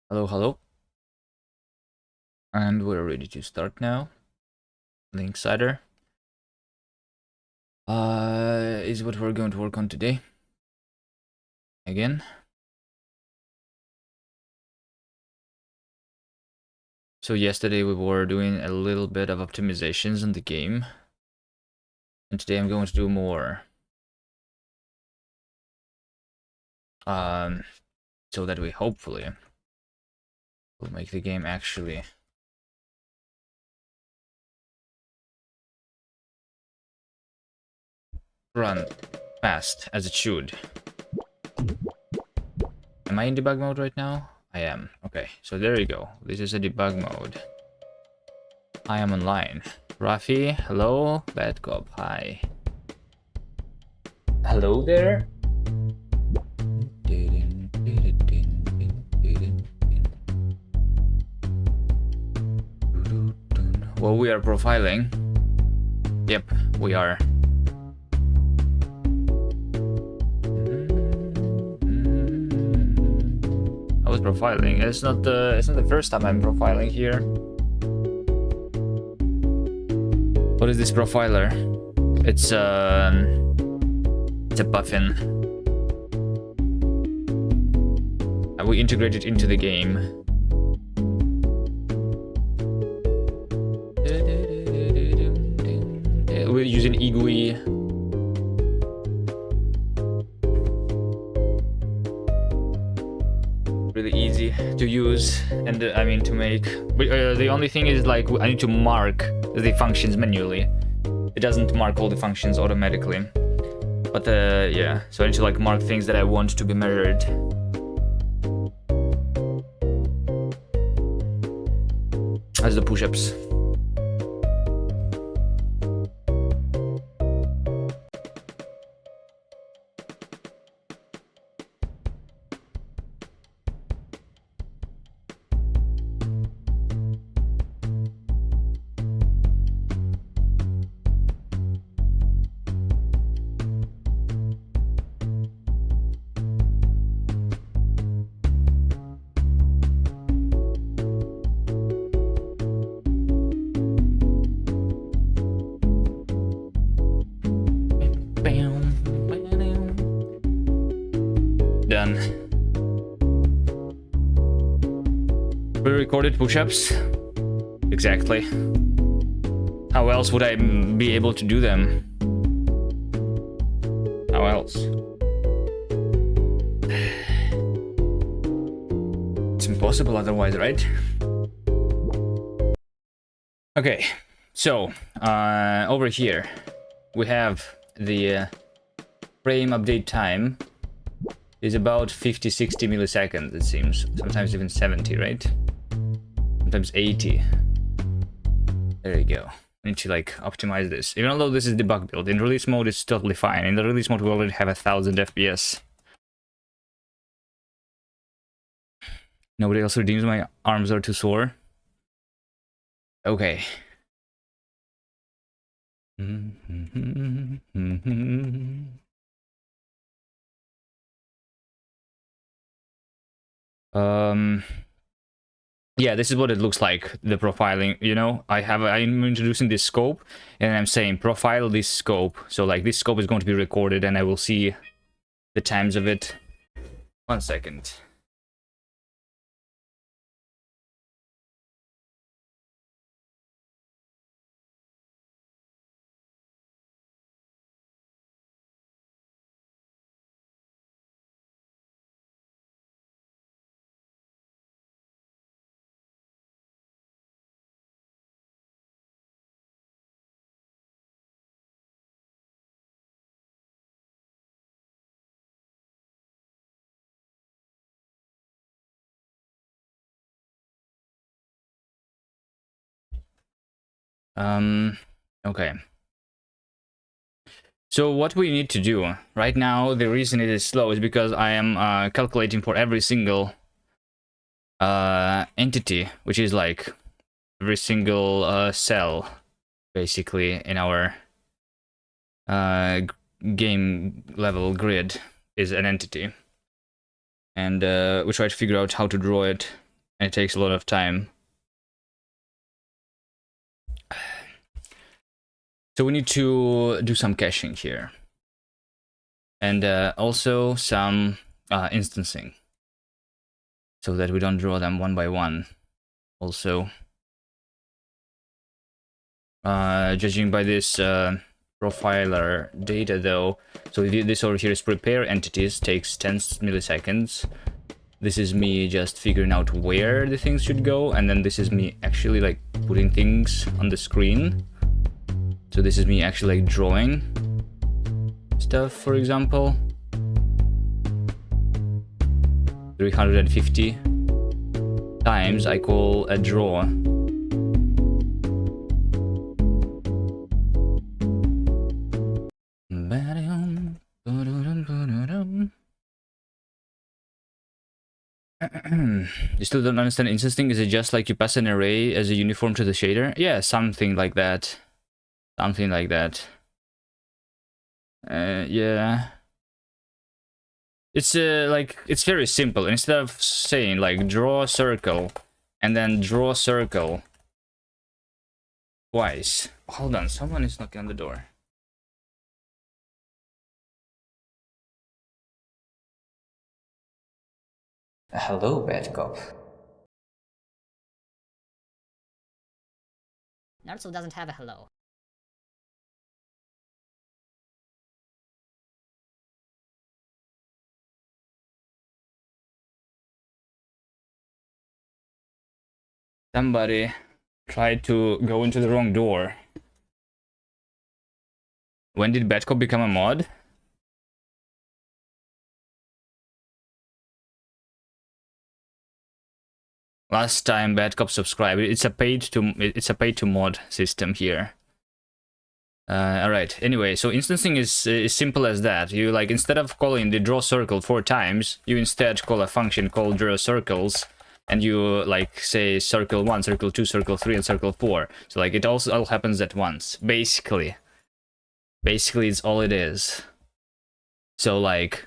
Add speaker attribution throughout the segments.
Speaker 1: Hello, hello. And we're ready to start now. Linksider is what we're going to work on today. Again. So yesterday we were doing a little bit of optimizations in the game. And today I'm going to do more. So that we hopefully will make the game actually run fast as it should. Am I in debug mode right now? I am. Okay, so there you go. This is a debug mode. I am online. Rafi, hello. Bad cop, hi. Hello there. Well, we are profiling. Yep, we are. I was profiling. It's not the first time I'm profiling here. What is this profiler? It's a puffin. And we integrate it into the game. We're using EGUI. Really easy to use, and I mean to make. But the only thing is, like, I need to mark the functions manually. It doesn't mark all the functions automatically. But yeah, so I need to like mark things that I want to be measured. As the push-ups. Done. Pre-recorded push-ups. Exactly. How else would I be able to do them? How else? It's impossible otherwise, right? Okay, so over here we have the frame update time is about 50-60 milliseconds, it seems. Sometimes even 70, right? Sometimes 80. There you go. I need to like optimize this. Even though this is debug build, in release mode it's totally fine. In the release mode we already have 1000 FPS. Nobody else redeems. My arms are too sore. Okay. Yeah, this is what it looks like, the profiling, you know. I'm introducing this scope, and I'm saying profile this scope. So like this scope is going to be recorded, and I will see the times of it. 1 second. Okay. So what we need to do right now, the reason it is slow is because I am calculating for every single entity, which is like every single cell basically in our game level grid is an entity, and we try to figure out how to draw it, and it takes a lot of time. So we need to do some caching here, and also some instancing, so that we don't draw them one by one. Also, judging by this profiler data though, so this over here is prepare entities, takes 10 milliseconds. This is me just figuring out where the things should go, and then this is me actually like putting things on the screen. So this is me actually like drawing stuff, for example. 350 times I call a draw. You still don't understand instancing? Is it just like you pass an array as a uniform to the shader? Yeah, something like that. Something like that. Yeah. It's like, it's very simple. Instead of saying like draw a circle and then draw a circle twice. Hold on, someone is knocking on the door. Hello, bad cop.
Speaker 2: Naruto doesn't have a hello.
Speaker 1: Somebody tried to go into the wrong door. When did bad cop become a mod? Last time bad cop subscribed. It's a paid to mod system here. All right. Anyway, so instancing is simple as that. You like, instead of calling the draw circle 4 times, you instead call a function called draw circles, and you like say circle 1, circle 2, circle 3, and circle 4. So like it also all happens at once. Basically, it's all it is. So like,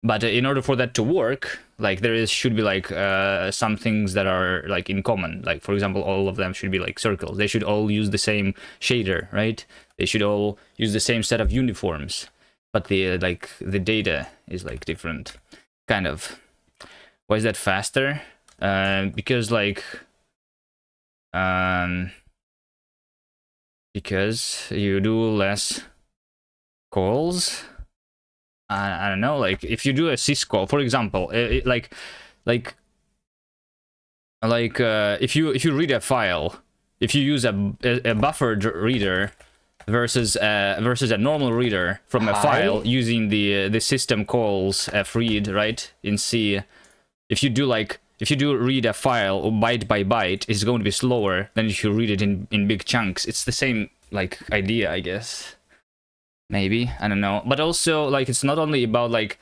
Speaker 1: but in order for that to work, like should be like some things that are like in common. Like for example, all of them should be like circles. They should all use the same shader, right? They should all use the same set of uniforms. But the like the data is like different, kind of. Why is that faster? Because like because you do less calls. I don't know, like if you do a syscall, for example, if you read a file, if you use a buffered reader versus a normal reader from a file using the system calls freed, right, in C, if you do read a file byte by byte, it's going to be slower than if you read it in big chunks. It's the same like idea, I guess. Maybe, I don't know. But also, like, it's not only about like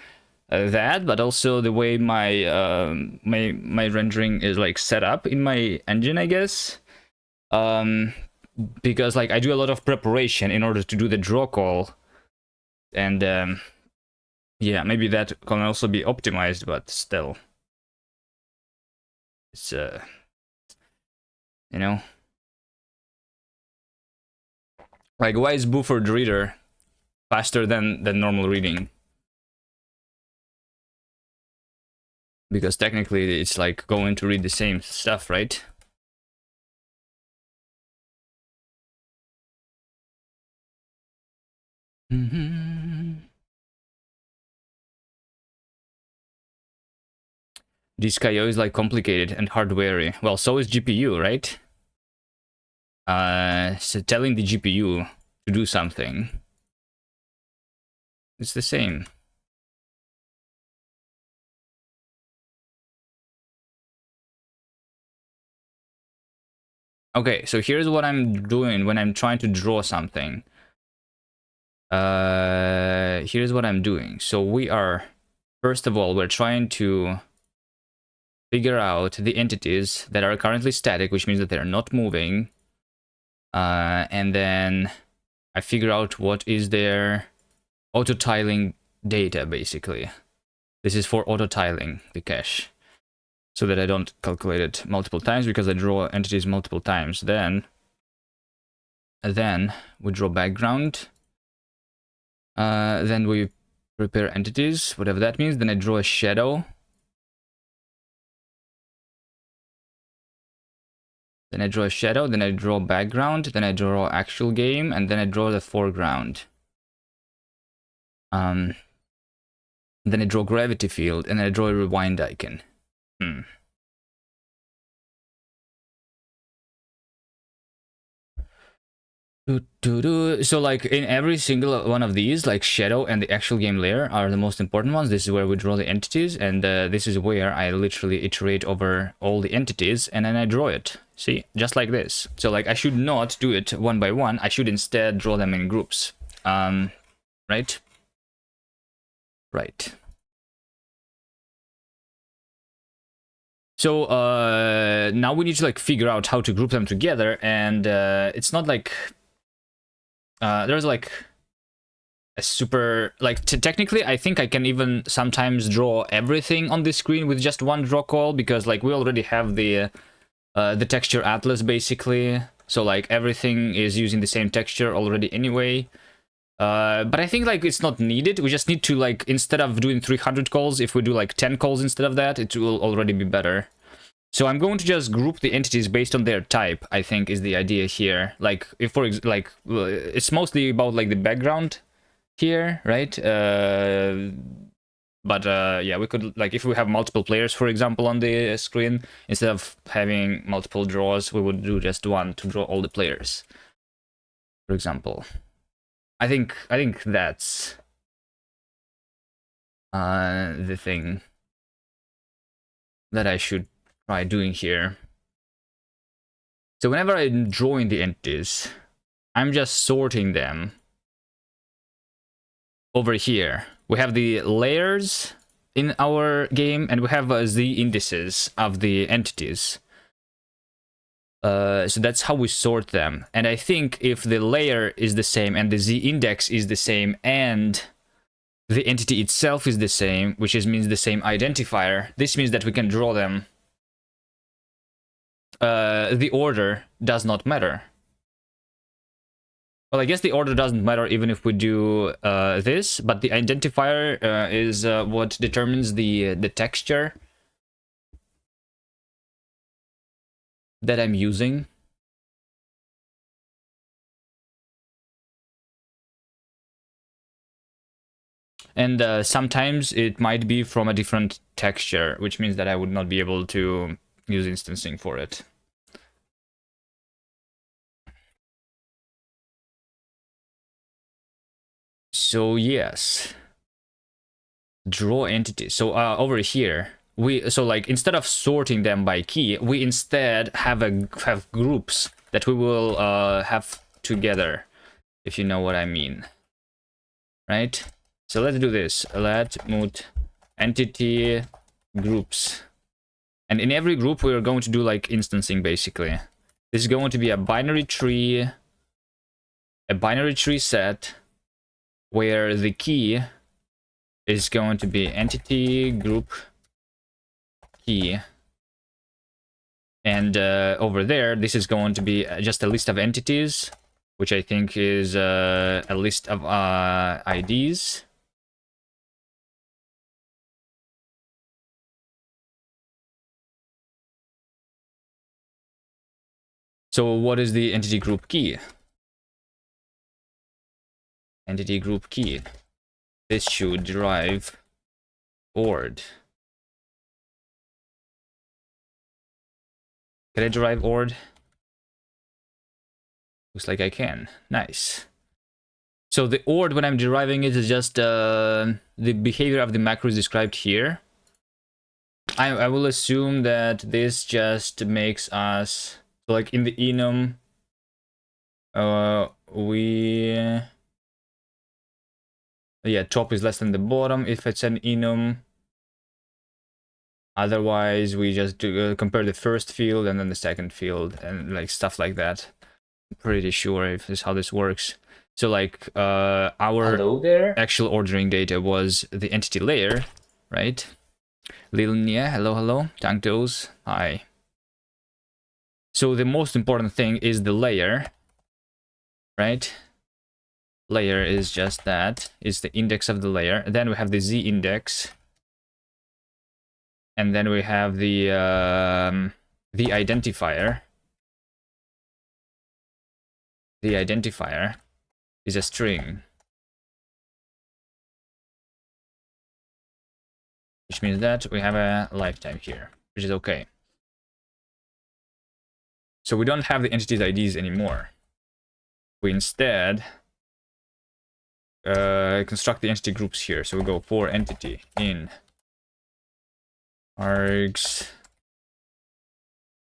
Speaker 1: that, but also the way my my rendering is like set up in my engine, I guess. Because like I do a lot of preparation in order to do the draw call, and yeah, maybe that can also be optimized, but still, it's you know, like why is buffered reader faster than normal reading? Because technically it's like going to read the same stuff, right? DSKIO is like complicated and hardware-y. Well, so is GPU, right? So telling the GPU to do something, it's the same. Okay, so here's what I'm doing when I'm trying to draw something. Here's what I'm doing. So we are, first of all, we're trying to figure out the entities that are currently static, which means that they're not moving. And then I figure out what is their auto-tiling data, basically. This is for auto-tiling the cache, so that I don't calculate it multiple times, because I draw entities multiple times. Then we draw background. Then we prepare entities, whatever that means. Then I draw a shadow. Then I draw a shadow, then I draw background, then I draw actual game, and then I draw the foreground. Then I draw gravity field, and I draw a rewind icon. So like in every single one of these, like shadow and the actual game layer are the most important ones. This is where we draw the entities, and this is where I literally iterate over all the entities, and then I draw it. See, just like this. So like I should not do it one by one. I should instead draw them in groups. Right? Right. So now we need to like figure out how to group them together, and it's not like there's like a super like technically I think I can even sometimes draw everything on this screen with just one draw call, because like we already have the texture atlas basically, so like everything is using the same texture already anyway. But I think like it's not needed. We just need to like, instead of doing 300 calls, if we do like 10 calls instead of that, it will already be better. So I'm going to just group the entities based on their type, I think is the idea here. Like if for like it's mostly about like the background here, right? But yeah, we could like, if we have multiple players, for example, on the screen, instead of having multiple draws, we would do just one to draw all the players, for example. I think that's the thing that I should try doing here. So whenever I'm drawing the entities, I'm just sorting them over here. We have the layers in our game, and we have the indices of the entities. So that's how we sort them. And I think if the layer is the same and the z-index is the same and the entity itself is the same, which means the same identifier, this means that we can draw them. The order does not matter. Well, I guess the order doesn't matter even if we do this, but the identifier is what determines the texture that I'm using. And sometimes it might be from a different texture, which means that I would not be able to use instancing for it. So yes, draw entities. So over here, so like instead of sorting them by key, we instead have groups that we will have together, if you know what I mean, right? So let's do this. Let mut entity groups, and in every group we are going to do like instancing basically. This is going to be a binary tree set where the key is going to be entity group key, and over there this is going to be just a list of entities, which I think is a list of IDs. So what is the entity group key? Entity group key. This should derive ord. Can I derive ord? Looks like I can. Nice. So the ord, when I'm deriving it, is just the behavior of the macros described here. I will assume that this just makes us, so like in the enum, we Yeah, top is less than the bottom if it's an enum. Otherwise, we just do, compare the first field and then the second field and like stuff like that. I'm pretty sure if this is how this works. So like our
Speaker 3: Hello there.
Speaker 1: actual ordering data was the entity layer, right? Lilnia, hello, hello. Tanktos, hi. So the most important thing is the layer, right? Layer is just that, is the index of the layer. Then we have the z index. And then we have the identifier. The identifier is a string, which means that we have a lifetime here, which is okay. So we don't have the entities IDs anymore. We instead construct the entity groups here. So we go for entity in args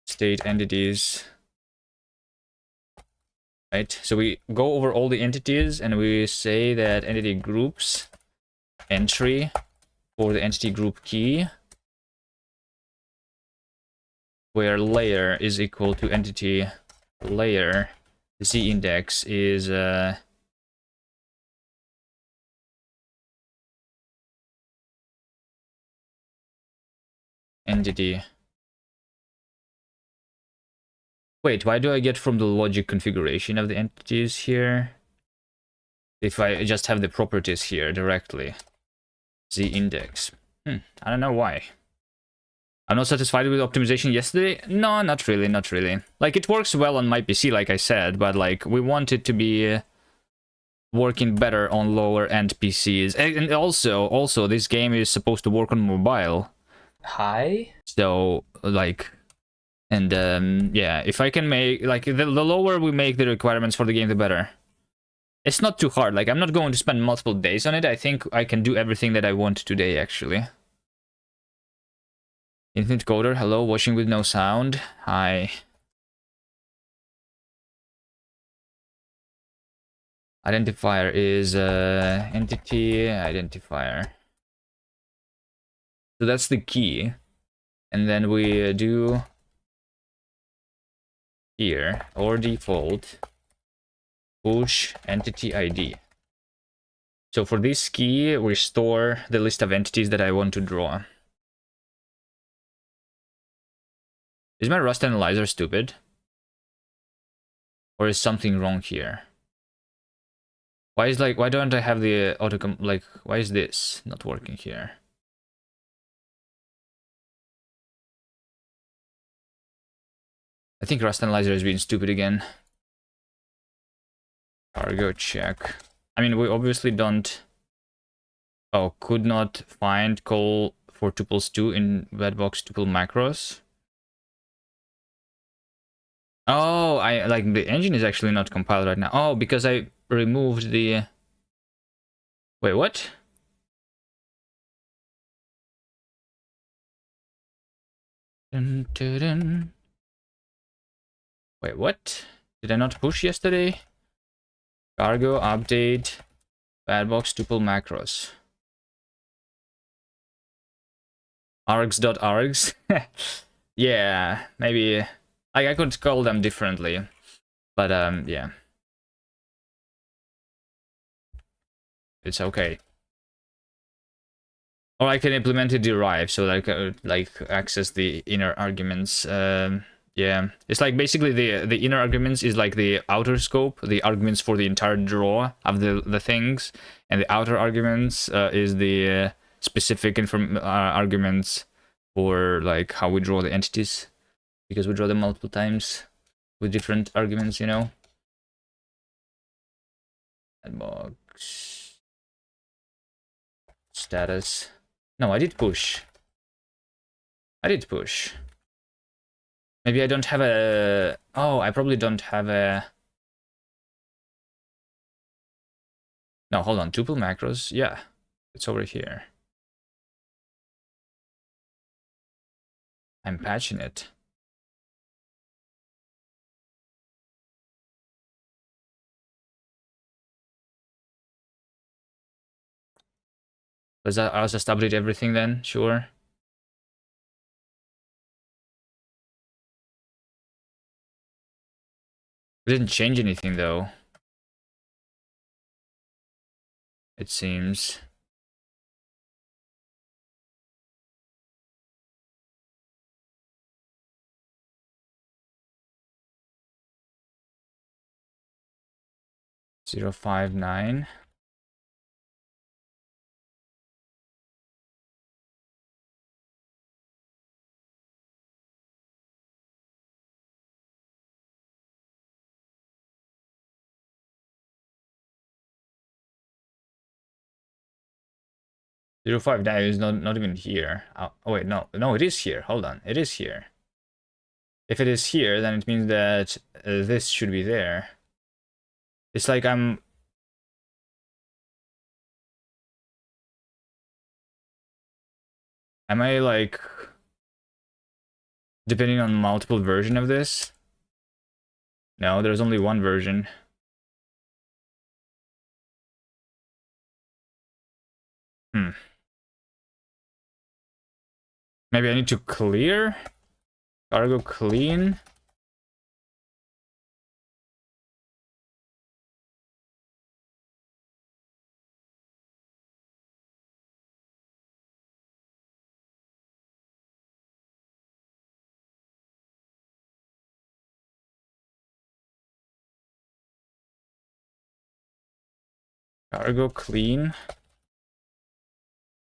Speaker 1: state entities, right? So we go over all the entities and we say that entity groups entry for the entity group key, where layer is equal to entity layer, z index is entity. Wait, why do I get from the logic configuration of the entities here? If I just have the properties here directly. Z index. I don't know why. I'm not satisfied with optimization yesterday? No, not really, not really. Like, it works well on my PC, like I said, but like, we want it to be working better on lower end PCs. And also, this game is supposed to work on mobile.
Speaker 3: Hi.
Speaker 1: So, like, and yeah, if I can make, like, the lower we make the requirements for the game, the better. It's not too hard. Like, I'm not going to spend multiple days on it. I think I can do everything that I want today, actually. Infinite Coder, hello, watching with no sound. Hi. Identifier is entity identifier. So that's the key. And then we do here, or default, push entity ID. So for this key, we store the list of entities that I want to draw. Is my Rust analyzer stupid? Or is something wrong here? Why don't I have the why is this not working here? I think Rust analyzer has been stupid again. Cargo check. I mean, we obviously don't... Oh, could not find call for tuples 2 in Redbox tuple macros. Oh, like the engine is actually not compiled right now. Oh, because I removed the... Wait, what? Dun, dun, dun. Wait, what? Did I not push yesterday? Cargo update Badbox tuple macros. args.args. Yeah, maybe I could call them differently, but yeah, it's okay. Or I can implement a derive so that I could like access the inner arguments. Yeah, it's like basically the inner arguments is like the outer scope, the arguments for the entire draw of the things, and the outer arguments is the specific arguments for like how we draw the entities, because we draw them multiple times with different arguments, you know. Box status. No, I did push. I did push. Maybe I don't have a... Oh, I probably don't have a... No, hold on. Tuple macros. Yeah, it's over here. I'm patching it. I'll just update everything then, sure. It didn't change anything though. It seems. Zero 059. Zero 059 is not even here. Oh wait, no, it is here. Hold on, it is here. If it is here, then it means that this should be there. It's like am I like depending on multiple version of this? No, there's only one version. Maybe I need to clear? Cargo clean? Cargo clean?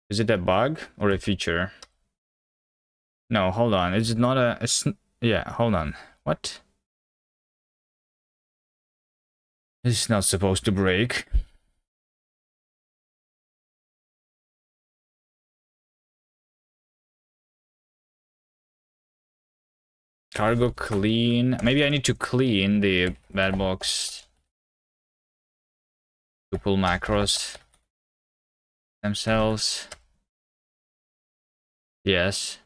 Speaker 1: Is it a bug or a feature? No, hold on. It's not yeah, hold on. What? This is not supposed to break. Cargo clean. Maybe I need to clean the bad box to pull macros themselves. Yes.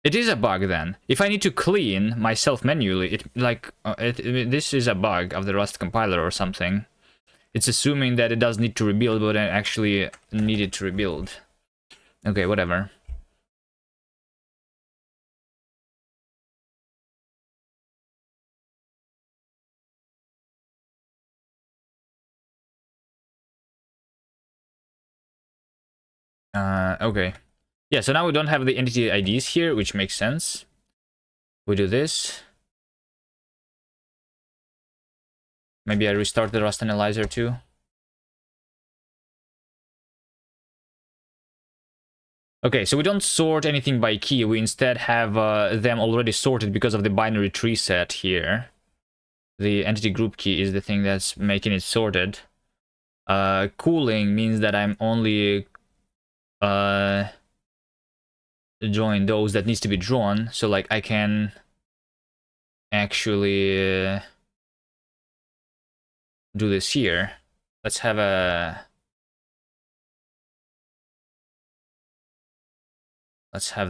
Speaker 1: It is a bug then. If I need to clean myself manually, this is a bug of the Rust compiler or something. It's assuming that it does need to rebuild, but I actually needed to rebuild. Okay, whatever. Okay. Yeah, so now we don't have the entity IDs here, which makes sense. We do this. Maybe I restart the Rust analyzer too. Okay, so we don't sort anything by key. We instead have them already sorted because of the binary tree set here. The entity group key is the thing that's making it sorted. Cooling means that I'm only drawing those that needs to be drawn. So like I can actually do this here. Let's have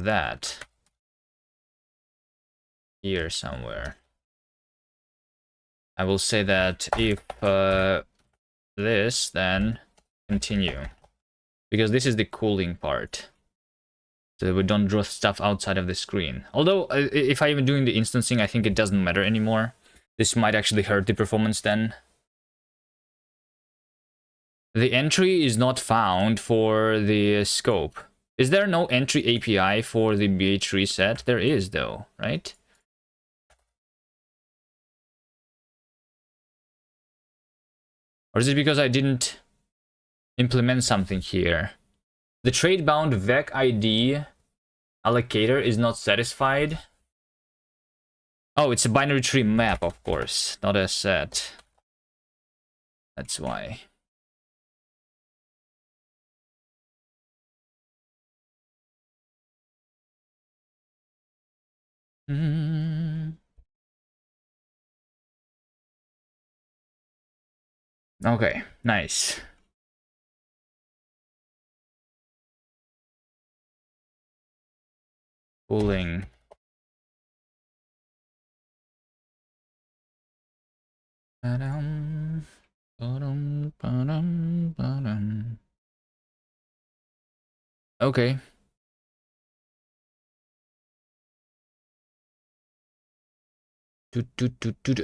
Speaker 1: that here somewhere. I will say that if this, then continue, because this is the cooling part, so that we don't draw stuff outside of the screen. Although if I'm doing the instancing, I think it doesn't matter anymore. This might actually hurt the performance then. The entry is not found for the scope. Is there no entry API for the BH reset? There is though, right? Or is it because I didn't implement something here? The trade-bound vec ID allocator is not satisfied. Oh, it's a binary tree map, of course, not a set. That's why. Okay, nice. Cooling. Ba-dum, ba-dum, ba-dum, ba-dum. Okay.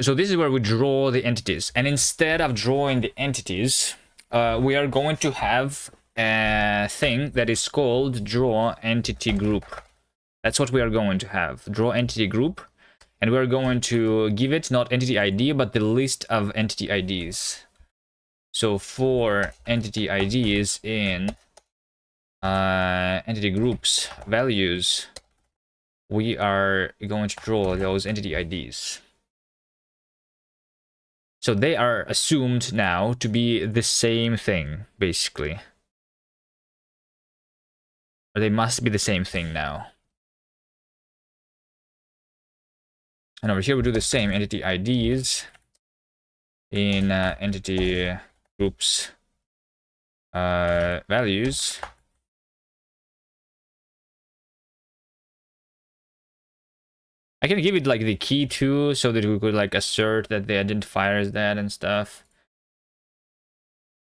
Speaker 1: So this is where we draw the entities, and instead of drawing the entities, we are going to have a thing that is called draw entity group. That's what we are going to have, draw entity group, and we're going to give it not entity ID but the list of entity IDs. So for entity IDs in entity groups values, we are going to draw those entity IDs. So they are assumed now to be the same thing, basically. Or they must be the same thing now. And over here we do the same, entity IDs in entity groups values. I can give it like the key too, so that we could like assert that the identifier is that and stuff.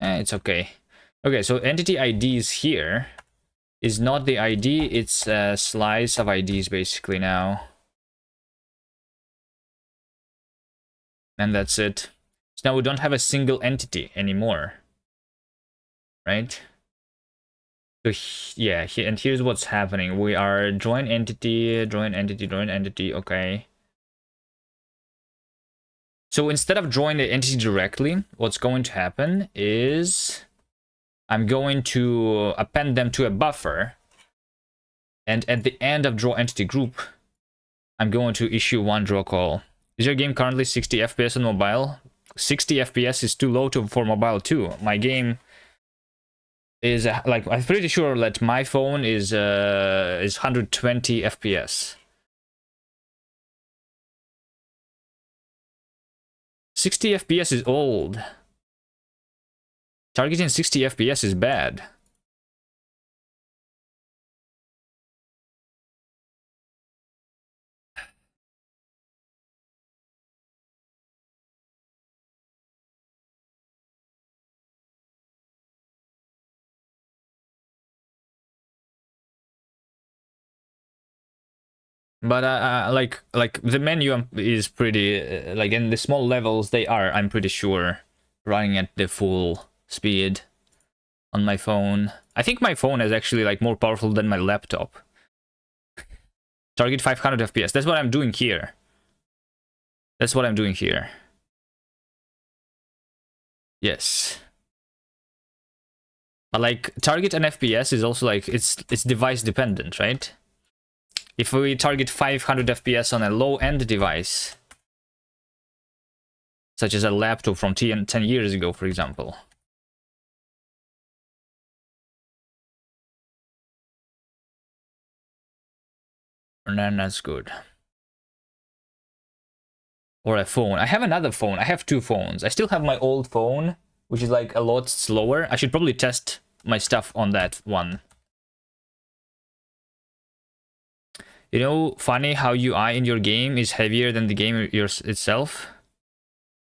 Speaker 1: It's okay. Okay, so entity IDs here is not the ID, it's a slice of IDs basically now. And that's it. So now we don't have a single entity anymore. Right? So yeah, and here's what's happening. We are join entity, join entity, join entity, okay. So instead of drawing the entity directly, what's going to happen is I'm going to append them to a buffer, and at the end of draw entity group, I'm going to issue one draw call. Is your game currently 60 FPS on mobile? 60 FPS is too low for mobile too. My game is like, I'm pretty sure that my phone is 120 FPS. 60 FPS is old. Targeting 60 FPS is bad. But like the menu is pretty like in the small levels they are, I'm pretty sure, running at the full speed on my phone. I think my phone is actually like more powerful than my laptop. Target 500 FPS. That's what I'm doing here. That's what I'm doing here. Yes. But like target and FPS is also like it's device dependent, right? If we target 500 FPS on a low-end device, such as a laptop from 10 years ago, for example, then that's good. Or a phone. I have another phone. I have two phones. I still have my old phone, which is like a lot slower. I should probably test my stuff on that one. You know, funny how UI in your game is heavier than the game itself.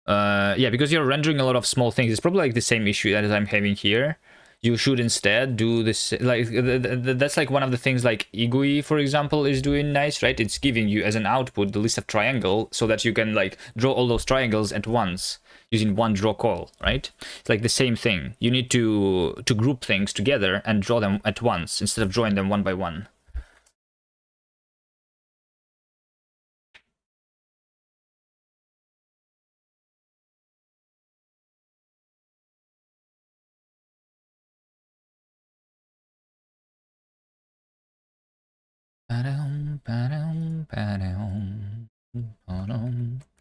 Speaker 1: Yeah, because you're rendering a lot of small things. It's probably like the same issue that I'm having here. You should instead do this, like that's like one of the things like IGUI, for example, is doing nice, right? It's giving you as an output the list of triangle so that you can like draw all those triangles at once using one draw call, right? It's like the same thing. You need to group things together and draw them at once instead of drawing them one by one.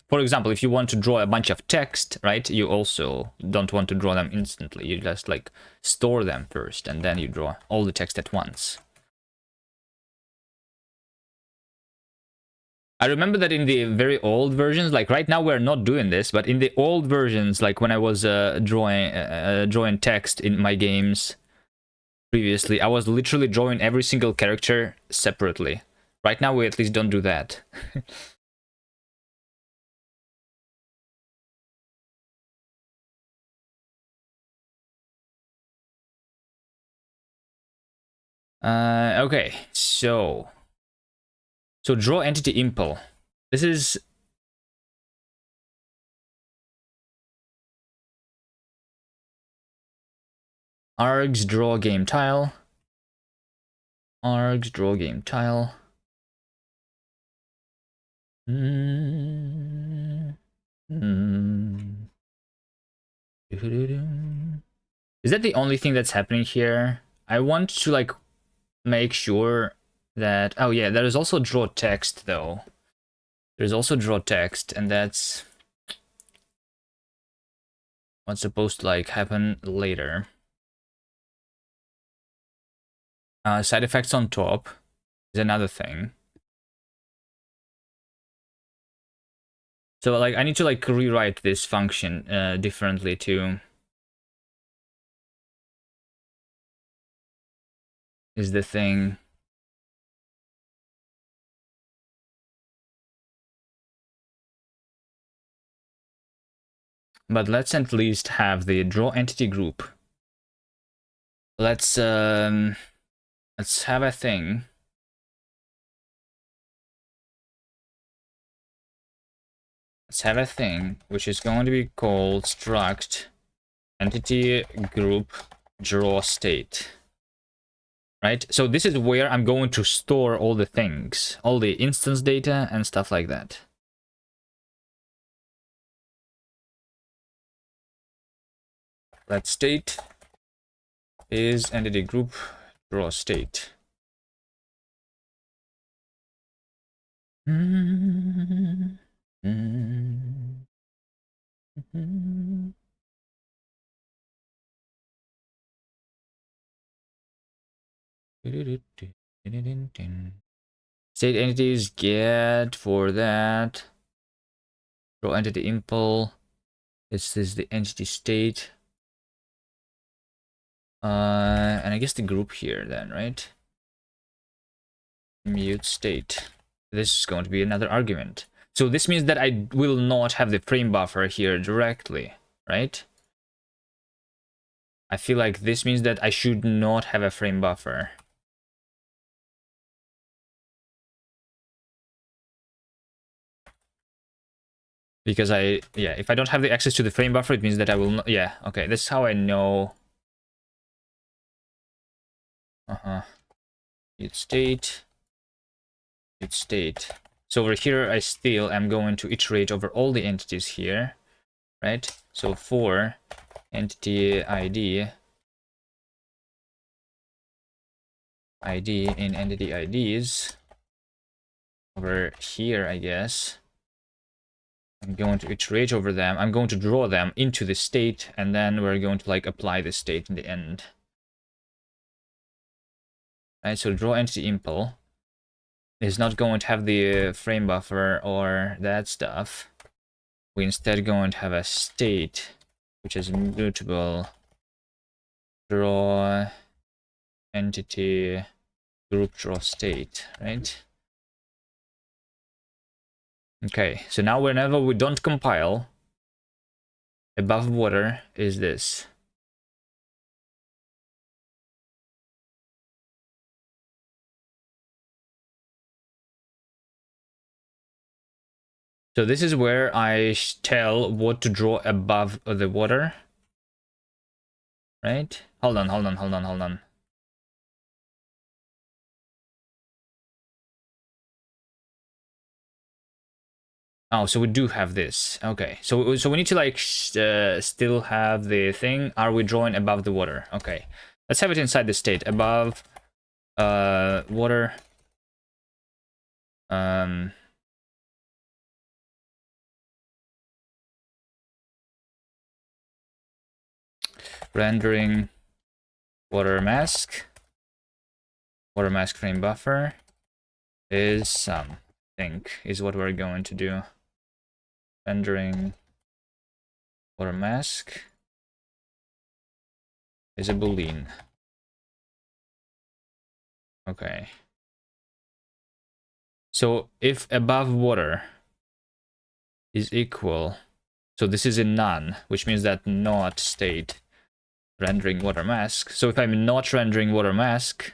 Speaker 1: For example, if you want to draw a bunch of text, right, you also don't want to draw them instantly. You just like store them first and then you draw all the text at once. I remember that in the very old versions, like right now we're not doing this, but in the old versions, like when I was drawing text in my games previously, I was literally drawing every single character separately. Right now we at least don't do that. Okay, so draw entity impl. This is args draw game tile. Args draw game tile. Is that the only thing that's happening here? I want to like make sure that, oh yeah, there is also draw text though. There's also draw text, and that's what's supposed to like happen later. Side effects on top is another thing. So like I need to like rewrite this function differently too. Is the thing. But let's at least have the draw entity group. Let's have a thing. Let's have a thing which is going to be called struct entity group draw state. Right? So this is where I'm going to store all the things, all the instance data and stuff like that. Let state is entity group draw state. State entities get for that. Draw entity impl. This is the entity state. And I guess the group here then, right? Mute state. This is going to be another argument. So this means that I will not have the frame buffer here directly, right? I feel like this means that I should not have a frame buffer. Because if I don't have the access to the frame buffer, it means that I will not, yeah, okay, this is how I know. Mute state. Mute state. So over here, I still am going to iterate over all the entities here, right? So for entity ID in entity IDs, over here, I guess, I'm going to iterate over them. I'm going to draw them into the state, and then we're going to like apply the state in the end. Right, so draw entity impl is not going to have the frame buffer or that stuff. We instead going to have a state which is mutable draw entity group draw state, right? Okay, so now whenever we don't compile, above water is this. So this is where I tell what to draw above the water. Right? Hold on. Oh, so we do have this. Okay. So we need to like still have the thing. Are we drawing above the water? Okay. Let's have it inside the state. Above water. Rendering water mask frame buffer is something is what we're going to do. Rendering water mask is a boolean. Okay. So if above water is equal, so this is a none, which means that not state rendering water mask. So if I'm not rendering water mask,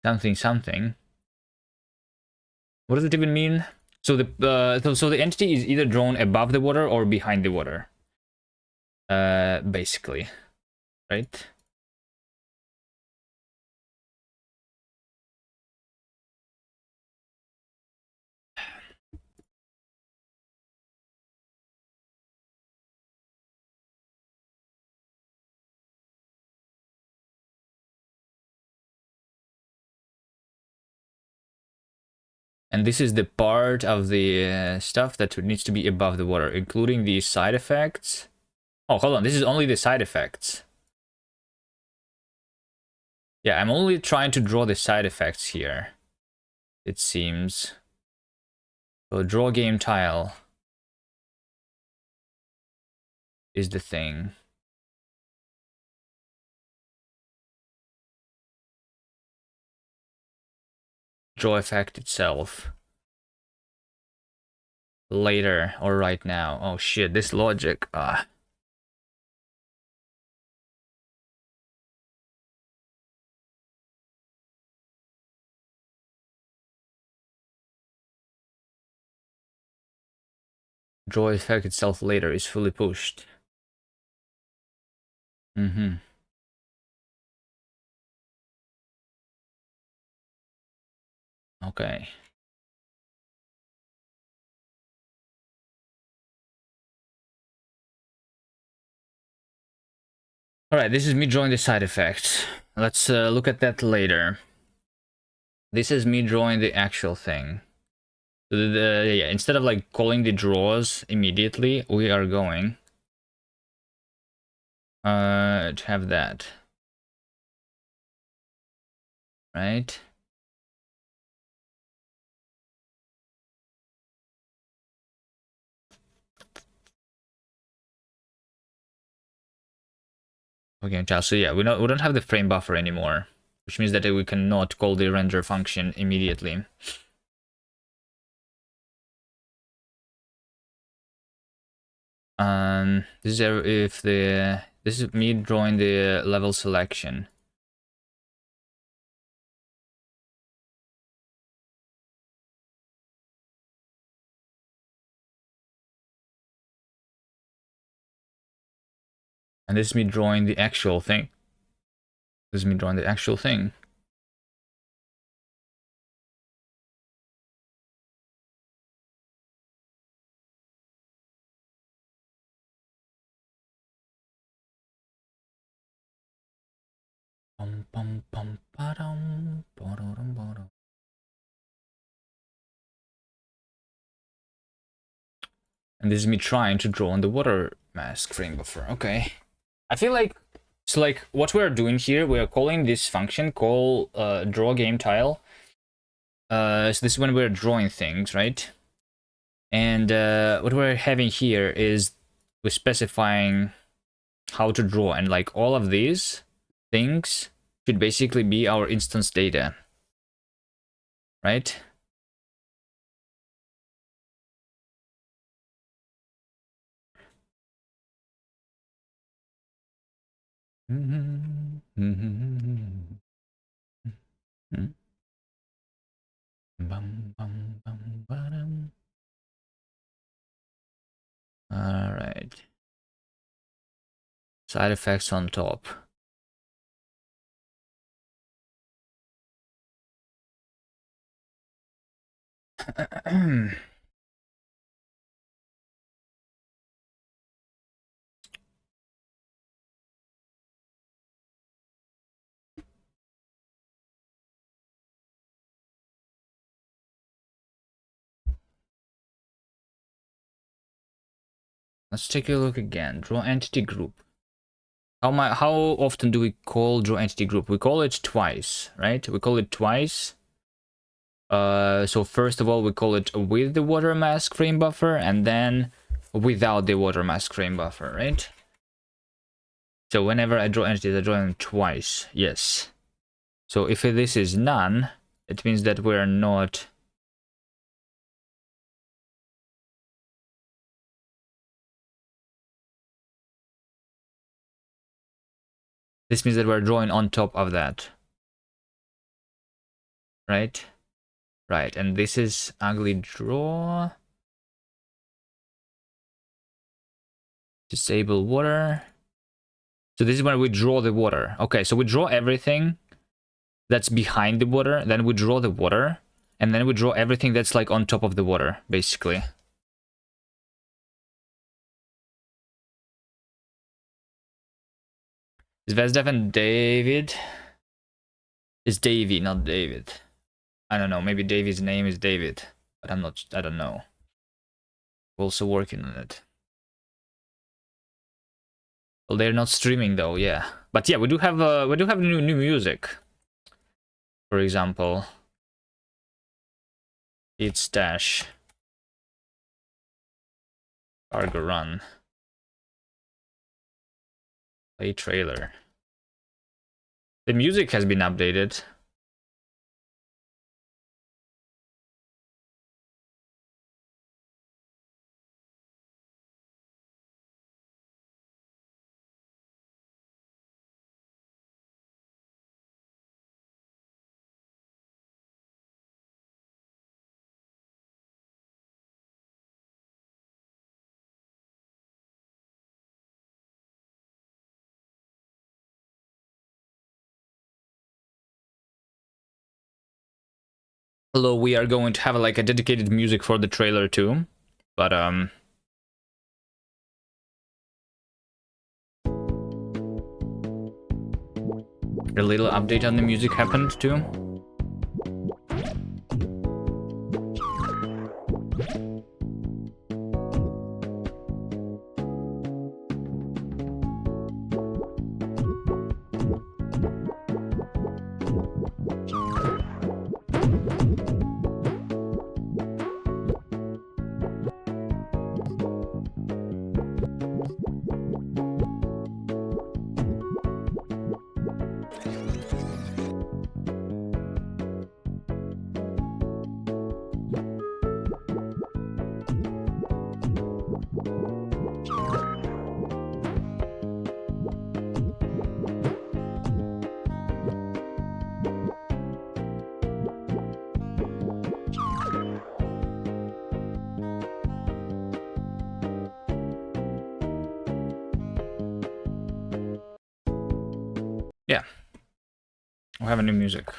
Speaker 1: something something. What does it even mean? So the entity is either drawn above the water or behind the water. Basically, right? And this is the part of the stuff that needs to be above the water, including the side effects. Oh, hold on. This is only the side effects. Yeah, I'm only trying to draw the side effects here, it seems. So draw game tile is the thing. Draw effect itself. Later or right now. Oh shit, this logic. Draw effect itself later is fully pushed. Okay. Alright, this is me drawing the side effects. Let's look at that later. This is me drawing the actual thing. Yeah, instead of like calling the draws immediately, we are going to have that. Right? Okay, so yeah, we don't have the frame buffer anymore, which means that we cannot call the render function immediately. This is this is me drawing the level selection. And this is me drawing the actual thing. This is me drawing the actual thing. And this is me trying to draw on the water mask frame buffer. Okay. I feel like so like what we're doing here, we are calling this function call draw game tile. So this is when we're drawing things, right? And what we're having here is we're specifying how to draw, and like all of these things should basically be our instance data, right? All right. Side effects on top. Let's take a look again. Draw entity group. How often do we call draw entity group? We call it twice, right? We call it twice. So first of all, we call it with the water mask frame buffer, and then without the water mask frame buffer, right? So whenever I draw entities, I draw them twice. Yes. So if this is none, it means that we're not. This means that we're drawing on top of that. right? Right, and this is ugly draw. Disable water. So this is when we draw the water. Okay, so we draw everything that's behind the water, then we draw the water, and then we draw everything that's like on top of the water, basically. Is Vesdev and David? Is Davy, not David. I don't know, maybe Davy's name is David, but I don't know. We're also working on it. Well, they're not streaming though, yeah. But yeah, we do have new music. For example, it's Dash. Cargo Run. Play trailer. The music has been updated. Although we are going to have like a dedicated music for the trailer too, but a little update on the music happened too. Yeah, we'll have a new music.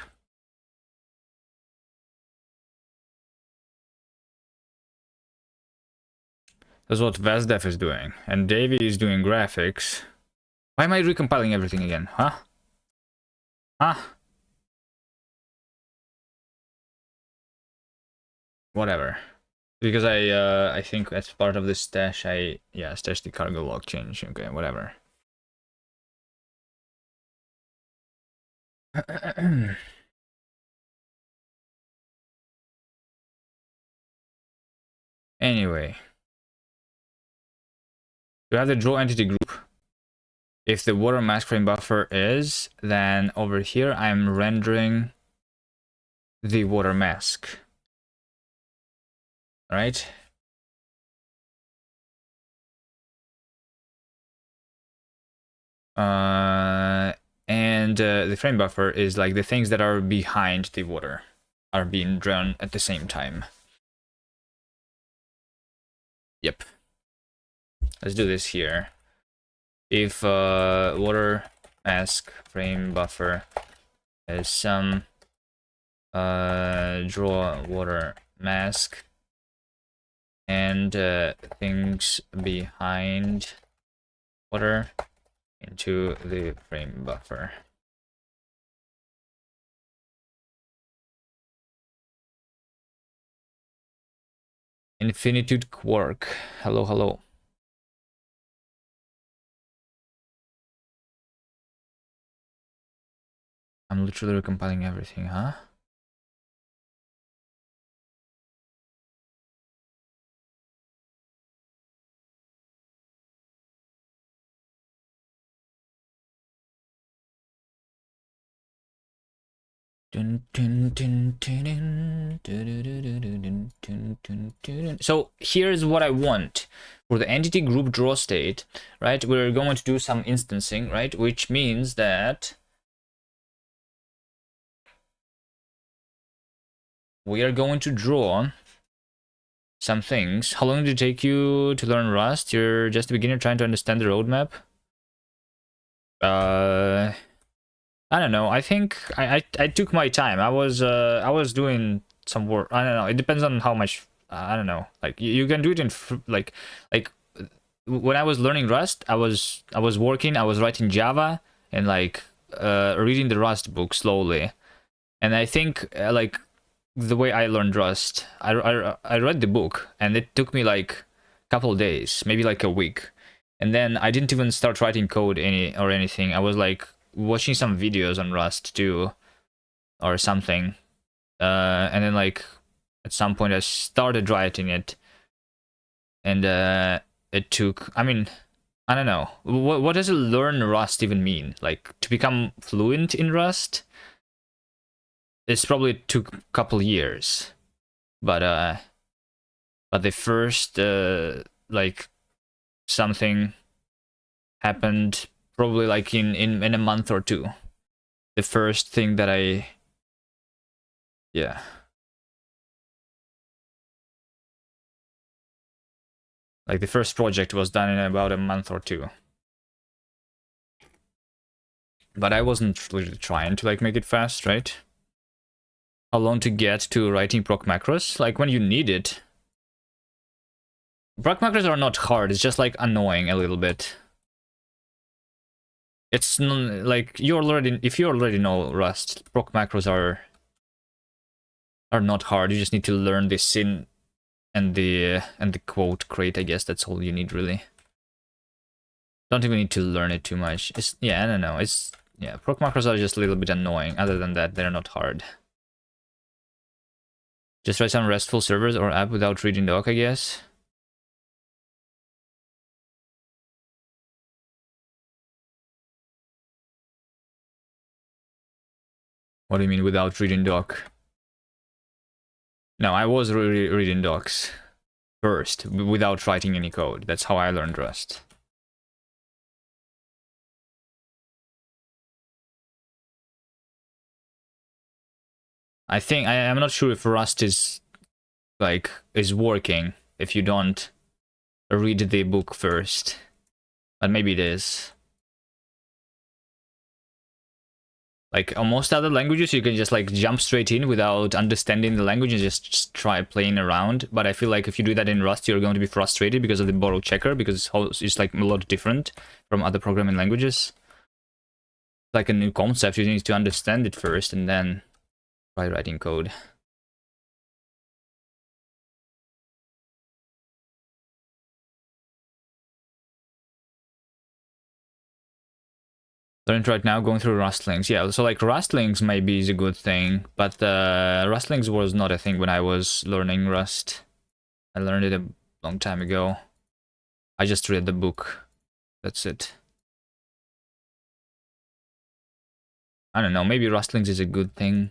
Speaker 1: That's what Vesdev is doing, and Davey is doing graphics. Why am I recompiling everything again? Huh? Huh? Whatever. Because I think as part of this stash, stashed the cargo log change. Okay, whatever. Anyway, you have the draw entity group. If the water mask frame buffer is, then over here I'm rendering the water mask. Right? And the frame buffer is like the things that are behind the water are being drawn at the same time. Yep. Let's do this here. If water mask frame buffer is some draw water mask and things behind water into the frame buffer. Infinitude Quark. Hello, hello. I'm literally recompiling everything, huh? So here's what I want for the entity group draw state, right? We're going to do some instancing, right? Which means that we are going to draw some things. How long did it take you to learn Rust? You're just a beginner trying to understand the roadmap. I don't know. I think I took my time. I was doing some work. I don't know. It depends on how much. I don't know. Like you can do it in like when I was learning Rust, I was working. I was writing Java and like reading the Rust book slowly. And I think like the way I learned Rust, I read the book and it took me like a couple of days, maybe like a week. And then I didn't even start writing code anything. I was like watching some videos on Rust too, or something. And then like at some point I started writing it, and it took. I mean, I don't know. What does learn Rust even mean? Like to become fluent in Rust? It's probably took a couple years, but the first like something happened probably like in a month or two. The first thing that yeah. Like the first project was done in about a month or two. But I wasn't really trying to like make it fast, right? How long to get to writing proc macros? Like when you need it. Proc macros are not hard, it's just like annoying a little bit. It's like if you already know Rust, proc macros are not hard. You just need to learn the syn and the quote crate. I guess that's all you need really. Don't even need to learn it too much. It's yeah, I don't know. It's yeah, proc macros are just a little bit annoying. Other than that, they're not hard. Just write some RESTful servers or app without reading doc, I guess. What do you mean without reading doc? No, I was reading docs first, without writing any code. That's how I learned Rust. I think I'm not sure if Rust is working if you don't read the book first, but maybe it is. Like on most other languages, you can just like jump straight in without understanding the language and just try playing around. But I feel like if you do that in Rust, you're going to be frustrated because of the borrow checker, because it's like a lot different from other programming languages. Like a new concept, you need to understand it first and then try writing code. Learn right now, going through Rustlings. Yeah, so like Rustlings maybe is a good thing, but Rustlings was not a thing when I was learning Rust. I learned it a long time ago. I just read the book. That's it. I don't know, maybe Rustlings is a good thing,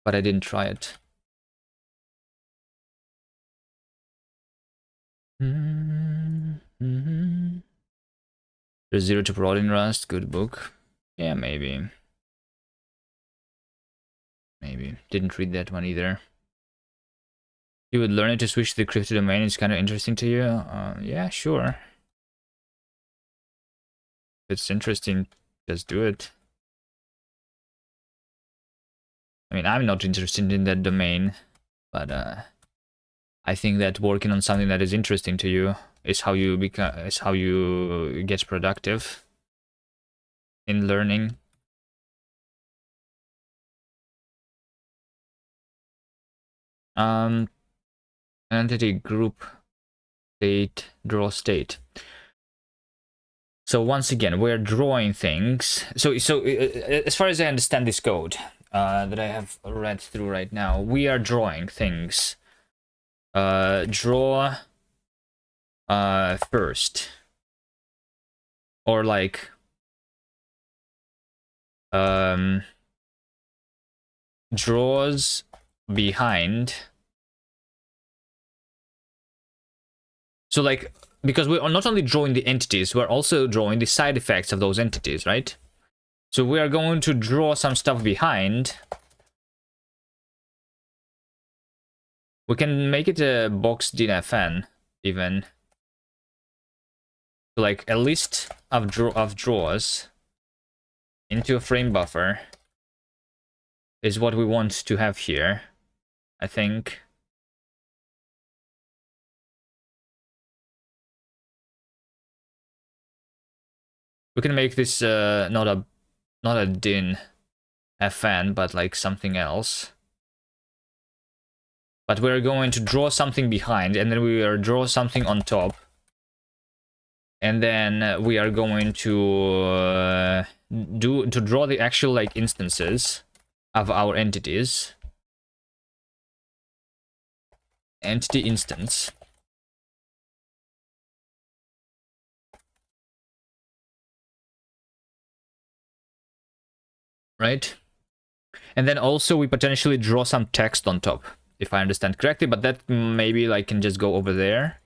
Speaker 1: but I didn't try it. There's Zero to Prod in Rust, good book. Yeah, maybe. Maybe. Didn't read that one either. You would learn it to switch to the crypto domain. It's kind of interesting to you. Yeah, sure. If it's interesting, just do it. I mean, I'm not interested in that domain, but I think that working on something that is interesting to you is how you get productive in learning. Entity group state draw state. So once again, we're drawing things. So as far as I understand this code that I have read through right now, we are drawing things. Draw first, or like draws behind. So like, because we are not only drawing the entities, we're also drawing the side effects of those entities, right? So we are going to draw some stuff behind We can make it a boxed in FN even. Like a list of draws into a frame buffer is what we want to have here, I think. We can make this not a din FN, but like something else. But we're going to draw something behind, and then we will draw something on top. And then we are going to draw the actual like instances of our entities. Entity instance. Right? And then also we potentially draw some text on top, if I understand correctly, but that maybe like can just go over there.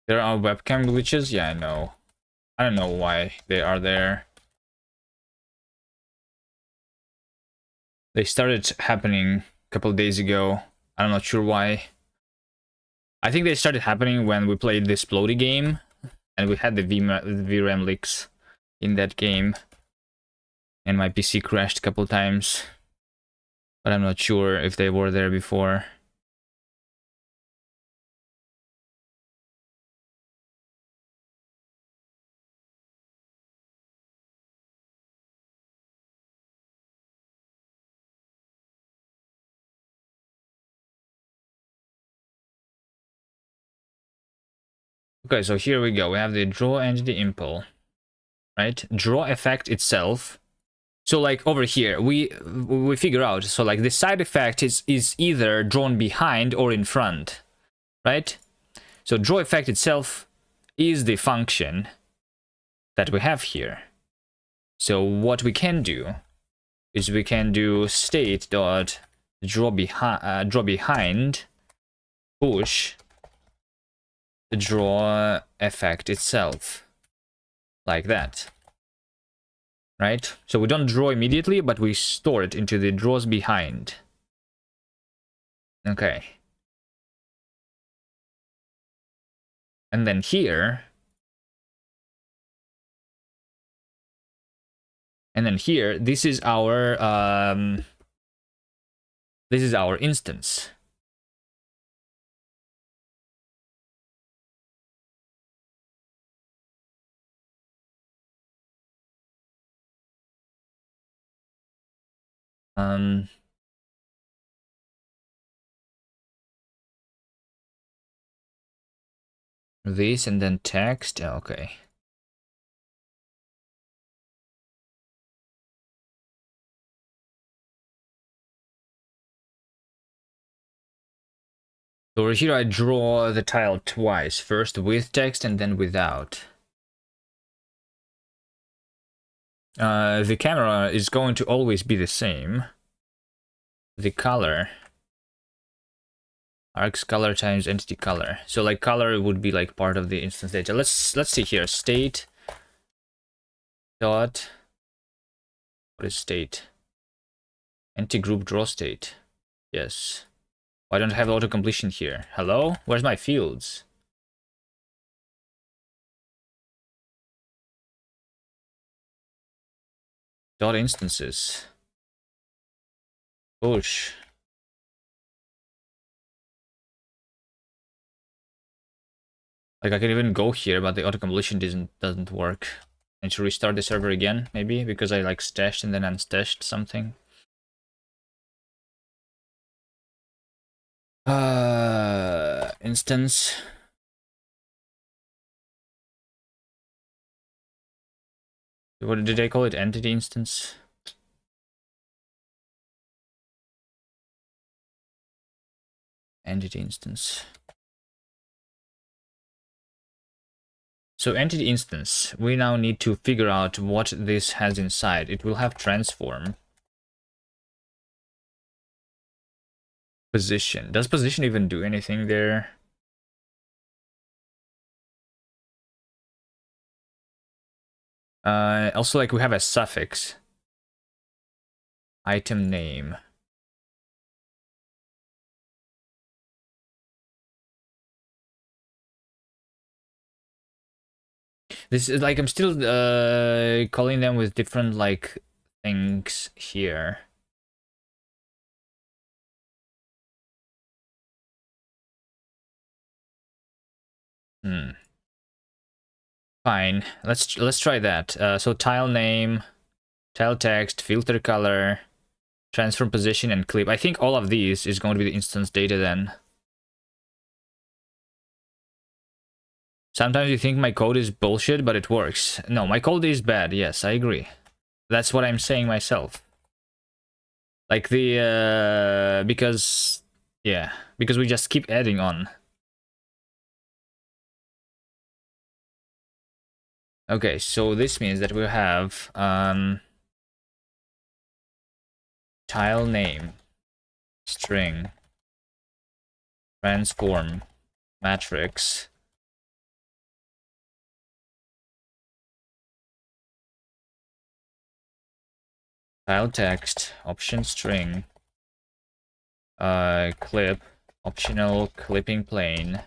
Speaker 1: There are webcam glitches, yeah, I know. I don't know why they are there. They started happening a couple days ago. I'm not sure why. I think they started happening when we played this Splody game, and we had the VRAM leaks in that game. And my PC crashed a couple times. But I'm not sure if they were there before. Okay, so here we go. We have the draw entity impl, right? Draw effect itself. So like over here, we figure out. So like the side effect is either drawn behind or in front, right? So draw effect itself is the function that we have here. So what we can do is we can do state dot draw behind push the draw effect itself, like that, right? So we don't draw immediately, but we store it into the draws behind. Okay. And then here, this is our instance. This and then text. Okay. So over here I draw the tile twice. First with text and then without. The camera is going to always be the same. The color. Args color times entity color. So like color would be like part of the instance data. Let's see here. State dot, what is state? Entity group draw state. Yes. Why don't I have auto completion here? Hello? Where's my fields? Dot instances. Push. Like I can even go here, but the auto completion doesn't work. I need to restart the server again, maybe, because I like stashed and then unstashed something. Instance. What did I call it? Entity instance? Entity instance. So entity instance, we now need to figure out what this has inside. It will have transform. Position. Does position even do anything there? Also, like, we have a suffix. Item name. This is like, I'm still calling them with different like things here. Fine. Let's try that. So tile name, tile text, filter color, transform position, and clip. I think all of these is going to be the instance data then. Sometimes you think my code is bullshit, but it works. No, my code is bad. Yes, I agree. That's what I'm saying myself. Like the because we just keep adding on. Okay, so this means that we have tile name, string, transform, matrix, tile text, option string, clip, optional clipping plane.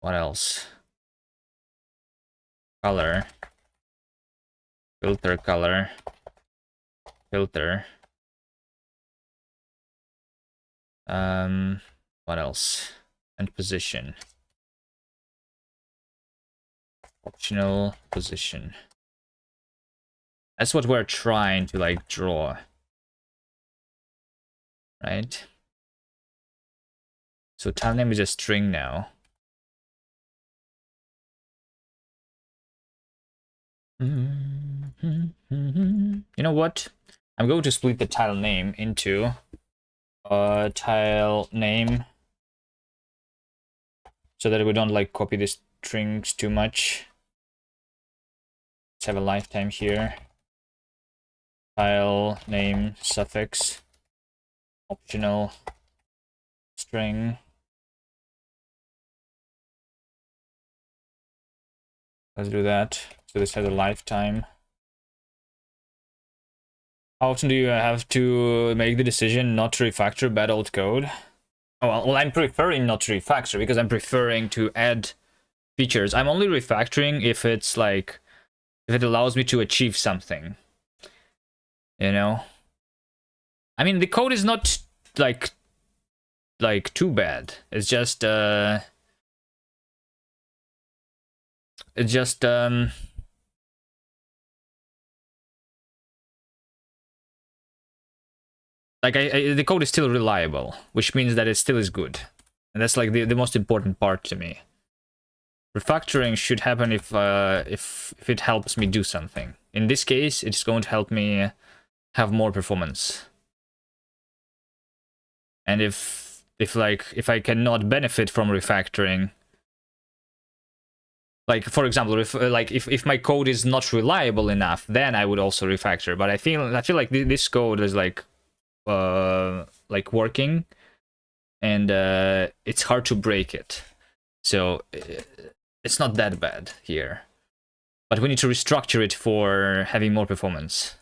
Speaker 1: What else? Color, filter color, filter. What else? And position. Optional position. That's what we're trying to like draw. Right? So tile name is a string now. You know what? I'm going to split the tile name into tile name so that we don't like copy the strings too much. Let's have a lifetime here. Tile name suffix optional string. Let's do that. So this has a lifetime. How often do you have to make the decision not to refactor bad old code? Oh, well, I'm preferring not to refactor because I'm preferring to add features. I'm only refactoring if it's like, if it allows me to achieve something. You know? I mean, the code is not like too bad. It's just like the code is still reliable, which means that it still is good. And that's like the most important part to me. Refactoring should happen if it helps me do something. In this case, it's going to help me have more performance. And if I cannot benefit from refactoring, like for example, if my code is not reliable enough, then I would also refactor. But I feel like this code is like working, and it's hard to break it. So it's not that bad here. But we need to restructure it for having more performance.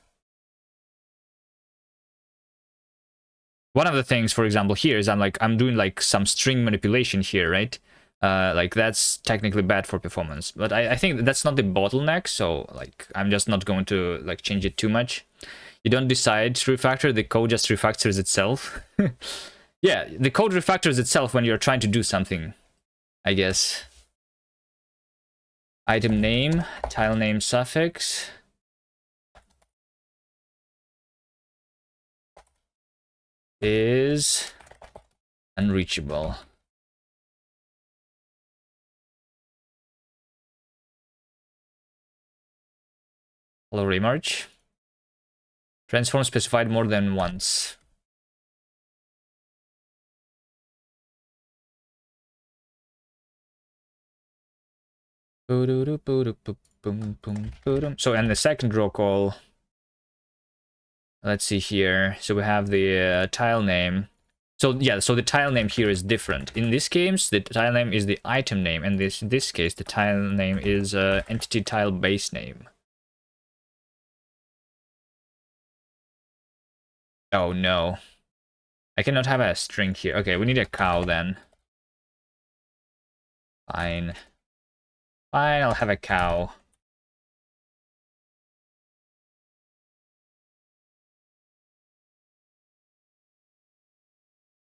Speaker 1: One of the things, for example, here is I'm doing like some string manipulation here, right? Like that's technically bad for performance, but I think that's not the bottleneck. So like I'm just not going to like change it too much. You don't decide to refactor, the code just refactors itself. Yeah, the code refactors itself when you're trying to do something, I guess. Item name, tile name suffix. Is unreachable. Hello, remarch. Transform specified more than once. So, and the second draw call, let's see here. So we have the tile name. So yeah, so the tile name here is different. In this case, the tile name is the item name, and in this case, the tile name is entity tile base name. Oh no. I cannot have a string here. Okay, we need a cow then. Fine. Fine, I'll have a cow.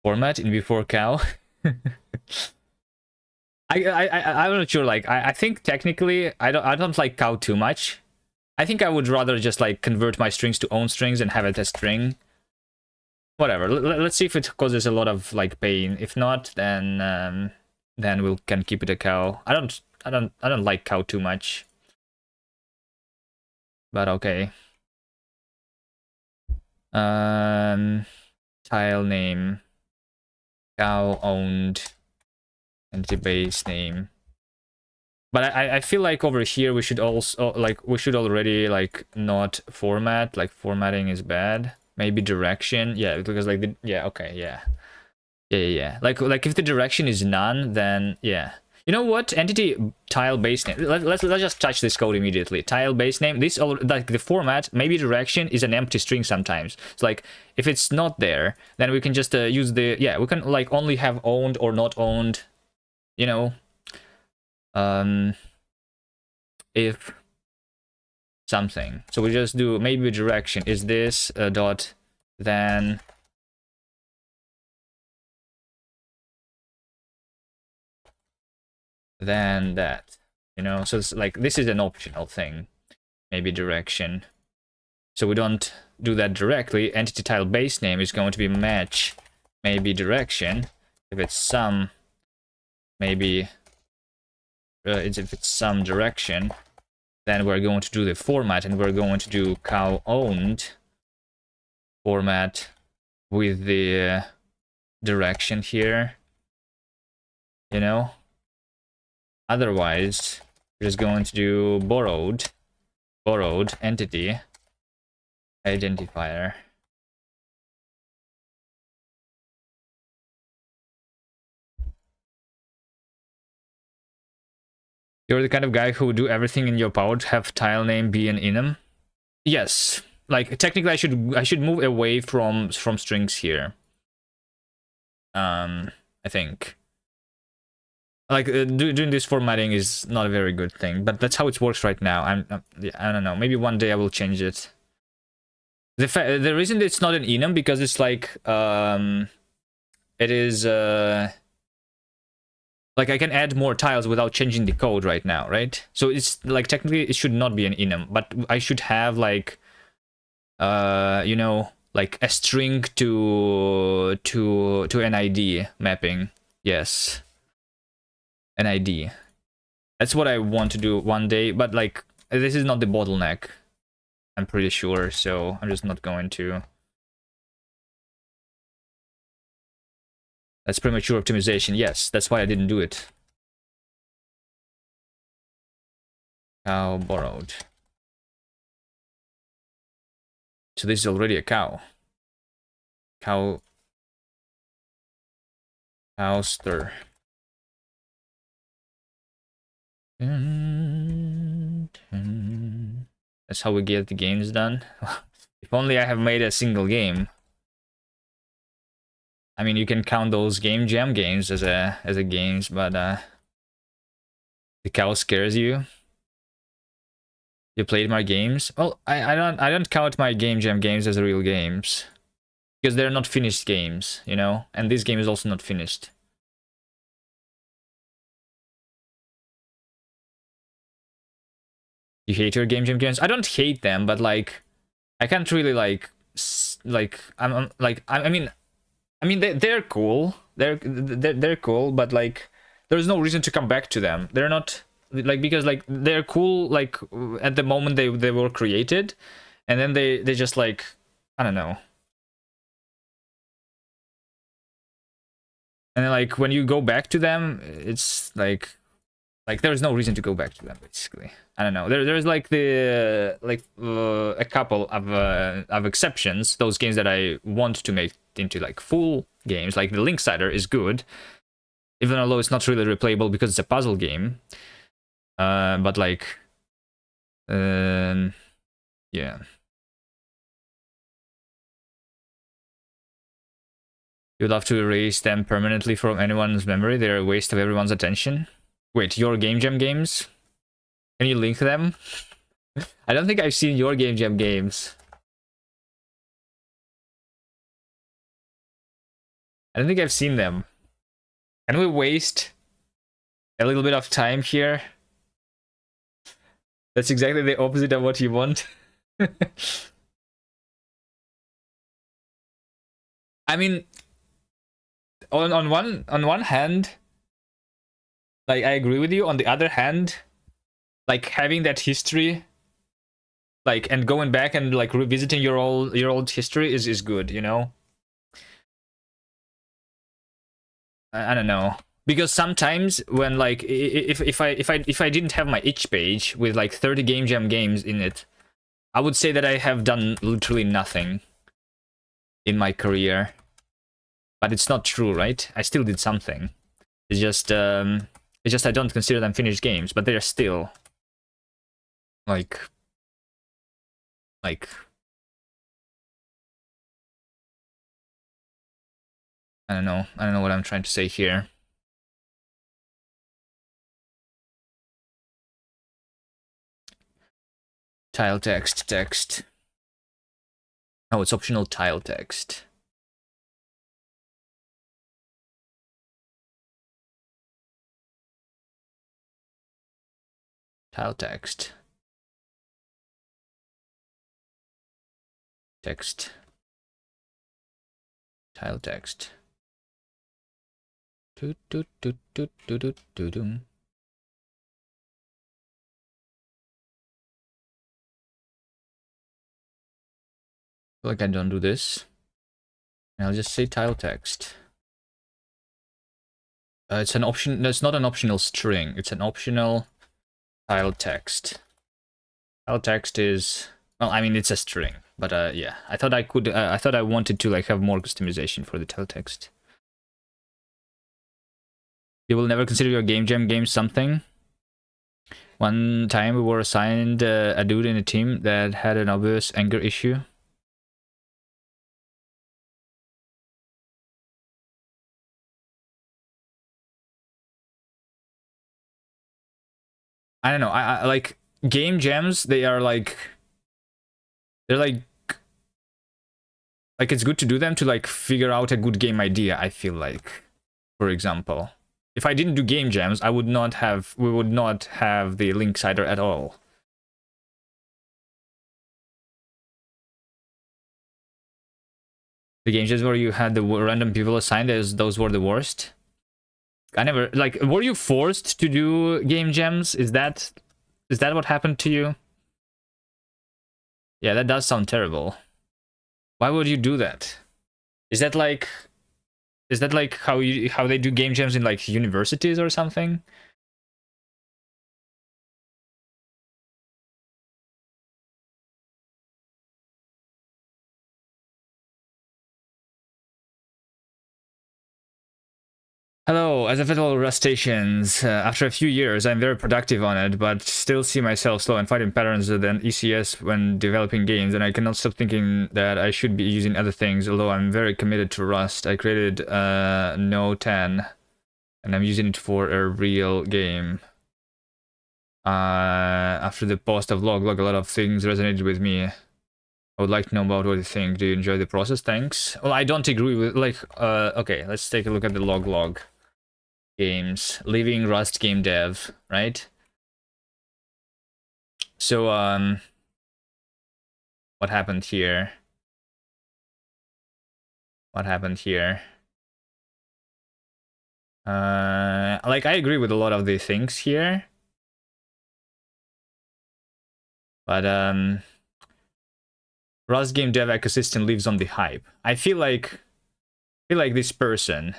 Speaker 1: Format in before cow. I'm not sure. Like, I think technically I don't like cow too much. I think I would rather just like convert my strings to own strings and have it as string. Whatever. Let's see if it causes a lot of like pain. If not, then we can keep it a cow. I don't like cow too much. But okay. Tile name. Cow owned. Entity base name. But I feel like over here we should also like we should already like not format. Like formatting is bad. Maybe direction. Yeah, because like the yeah, okay, yeah. Yeah. Like if the direction is none, then yeah. You know what? Entity tile base name. Let's just touch this code immediately. Tile base name. This all like the format. Maybe direction is an empty string sometimes. It's like if it's not there, then we can just use the yeah. We can like only have owned or not owned. You know. If something. So we just do maybe direction is this dot then that, you know. So it's like this is an optional thing, maybe direction. So we don't do that directly. Entity tile base name is going to be match maybe direction. If it's some, maybe if it's some direction, then we're going to do the format, and we're going to do cow owned format with the direction here, you know. Otherwise, we're just going to do borrowed entity identifier. You're the kind of guy who would do everything in your power to have tile name be an enum. Yes, like technically I should move away from strings here. I think like doing this formatting is not a very good thing, but that's how it works right now. I don't know, maybe one day I will change it. The reason it's not an enum because it's like it is like I can add more tiles without changing the code right now, right? So it's like technically it should not be an enum, but I should have like you know, like a string to an ID mapping. Yes. An ID. That's what I want to do one day, but like this is not the bottleneck. I'm pretty sure, so I'm just not going to. That's premature optimization. Yes, that's why I didn't do it. Cow borrowed. So this is already a cow. Cowster. That's how we get the games done. If only I have made a single game. I mean, you can count those game jam games as a games, but the cow scares you. You played my games? Well, I don't count my game jam games as real games because they're not finished games, you know. And this game is also not finished. You hate your game jam games? I don't hate them, but like, I can't really like I mean they're cool. They're cool, but like there's no reason to come back to them. They're not like because like they're cool like at the moment they were created, and then they just like I don't know. And then like when you go back to them, it's like Like there's no reason to go back to them, basically. I don't know. There's like a couple of exceptions. Those games that I want to make into like full games, like the Linksider is good, even although it's not really replayable because it's a puzzle game. But like, yeah. You'd love to erase them permanently from anyone's memory. They're a waste of everyone's attention. Wait, your Game Jam games? Can you link them? I don't think I've seen your Game Jam games. I don't think I've seen them. Can we waste a little bit of time here? That's exactly the opposite of what you want. I mean, on one hand, like I agree with you. On the other hand, like having that history, like and going back and like revisiting your old history is good, you know. I don't know, because sometimes when like if I didn't have my itch page with like 30 Game Jam games in it, I would say that I have done literally nothing in my career. But it's not true, right? I still did something. It's just I don't consider them finished games, but they're still like I don't know what I'm trying to say here. Tile text. Oh, it's optional tile text. Tile text. Text. Tile text. Do do do do do do do do. Like I don't do this. I'll just say tile text. It's an option. No, it's not an optional string. It's an optional tile text. Tile text is, well, I mean, it's a string, but yeah. I thought I could. I thought I wanted to like have more customization for the tile text. You will never consider your Game Jam game something. One time we were assigned a dude in a team that had an obvious anger issue. I don't know. I like game jams. They're like it's good to do them to like figure out a good game idea. I feel like, for example, if I didn't do game jams, we would not have the Linksider at all. The game jams where you had the random people assigned, those were the worst. I never, like, were you forced to do game jams? Is that what happened to you? Yeah, that does sound terrible. Why would you do that? Is that like how they do game jams in like universities or something? Hello, as a federal rustaceans, after a few years, I'm very productive on it, but still see myself slow and finding patterns than ECS when developing games, and I cannot stop thinking that I should be using other things, although I'm very committed to Rust. I created No 10, and I'm using it for a real game. After the post of log, a lot of things resonated with me. I would like to know about what you think. Do you enjoy the process? Thanks. Well, I don't agree with, like, okay, let's take a look at the log. Games, leaving Rust game dev, right? So, what happened here? Like, I agree with a lot of the things here. But, Rust game dev ecosystem lives on the hype. I feel like this person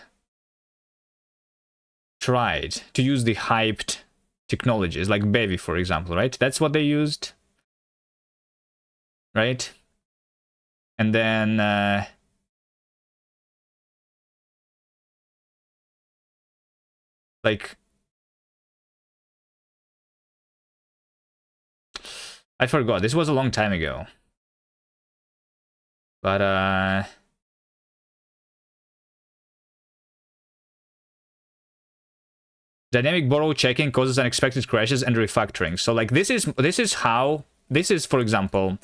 Speaker 1: tried to use the hyped technologies, like Bevy, for example, right? That's what they used, right? And then like I forgot. This was a long time ago. But dynamic borrow checking causes unexpected crashes and refactoring. So like this is for example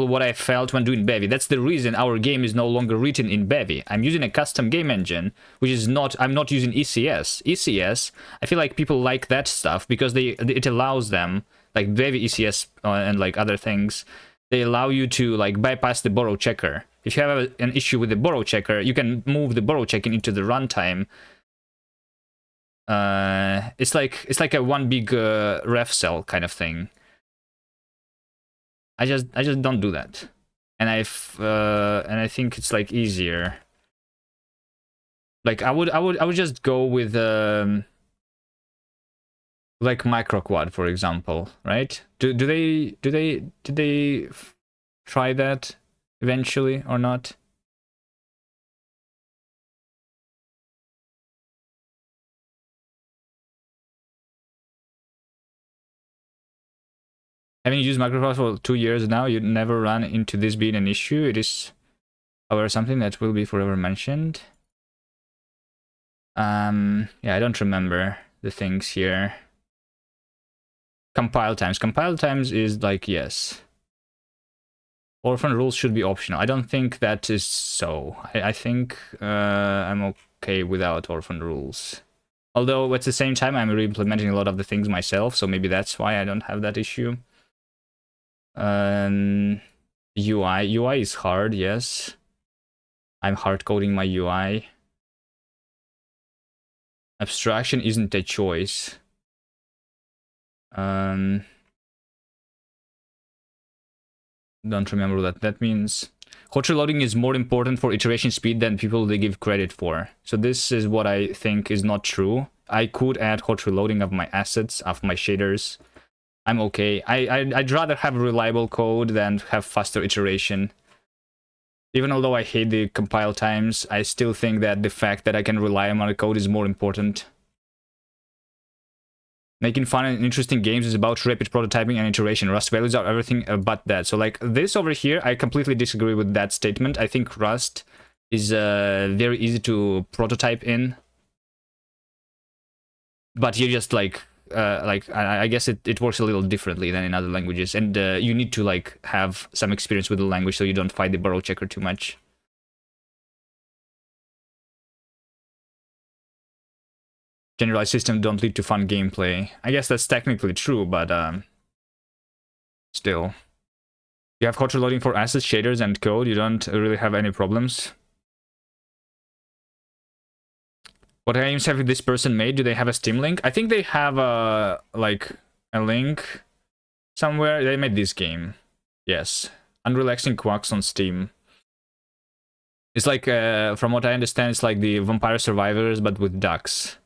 Speaker 1: what I felt when doing Bevy. That's the reason our game is no longer written in Bevy. I'm using a custom game engine, which is not, I'm not using ECS. ECS, I feel like people like that stuff because it allows them, like Bevy ECS and like other things, they allow you to like bypass the borrow checker. If you have an issue with the borrow checker, you can move the borrow checking into the runtime. It's like a one big ref cell kind of thing. I just don't do that, and I think it's like easier. Like I would just go with like micro quad, for example, right? Did they try that eventually or not? Having used micro for 2 years now, you never run into this being an issue. It is, however, something that will be forever mentioned. Yeah, I don't remember the things here. Compile times. Compile times is like, yes. Orphan rules should be optional. I don't think that is so. I think I'm okay without orphan rules. Although at the same time, I'm re-implementing a lot of the things myself, so maybe that's why I don't have that issue. UI is hard, yes. I'm hard coding my UI. Abstraction isn't a choice. Don't remember what that means. Hot reloading is more important for iteration speed than people they give credit for. So this is what I think is not true. I could add hot reloading of my assets, of my shaders. I'm okay. I'd rather have reliable code than have faster iteration. Even although I hate the compile times, I still think that the fact that I can rely on my code is more important. Making fun and interesting games is about rapid prototyping and iteration. Rust values are everything but that. So like this over here, I completely disagree with that statement. I think Rust is very easy to prototype in. But you just like I guess it works a little differently than in other languages. And you need to like have some experience with the language so you don't fight the borrow checker too much. Generalized systems don't lead to fun gameplay. I guess that's technically true, but still. You have hot reloading for assets, shaders, and code. You don't really have any problems. What games have this person made? Do they have a Steam link? I think they have a link somewhere. They made this game. Yes. Unrelaxing Quacks on Steam. It's like, from what I understand, it's like the Vampire Survivors, but with ducks.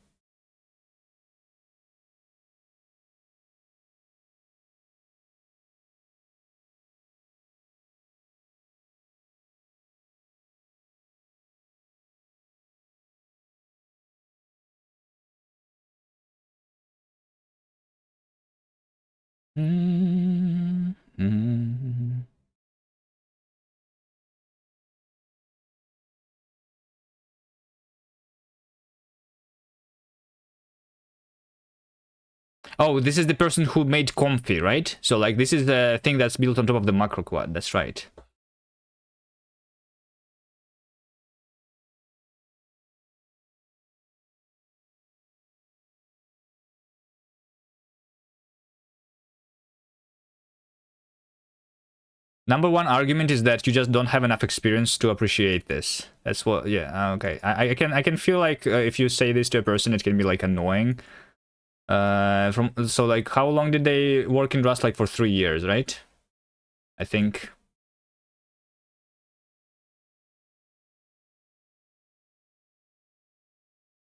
Speaker 1: Oh, this is the person who made Comfy, right? So like this is the thing that's built on top of the macro quad. That's right. Number one argument is that you just don't have enough experience to appreciate this. That's what, yeah, okay. I can feel like if you say this to a person, it can be like annoying. So like, how long did they work in Rust? Like for 3 years, right? I think.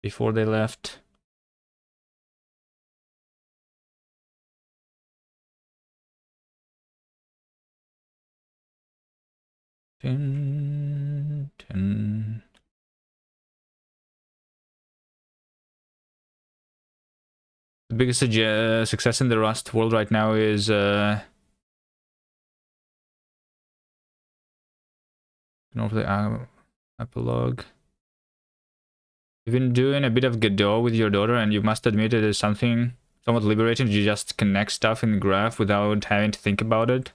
Speaker 1: Before they left. Dun, dun. The biggest success in the Rust world right now is over the epilogue. You've been doing a bit of Godot with your daughter, and you must admit it is something somewhat liberating. You just connect stuff in the graph without having to think about it.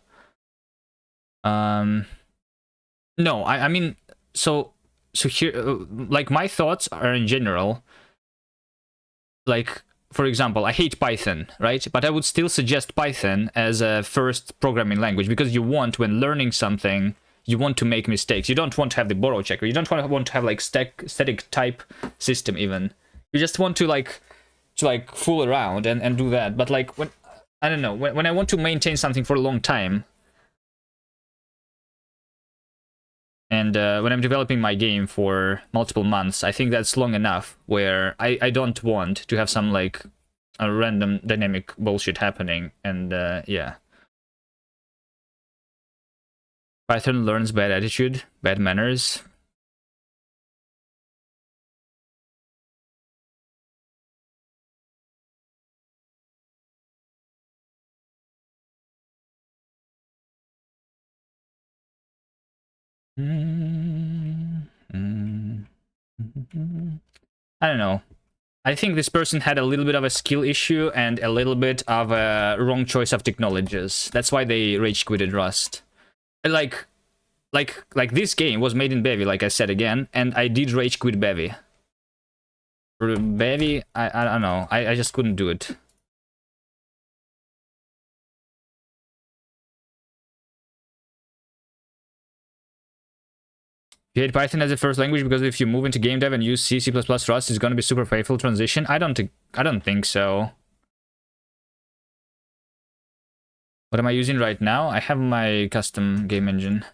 Speaker 1: No, I mean, so here, like, my thoughts are in general, like, for example, I hate Python, right? But I would still suggest Python as a first programming language, because you want, when learning something, you want to make mistakes. You don't want to have the borrow checker. You don't want to have like static type system even. You just want to like fool around and do that. But like when, I don't know, when I want to maintain something for a long time, and when I'm developing my game for multiple months, I think that's long enough where I don't want to have some like a random dynamic bullshit happening. And yeah. Python learns bad attitude, bad manners. I don't know. I think this person had a little bit of a skill issue and a little bit of a wrong choice of technologies. That's why they rage quitted Rust. Like this game was made in Bevy, like I said again, and I did rage quit Bevy. For Bevy, I don't know. I just couldn't do it. You hate Python as a first language because if you move into game dev and use C, C++, Rust, it's gonna be super painful transition. I don't think so. What am I using right now? I have my custom game engine,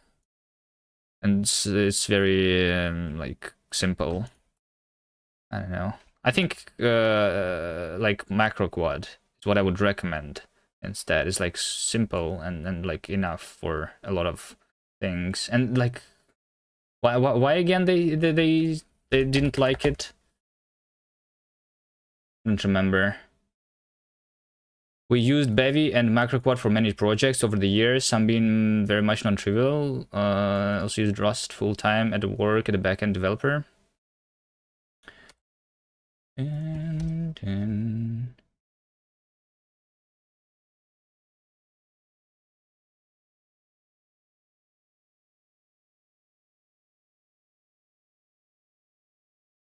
Speaker 1: and it's very like simple. I don't know. I think like macro quad is what I would recommend instead. It's like simple and like enough for a lot of things. And like why again they didn't like it? I don't remember. We used Bevy and MacroQuad for many projects over the years, some being very much non-trivial. Also used Rust full-time at work as a backend developer. And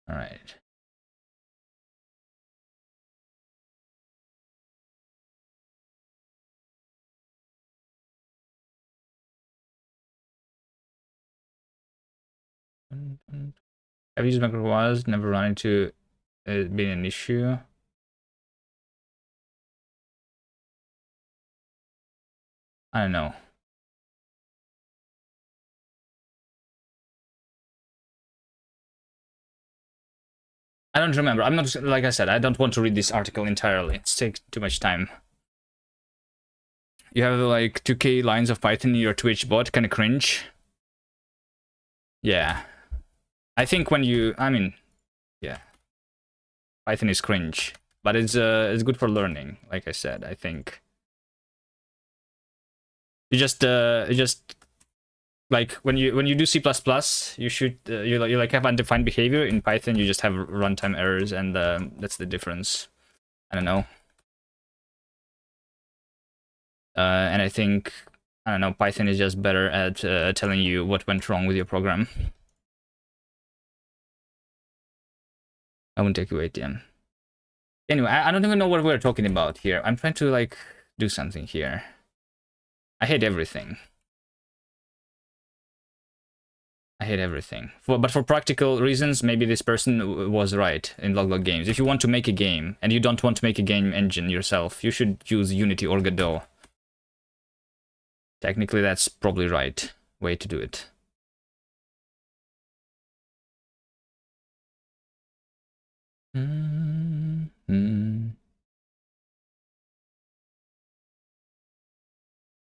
Speaker 1: all right. I've used MacroQuad, never run into it being an issue. I don't know. I don't remember. I'm not, like I said, I don't want to read this article entirely. It takes too much time. You have like 2k lines of Python in your Twitch bot, kind of cringe. Yeah. I think when you, I mean, yeah. Python is cringe, but it's good for learning, like I said, I think. You just like when you do C++, you should you like have undefined behavior. In Python you just have runtime errors, and that's the difference. I don't know. And I think, I don't know, Python is just better at telling you what went wrong with your program. I won't take you ATM. Anyway, I don't even know what we're talking about here. I'm trying to like do something here. I hate everything. I hate everything. But for practical reasons, maybe this person was right in Log Games. If you want to make a game and you don't want to make a game engine yourself, you should use Unity or Godot. Technically, that's probably right way to do it.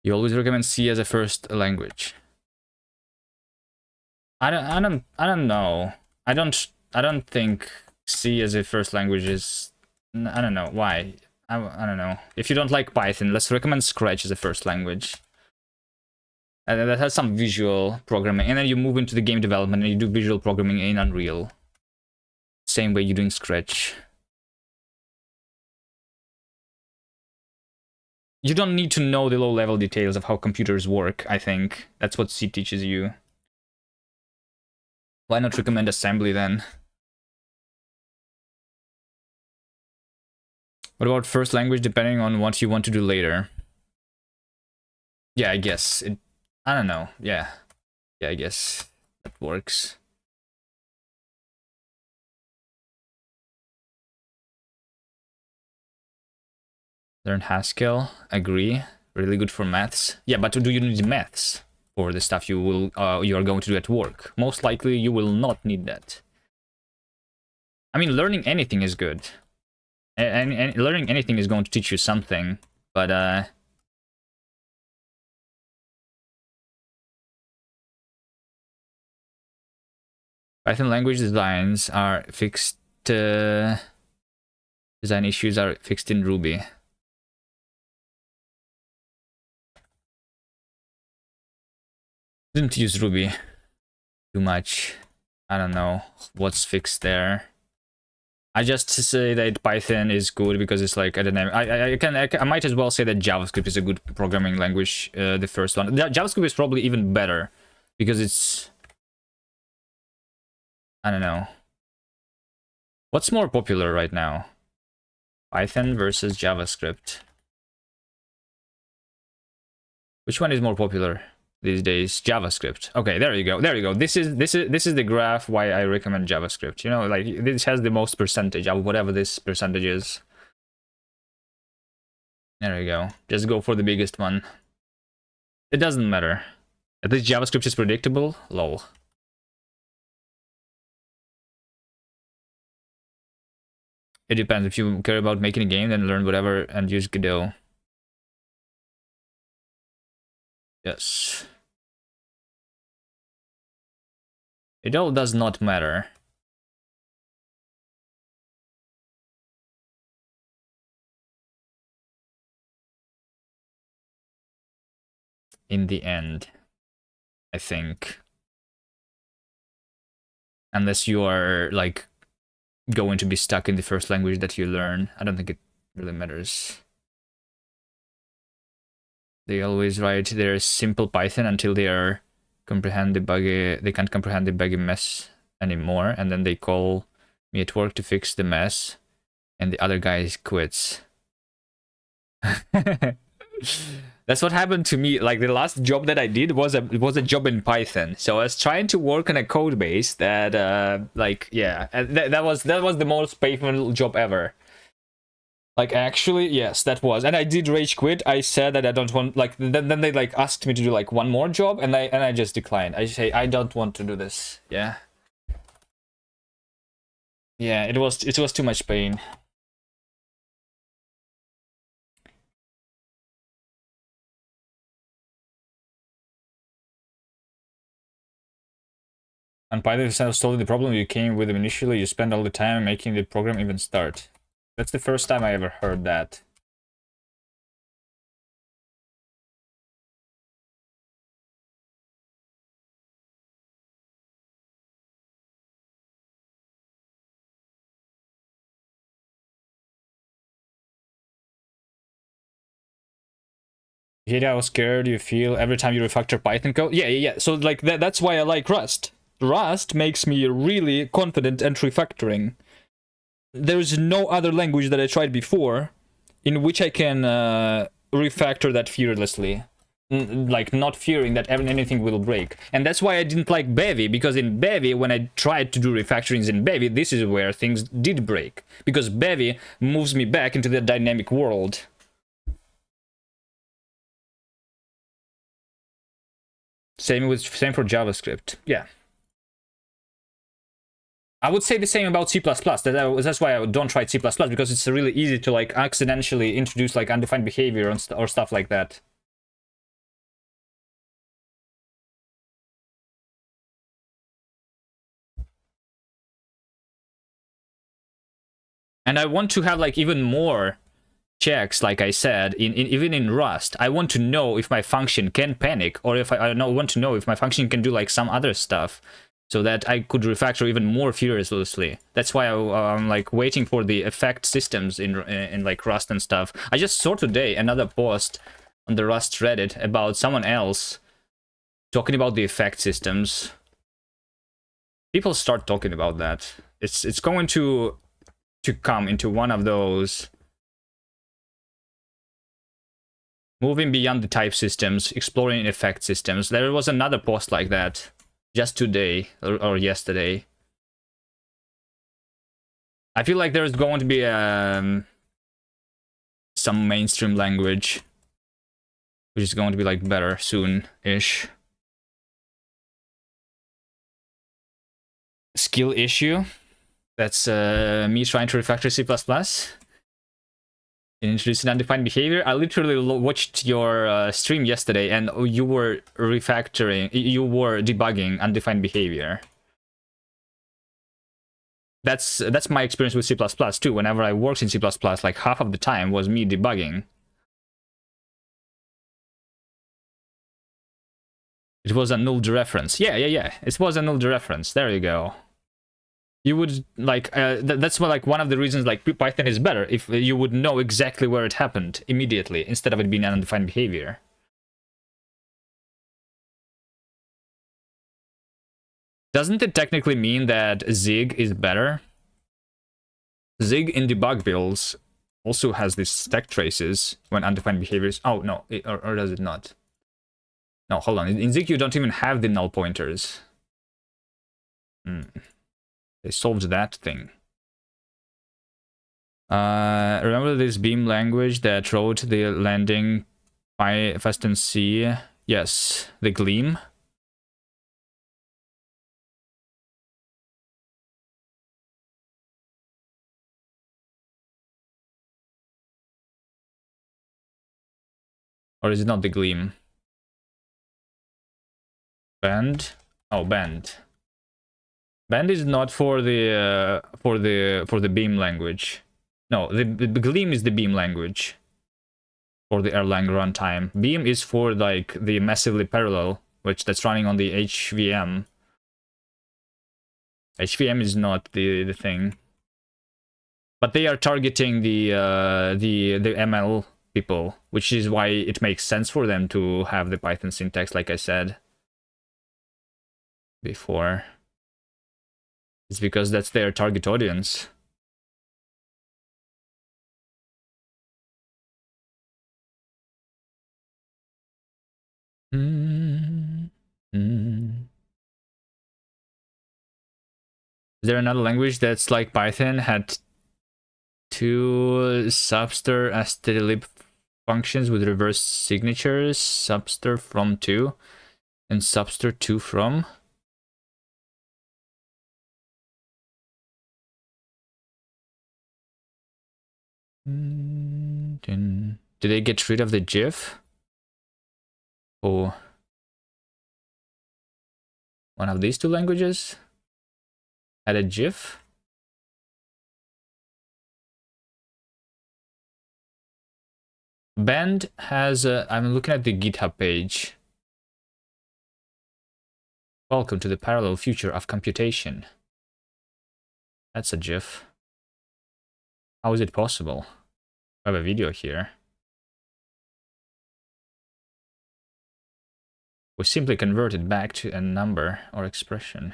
Speaker 1: You always recommend C as a first language. I don't know. I don't think C as a first language is. I don't know why. I don't know. If you don't like Python, let's recommend Scratch as a first language. And that has some visual programming, and then you move into the game development and you do visual programming in Unreal. Same way you're doing Scratch. You don't need to know the low-level details of how computers work, I think. That's what C teaches you. Why not recommend assembly then? What about first language depending on what you want to do later? Yeah, I guess. I don't know. Yeah. Yeah, I guess that works. Learn Haskell. Agree. Really good for maths. Yeah, but do you need maths for the stuff you are going to do at work? Most likely you will not need that. I mean, learning anything is good. And learning anything is going to teach you something, but Python language designs are fixed. Design issues are fixed in Ruby. Didn't use Ruby too much. I don't know what's fixed there. I just say that Python is good because it's like, I don't know. I might as well say that JavaScript is a good programming language. The first one. JavaScript is probably even better because it's. I don't know. What's more popular right now? Python versus JavaScript. Which one is more popular these days? JavaScript. Okay, there you go. There you go. This is the graph why I recommend JavaScript. You know, like this has the most percentage of whatever this percentage is. There you go. Just go for the biggest one. It doesn't matter. At least JavaScript is predictable. Lol. It depends. If you care about making a game, then learn whatever and use Godot. Yes. It all does not matter. In the end, I think. Unless you are, like, going to be stuck in the first language that you learn. I don't think it really matters. They always write their simple Python until they are comprehend the buggy. They can't comprehend the buggy mess anymore, and then they call me at work to fix the mess, and the other guy quits. That's what happened to me. Like the last job that I did was a job in Python. So I was trying to work on a code base that like yeah, that was the most painful job ever. Like actually, yes, that was. And I did rage quit. I said that I don't want like then they like asked me to do like one more job and I just declined. I say I don't want to do this. Yeah. Yeah, it was too much pain. And Python solved the problem you came with initially. You spend all the time making the program even start. That's the first time I ever heard that. Yeah, I was scared. You feel every time you refactor Python code. Yeah. So like that's why I like Rust. Rust makes me really confident at refactoring. There's no other language that I tried before in which I can refactor that fearlessly. Like not fearing that anything will break. And that's why I didn't like Bevy, because in Bevy, when I tried to do refactorings in Bevy, this is where things did break. Because Bevy moves me back into the dynamic world. Same for JavaScript. Yeah. I would say the same about C++. That's why I don't try C++, because it's really easy to like accidentally introduce like undefined behavior or stuff like that. And I want to have like even more checks, like I said, even in Rust. I want to know if my function can panic, or if I want to know if my function can do like some other stuff, so that I could refactor even more furiously. That's why I'm like waiting for the effect systems in like Rust and stuff. I just saw today another post on the Rust Reddit about someone else talking about the effect systems. People start talking about that. It's going to come into one of those moving beyond the type systems, exploring effect systems. There was another post like that just today or yesterday. I feel like there's going to be some mainstream language which is going to be like better soon-ish. Skill issue. That's me trying to refactor C++. Introducing undefined behavior. I literally watched your stream yesterday, and you were refactoring, you were debugging undefined behavior. That's my experience with C++ too. Whenever I worked in C++, like half of the time was me debugging. It was a null dereference. Yeah. It was a null dereference. There you go. You would like that's why like one of the reasons like Python is better, if you would know exactly where it happened immediately instead of it being an undefined behavior. Doesn't it technically mean that Zig is better? Zig in debug builds also has these stack traces when undefined behaviors. Oh no, or does it not? No, hold on. In Zig you don't even have the null pointers. They solved that thing. Remember this Beam language that wrote the landing fast and C? Yes, the Gleam. Or is it not the Gleam? Bend? Oh, Bend. Bend is not for the Beam language. No, the Gleam is the Beam language for the Erlang runtime. Beam is for like the massively parallel, which that's running on the HVM. HVM is not the thing, but they are targeting the ML people, which is why it makes sense for them to have the Python syntax, like I said before. It's because that's their target audience. Is there another language that's like Python, had two subster stdlib functions with reverse signatures, subster from to, and subster to from? Did they get rid of the GIF? Oh, one of these two languages had a GIF? Bend has a, I'm looking at the GitHub page. Welcome to the parallel future of computation. That's a GIF. How is it possible? I have a video here. We simply convert it back to a number or expression.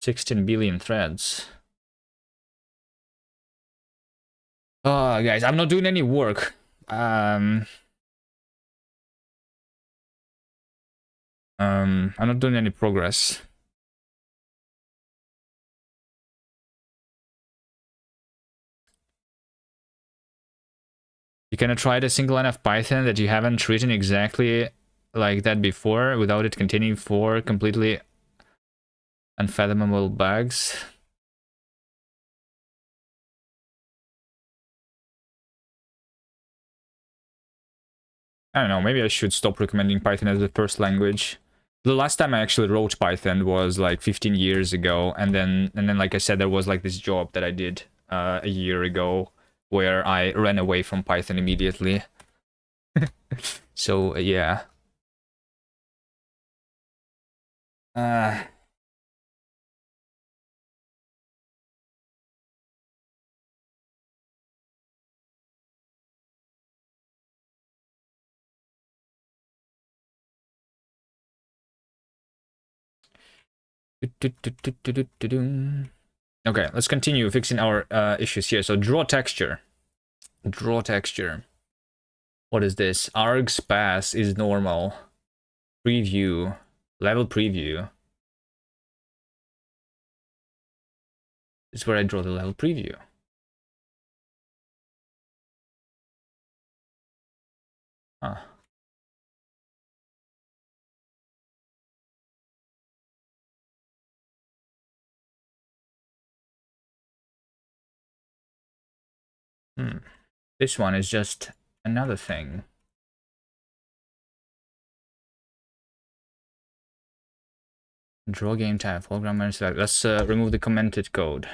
Speaker 1: 16 billion threads. Oh, guys, I'm not doing any work. I'm not doing any progress. You cannot try the single line of Python that you haven't written exactly like that before without it containing 4 completely unfathomable bugs. I don't know, maybe I should stop recommending Python as the first language. The last time I actually wrote Python was like 15 years ago, and then like I said, there was like this job that I did a year ago where I ran away from Python immediately. So yeah. Uh, Okay, let's continue fixing our issues here. So draw texture. Draw texture. What is this? Args pass is normal. Preview. Level preview. This is where I draw the level preview. Huh. This one is just another thing. Draw game type, full grammar select. Let's remove the commented code.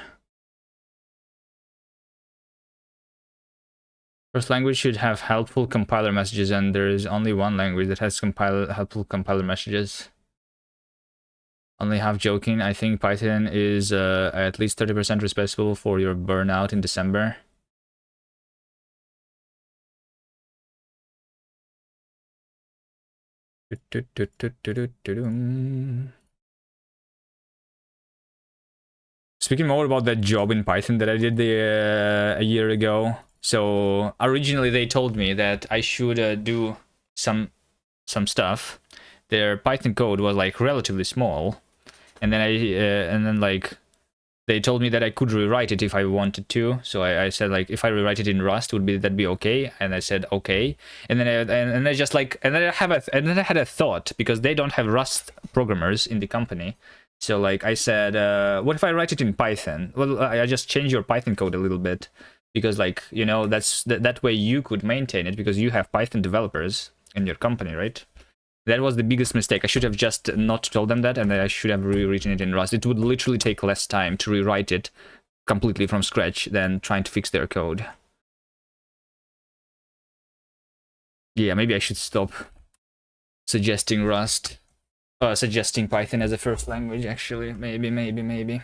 Speaker 1: First language should have helpful compiler messages, and there is only one language that has helpful compiler messages. Only half joking. I think Python is at least 30% responsible for your burnout in December. Speaking more about that job in Python that I did a year ago. So originally they told me that I should do some stuff. Their Python code was like relatively small, and then like they told me that I could rewrite it if I wanted to. So I said like if I rewrite it in Rust, that'd be okay? And I said okay. And then I just like and then I had a thought, because they don't have Rust programmers in the company. So like I said, what if I write it in Python? Well, I just change your Python code a little bit, because like, you know, that way you could maintain it, because you have Python developers in your company, right? That was the biggest mistake. I should have just not told them that, and I should have rewritten it in Rust. It would literally take less time to rewrite it completely from scratch than trying to fix their code. Yeah, maybe I should stop suggesting Rust. Suggesting Python as a first language, actually. Maybe.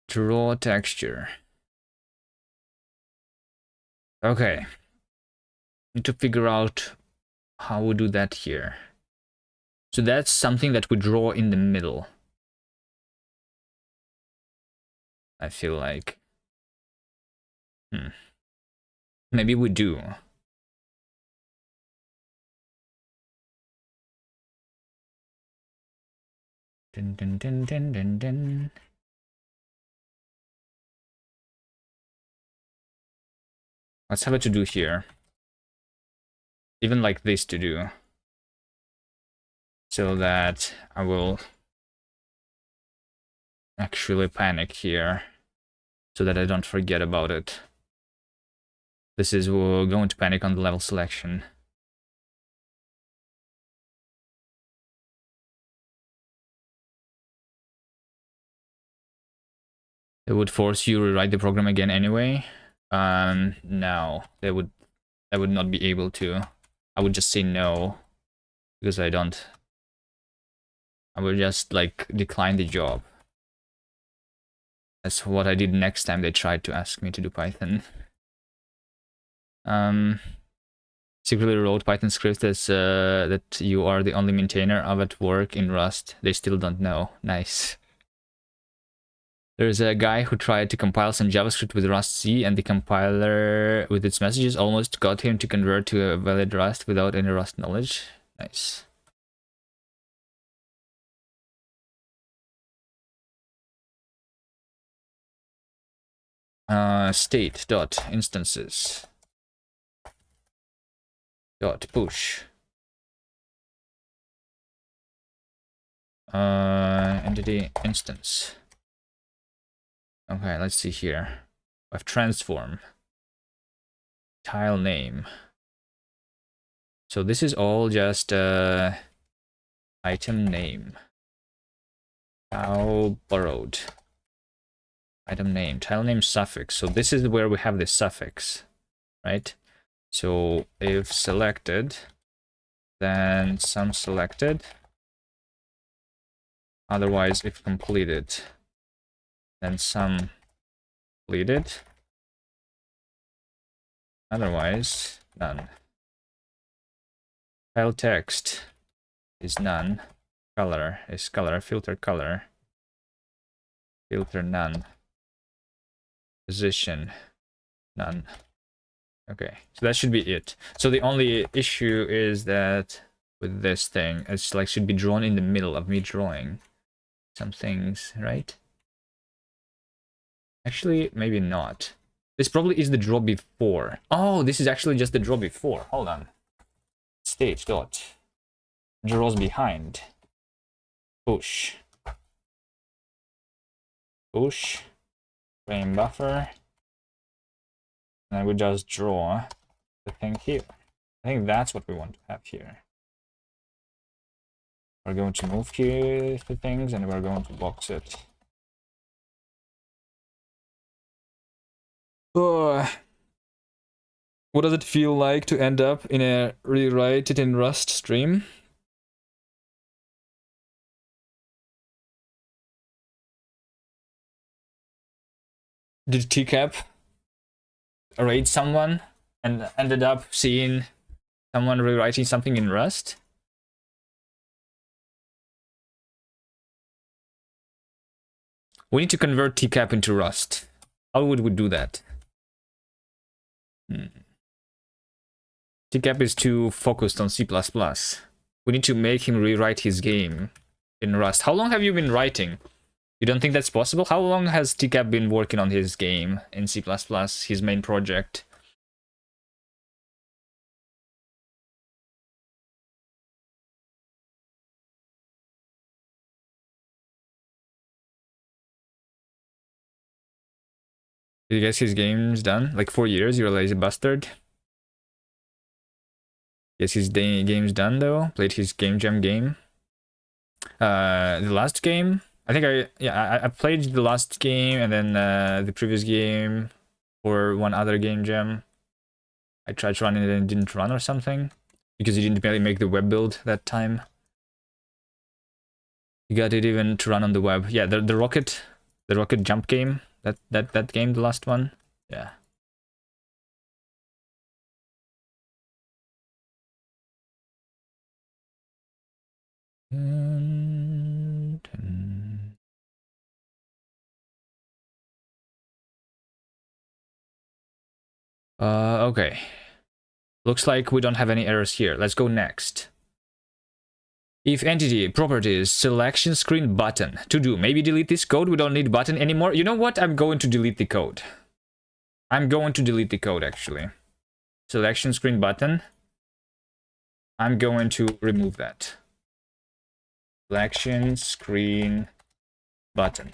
Speaker 1: Draw texture. Okay. Need to figure out how we do that here. So that's something that we draw in the middle, I feel like. Maybe we do. Dun, dun, dun, dun, dun, dun. Let's have a to do here. Even like this to do. So that I will actually panic here. So that I don't forget about it. This is we're going to panic on the level selection. It would force you to rewrite the program again anyway. No, I would not be able to. I would just say no, because I would just like decline the job. That's what I did next time they tried to ask me to do Python. Secretly wrote Python scripts that you are the only maintainer of at work in Rust. They still don't know. Nice. There's a guy who tried to compile some JavaScript with Rust C, and the compiler with its messages almost got him to convert to a valid Rust without any Rust knowledge. Nice. State.instances .push entity instance. Okay, let's see here. We have transform. Tile name. So this is all just item name. How borrowed. Item name. Tile name suffix. So this is where we have the suffix, right? So if selected, then some selected. Otherwise, if completed, then some completed. Otherwise, none. File text is none. Color is color. Filter color. Filter none. Position none. Okay, so that should be it. So the only issue is that with this thing, it's like should be drawn in the middle of me drawing some things, right? Actually, maybe not. This probably is the draw before. Oh, this is actually just the draw before. Hold on. Stage dot. Draws behind. Push. Push. Frame buffer. And I would just draw the thing here. I think that's what we want to have here. We're going to move here the things and we're going to box it. What does it feel like to end up in a rewrite it in Rust stream? Did TCAP raid someone and ended up seeing someone rewriting something in Rust? We need to convert TCAP into Rust. How would we do that? TCAP is too focused on C++. We need to make him rewrite his game in Rust. How long have you been writing? You don't think that's possible? How long has TCAP been working on his game in C++, his main project? Did you guess his game's done? Like 4 years, you're a lazy bastard. Yes, his game's done though. Played his game jam game. The last game, I think I played the last game and then the previous game or one other game jam. I tried to run it and it didn't run or something because he didn't really make the web build that time. He got it even to run on the web. Yeah, the rocket jump game. That game, the last one. Yeah. Okay. Looks like we don't have any errors here. Let's go next. If entity, properties, selection screen button. To do. Maybe delete this code. We don't need button anymore. You know what? I'm going to delete the code. I'm going to delete the code actually. Selection screen button. I'm going to remove that. Selection screen button.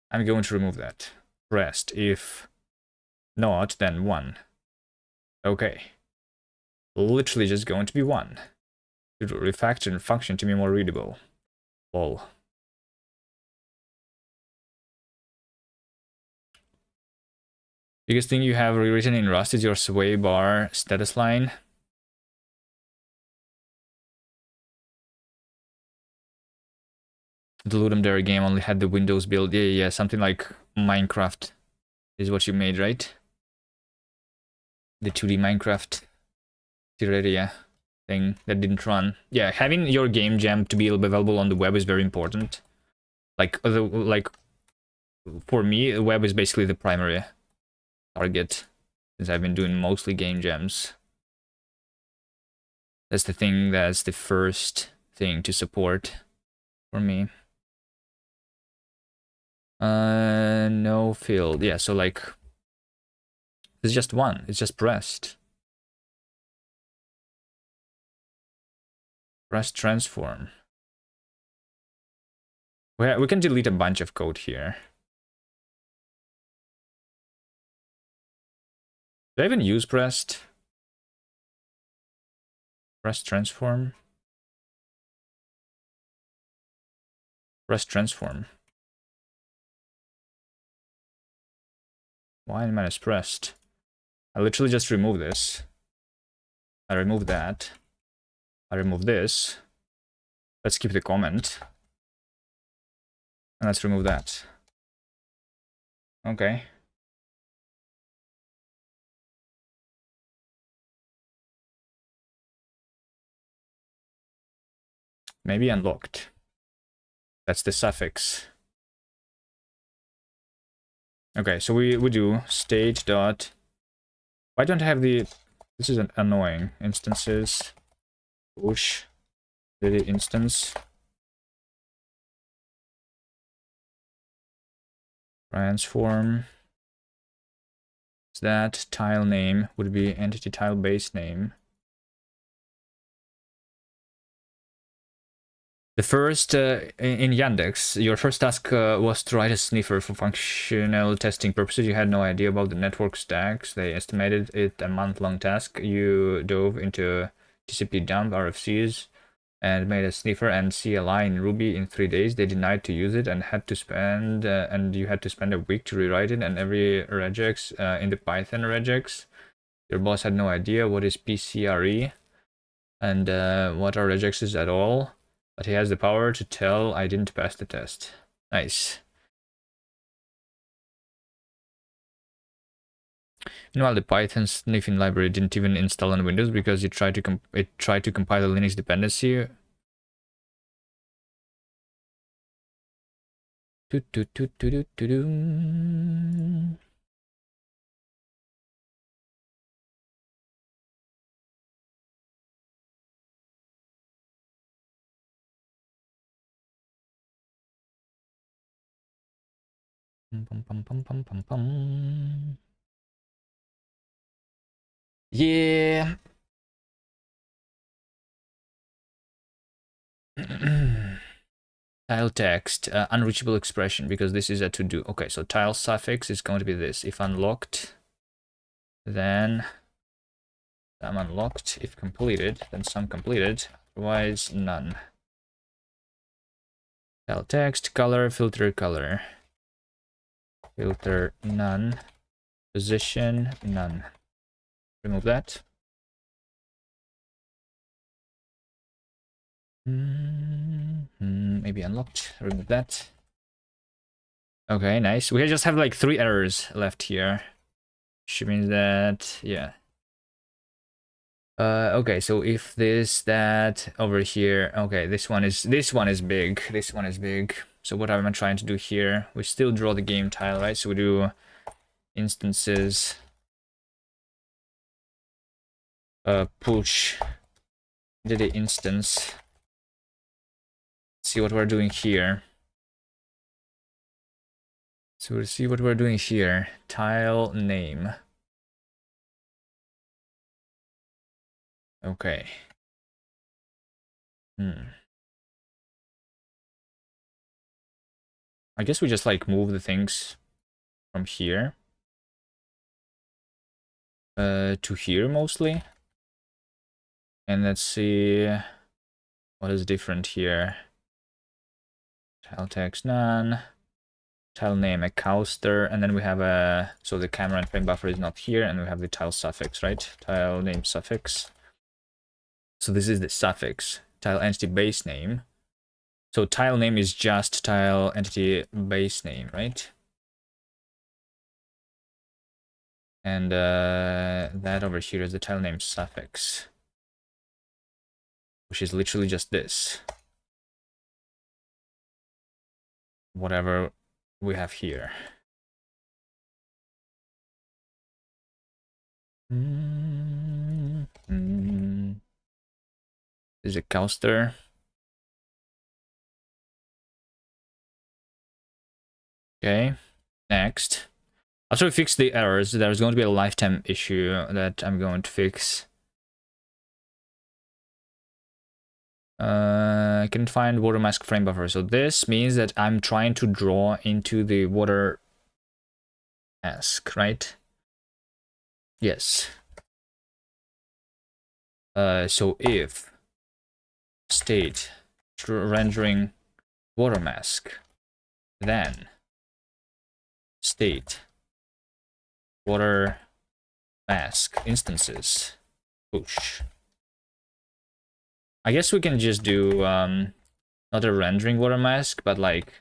Speaker 1: I'm going to remove that. Pressed. If not, then 1. Okay. Literally just going to be 1. To refactor and function to be more readable. Lol. Biggest thing you have rewritten in Rust is your sway bar status line. The Ludum Dare game only had the Windows build. Yeah, something like Minecraft is what you made, right? The 2D Minecraft Terraria thing that didn't run. Yeah, having your game jam to be available on the web is very important. Like for me, the web is basically the primary target since I've been doing mostly game jams. That's the thing. That's the first thing to support for me. No field. Yeah, so like it's just 1. It's just pressed. Press transform. We can delete a bunch of code here. Do I even use pressed? Press transform? Press transform. Why minus pressed? I literally just remove this. I remove that. I remove this. Let's keep the comment. And let's remove that. Okay. Maybe unlocked. That's the suffix. Okay, so we do state dot. Why don't I have the... This is annoying. Instances. Push. The instance. Transform. That tile name would be entity tile base name. The first, in Yandex, your first task was to write a sniffer for functional testing purposes. You had no idea about the network stacks. They estimated it a month-long task. You dove into TCP dump RFCs and made a sniffer and CLI in Ruby in 3 days. They denied to use it and had to spend, and you had to spend a week to rewrite it and every regex in the Python regex. Your boss had no idea what is PCRE and what are regexes at all. But he has the power to tell I didn't pass the test. Nice. Meanwhile, the Python sniffing library didn't even install on Windows because it tried to compile a Linux dependency. Yeah. Tile text, unreachable expression, because this is a to-do. Okay, so tile suffix is going to be this. If unlocked, then some unlocked. If completed, then some completed. Otherwise, none. Tile text, color, filter color. Filter, none. Position, none. Remove that. Maybe unlocked. Remove that. Okay, nice. We just have like 3 errors left here. Which means that, yeah. Okay, so if this, that, over here, okay, this one is big. This one is big. So what am I trying to do here? We still draw the game tile, right? So we do instances, push into the instance. See what we're doing here. So we'll see what we're doing here. Tile name. Okay. I guess we just like move the things from here to here mostly. And let's see what is different here. Tile text none. Tile name a coaster, and then we have a, so the camera and frame buffer is not here, and we have the tile suffix, right? Tile name suffix. So this is the suffix. Tile entity base name. So tile name is just tile entity base name, right? And that over here is the tile name suffix, which is literally just this. Whatever we have here. There's a coaster. Okay, next. After we fix the errors, there's going to be a lifetime issue that I'm going to fix. Can find water mask frame buffer. So this means that I'm trying to draw into the water mask, right? Yes. So if state rendering water mask, then state water mask instances push. I guess we can just do not a rendering water mask, but like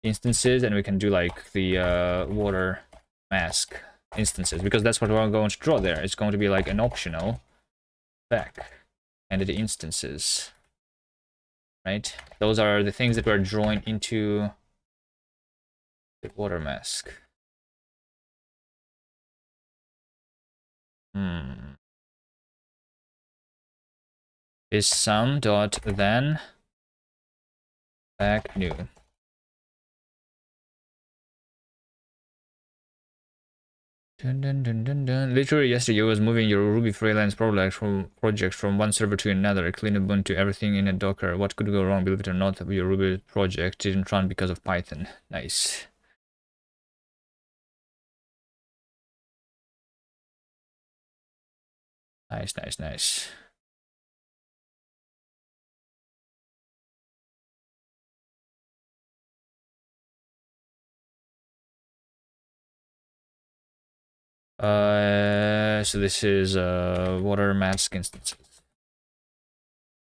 Speaker 1: instances, and we can do like the water mask instances, because that's what we're going to draw there. It's going to be like an optional spec and the instances, right? Those are the things that we're drawing into the water mask. Is sum dot then back new. Dun, dun, dun, dun, dun. Literally yesterday I was moving your Ruby freelance project from one server to another, clean Ubuntu, everything in a Docker. What could go wrong? Believe it or not, your Ruby project didn't run because of Python. Nice. Nice, nice, nice. So this is water mask instances.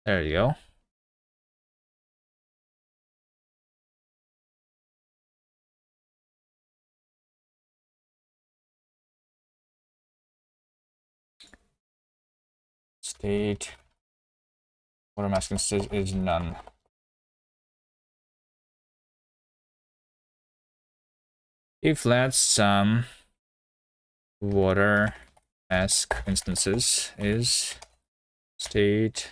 Speaker 1: There you go. State water mask instance is none. If let's sum water mask instances is state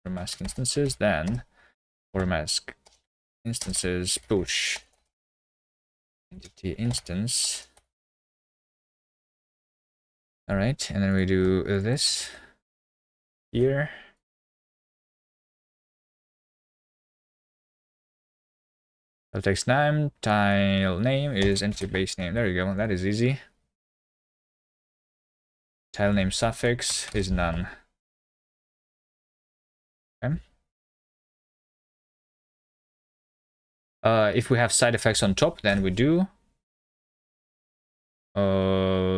Speaker 1: water mask instances, then water mask instances push entity instance. All right, and then we do this here. Text name, tile name is entity base name. There you go. That is easy. Tile name suffix is none. Okay. If we have side effects on top, then we do. Well,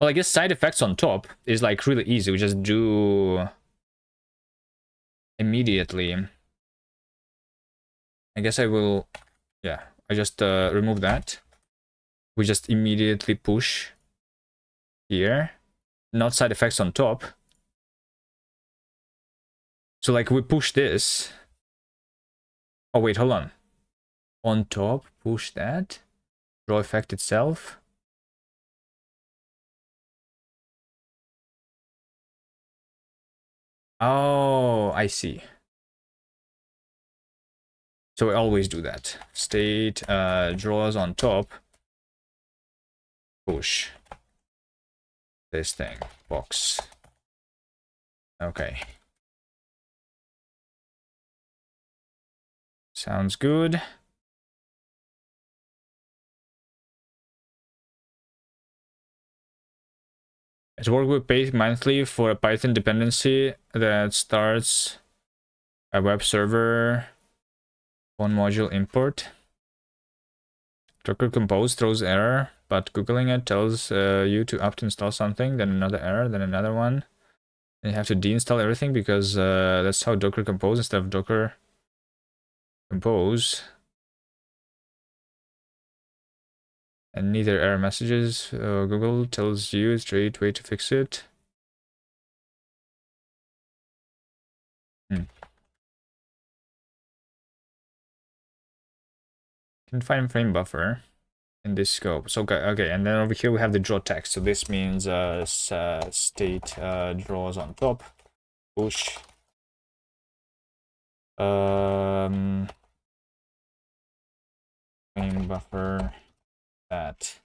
Speaker 1: I guess side effects on top is like really easy. We just do immediately. I guess I will, yeah, I just remove that. We just immediately push here, not side effects on top. So like we push this. Oh wait, hold on. On top, push that. Draw effect itself. Oh, I see. So we always do that. State draws on top. Push this thing. Box. Okay. Sounds good. It's work we pay monthly for a Python dependency that starts a web server one module import. Docker Compose throws error, but Googling it tells you to opt install something, then another error, then another one. And you have to deinstall everything because that's how Docker Compose instead of Docker Compose. And neither error messages. Google tells you it's the right way to fix it. Can find frame buffer in this scope. So okay, and then over here we have the draw text. So this means state draws on top, push. Frame buffer that.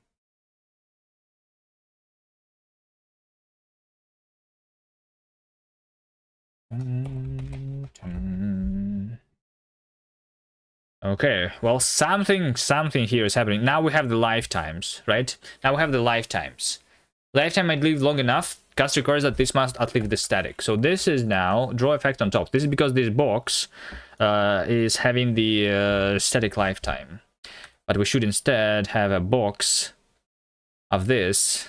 Speaker 1: Okay, well, something here is happening. Now we have the lifetimes, right? Now we have the lifetimes. Lifetime might live long enough. Cast requires that this must outlive the static. So this is now draw effect on top. This is because this box is having the static lifetime. But we should instead have a box of this.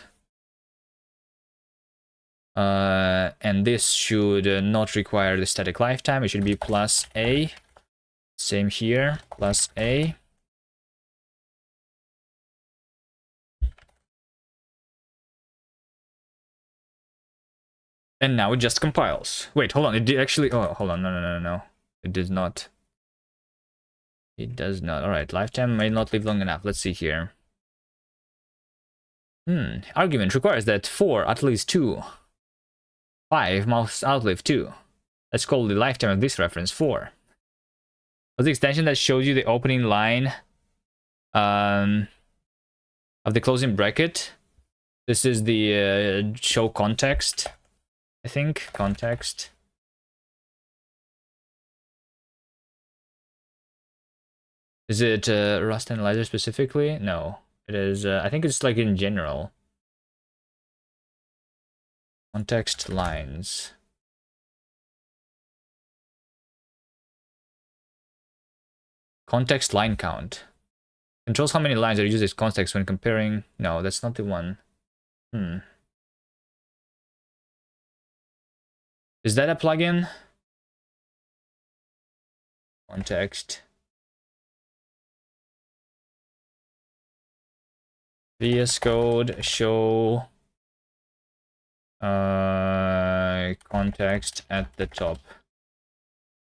Speaker 1: And this should not require the static lifetime. It should be plus A. Same here, plus A. And now it just compiles. Wait, hold on. It did actually... Oh, hold on. No. It does not. It does not. All right. Lifetime may not live long enough. Let's see here. Argument requires that 4 at least 2. 5 must outlive 2. Let's call the lifetime of this reference 4. What's the extension that shows you the opening line of the closing bracket? This is the show context, I think. Context. Is it Rust Analyzer specifically? No. It is, I think it's like in general. Context lines. Context line count. Controls how many lines are used as context when comparing... No, that's not the one. Is that a plugin? Context. VS Code show context at the top.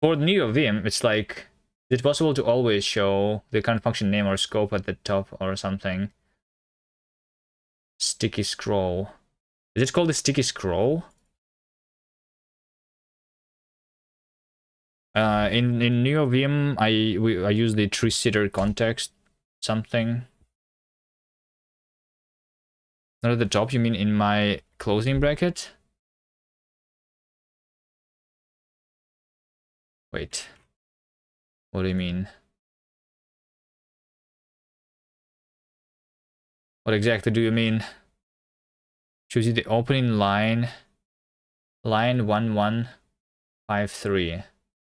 Speaker 1: For NeoVim, it's like, is it possible to always show the current function name or scope at the top or something? Sticky scroll. Is it called the sticky scroll? In NeoVim, I use the Linksider context something. Not at the top, you mean in my closing bracket? Wait. What do you mean? What exactly do you mean? Shows you the opening line. Line 1153.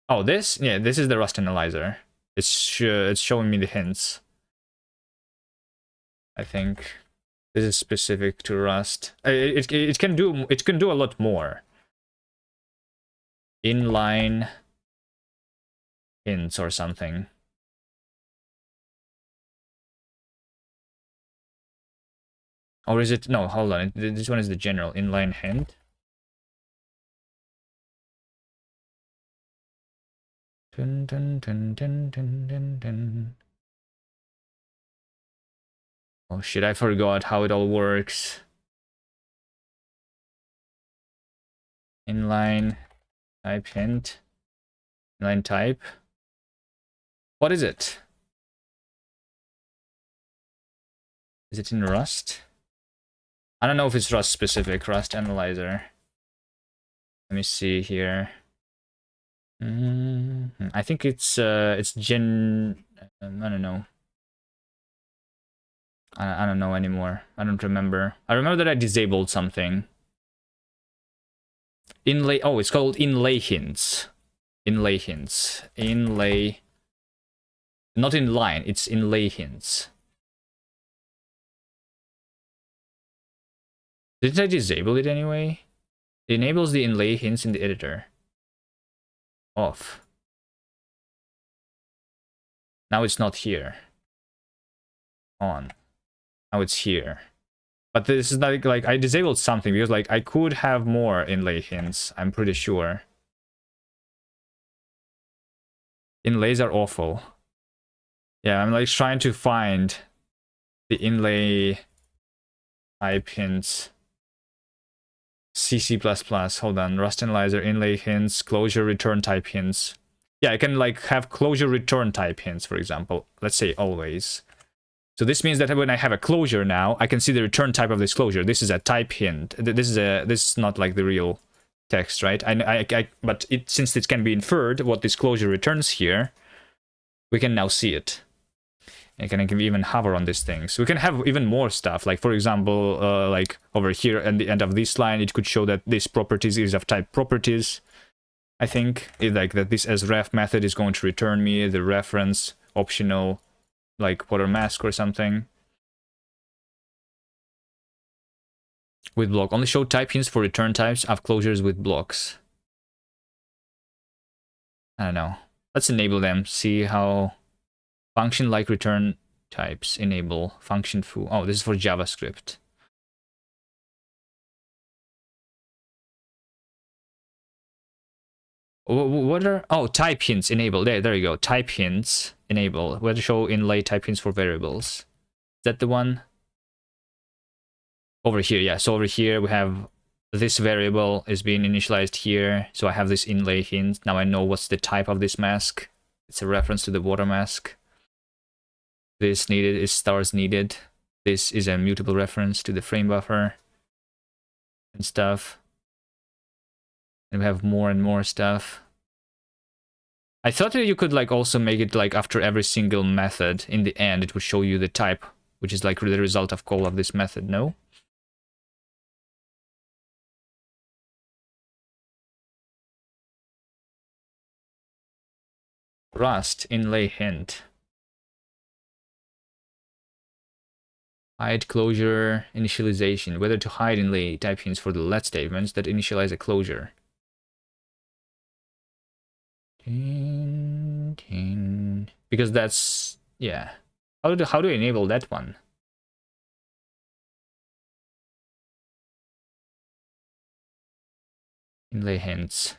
Speaker 1: Oh, this? Yeah, this is the Rust Analyzer. It's showing me the hints. I think. This is specific to Rust. It can do a lot more. Inline hints or something. Or is it? No, hold on. This one is the general inline hint. Dun, dun, dun, dun, dun, dun, dun. Oh shit, I forgot how it all works. Inline type hint. Inline type. What is it? Is it in Rust? I don't know if it's Rust specific, Rust Analyzer. Let me see here. I think it's gen... I don't know. I don't know anymore. I don't remember. I remember that I disabled something. Inlay... Oh, it's called inlay hints. Inlay hints. Inlay... Not in line, it's inlay hints. Did I disable it anyway? It enables the inlay hints in the editor. Off. Now it's not here. On. Now it's here. But this is not like I disabled something because like I could have more inlay hints, I'm pretty sure. Inlays are awful. Yeah, I'm like trying to find the inlay type hints. CC++, hold on, Rust Analyzer, inlay hints, closure return type hints. Yeah, I can like have closure return type hints, for example. Let's say always. So this means that when I have a closure now, I can see the return type of this closure. This is a type hint. This is not like the real text, right? But since it can be inferred what this closure returns here, we can now see it. And can even hover on these things. We can have even more stuff. Like for example, like over here at the end of this line, it could show that this properties is of type properties. I think like that this asRef method is going to return me the reference optional like water mask or something. With block. Only show type hints for return types of closures with blocks. I don't know. Let's enable them. See how function like return types enable function foo. Oh, this is for JavaScript. What are type hints enable? There you go. Type hints enable. Where to show inlay type hints for variables. Is that the one? Over here, yeah. So over here we have this variable is being initialized here. So I have this inlay hint. Now I know what's the type of this mask. It's a reference to the water mask. This needed is stars needed. This is a mutable reference to the frame buffer and stuff. And we have more and more stuff. I thought that you could like also make it like after every single method in the end it would show you the type, which is like the result of call of this method, no? Rust inlay hint. Hide closure initialization. Whether to hide inlay type hints for the let statements that initialize a closure. Because that's, yeah. How do I enable that one? Inlay hints.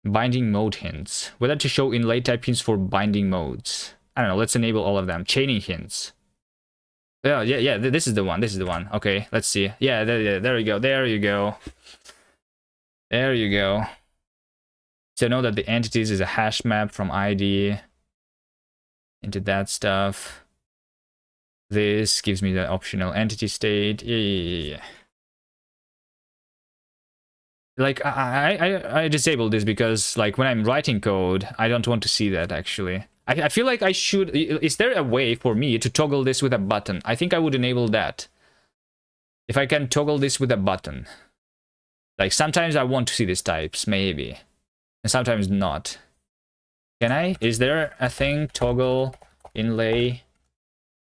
Speaker 1: Binding mode hints. Whether to show inlay type hints for binding modes. I don't know, let's enable all of them. Chaining hints. Yeah, this is the one, this is the one. Okay, let's see. Yeah, there you go, there you go. There you go. So know that the entities is a hash map from ID into that stuff. This gives me the optional entity state. Yeah. Like I disabled this because like when I'm writing code, I don't want to see that actually. I feel like I should. Is there a way for me to toggle this with a button? I think I would enable that. If I can toggle this with a button. Like sometimes I want to see these types, maybe. And sometimes not. Can I? Is there a thing? Toggle, inlay,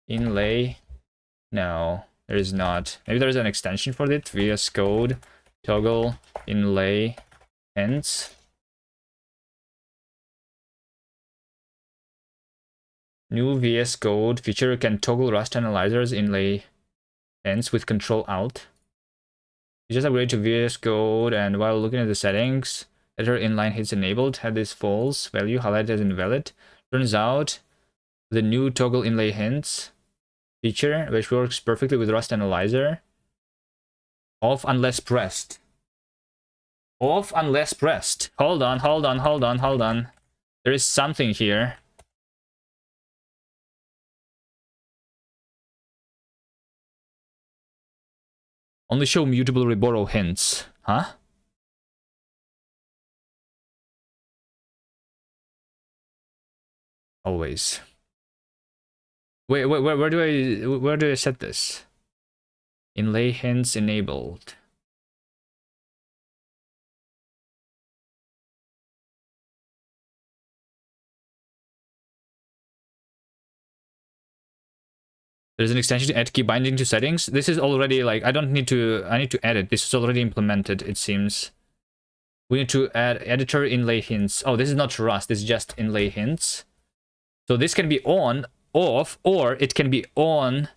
Speaker 1: inlay? No, there is not. Maybe there's an extension for it. VS Code, toggle, inlay, hence. New VS Code feature can toggle Rust analyzers inlay hence with Control Alt. You just upgrade to VS Code, and while looking at the settings, editor inline hits enabled, had this false value highlighted as invalid. Turns out the new toggle inlay hints feature, which works perfectly with Rust analyzer, off unless pressed. Off unless pressed. Hold on. There is something here. Only show mutable reborrow hints. Huh? Always. Wait, where do I set this? Inlay hints enabled. There's an extension to add key binding to settings. This is already like I need to edit. This is already implemented, it seems. We need to add editor inlay hints. Oh, this is not Rust, this is just inlay hints. So this can be on, off, or it can be on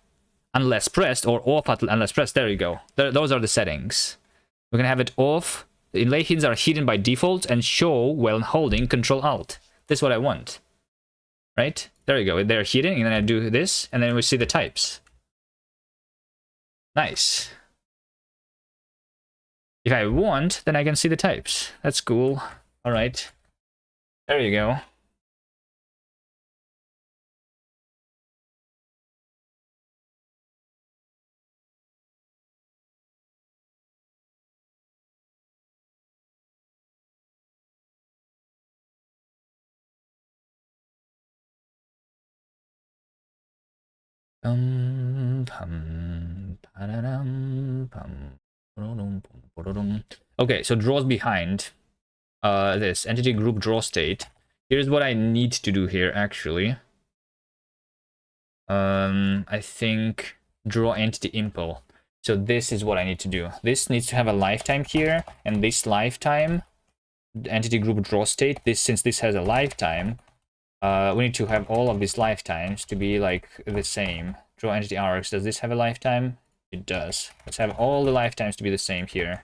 Speaker 1: unless pressed, or off unless pressed. There you go. Those are the settings. We're gonna have it off. The inlay hints are hidden by default and show while holding Control Alt. That's what I want. Right? There you go. They're hidden, and then I do this, and then we see the types. Nice. If I want, then I can see the types. That's cool. All right. There you go. Okay, so draws behind this entity group draw state. Here's what I need to do here actually. I think draw entity impl. So this is what I need to do. This needs to have a lifetime here, and this lifetime entity group draw state, this since this has a lifetime, we need to have all of these lifetimes to be like the same. Draw entity arcs, does this have a lifetime? It does. Let's have all the lifetimes to be the same here.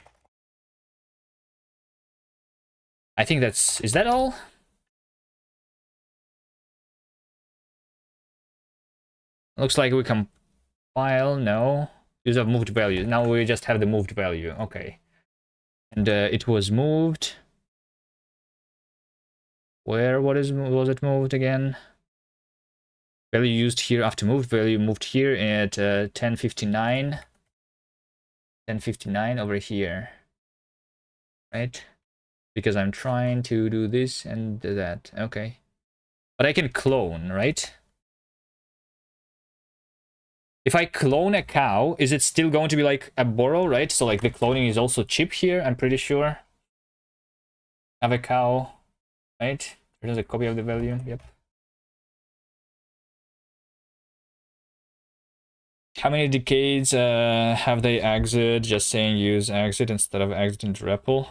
Speaker 1: I think that's, is that all? Looks like we compile, no. Use of moved value. Now we just have the moved value, okay. And it was moved. Where, was it moved again? Value used here after moved, value moved here at 1059. 1059 over here. Right? Because I'm trying to do this and that. Okay. But I can clone, right? If I clone a cow, is it still going to be like a borrow, right? So like the cloning is also chip here, I'm pretty sure. Have a cow, right? There's a copy of the value, yep. How many decades have they exit? Just saying use exit instead of exit into REPL.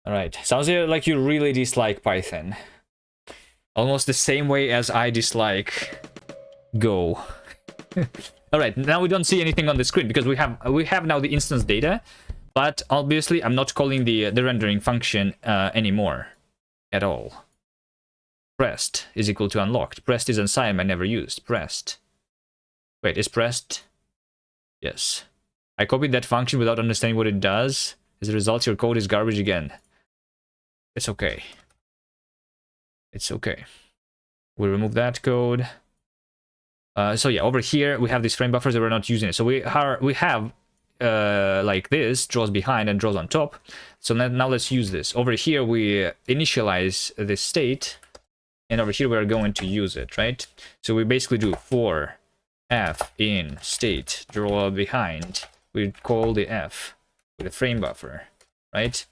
Speaker 1: Alright, sounds like you really dislike Python. Almost the same way as I dislike Go. Alright, now we don't see anything on the screen because we have now the instance data, but obviously I'm not calling the rendering function anymore at all. Pressed is equal to unlocked. Pressed is unsigned, I never used. Pressed. Wait, is pressed? Yes. I copied that function without understanding what it does. As a result, your code is garbage again. It's okay. It's okay. We'll remove that code. So yeah, over here we have these frame buffers that we're not using it. So we have like this, draws behind and draws on top. So now let's use this. Over here we initialize this state, and over here we are going to use it, right? So we basically do for f in state draw behind. We call the f with a frame buffer, right?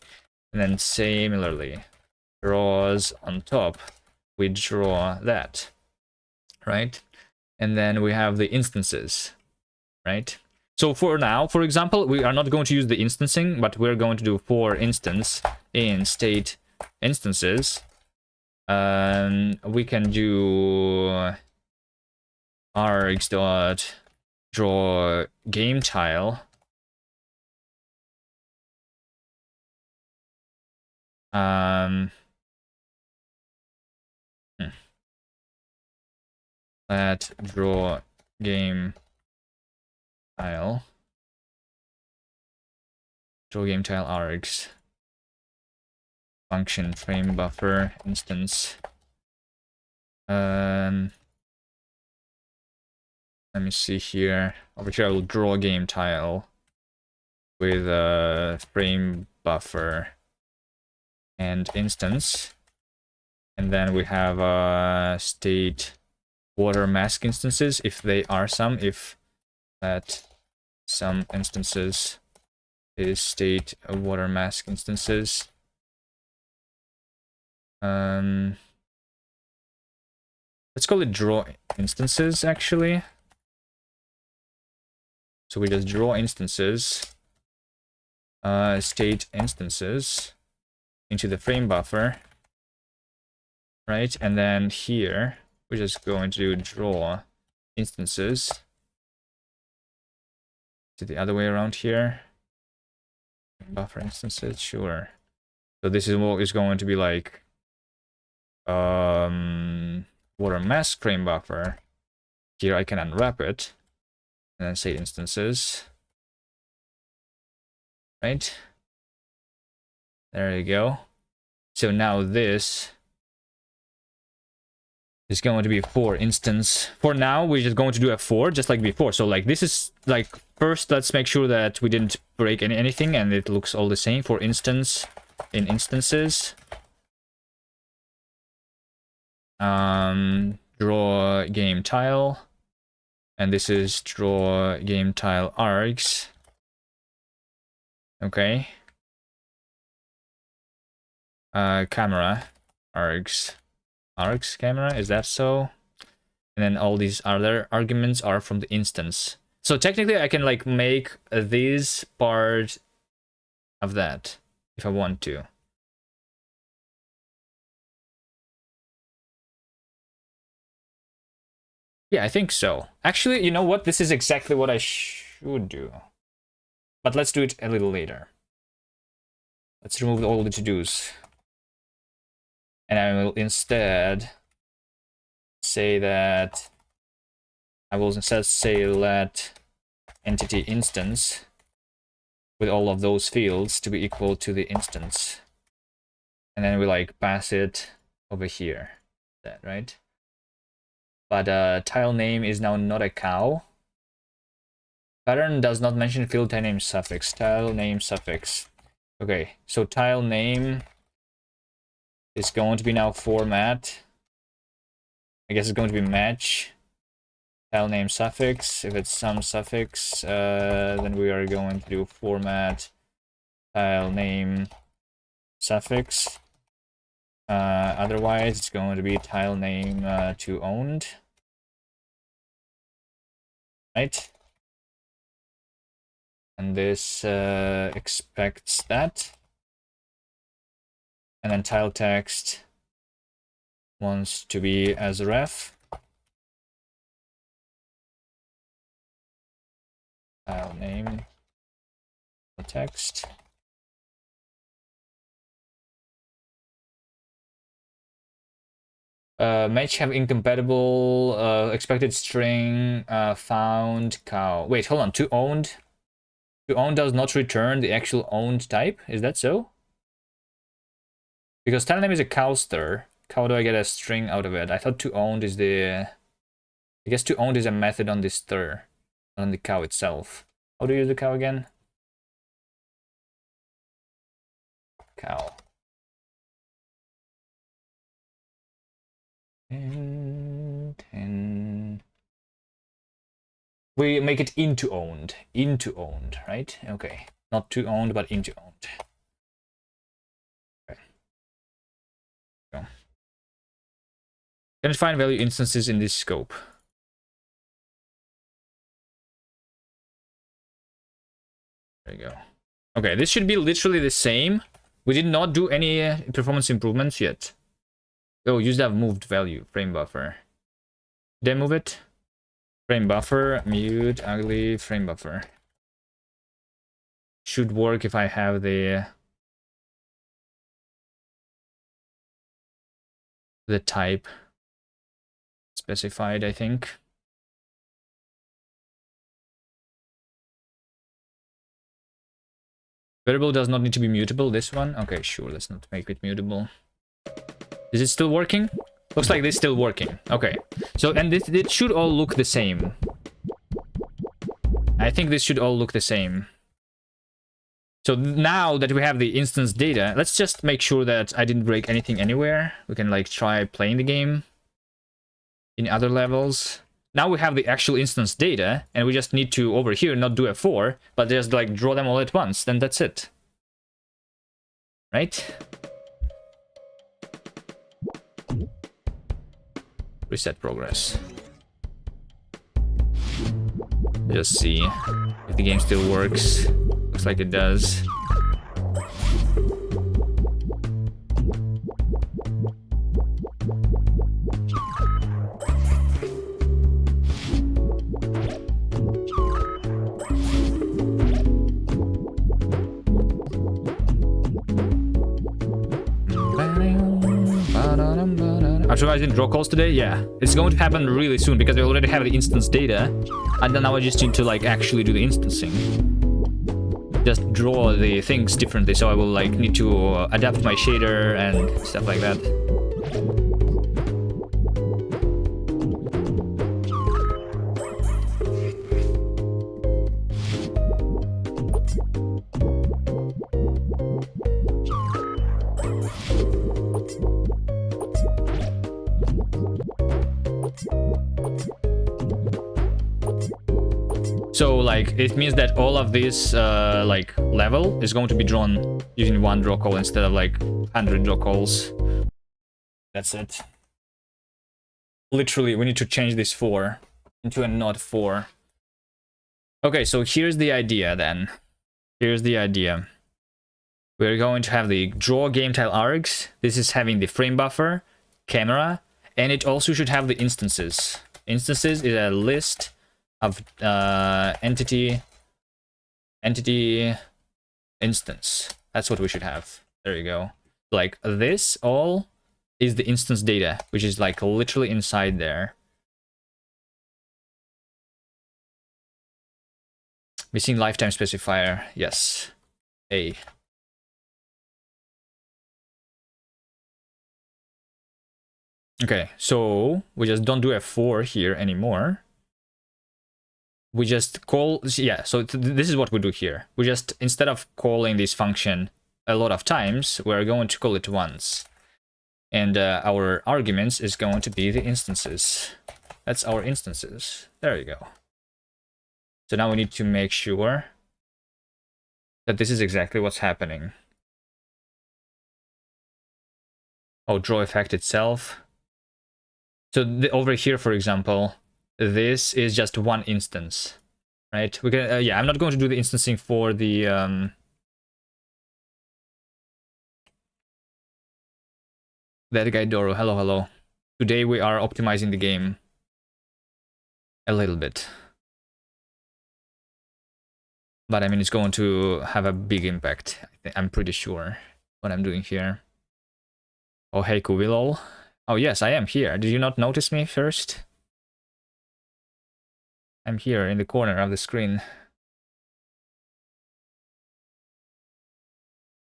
Speaker 1: And then similarly, draws on top, we draw that, right? And then we have the instances, right? So for now, for example, we are not going to use the instancing, but we're going to do for instance in state instances. We can do args dot draw game tile. Let draw game tile. Draw game tile args. Function frame buffer instance. Let me see here. Over here I will draw game tile with a frame buffer and instance. And then we have state water mask instances, if they are some, if that some instances is state water mask instances. Let's call it draw instances actually. So we just draw instances, state instances into the frame buffer, right? And then here we're just going to do draw instances to the other way around here. Buffer instances, sure. So this is what is going to be like water mask frame buffer. Here I can unwrap it and then say instances, right? There you go. So now this is going to be for instance. For now, we're just going to do a for just like before. So like this is like first, let's make sure that we didn't break anything and it looks all the same. For instance, in instances, draw game tile, and this is draw game tile args. Okay. Camera args camera, is that so? And then all these other arguments are from the instance. So technically I can like make this part of that if I want to. Yeah, I think so. Actually, you know what? This is exactly what I should do. But let's do it a little later. Let's remove all the to-dos. And I will instead say that I will instead say let entity instance with all of those fields to be equal to the instance. And then we like pass it over here. That, right? But tile name is now not a cow. Pattern does not mention field tile name suffix. Tile name suffix. Okay, so tile name is going to be now format. I guess it's going to be match. Tile name suffix. If it's some suffix, then we are going to do format tile name suffix. Otherwise, it's going to be tile name to owned. Right? And this expects that. And then tile text wants to be as a ref. Tile name text. Match have incompatible expected string found cow. Wait, hold on. To owned does not return the actual owned type. Is that so? Because tile name is a cow stir. How do I get a string out of it? I thought to owned is the. I guess to owned is a method on the stir, on the cow itself. How do you use the cow again? Cow. And we make it into owned, right? Okay, not to owned, but into owned. Okay. Go. Can I find value instances in this scope? There you go. Okay, this should be literally the same. We did not do any performance improvements yet. Oh, use that moved value, frame buffer. Did I move it? Frame buffer, mute, ugly, frame buffer. Should work if I have the type specified, I think. Variable does not need to be mutable, this one. Okay, sure, let's not make it mutable. Is it still working? Looks like it's still working. Okay. So, and it should all look the same. I think this should all look the same. So now that we have the instance data, let's just make sure that I didn't break anything anywhere. We can like try playing the game in other levels. Now we have the actual instance data, and we just need to, over here, not do a for, but just like draw them all at once. Then that's it. Right? Reset progress. Just see if the game still works. Looks like it does. Optimizing draw calls today? Yeah, it's going to happen really soon because we already have the instance data, and then now I just need to like actually do the instancing. Just draw the things differently, so I will like need to adapt my shader and stuff like that. So like it means that all of this like level is going to be drawn using one draw call instead of like 100 draw calls. That's it. Literally, we need to change this 4 into a not 4. Okay, so here's the idea then. Here's the idea. We're going to have the draw game tile args. This is having the frame buffer, camera, and it also should have the instances. Instances is a list of entity instance. That's what we should have. There you go. Like this all is the instance data, which is like literally inside there. Missing lifetime specifier. Yes. A. Okay, so we just don't do F4 here anymore. We just call, yeah, so this is what we do here. We just, instead of calling this function a lot of times, we're going to call it once. And our arguments is going to be the instances. That's our instances. There you go. So now we need to make sure that this is exactly what's happening. Oh, draw effect itself. So over here, for example, this is just one instance, right? We can, yeah, I'm not going to do the instancing for the that guy Doro. Hello, hello. Today we are optimizing the game a little bit, but I mean it's going to have a big impact. I'm pretty sure what I'm doing here. Oh, hey, Kuvilol. Oh yes, I am here. Did you not notice me first? I'm here in the corner of the screen.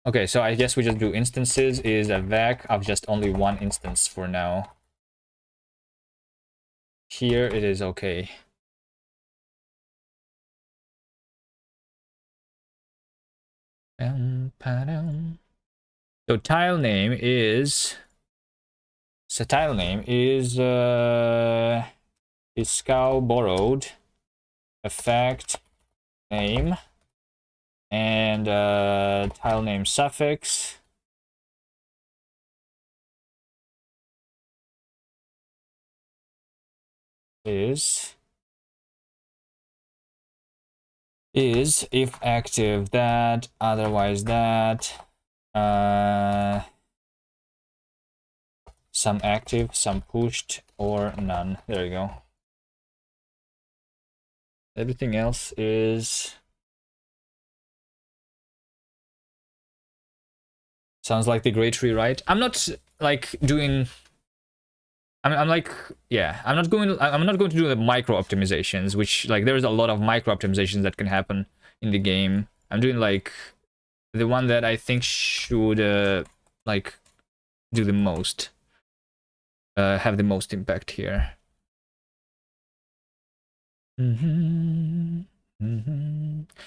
Speaker 1: Okay, so I guess we just do instances is a vec of just only one instance for now. Here it is okay. So tile name is Scow borrowed effect name and tile name suffix is if active that, otherwise that, some active, some pushed, or none. There you go. Everything else is sounds like the great tree, right? I'm not like doing. I'm like, yeah, I'm not going to do the micro optimizations, which like there's a lot of micro optimizations that can happen in the game. I'm doing like the one that I think should like do the most, have the most impact here.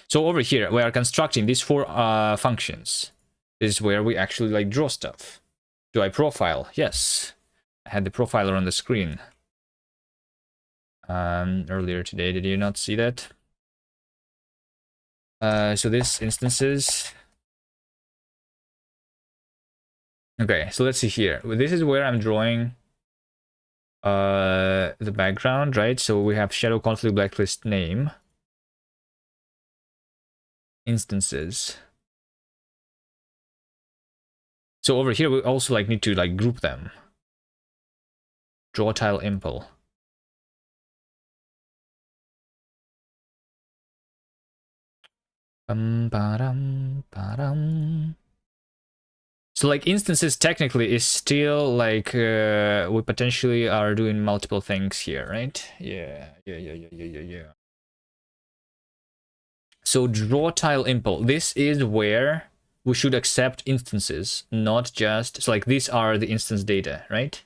Speaker 1: So over here we are constructing these 4 functions. This is where we actually like draw stuff. Do I profile? Yes. I had the profiler on the screen earlier today. Did you not see that? So this instances. Okay, so let's see here. This is where I'm drawing the background, right? So we have shadow conflict blacklist name instances. So over here we also like need to like group them. Draw tile impl. So like instances technically is still like we potentially are doing multiple things here, right? Yeah. So draw tile impl. This is where we should accept instances, not just so like these are the instance data, right?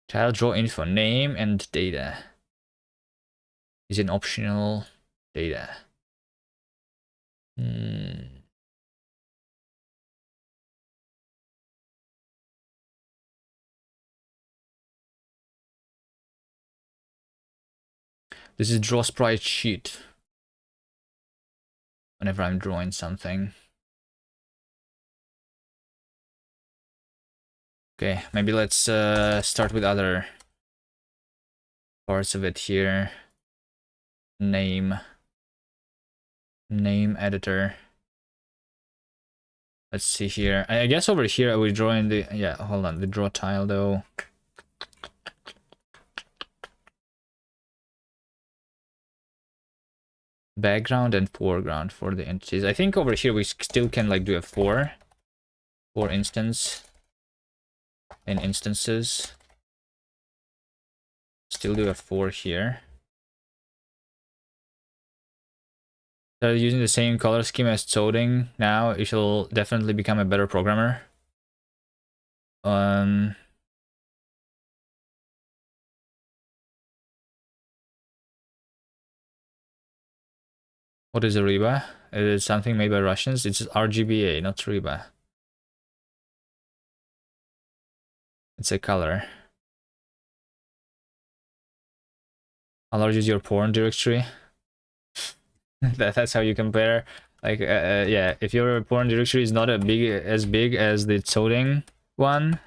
Speaker 1: Tile draw info name and data is an optional data. This is draw sprite sheet. Whenever I'm drawing something. Okay, maybe let's start with other parts of it here. Name editor. Let's see here. I guess over here we're drawing the, yeah, hold on, the draw tile though. Background and foreground for the entities. I think over here we still can like do a for instance in instances. Still do a for here. So using the same color scheme as Coding now, you shall definitely become a better programmer. What is a Riba? It is something made by Russians. It's RGBA, not Riba. It's a color. How large is your porn directory? That's how you compare. Like, yeah, if your porn directory is not as big as the Coding one,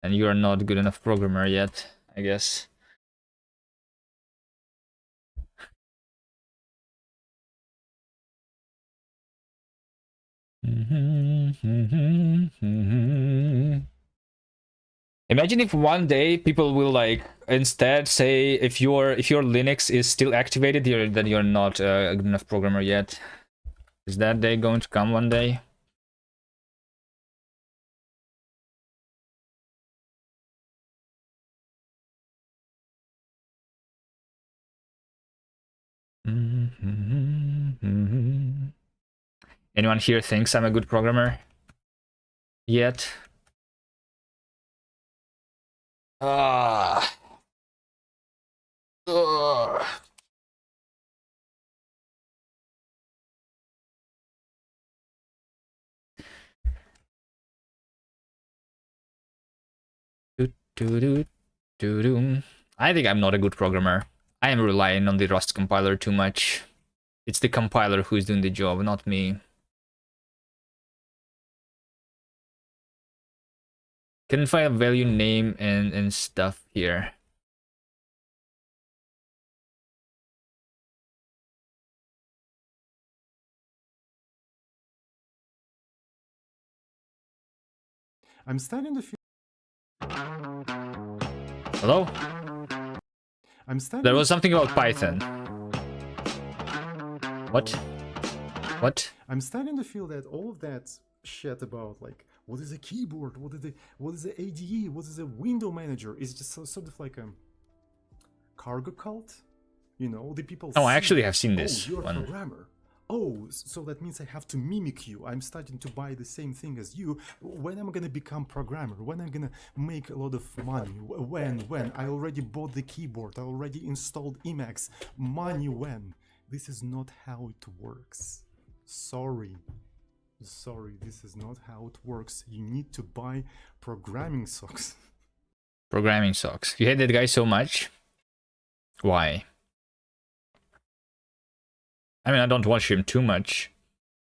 Speaker 1: then you are not good enough programmer yet, I guess. Imagine if one day people will like instead say if your Linux is still activated, then you're not a good enough programmer yet. Is that day going to come one day? Anyone here thinks I'm a good programmer yet? Ah. Ugh. I think I'm not a good programmer. I am relying on the Rust compiler too much. It's the compiler who's doing the job, not me. Couldn't find a value name and stuff here.
Speaker 4: I'm starting to feel.
Speaker 1: Hello?
Speaker 4: I'm starting.
Speaker 1: There was something about Python. What? What?
Speaker 4: I'm starting to feel that all of that shit about like what is a keyboard, what is the ADE, what is a window manager is just sort of like a cargo cult. You know, the people.
Speaker 1: Oh, I actually have seen this
Speaker 4: you're
Speaker 1: one.
Speaker 4: a programmer. Oh, so that means I have to mimic you. I'm starting to buy the same thing as you. When I'm gonna become programmer? When I'm gonna make a lot of money? When? I already bought the keyboard. I already installed Emacs. Money when? This is not how it works. Sorry, this is not how it works. You need to buy programming socks.
Speaker 1: Programming socks. You hate that guy so much? Why? I mean, I don't watch him too much,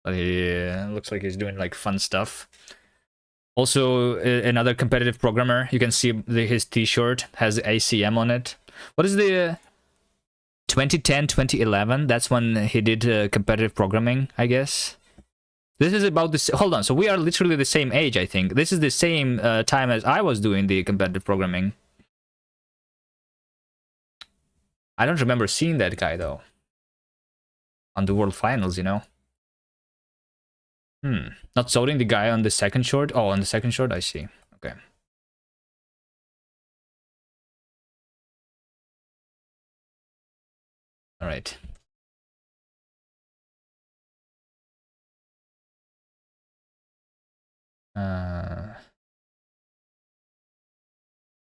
Speaker 1: but he looks like he's doing like fun stuff. Also, another competitive programmer. You can see his t-shirt has ACM on it. What is the 2010, 2011? That's when he did competitive programming, I guess. This is about this. Hold on. So we are literally the same age, I think. This is the same time as I was doing the competitive programming. I don't remember seeing that guy though. On the World Finals, you know. Not Zolding the guy on the second short. Oh, on the second short, I see. Okay. All right.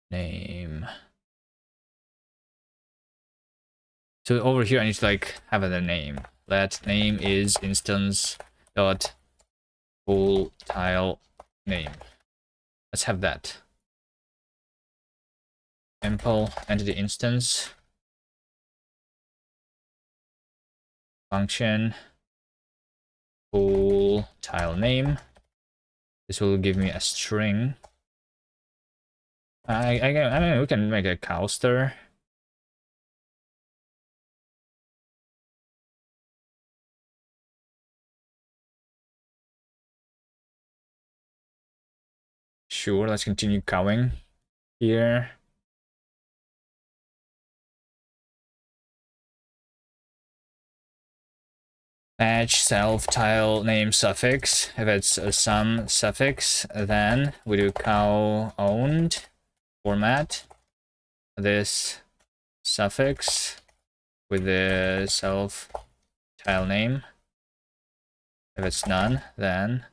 Speaker 1: Name. So over here, I need to like have a name. That name is instance dot full tile name. Let's have that. Impl entity instance function full tile name. This will give me a string. I mean, we can make a coaster. Sure, let's continue cowing here. Match self tile name suffix. If it's a some suffix, then we do cow owned format this suffix with the self tile name. If it's none, then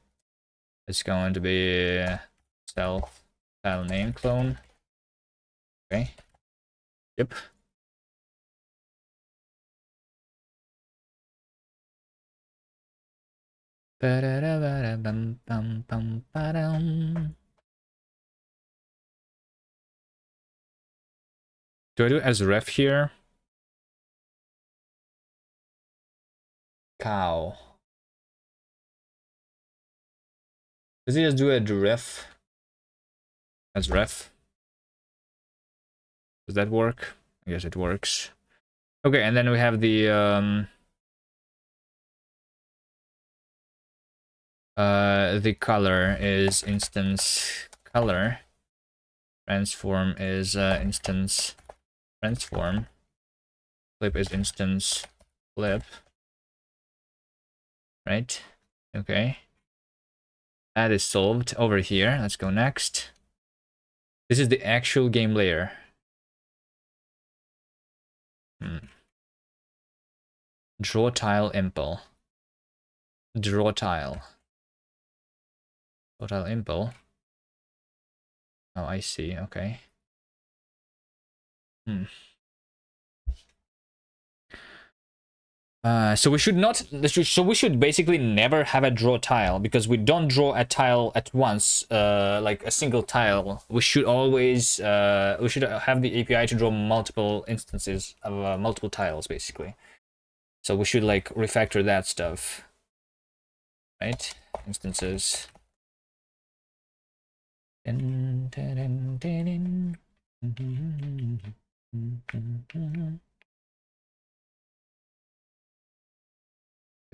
Speaker 1: it's going to be self tile name clone. Okay. Yep. Do I do it as ref here? Cow. Does he just do a ref as ref? Does that work? I guess it works. Okay, and then we have the color is instance color. Transform is instance transform. Flip is instance flip. Right? Okay. That is solved over here. Let's go next. This is the actual game layer. Draw tile impl. Draw tile. Draw tile impl. Oh, I see. Okay. So we should not. So we should basically never have a draw tile because we don't draw a tile at once, like a single tile. We should always we should have the API to draw multiple instances of multiple tiles, basically. So we should like refactor that stuff, right? Instances.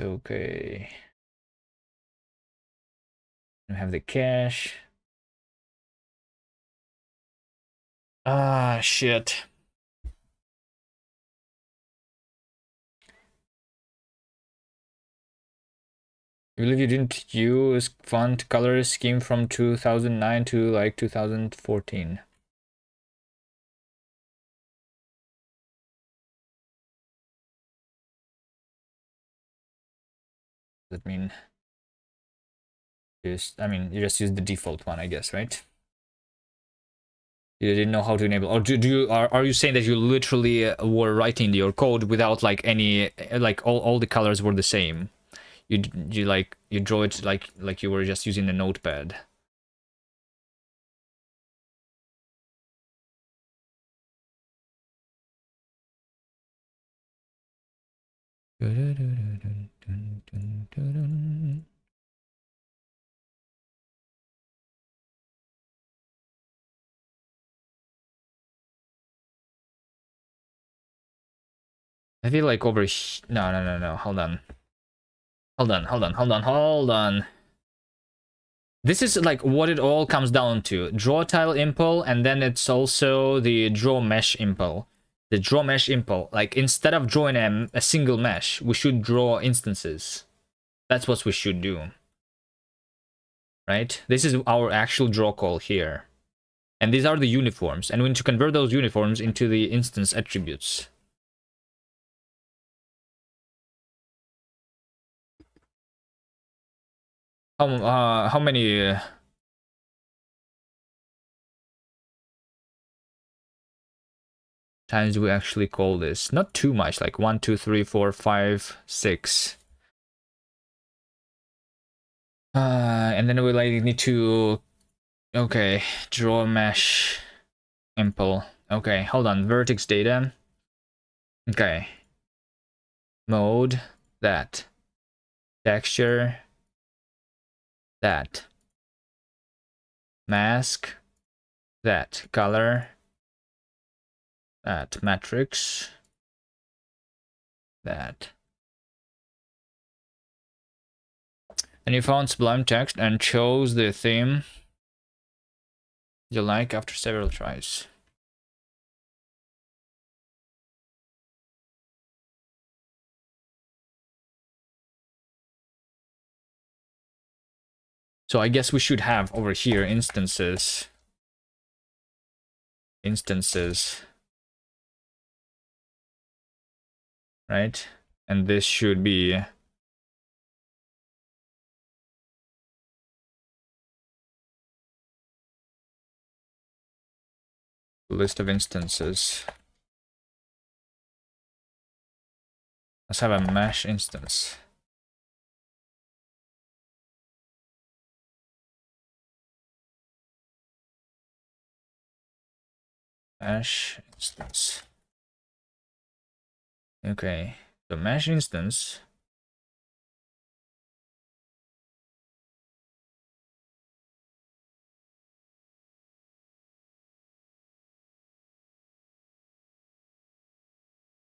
Speaker 1: Okay. We have the cache. Ah, shit. I believe you didn't use font color scheme from 2009 to like 2014. Does that mean? I mean, you just use the default one, I guess, right? You didn't know how to enable, or are you saying that you literally were writing your code without like any like all the colors were the same? You draw it like you were just using a notepad. I feel like over no, hold on. This is like what it all comes down to. Draw tile impl, and then it's also the draw mesh impl. The draw mesh impl, like instead of drawing a single mesh, we should draw instances. That's what we should do. Right? This is our actual draw call here. And these are the uniforms. And we need to convert those uniforms into the instance attributes. How many times do we actually call this? Not too much, like 1, 2, 3, 4, 5, 6. And then we like need to, okay, draw mesh impl. Okay, hold on, vertex data. Okay, mode, that, texture, that, mask, that, color, that, matrix, that. And you found Sublime Text and chose the theme you like after several tries. So I guess we should have over here instances. Right? And this should be list of instances. Let's have a mesh instance. Mesh instance. Okay, the mesh instance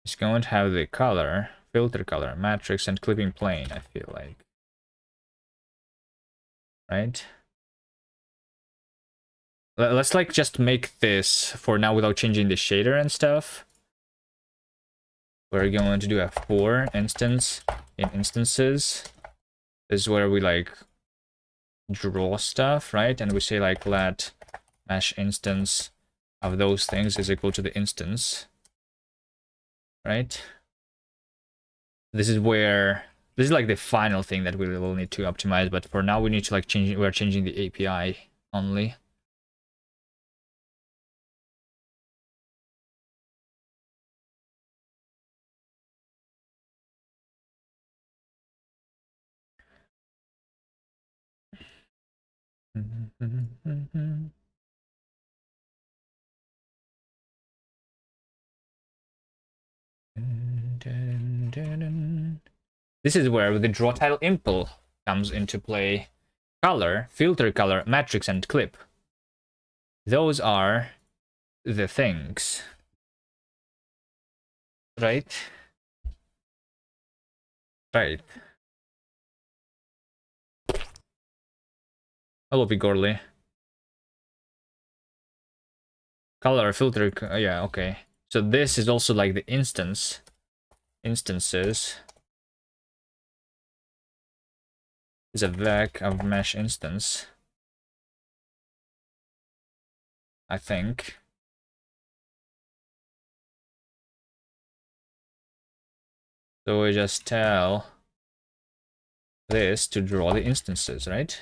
Speaker 1: is going to have the color, filter color, matrix, and clipping plane, I feel like. Right? Let's like just make this for now without changing the shader and stuff. We're going to do a for instance in instances. This is where we like draw stuff, right? And we say like let mesh instance of those things is equal to the instance, right? This is where this is like the final thing that we will need to optimize, but for now we need to like change, we're changing the API only. This is where the draw title impl comes into play. Color, filter color, matrix, and clip. Those are the things. Right? Right. Hello, Pigorly. Color, filter, yeah, okay. So this is also like the instances. Is a vec of mesh instance, I think. So we just tell this to draw the instances, right?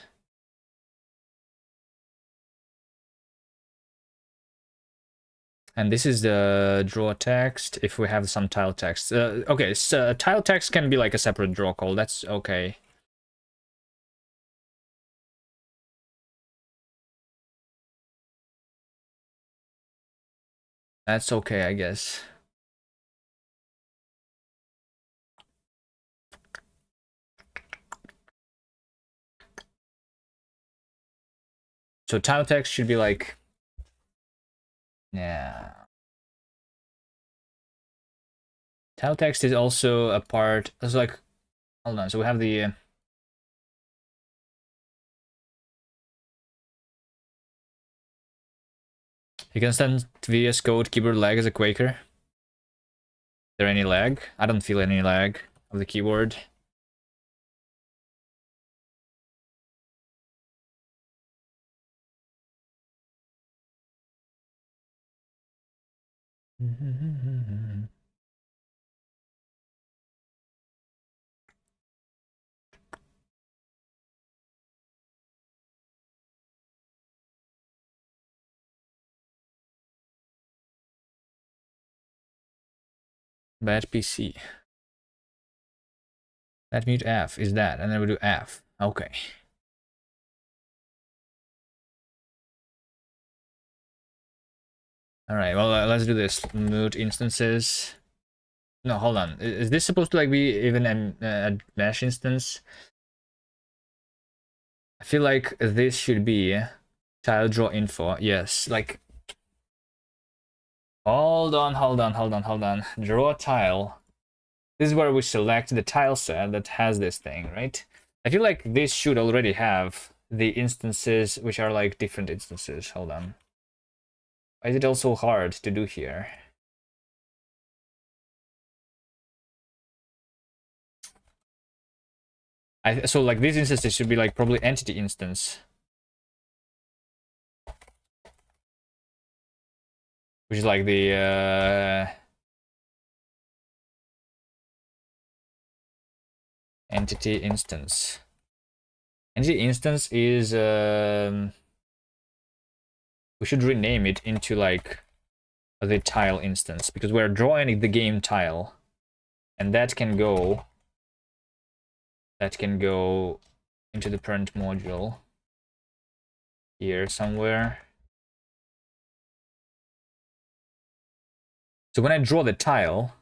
Speaker 1: And this is the draw text if we have some tile text. Okay, so tile text can be like a separate draw call. That's okay. That's okay, I guess. So tile text should be like, yeah. Tile text is also a part. It's like, hold on. So we have the. You can send VS Code keyboard lag as a Quaker. Is there any lag? I don't feel any lag of the keyboard. Bad PC. That mute F is that, and then we do F. Okay. All right, well, let's do this. Mute instances. No, hold on. Is this supposed to like be even a mesh instance? I feel like this should be tile draw info. Yes, like. Hold on. Draw a tile. This is where we select the tile set that has this thing, right? I feel like this should already have the instances which are like different instances. Hold on. Why is it also hard to do here? So like these instances should be like probably entity instance, which is like the entity instance. Entity instance is we should rename it into like the tile instance because we're drawing the game tile, and that can go into the parent module here somewhere. So when I draw the tile,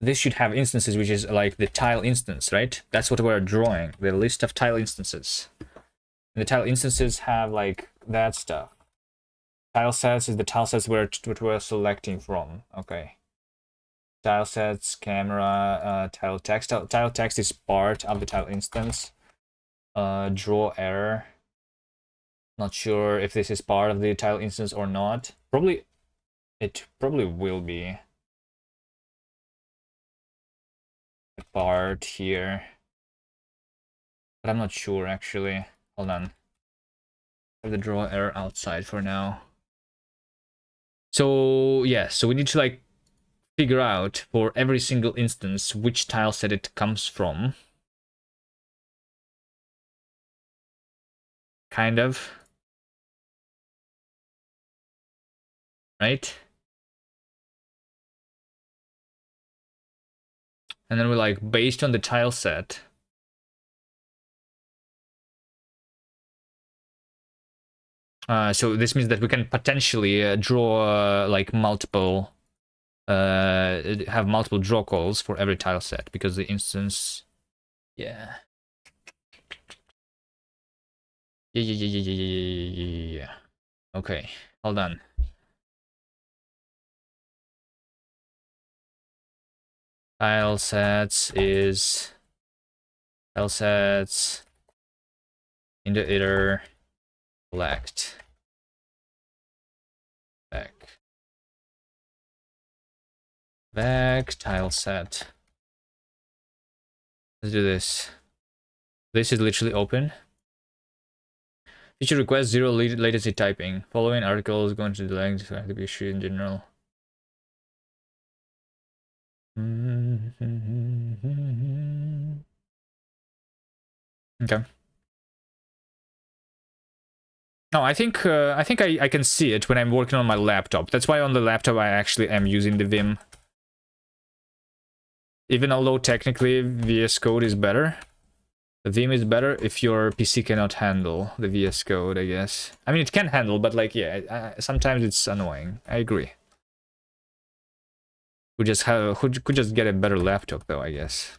Speaker 1: this should have instances, which is like the tile instance, right? That's what we're drawing, the list of tile instances. And the tile instances have like that stuff. Tile sets is the tile sets we're selecting from. Okay. Tile sets, camera, tile text. Tile text is part of the tile instance. Draw error. Not sure if this is part of the tile instance or not. It probably will be a part here. But I'm not sure actually. Hold on. Have the draw error outside for now. So yeah, so we need to like figure out for every single instance which tile set it comes from. Kind of. Right? And then we're like, based on the tile set, so this means that we can potentially draw like multiple, have multiple draw calls for every tile set because the instance, yeah. Yeah. Okay, hold on. Tile sets is tile sets in the iter select back tile set. Let's do this. This is literally open. Feature request 0 latency typing. Following article is going to the length to be issued in general. Okay. No, I think I can see it when I'm working on my laptop. That's why on the laptop I actually am using the Vim. Even although technically VS Code is better, the Vim is better if your PC cannot handle the VS Code, I guess. I mean, it can handle, but like, yeah, sometimes it's annoying. I agree. Could just get a better laptop though, I guess.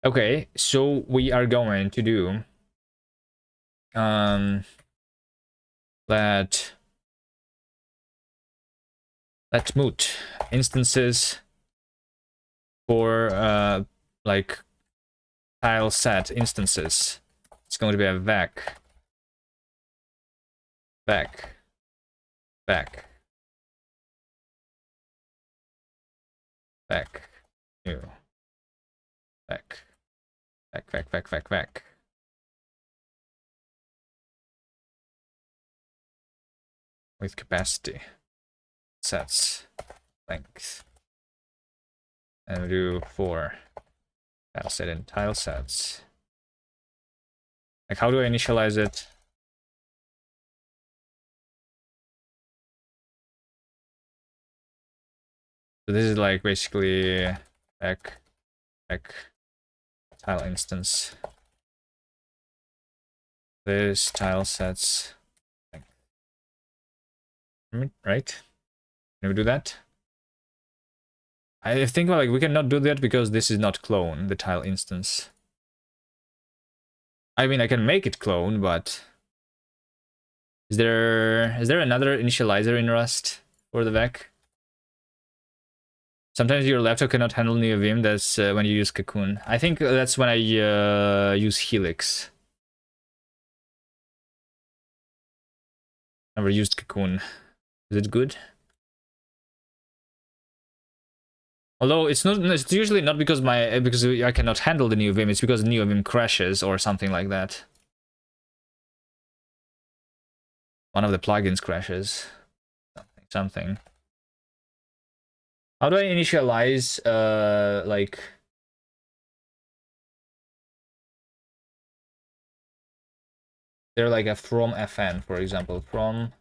Speaker 1: Okay, so we are going to do let moot instances for like tile set instances. It's going to be a vec new vec with capacity sets length, and we do for tile set and tile sets. Like, how do I initialize it? So this is like basically back tile instance. This tile sets, right? Can we do that? I think like we cannot do that because this is not clone, the tile instance. I mean, I can make it clone, but is there another initializer in Rust for the VEC? Sometimes your laptop cannot handle NeoVim. That's when you use Cocoon. I think that's when I use Helix. Never used Cocoon. Is it good? Although it's not. It's usually not because I cannot handle the NeoVim. It's because NeoVim crashes or something like that. One of the plugins crashes. Something. How do I initialize like they're like a from fn, for example, from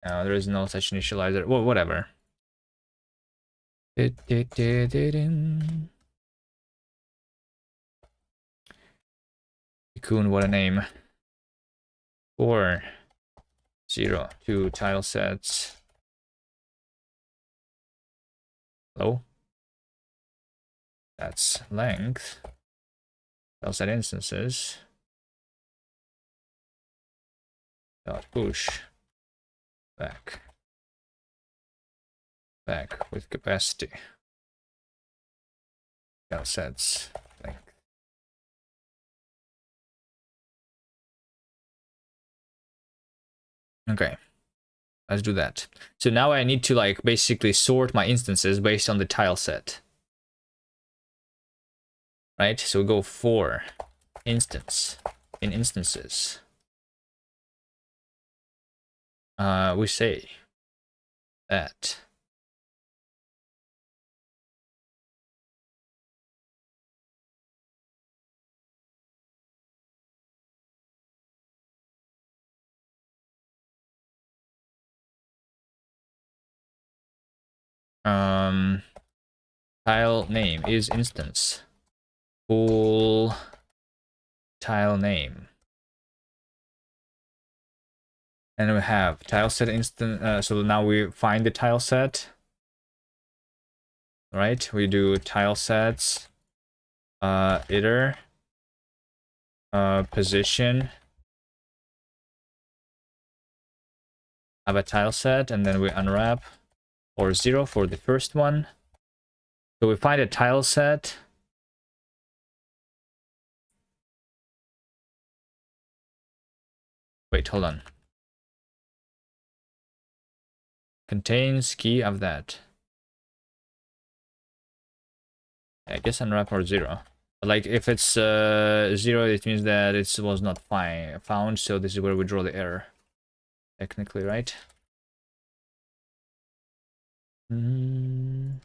Speaker 1: no, there is no such initializer. Well, whatever. Cocoon, what a name. 4 0 2 tile sets. Hello. That's length. Tile set instances. Dot push. Back with capacity. Tile sets length. Okay, let's do that. So now I need to like basically sort my instances based on the tile set. Right? So we go for instance in instances. We say that tile name is instance full tile name, and we have tile set instance. So now we find the tile set, right? We do tile sets iter position of a tile set, and then we unwrap or 0 for the first one. So we find a tile set. Wait, hold on. Contains key of that. I guess unwrap or 0. But like if it's 0, it means that it was not found. So this is where we draw the error. Technically, right? Can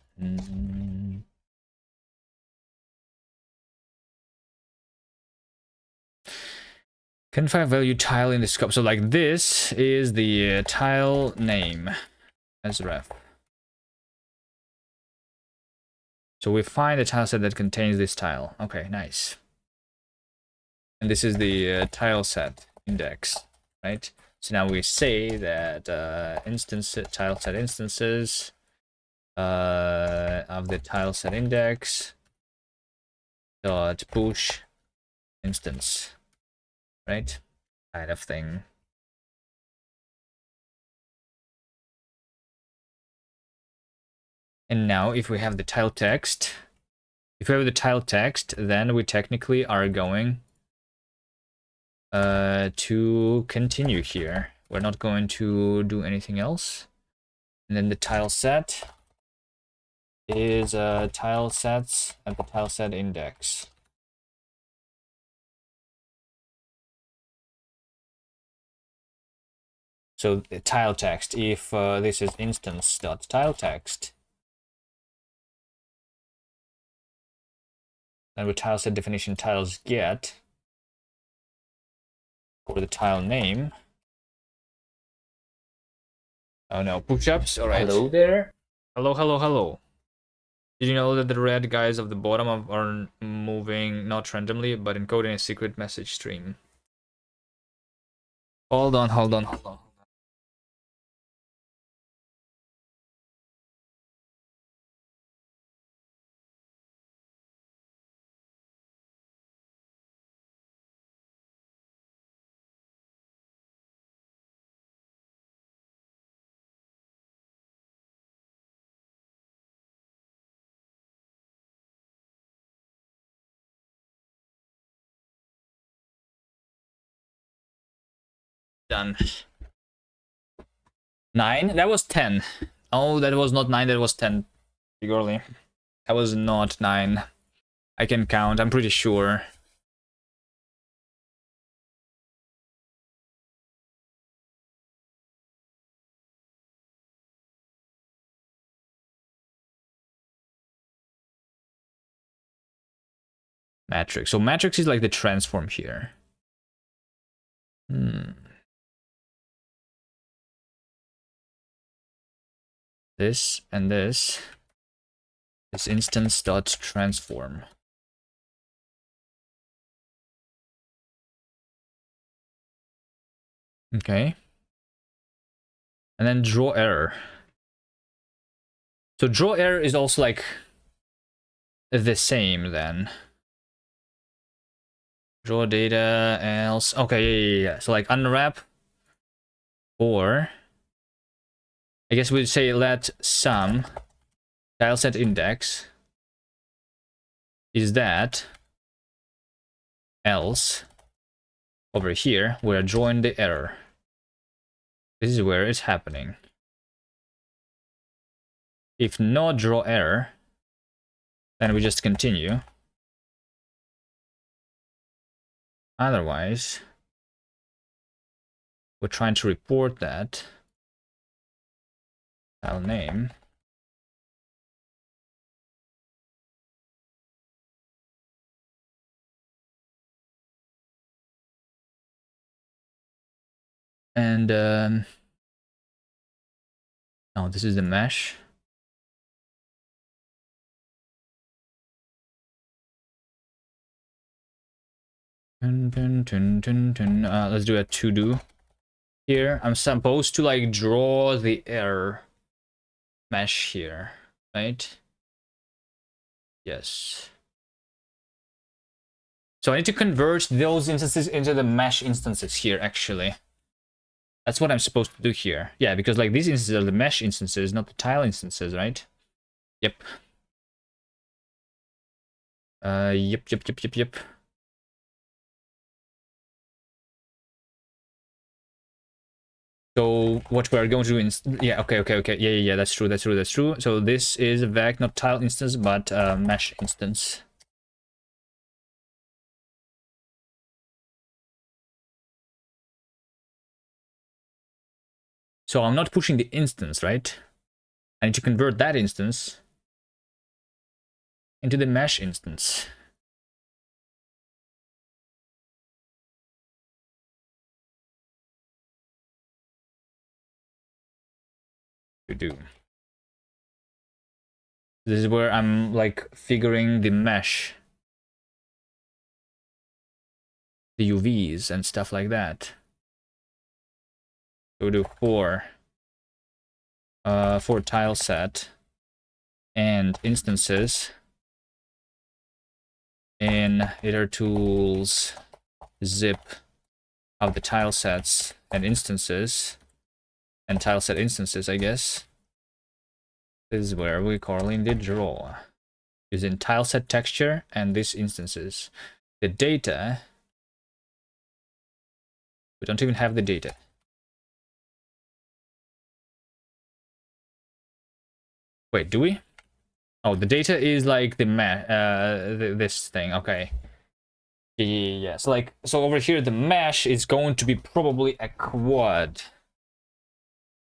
Speaker 1: find value tile in the scope. So like this is the tile name as ref. So we find a tile set that contains this tile. Okay, nice. And this is the tile set index, right? So now we say that tile set instances of the tile set index dot push instance, right? Kind of thing. And now if we have the tile text, then we technically are going to continue here. We're not going to do anything else. And then the tile set is tile sets at the tile set index. So the tile text, if this is instance.tileText, then with tile set definition tiles get for the tile name Oh no, push-ups. All right.
Speaker 3: Hello there.
Speaker 1: Hello, hello, hello. Did you know that the red guys of the bottom are moving not randomly, but encoding a secret message stream? Hold on, hold on, hold on. Done. 9? That was 10. Oh, that was not 9, that was 10. Purely. That was not 9. I can count, I'm pretty sure. Matrix. So matrix is like the transform here. This and this is instance dot transform. Okay. And then draw error. So draw error is also like the same then. Draw data else. Okay, yeah. So like unwrap, or I guess we'd say let sum tileset index is that else over here we're drawing the error. This is where it's happening. If not draw error, then we just continue. Otherwise, we're trying to report that tile name. And oh, this is the mesh. Let's do a to do. Here, I'm supposed to like draw the error mesh here, right? Yes. So I need to convert those instances into the mesh instances here, actually. That's what I'm supposed to do here. Yeah, because like these instances are the mesh instances, not the tile instances, right? Yep. Yep. So what we're going to do is, yeah, okay. Yeah, that's true. So this is a vec, not tile instance, but mesh instance. So I'm not pushing the instance, right? I need to convert that instance into the mesh instance. To do. This is where I'm like figuring the mesh, the UVs and stuff like that. So we do for tile set and instances in iter tools zip of the tile sets and instances and tile set instances, I guess. This is where we're calling the draw using tile set texture and these instances. The data, we don't even have the data. Wait, do we? Oh, the data is like the this thing. Okay. Yeah. So over here, the mesh is going to be probably a quad.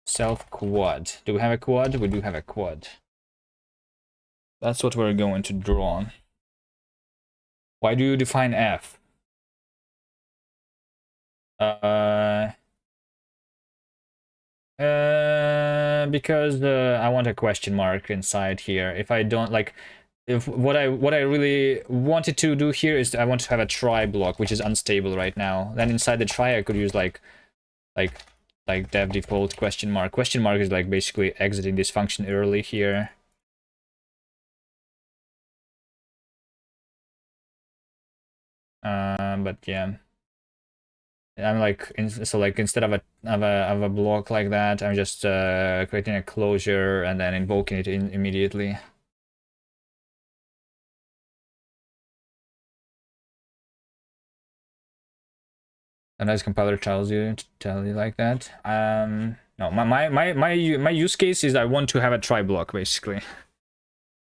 Speaker 1: Self quad. Do we have a quad? We do have a quad. That's what we're going to draw on. Why do you define F? Because I want a question mark inside here. If I don't like, if what I really wanted to do here is I want to have a try block, which is unstable right now. Then inside the try, I could use like dev default question mark. Question mark is like basically exiting this function early here. But yeah. I'm like, so like instead of a block like that, I'm just creating a closure and then invoking it immediately. A nice compiler tells you like that. No, my use case is I want to have a try block basically,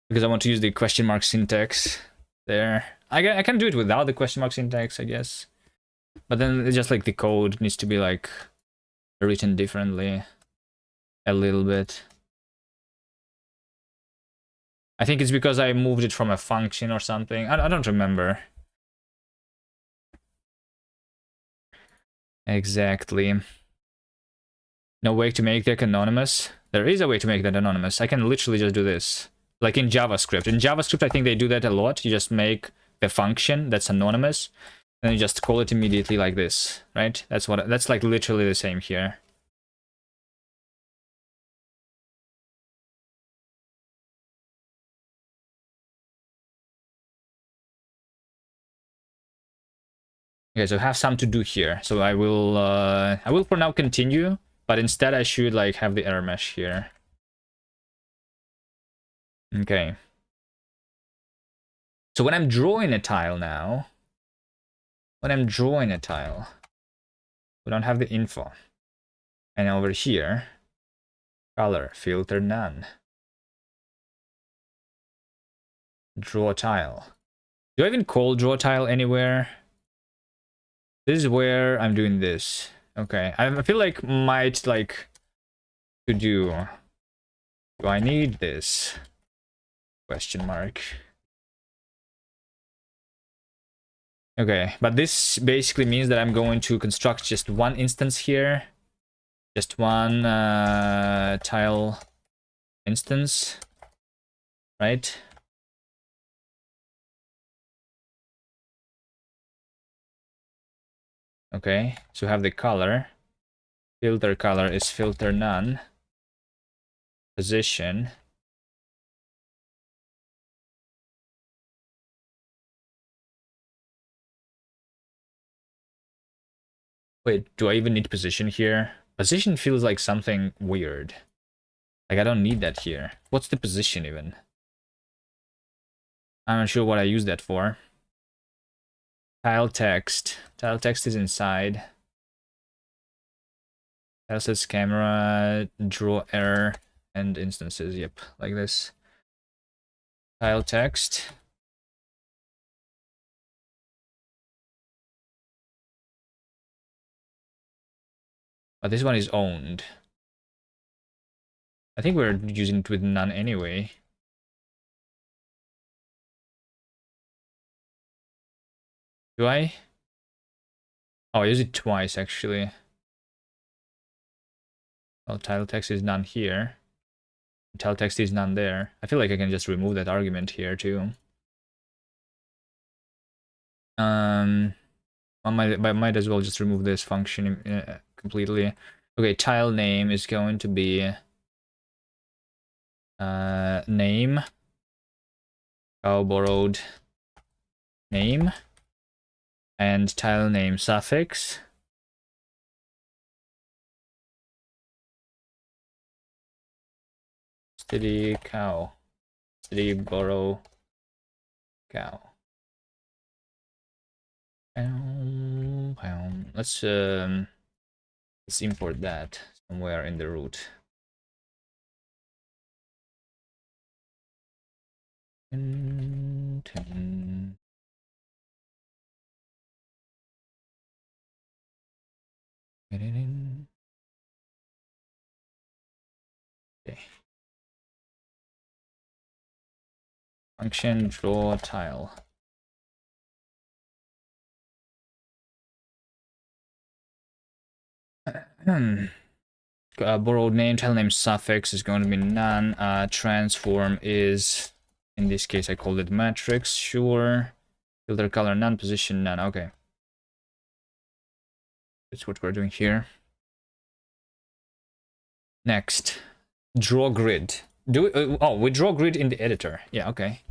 Speaker 1: because I want to use the question mark syntax there. I can do it without the question mark syntax, I guess. But then it's just like the code needs to be like written differently a little bit. I think it's because I moved it from a function or something. I don't remember. Exactly. No way to make that anonymous. There is a way to make that anonymous. I can literally just do this. Like in JavaScript. In JavaScript, I think they do that a lot. You just make the function that's anonymous, and then you just call it immediately like this, right? That's like literally the same here. Okay, so I have some to do here. So I will for now continue, but instead I should like have the error mesh here. Okay. So when I'm drawing a tile now, we don't have the info. And over here, color, filter none. Draw tile. Do I even call draw tile anywhere? This is where I'm doing this. Okay, I feel like might like to do I need this? Question mark. Okay, but this basically means that I'm going to construct just one instance here. Just one tile instance, right? Okay, so have the color. Filter color is filter none. Position. Wait, do I even need position here? Position feels like something weird. Like I don't need that here. What's the position even? I'm not sure what I use that for. Tile text. Tile text is inside. Tile says camera, draw error, and instances. Yep, like this. Tile text. But this one is owned. I think we're using it with none anyway. Do I? Oh, I use it twice actually. Well, title text is none here. Title text is none there. I feel like I can just remove that argument here too. I might as well just remove this function completely. Okay, tile name is going to be name. Cow borrowed name. And tile name suffix. Steady cow. Steady borrow cow. Let's import that somewhere in the root. Okay. Function draw tile. Okay, borrowed name, tile name suffix is going to be none. Transform is, in this case, I called it matrix. Sure. Filter color none, position none. Okay. That's what we're doing here. Next, draw grid. Do we, oh, we draw grid in the editor. Yeah, okay.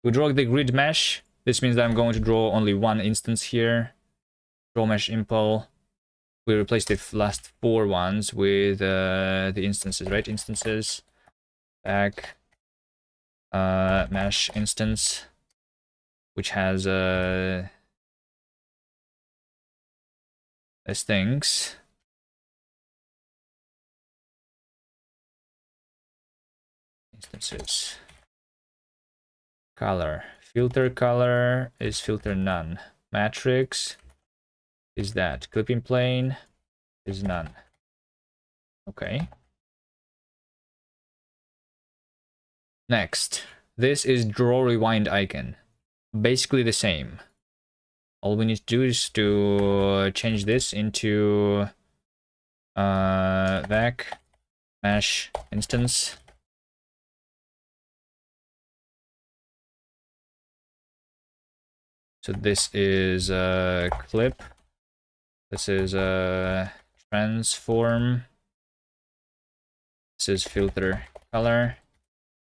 Speaker 1: We draw the grid mesh. This means that I'm going to draw only one instance here. Draw mesh impl. We replace the last 4 ones with the instances, right? Instances. Back. Mesh instance. Which has these things. Instances. Color. Filter color is filter none. Matrix is that. Clipping plane is none. Okay. Next. This is draw rewind icon. Basically the same. All we need to do is to change this into vac mesh instance. So this is clip. This is transform. This is filter color.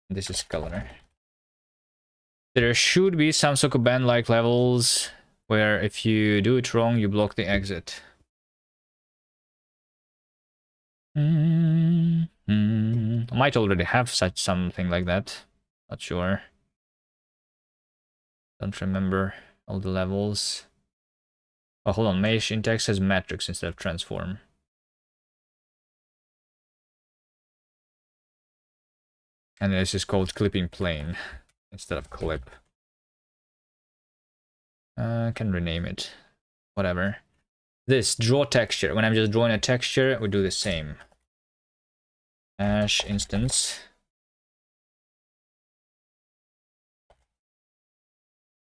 Speaker 1: This is color. There should be some Sokoban-like levels where if you do it wrong, you block the exit. Might already have such something like that. Not sure. Don't remember all the levels. Oh, hold on. Mesh index has matrix instead of transform. And this is called clipping plane instead of clip. Can rename it. Whatever. This, draw texture. When I'm just drawing a texture, we do the same. Mesh instance.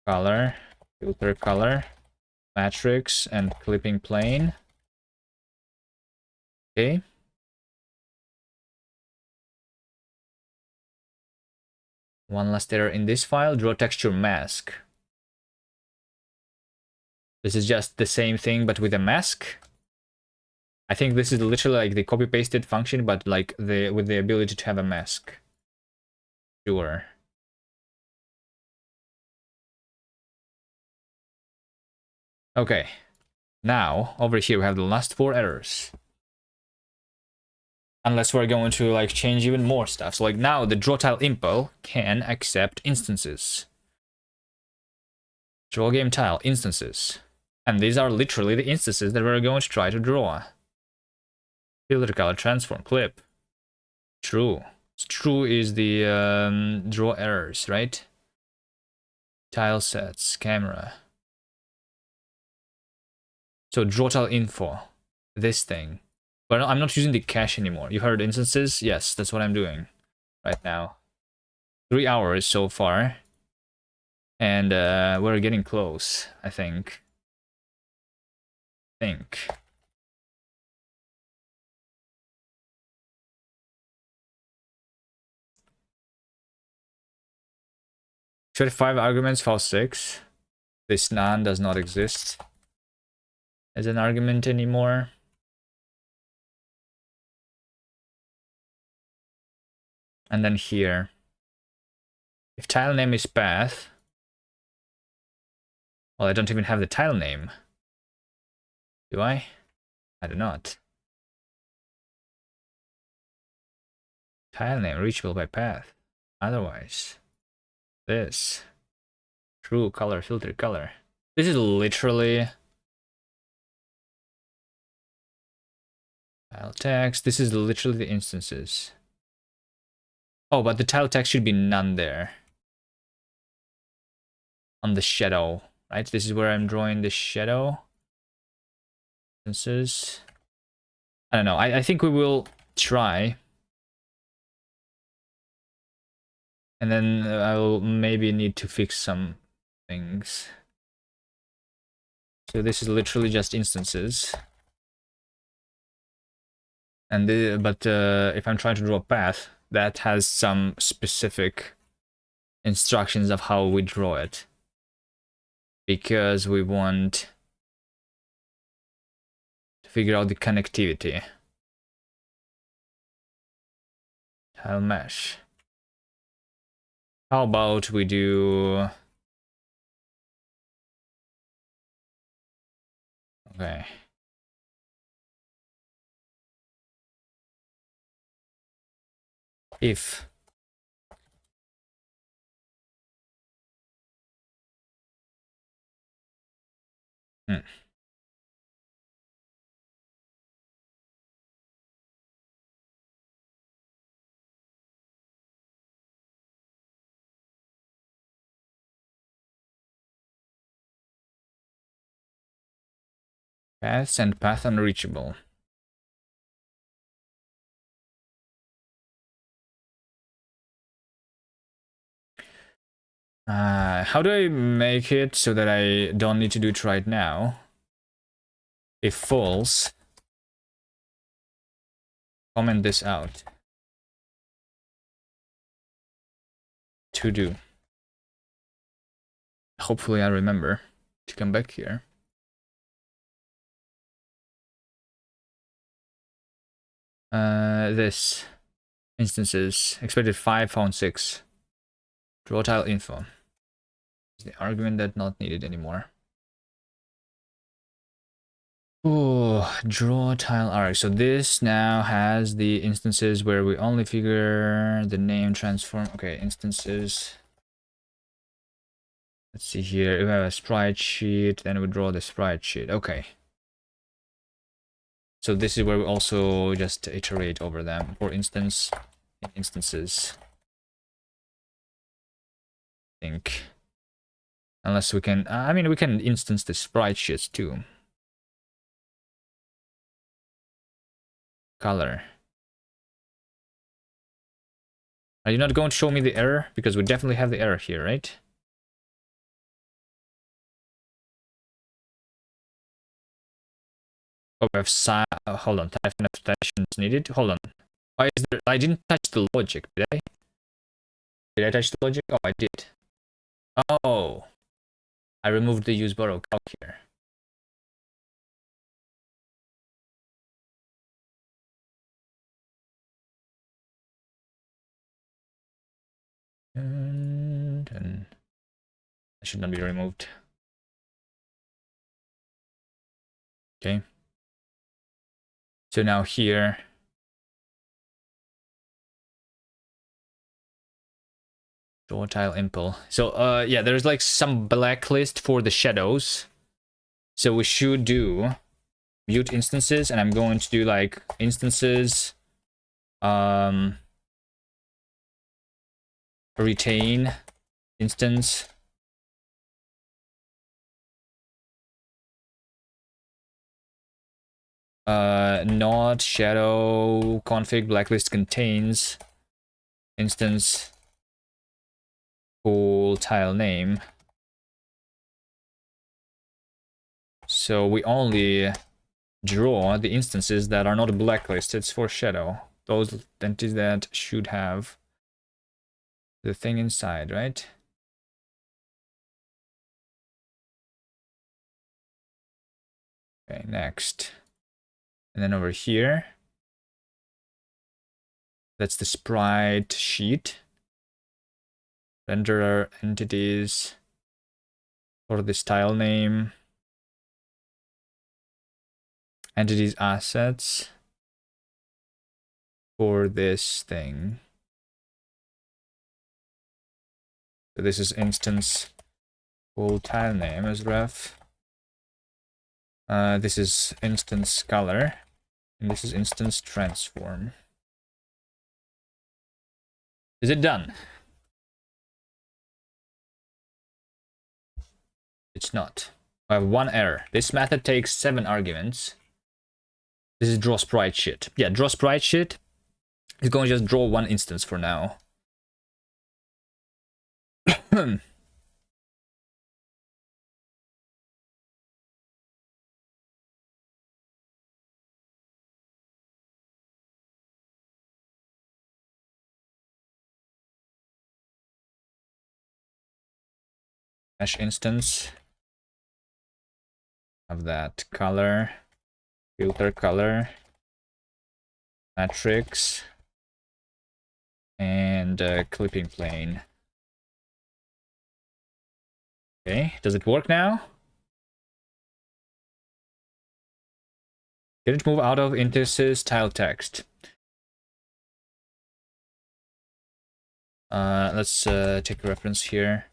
Speaker 1: Color. Filter color. Matrix and clipping plane. Okay. One last error in this file. Draw texture mask. This is just the same thing, but with a mask. I think this is literally like the copy-pasted function, but like with the ability to have a mask. Sure. Okay. Now, over here we have the last 4 errors. Unless we're going to like change even more stuff. So like now the draw tile impl can accept instances. Draw game tile instances. And these are literally the instances that we're going to try to draw. Filter color transform clip. True. True is the draw errors, right? Tile sets, camera. So draw tile info. This thing. But I'm not using the cache anymore. You heard instances? Yes, that's what I'm doing right now. 3 hours so far. And we're getting close, I think. Should 5 arguments, file 6. This none does not exist as an argument anymore. And then here, if tile name is path, well, I don't even have the tile name. Do I? I do not. Tile name reachable by path. Otherwise, this true color filter color. This is literally tile text. This is literally the instances. Oh, but the tile text should be none there. On the shadow, right? This is where I'm drawing the shadow. Instances. I don't know. I think we will try. And then I will maybe need to fix some things. So this is literally just instances. And if I'm trying to draw a path, that has some specific instructions of how we draw it, because we want to figure out the connectivity. Tile mesh. How about we do... Okay. If paths and path unreachable. How do I make it so that I don't need to do it right now? If false, comment this out. To do. Hopefully I remember to come back here. This instances expected 5, found 6. Draw tile info. Is the argument that not needed anymore. Oh, draw tile arc. So this now has the instances where we only figure the name transform. Okay, instances. Let's see here. We have a sprite sheet, then we draw the sprite sheet. Okay. So this is where we also just iterate over them. For instance, instances. I think. Unless we can, I mean, we can instance the sprite sheets too. Color. Are you not going to show me the error? Because we definitely have the error here, right? Oh, we have hold on, type of is needed. Hold on. Why is there? I didn't touch the logic, did I? Did I touch the logic? Oh, I did. Oh, I removed the use borrow calc here. And that should not be removed. Okay. So now here. Draw tile impl. So yeah, there's like some blacklist for the shadows. So we should do mute instances, and I'm going to do like instances retain instance not shadow config blacklist contains instance full tile name. So we only draw the instances that are not blacklisted for shadow. Those entities that should have the thing inside, right? Okay, next. And then over here, that's the sprite sheet. Renderer entities for this tile name. Entities assets for this thing. So this is instance full tile name as ref. This is instance color, and this is instance transform. Is it done? It's not. I have one error. This method takes 7 arguments. This is draw sprite sheet. Yeah, draw sprite sheet is going to just draw one instance for now. Mesh instance of that color, filter color, matrix, and clipping plane. Okay, does it work now? Did it move out of indices tile text? Let's take a reference here.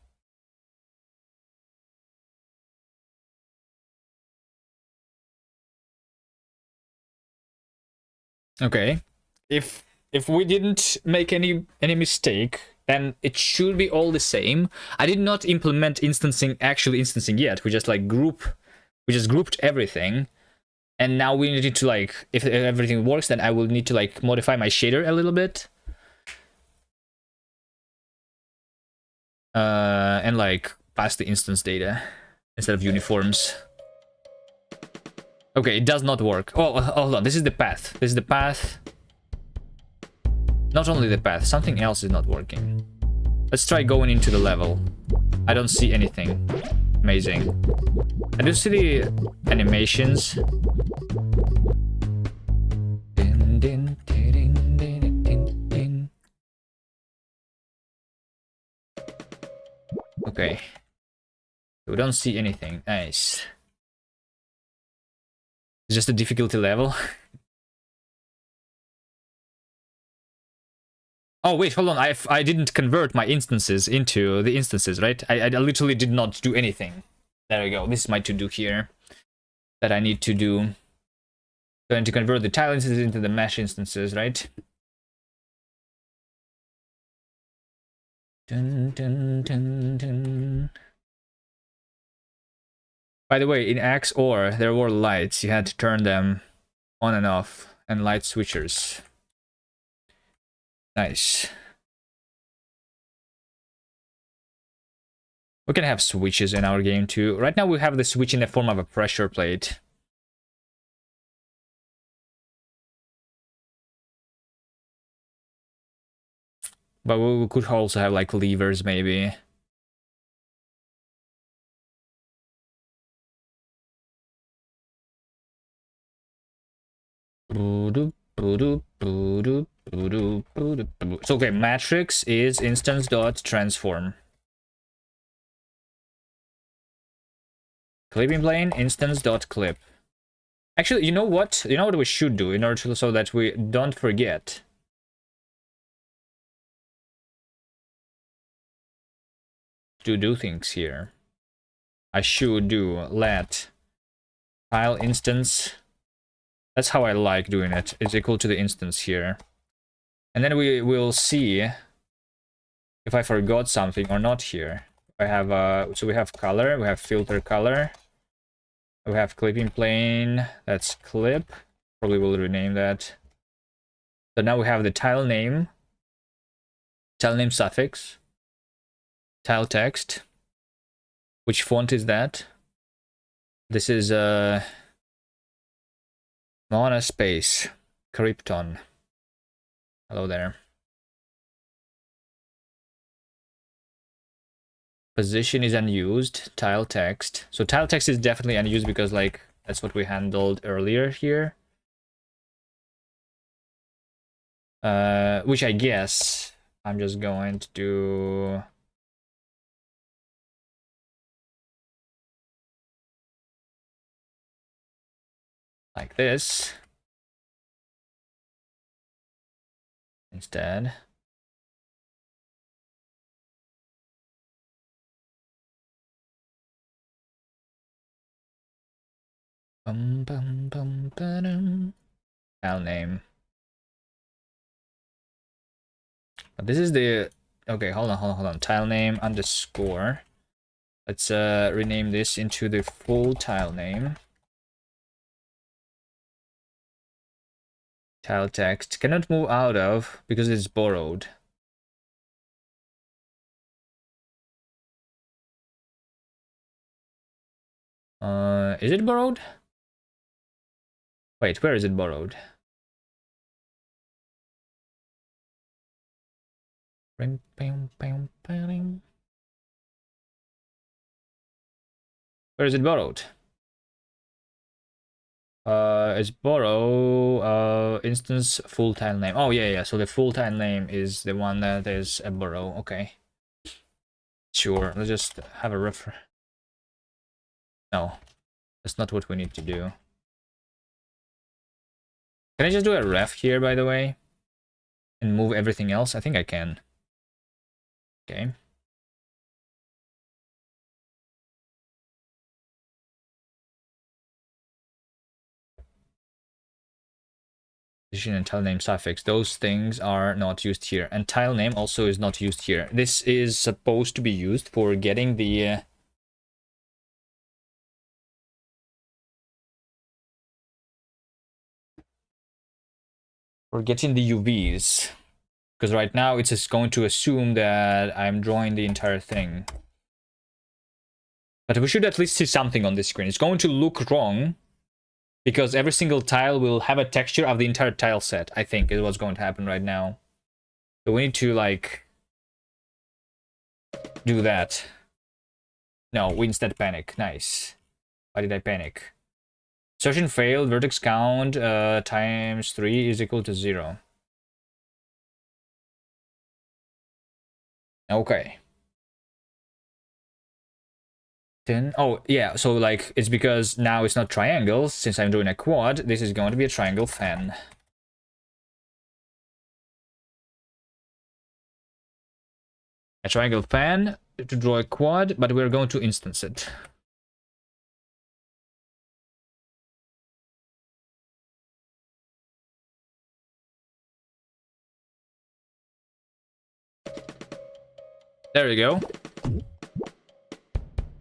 Speaker 1: Okay, if we didn't make any mistake, then it should be all the same. I did not implement actually instancing yet. We just like we just grouped everything, and now we need to like, if everything works, then I will need to like modify my shader a little bit, and like pass the instance data instead of uniforms. Okay, it does not work. Oh, hold on. This is the path. This is the path. Not only the path, something else is not working. Let's try going into the level. I don't see anything amazing. I do see the animations. Okay. We don't see anything. Nice. It's just a difficulty level. Oh wait, hold on. I didn't convert my instances into the instances, right? I literally did not do anything. There we go. This is my to do here that I need to do. Going to convert the tile instances into the mesh instances, right? Dun, dun, dun, dun. By the way, in XOR, there were lights. You had to turn them on and off, and light switchers. Nice. We can have switches in our game too. Right now we have the switch in the form of a pressure plate. But we could also have like levers maybe. So okay, matrix is instance.transform. Clipping plane instance.clip. Actually, you know what? You know what we should do in order to, so that we don't forget. To do things here. I should do let tile instance. That's how I like doing it. It's equal to the instance here. And then we will see if I forgot something or not here. I have so we have color, we have filter color, we have clipping plane, that's clip. Probably will rename that. So now we have the tile name suffix, tile text. Which font is that? This is Mona space Krypton. Hello there. Position is unused. Tile text. So tile text is definitely unused because like that's what we handled earlier here. Which I guess I'm just going to do like this instead. File name. But this is the okay. Hold on. Tile name underscore. Let's rename this into the full tile name. Tile text cannot move out of because it's borrowed. Is it borrowed? Wait, where is it borrowed? Where is it borrowed? It's borrow instance full tile name. Oh yeah. So the full tile name is the one that is a borrow. Okay. Sure. Let's just have a refer. No, that's not what we need to do. Can I just do a ref here, by the way? And move everything else? I think I can. Okay. Position and tile name suffix. Those things are not used here. And tile name also is not used here. This is supposed to be used for getting the... for getting the UVs. Because right now it's just going to assume that I'm drawing the entire thing. But we should at least see something on this screen. It's going to look wrong because every single tile will have a texture of the entire tile set, I think is what's going to happen right now. So we need to, like, do that. No, we instead panic. Nice. Why did I panic? Session failed. Vertex count times 3 is equal to 0. Okay. Then, oh, yeah, so, like, it's because now it's not triangles. Since I'm doing a quad, this is going to be a triangle fan. A triangle fan to draw a quad, but we're going to instance it. There we go.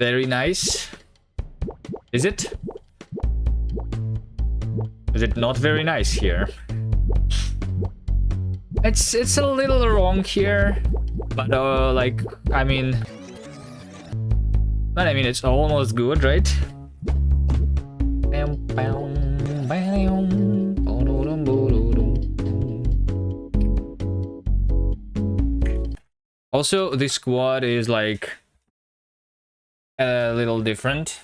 Speaker 1: Very nice. Is it? Is it not very nice here? It's a little wrong here, but like, I mean, it's almost good, right? Also, this squad is like a little different.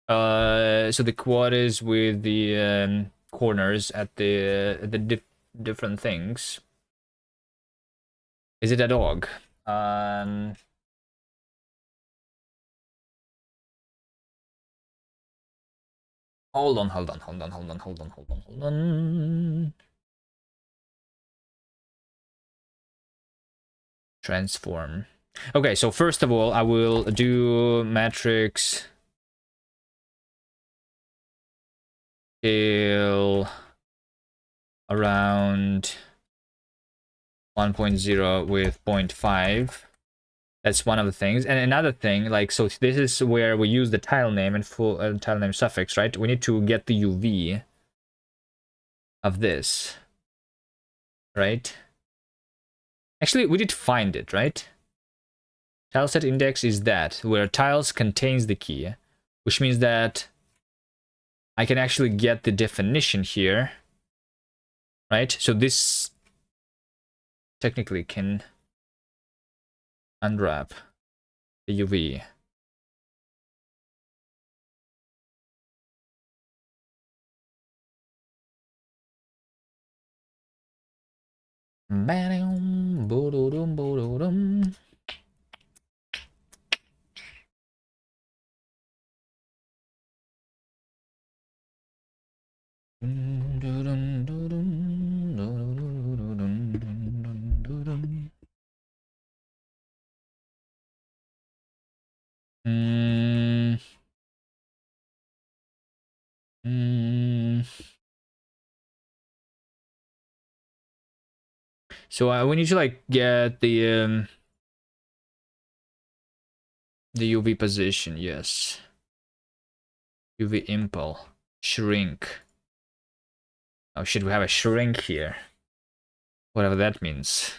Speaker 1: So the quad is with the corners at the different things. Is it a dog? Hold on. Transform. Okay, so first of all, I will do matrix scale around 1.0 with 0.5. That's one of the things. And another thing, like, so this is where we use the tile name and full tile name suffix, right? We need to get the UV of this, right? Actually, we did find it, right? Tile set index is that, where tiles contains the key, which means that I can actually get the definition here, right? So this technically can unwrap the UV. So we need to, like, get the UV position, yes. UV impel, shrink. Oh, should we have a shrink here? Whatever that means.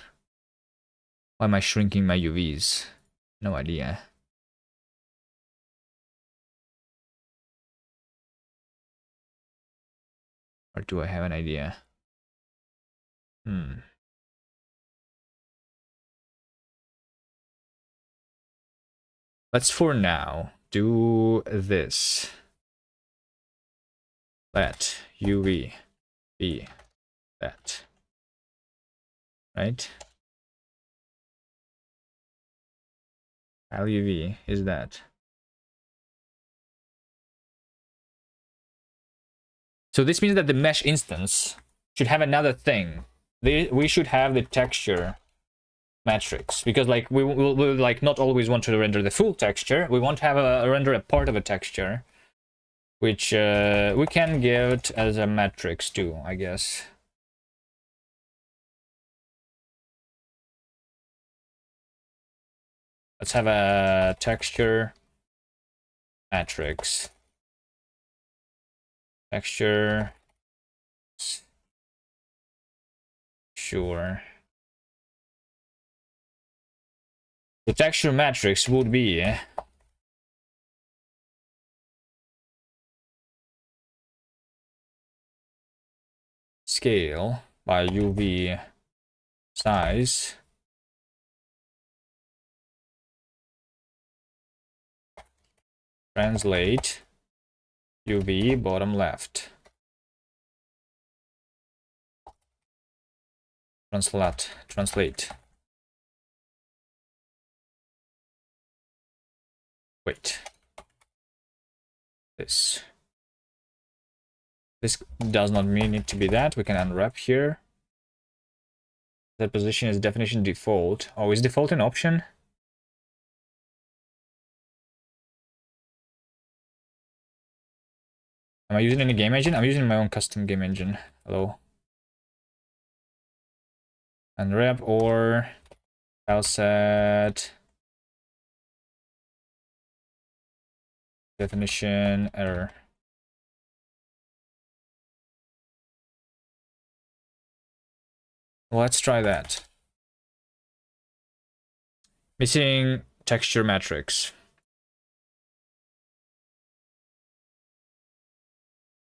Speaker 1: Why am I shrinking my UVs? No idea. Or do I have an idea? Let's for now do this. Let UV be that. Right? UV is that. So this means that the mesh instance should have another thing. We should have the texture matrix, because like we'll like not always want to render the full texture. We want to have render a part of a texture, which we can give it as a matrix too, I guess. Let's have a texture matrix. Texture. Sure. The texture matrix would be scale by UV size translate UV bottom left. Translate. Wait. This does not mean it to be that. We can unwrap here. The position is definition default. Oh, is default an option? Am I using any game engine? I'm using my own custom game engine. Hello. Unwrap or file set definition error. Let's try that. Missing texture matrix.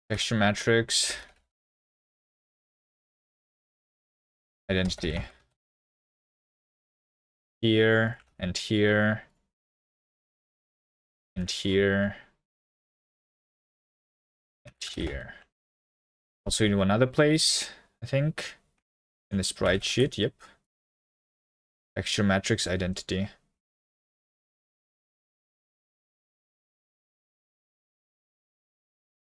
Speaker 1: Texture matrix. Identity. Here and here. And here. And here. Also in one other place, I think. In the sprite sheet, yep. Texture matrix identity.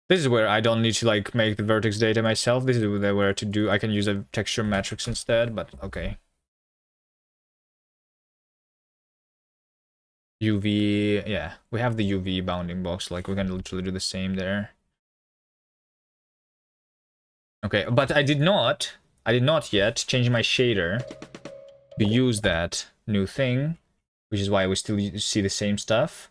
Speaker 1: This is where I don't need to like make the vertex data myself. This is where to do. I can use a texture matrix instead, but okay. UV, yeah, we have the UV bounding box. Like we can literally do the same there. Okay, but I did not yet change my shader to use that new thing, which is why we still see the same stuff.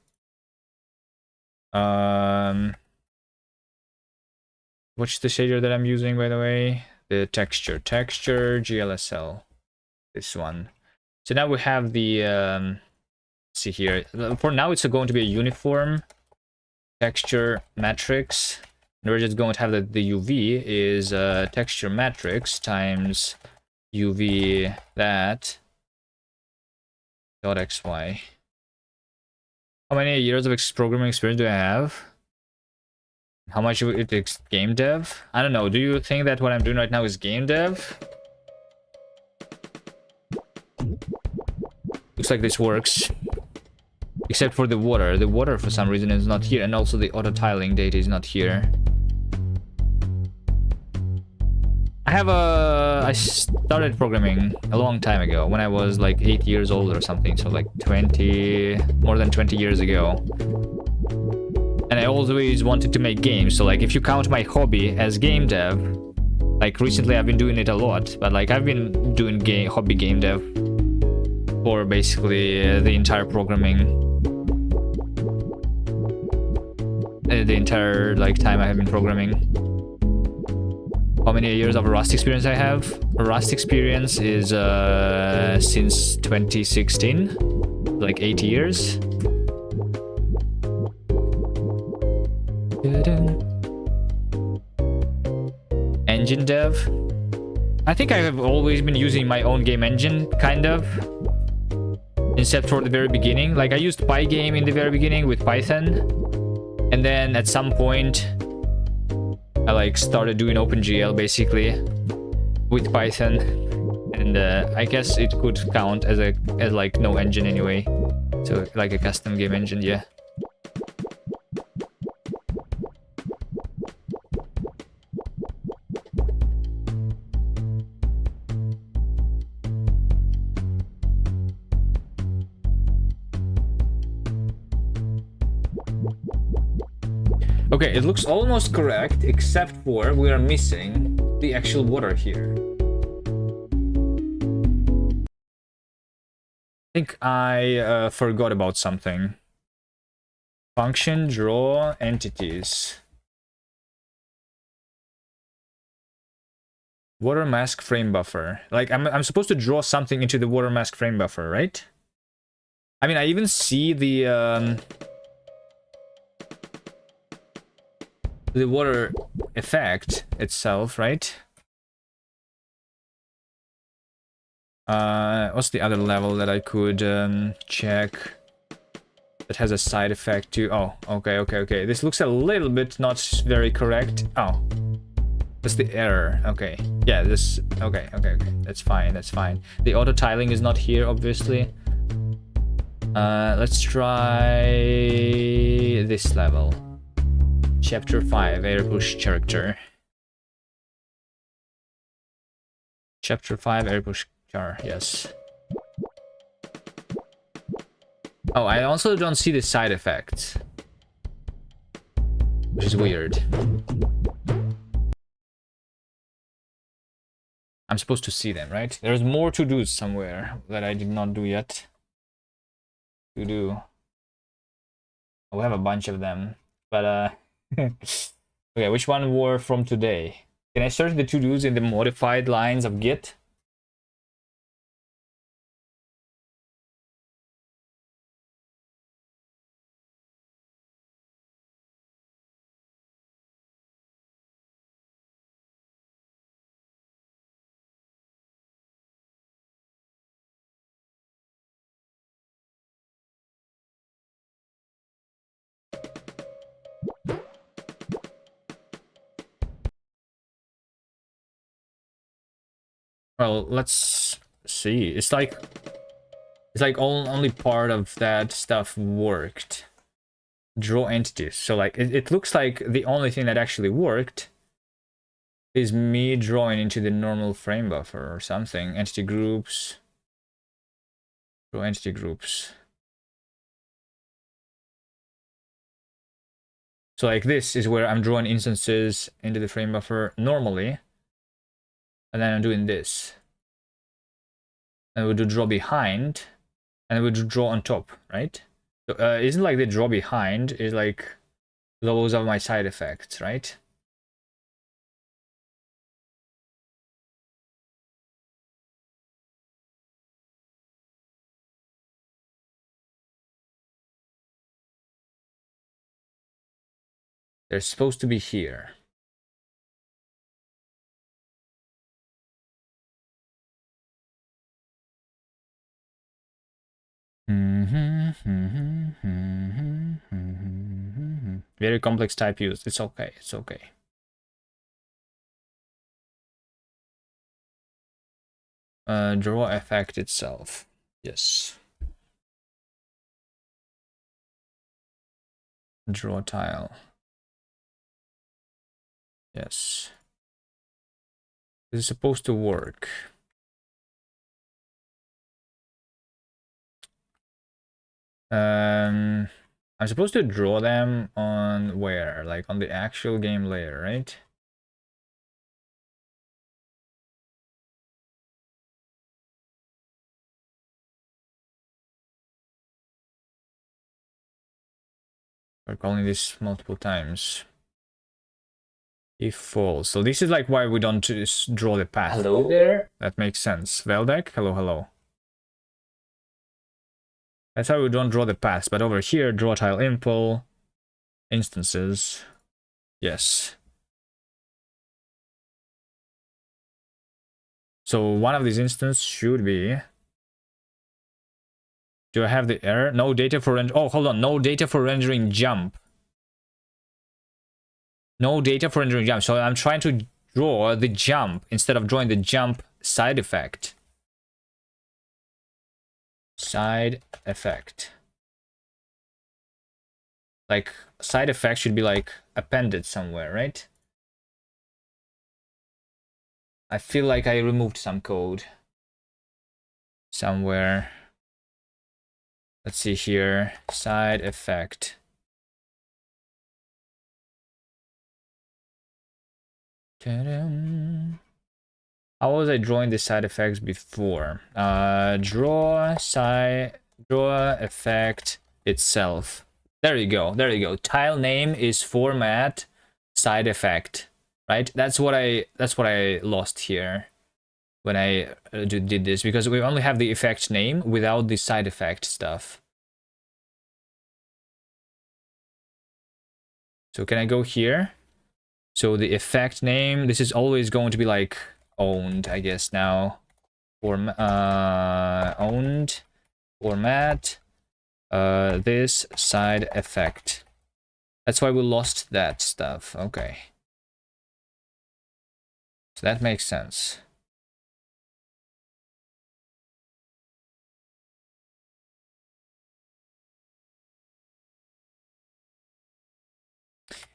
Speaker 1: What's the shader that I'm using, by the way? The texture GLSL, this one. So now we have the let's see here. For now it's going to be a uniform texture matrix. And we're just going to have the UV is texture matrix times UV that dot XY. How many years of programming experience do I have? How much it takes game dev? I don't know. Do you think that what I'm doing right now is game dev? Looks like this works. Except for the water. The water for some reason is not here, and also the auto tiling data is not here. I started programming a long time ago, when I was like 8 years old or something, so like more than 20 years ago. And I always wanted to make games, so like if you count my hobby as game dev, like recently I've been doing it a lot, but like I've been doing hobby game dev for basically the entire programming, the entire like time I have been programming. How many years of Rust experience I have? Rust experience is since 2016, like 8 years. Engine dev. I think I have always been using my own game engine, kind of. except for the very beginning. Like I used Pygame in the very beginning with Python, and then at some point I like started doing OpenGL basically with Python, and I guess it could count as like no engine anyway, so like a custom game engine, yeah. Okay, it looks almost correct, except for we are missing the actual water here. I think I forgot about something. Function draw entities. Water mask frame buffer. Like I'm supposed to draw something into the water mask frame buffer, right? I mean, I even see the water effect itself, right? What's the other level that I could check that has a side effect too? Oh, okay. This looks a little bit not very correct. Oh, that's the error. Okay, yeah, this. Okay. That's fine. The auto tiling is not here, obviously. Let's try this level. Chapter 5, Airpush character. Chapter 5, Airpush char, yes. Oh, I also don't see the side effects, which is weird. I'm supposed to see them, right? There's more to do somewhere that I did not do yet. To do. We have a bunch of them, but okay, which one were from today? Can I search the to-dos in the modified lines of Git? Well, let's see. It's like only part of that stuff worked. Draw entities. So like it looks like the only thing that actually worked is me drawing into the normal frame buffer or something. Entity groups. Draw entity groups. So like this is where I'm drawing instances into the frame buffer normally. And then I'm doing this. And we do draw behind. And we do draw on top, right? So isn't like the draw behind is like those are my side effects, right? They're supposed to be here. Very complex type used. It's okay. It's okay. Draw effect itself. Yes. Draw tile. Yes. This is supposed to work. I'm supposed to draw them on where? Like on the actual game layer, right? We're calling this multiple times. If false. So this is like why we don't just draw the path.
Speaker 3: Hello there.
Speaker 1: That makes sense. Veldek, hello. That's how we don't draw the paths, but over here, draw tile info, instances. Yes. So one of these instances should be Do I have the error? No data for render. Oh, hold on. No data for rendering jump. No data for rendering jump. So I'm trying to draw the jump instead of drawing the jump side effect. Side effect. Like, side effect should be like appended somewhere, right? I feel like I removed some code somewhere. Let's see here. Side effect. Ta-dam. How was I drawing the side effects before? Draw effect itself. There you go. There you go. Tile name is format side effect, right? That's what I lost here when I did this, because we only have the effect name without the side effect stuff. So can I go here? So the effect name, this is always going to be like owned, I guess now. Owned format this side effect. That's why we lost that stuff. Okay. So that makes sense.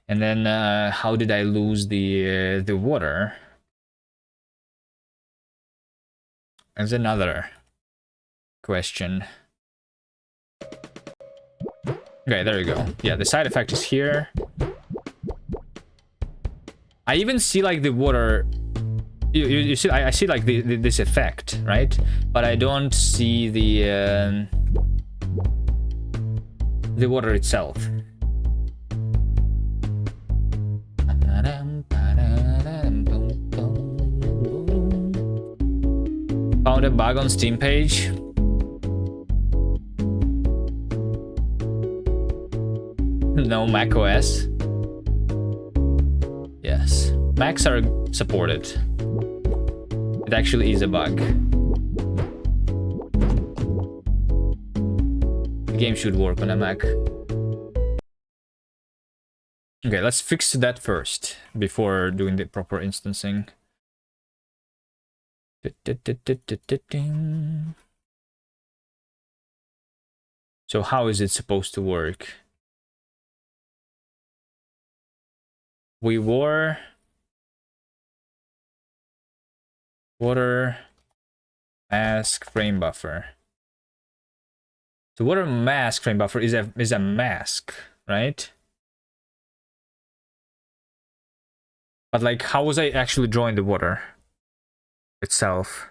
Speaker 1: And then how did I lose the water? That's another question. Okay, there you go. Yeah, the side effect is here. I even see like the water. You see, I see like this effect, right? But I don't see the water itself. Found a bug on Steam page. No Mac OS. Yes, Macs are supported. It actually is a bug. The game should work on a Mac. Okay, let's fix that first before doing the proper instancing. So how is it supposed to work? We wore water mask frame buffer. So water mask frame buffer is a mask, right? But like, how was I actually drawing the water itself?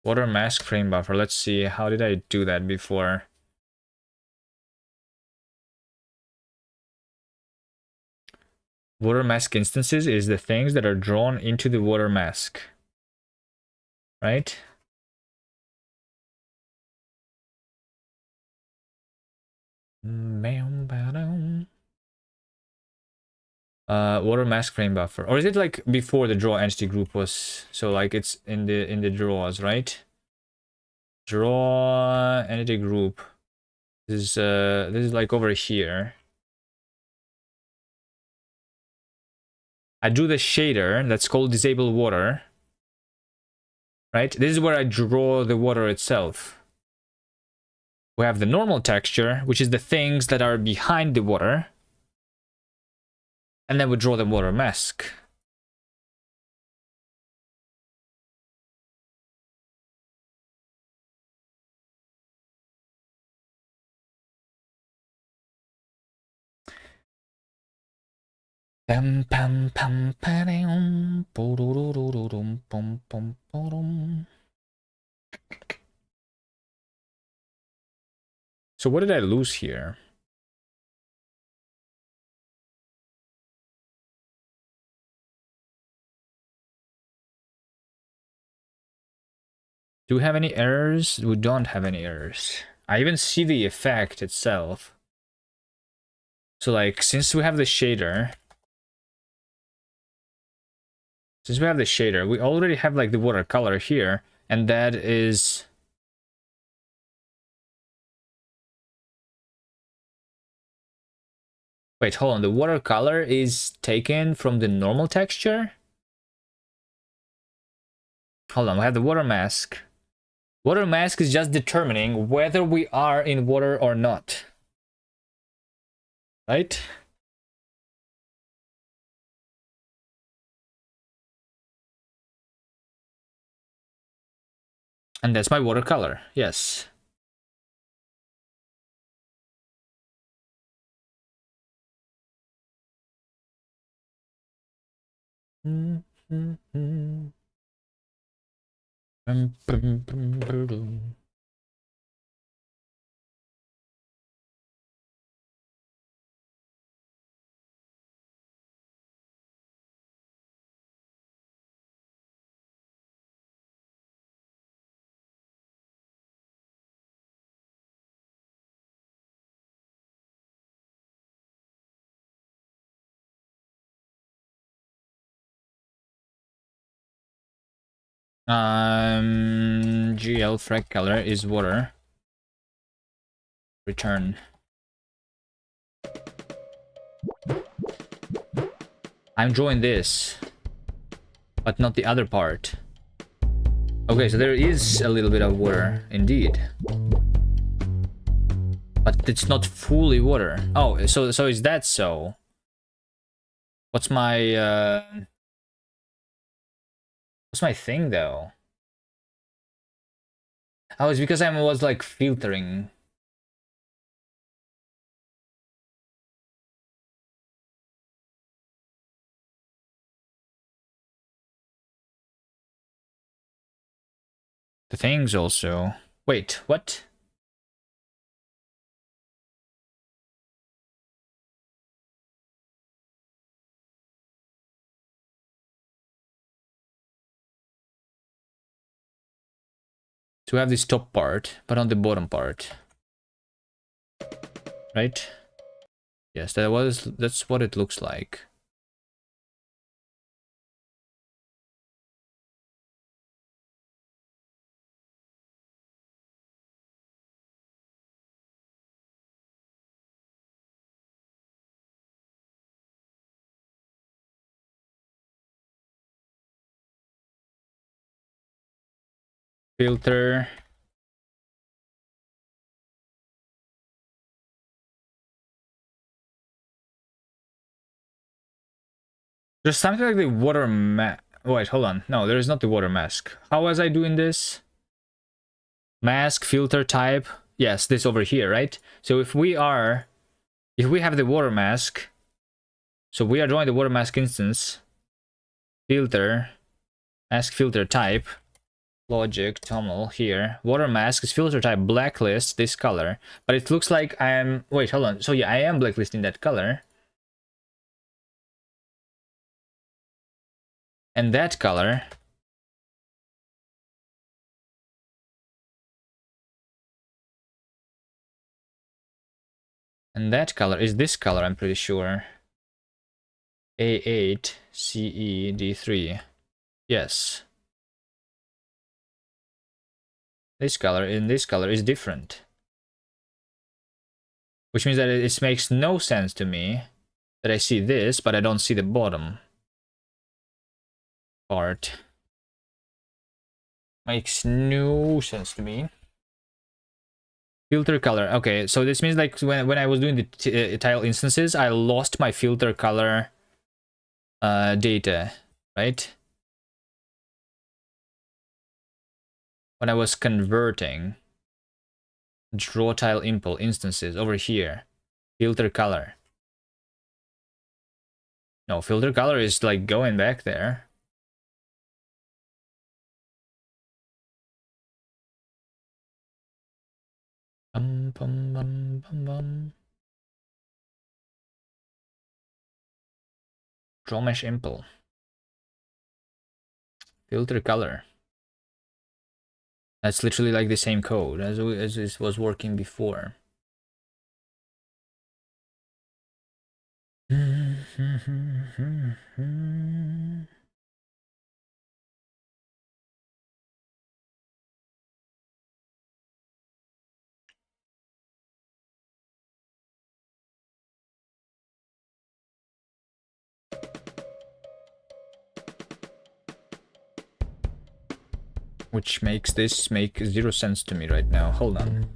Speaker 1: Water mask frame buffer. Let's see. How did I do that before? Water mask instances is the things that are drawn into the water mask, right? Water mask frame buffer, or is it like before the draw entity group was? So like it's in the draws, right? Draw entity group. This is like over here. I drew the shader that's called disable water, right? This is where I draw the water itself. We have the normal texture, which is the things that are behind the water. And then we draw the water mask. So what did I lose here? Do we have any errors? We don't have any errors. I even see the effect itself. So like, since we have the shader, we already have like the watercolor here. and that is... Wait, hold on. The watercolor is taken from the normal texture? Hold on, we have the water mask. Water mask is just determining whether we are in water or not. Right? And that's my watercolor, yes. GL frag color is water. Return. I'm drawing this, but not the other part. Okay, so there is a little bit of water, indeed. But it's not fully water. Oh, so is that so? What's my thing though? Oh, it's because I was like filtering. The things also. Wait, what? So we have this top part, but on the bottom part. Right? Yes, that's what it looks like. Filter. There's something like the water mask. Wait, hold on. No, there is not the water mask. How was I doing this? Mask, filter type. Yes, this over here, right? So if we have the water mask, so we are drawing the water mask instance. Filter, mask filter type. Logic, toml here. Water mask is filter type blacklist, this color. But it looks like I am... Wait, hold on. So yeah, I am blacklisting that color. And that color. And that color is this color, I'm pretty sure. A8, CE, D3. Yes. This color and this color is different. Which means that it makes no sense to me that I see this, but I don't see the bottom part. Makes no sense to me. Filter color. Okay, so this means like when I was doing the tile instances, I lost my filter color data, right? When I was converting draw tile impl instances over here, filter color. No, filter color is like going back there. Bum, bum, bum, bum, bum. Draw mesh impl. Filter color. That's literally like the same code as it was working before. which makes this make 0 sense to me right now. Hold on.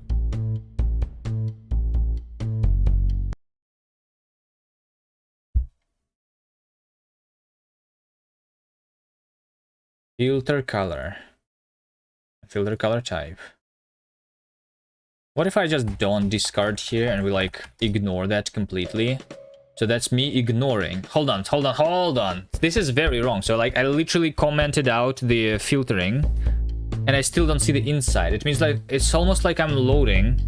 Speaker 1: Filter color type. What if I just don't discard here and we like ignore that completely? So that's me ignoring. Hold on. This is very wrong. So like I literally commented out the filtering and I still don't see the inside. It means like it's almost like I'm loading.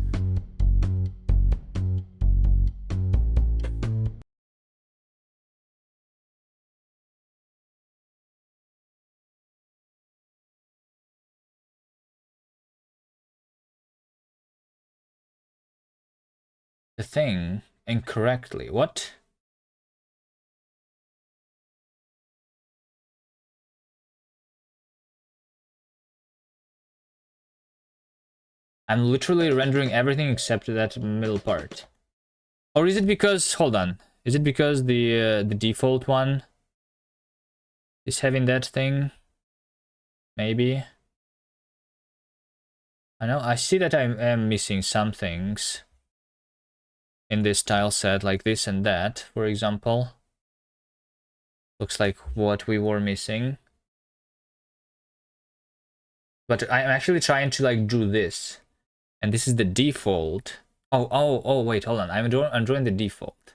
Speaker 1: The thing incorrectly. What? I'm literally rendering everything except that middle part. Or is it because, hold on, is it because the default one is having that thing? Maybe. I know, I see that I am missing some things in this tile set, like this and that, for example. Looks like what we were missing. But I'm actually trying to like do this. And this is the default. Oh, wait, hold on. I'm drawing the default.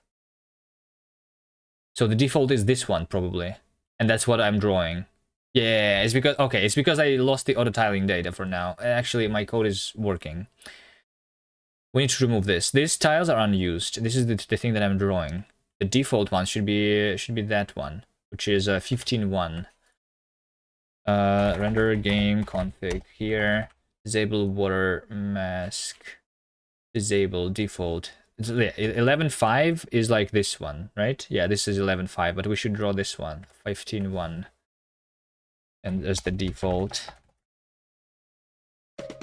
Speaker 1: So the default is this one, probably. And that's what I'm drawing. Yeah, it's because, okay, it's because I lost the auto tiling data for now. Actually, my code is working. We need to remove this. These tiles are unused. This is the thing that I'm drawing. The default one should be that one, which is 15.1. Render game config here. Disable water mask. Disable default. 11.5 is like this one, right? Yeah, this is 11.5, but we should draw this one, 15.1. And there's the default.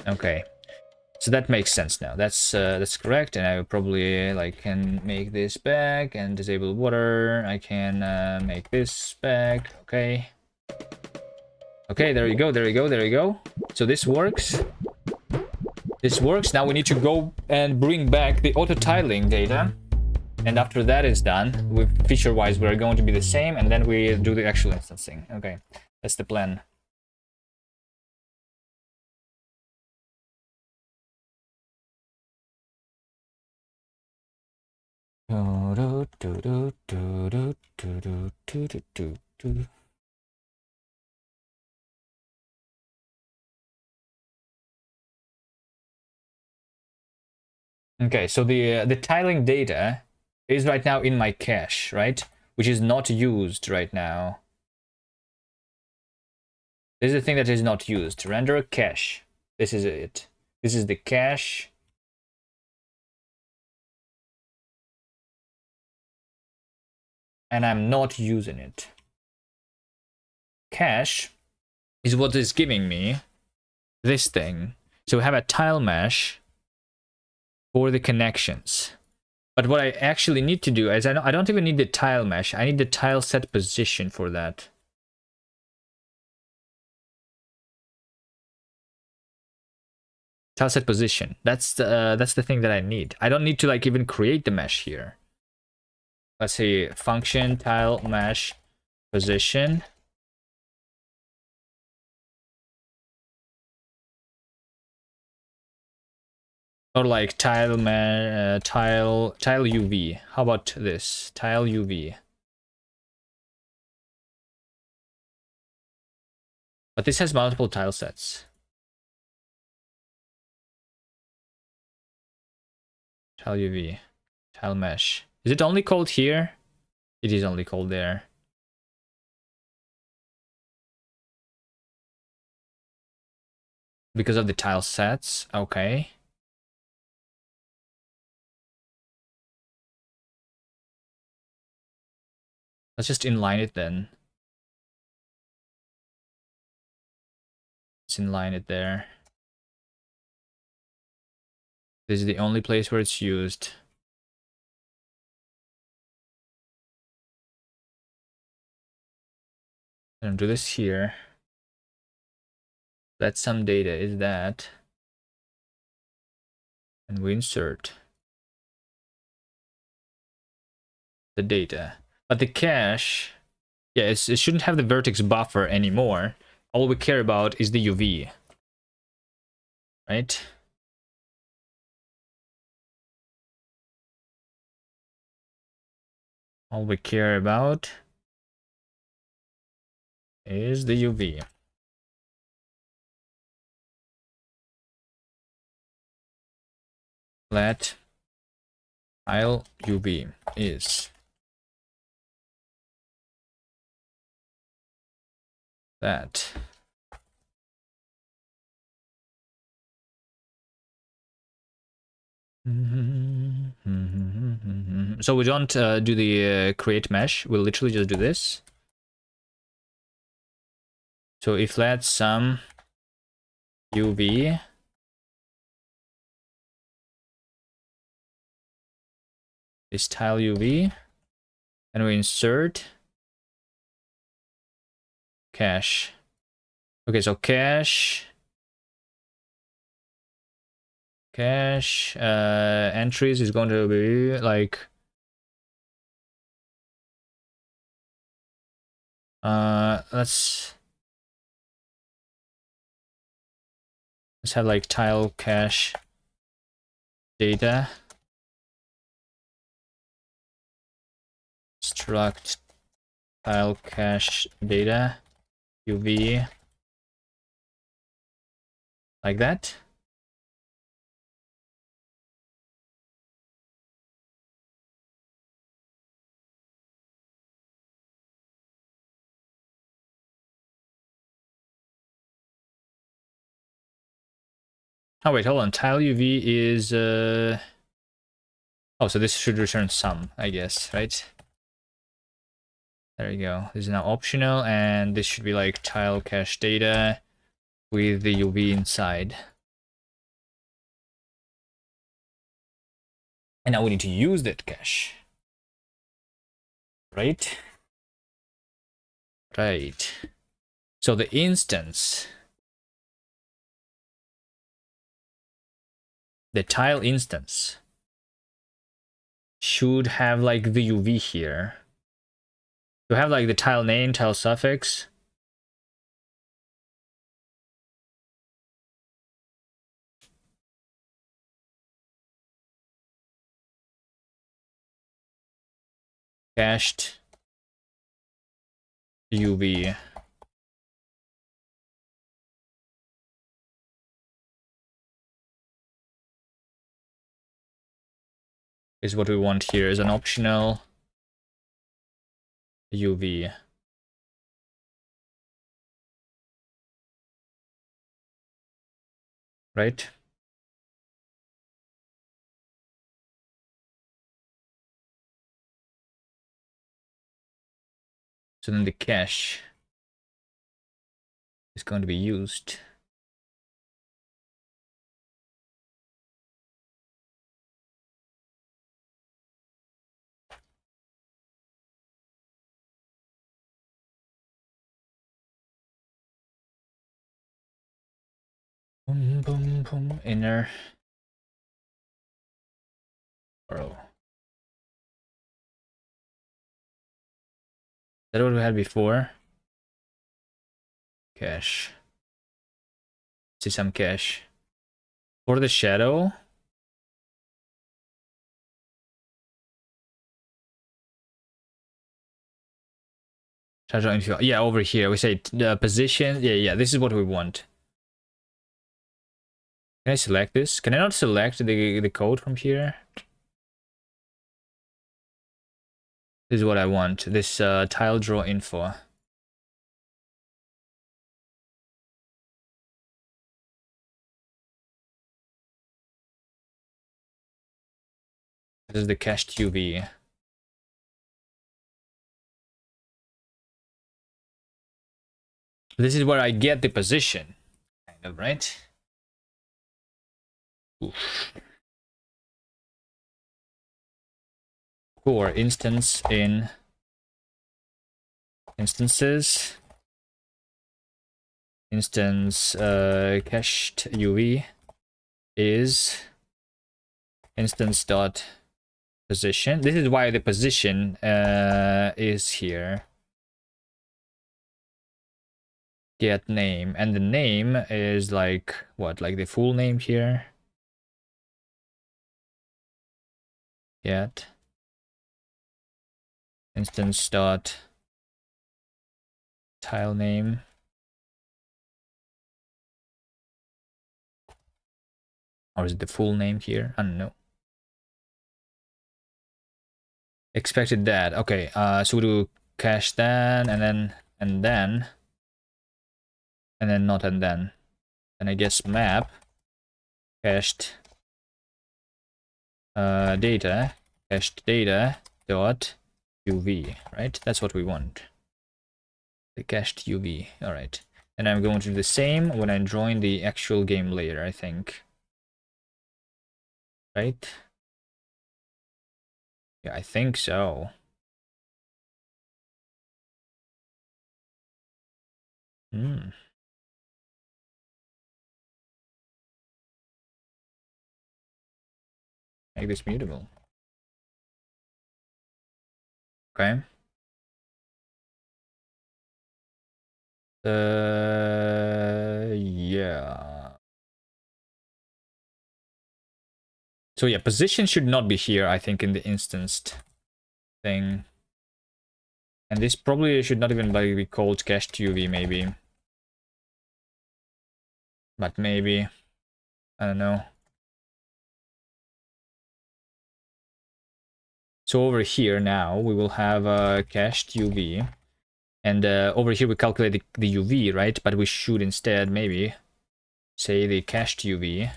Speaker 1: Okay, so that makes sense now. That's correct, and I probably like can make this back and disable water. I can make this back. Okay. Okay, there you go. So this works. This works. Now we need to go and bring back the auto tiling data. And after that is done, with feature-wise, we're going to be the same, and then we do the actual instancing. Okay, that's the plan. Okay, so the tiling data is right now in my cache, right? Which is not used right now. This is the thing that is not used. Render cache. This is it. This is the cache. And I'm not using it. Cache is what is giving me this thing. So we have a tile mesh for the connections. But what I actually need to do is I don't even need the tile mesh. I need the tile set position for that. Tile set position. That's the thing that I need. I don't need to like even create the mesh here. Let's see, function tile mesh position. Or like tile UV. How about this? Tile UV. But this has multiple tile sets. Tile UV. Tile mesh. Is it only called here? It is only called there. Because of the tile sets. Okay. Let's just inline it then. Let's inline it there. This is the only place where it's used. And do this here. Let some data is that, and we insert the data. But the cache, yeah, it shouldn't have the vertex buffer anymore. All we care about is the UV, right? All we care about is the UV. Let tile UV is that. So we don't do the create mesh. We'll literally just do this. So if let some UV is tile UV, and we insert cache. Okay, so cache entries is going to be like let's have like tile cache data struct tile cache data UV like that. Oh wait, hold on. Tile UV is oh, so this should return some, I guess, right? There you go. This is now optional, and this should be like tile cache data with the UV inside. And now we need to use that cache. Right? Right. So the instance, the tile instance, should have like the UV here. You have like the tile name, tile suffix. Cached UV. Is what we want here is an optional UV. Right? So then the cache is going to be used. Boom, boom, boom. Inner row. Is that what we had before? Cache. See some cache. For the shadow. Yeah, over here. We say position. Yeah, this is what we want. Can I select this? Can I not select the code from here? This is what I want. This tile draw info. This is the cached UV. This is where I get the position, kind of, right? Oof. Core instance in instances instance cached UV is instance dot position. This is why the position is here. Get name, and the name is like what, like the full name here. Get instance dot tile name. Or is it the full name here? I don't know. Expected that. Okay, so we do cache then, and then, and then, and then not and then. And I guess map cached data, cached data dot UV, right? That's what we want. The cached UV. All right. And I'm going to do the same when I join the actual game later, I think. Right? Yeah, I think so. Hmm. Make this mutable. Okay. Yeah. So yeah, position should not be here, I think, in the instanced thing. And this probably should not even be called cached UV, maybe. But maybe. I don't know. So over here now, we will have cached UV. And over here we calculate the UV, right? But we should instead maybe say the cached UV.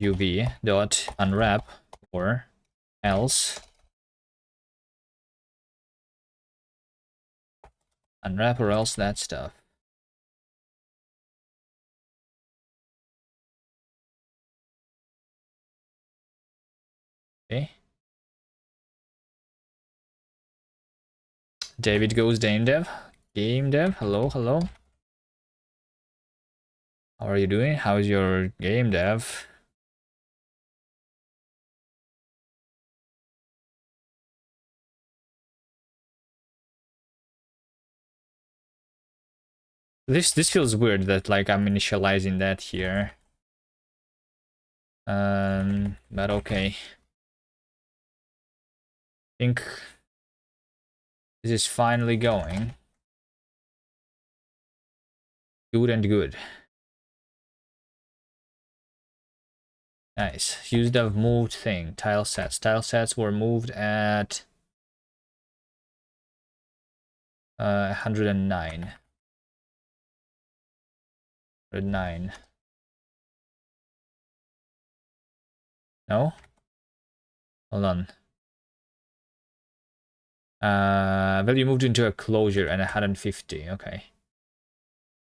Speaker 1: UV dot unwrap or else unwrap or else that stuff. Okay. David goes game dev. Game dev. Hello, hello. How are you doing? How's your game dev? This feels weird that like I'm initializing that here. But okay. I think this is finally going. Good and good. Nice. Use the moved thing. Tile sets. Tile sets were moved at 109. 109. No? Hold on. Value moved into a closure and 150. Okay.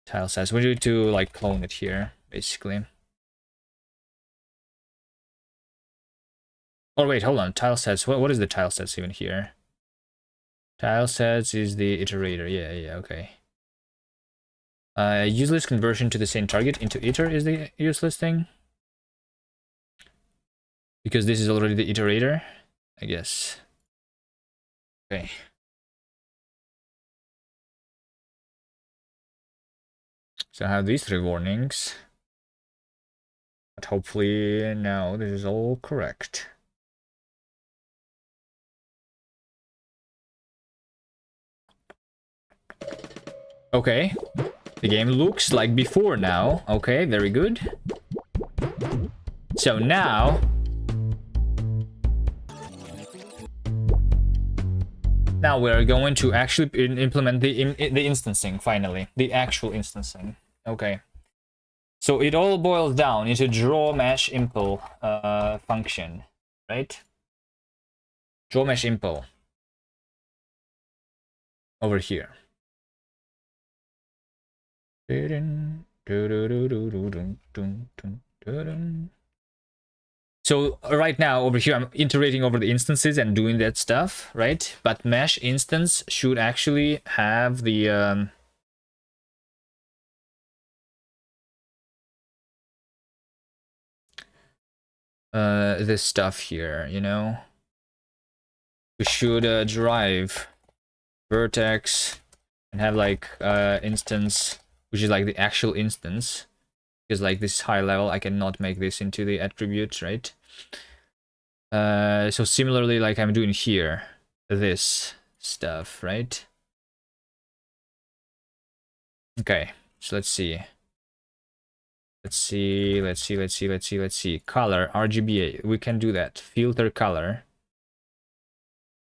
Speaker 1: Tile sets. We need to like clone it here, basically. Oh wait, hold on. Tile sets. What is the tile sets even here? Tile sets is the iterator. Yeah, okay. Useless conversion to the same target into iter is the useless thing. Because this is already the iterator, I guess. Okay. So I have these 3 warnings. But hopefully now this is all correct. Okay. The game looks like before now. Okay, very good. So now we're going to actually implement the instancing finally. The actual instancing. Okay. So it all boils down into draw mesh impl function, right? Draw mesh impl over here. So right now over here I'm iterating over the instances and doing that stuff, right? But mesh instance should actually have the this stuff here, you know. We should derive vertex and have like instance, which is like the actual instance, because like this high level I cannot make this into the attribute, right? So similarly, like I'm doing here, this stuff, right? Okay, so let's see. Let's see. Color, RGBA, we can do that. Filter color.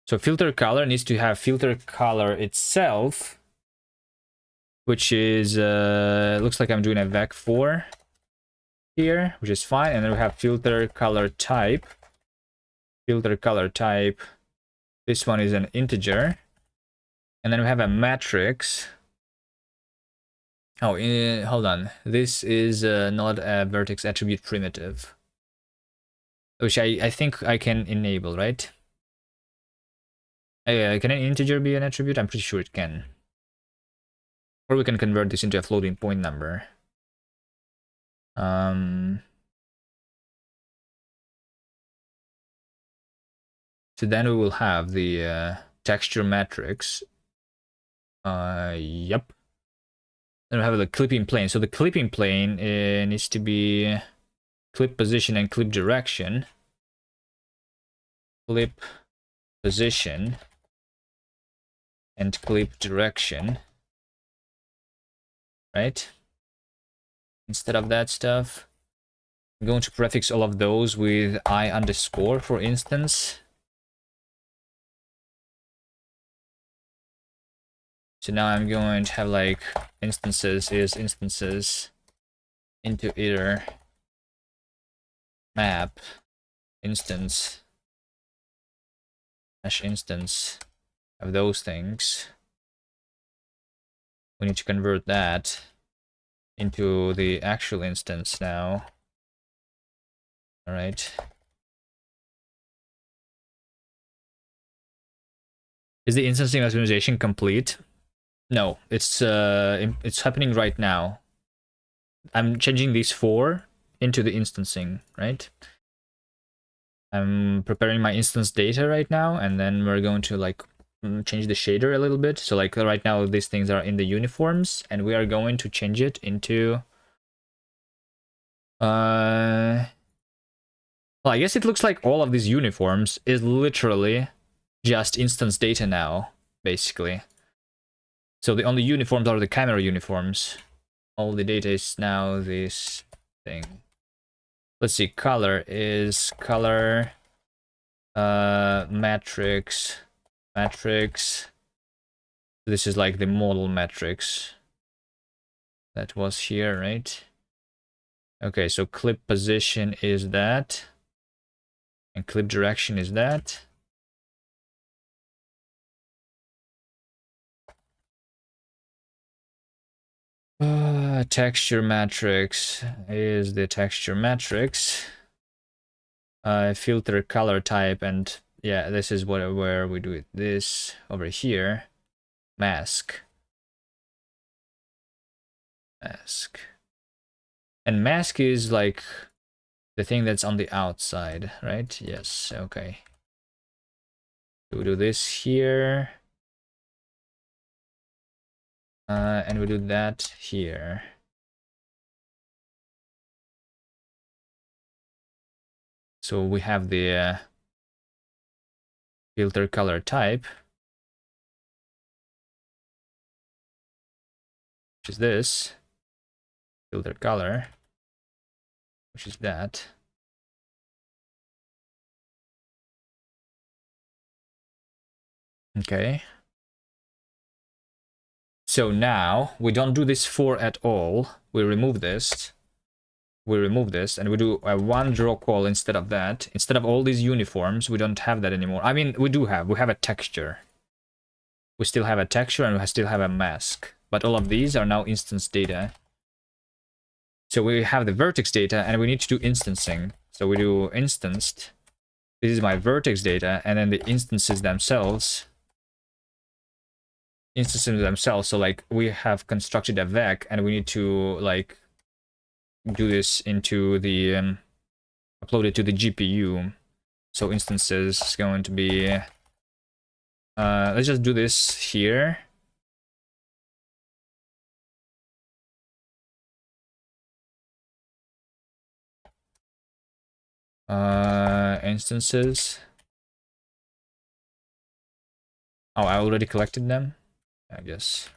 Speaker 1: So filter color needs to have filter color itself, which is, looks like I'm doing a vec4 here, which is fine. And then we have filter color type. Filter color type. This one is an integer. And then we have a matrix. Oh, hold on. This is not a vertex attribute primitive, which I think I can enable, right? Can an integer be an attribute? I'm pretty sure it can. Or we can convert this into a floating point number. So then we will have the texture matrix. Yep. Then we have the clipping plane. So the clipping plane needs to be clip position and clip direction. Clip position and clip direction. Right? Instead of that stuff, I'm going to prefix all of those with I underscore, for instance. So now I'm going to have like instances is instances into either map instance dash instance of those things. We need to convert that into the actual instance now. All right. Is the instancing optimization complete? No, it's happening right now. I'm changing these 4 into the instancing, right? I'm preparing my instance data right now, and then we're going to like change the shader a little bit. So like right now these things are in the uniforms, and we are going to change it into well, I guess it looks like all of these uniforms is literally just instance data now, basically. So the only uniforms are the camera uniforms. All the data is now this thing. Let's see, color is color matrix. This is like the model matrix that was here, right? Okay, so clip position is that, and clip direction is that. Texture matrix is the texture matrix. Filter color type, and yeah, this is where we do it. This over here, mask, and mask is like the thing that's on the outside, right? Yes. Okay. We do this here, and we do that here. So we have the filter color type, which is this, filter color, which is that. Okay. So now we don't do this 4 at all. We remove this. And we do a one draw call instead of that. Instead of all these uniforms, we don't have that anymore. I mean, we have a texture. We still have a texture and we still have a mask. But all of these are now instance data. So we have the vertex data and we need to do instancing. So we do instanced. This is my vertex data, and then the instances themselves. So like we have constructed a vec and we need to like do this into the upload it to the GPU. So instances is going to be, let's just do this here. Instances. Oh, I already collected them, I guess.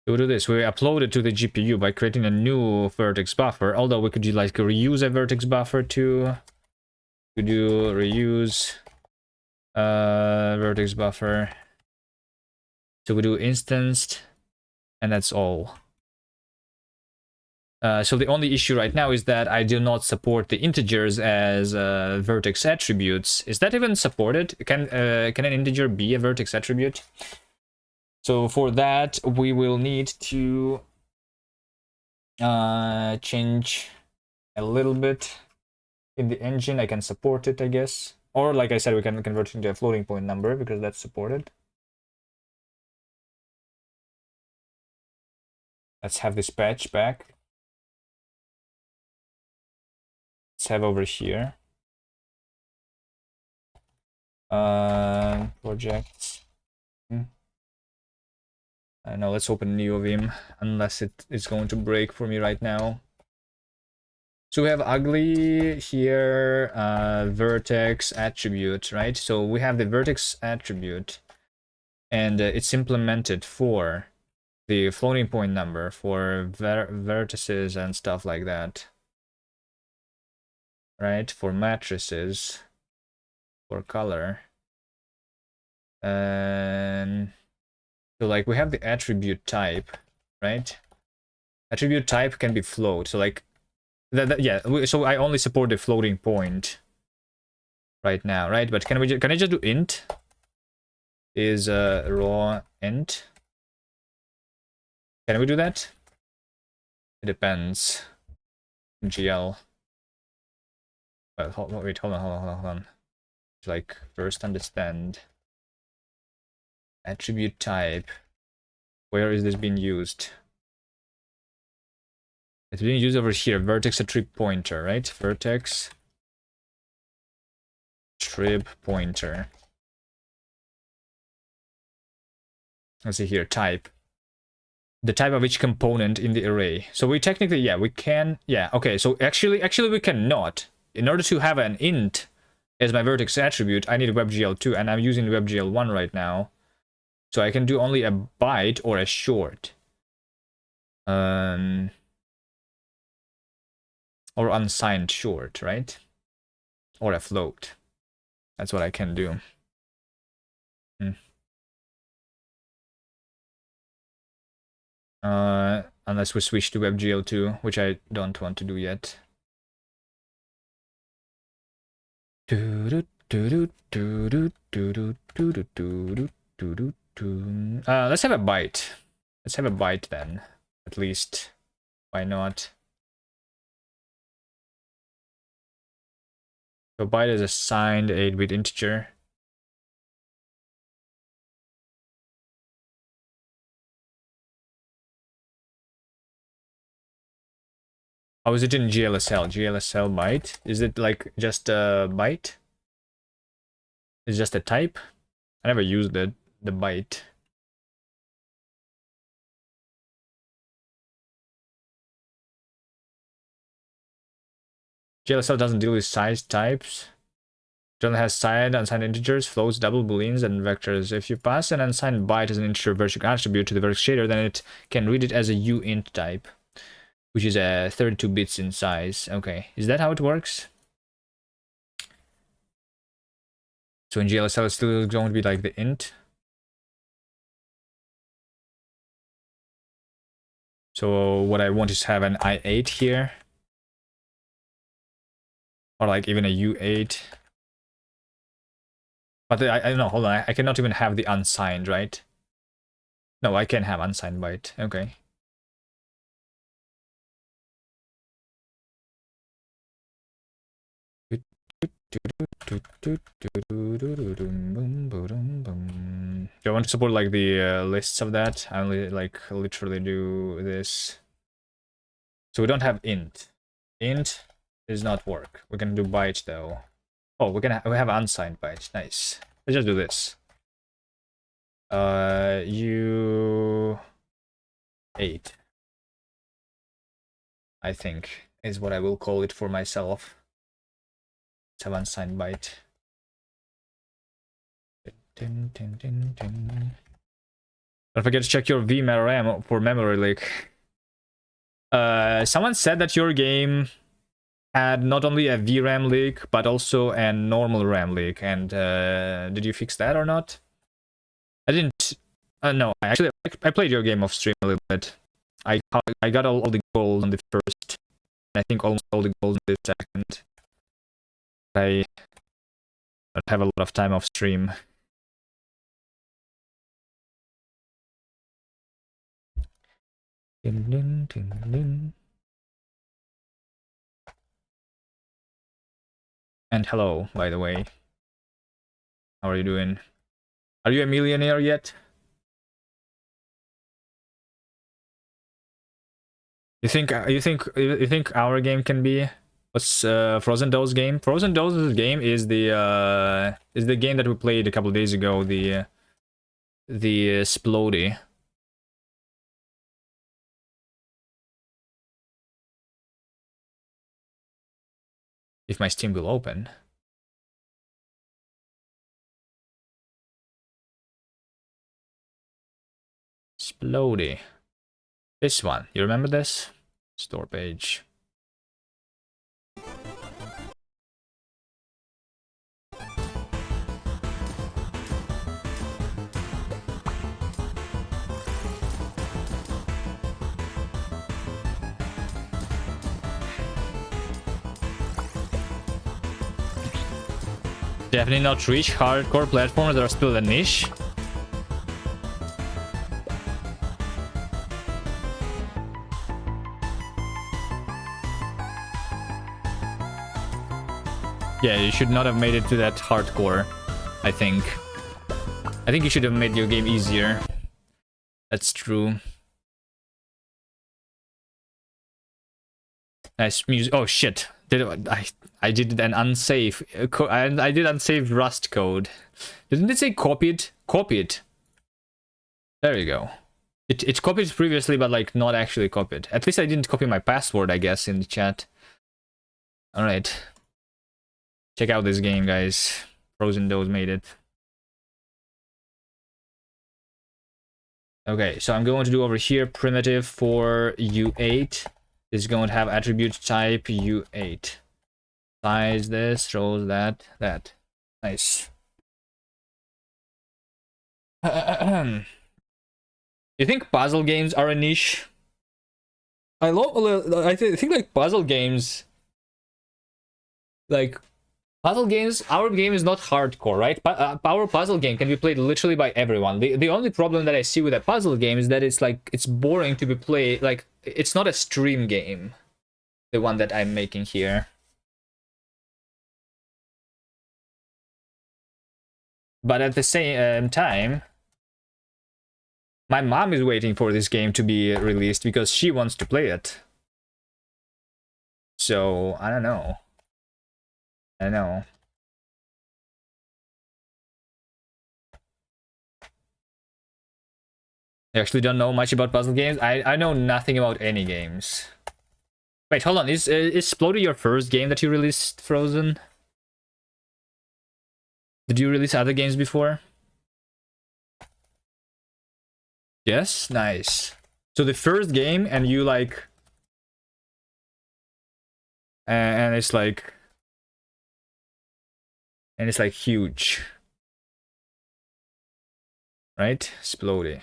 Speaker 1: So we do this. We upload it to the GPU by creating a new vertex buffer. Although we could like reuse a vertex buffer too. We do reuse vertex buffer. So we do instanced, and that's all. So the only issue right now is that I do not support the integers as vertex attributes. Is that even supported? Can an integer be a vertex attribute? So for that, we will need to change a little bit in the engine. I can support it, I guess. Or like I said, we can convert it into a floating point number because that's supported. Let's have this patch back. Let's have over here. Projects. Now let's open NeoVim, unless it is going to break for me right now. So we have ugly here, vertex attribute, right? So we have the vertex attribute, and it's implemented for the floating point number, for vertices and stuff like that, right? For matrices, for color, and so like we have the attribute type, right? Attribute type can be float. So like yeah. So I only support the floating point right now, right? But can I just do int? Is raw int? Can we do that? It depends. GL. Well, wait, hold on. Like first understand. Attribute type. Where is this being used? It's being used over here. Vertex attribute pointer, right? Vertex trib pointer. Let's see here. Type. The type of each component in the array. So we technically, yeah, we can. Yeah, okay. So actually we cannot. In order to have an int as my vertex attribute, I need WebGL2, and I'm using WebGL1 right now. So I can do only a byte or a short. Or unsigned short, right? Or a float. That's what I can do. Unless we switch to WebGL2, which I don't want to do yet. Let's have a byte. Let's have a byte then, at least. Why not? So byte is a signed 8-bit integer. How is it in GLSL? GLSL byte? Is it like just a byte? It's just a type? I never used the byte. GLSL doesn't deal with size types. It only has signed, unsigned integers, floats, double booleans, and vectors. If you pass an unsigned byte as an integer vertex attribute to the vertex shader, then it can read it as a uint type, which is 32 bits in size. Okay, is that how it works? So in GLSL, it's still going to be like the int. So what I want is to have an I8 here, or like even a U8. But I don't know, hold on, I cannot even have the unsigned, right? No, I can have unsigned byte, okay. Do I want to support like the lists of that? I only like literally do this. So we don't have int. Int does not work. We're gonna do byte though. Oh, we have unsigned byte. Nice. Let's just do this. U8, I think, is what I will call it for myself. Let's have unsigned byte. Don't forget to check your VRAM for memory leak. Someone said that your game had not only a VRAM leak but also a normal RAM leak, and did you fix that or not? I didn't. No, I played your game off stream a little bit. I got all the goals on the first, and I think almost all the goals on the second. I don't have a lot of time off stream. And hello, by the way. How are you doing? Are you a millionaire yet? You think our game can be? What's Frozen Dose's game? Frozen Dose's game is the game that we played a couple of days ago. The Splody. If my Steam will open. Splody. This one. You remember this? Store page. Definitely not rich hardcore platformers that are still a niche. Yeah, you should not have made it to that hardcore, I think. I think you should have made your game easier. That's true. Nice music. Oh shit. I did an unsafe I did unsafe Rust code. Didn't it say copied? Copied. There you go. It copied previously, but like not actually copied. At least I didn't copy my password, I guess, in the chat. Alright. Check out this game, guys. Frozen Dose made it. Okay, so I'm going to do over here primitive for U8. Is going to have attribute type U8. Size this, throws that. Nice. You think puzzle games are a niche? I think like puzzle games. Like puzzle games, our game is not hardcore, right? Our puzzle game can be played literally by everyone. The only problem that I see with a puzzle game is that it's like it's boring to be played. Like it's not a stream game, the one that I'm making here. But at the same time, my mom is waiting for this game to be released because she wants to play it. So I don't know. I know. I actually don't know much about puzzle games. I know nothing about any games. Wait, hold on. Is Splody your first game that you released, Frozen? Did you release other games before? Yes? Nice. So the first game and you like... And it's like... And it's like huge. Right? Splody.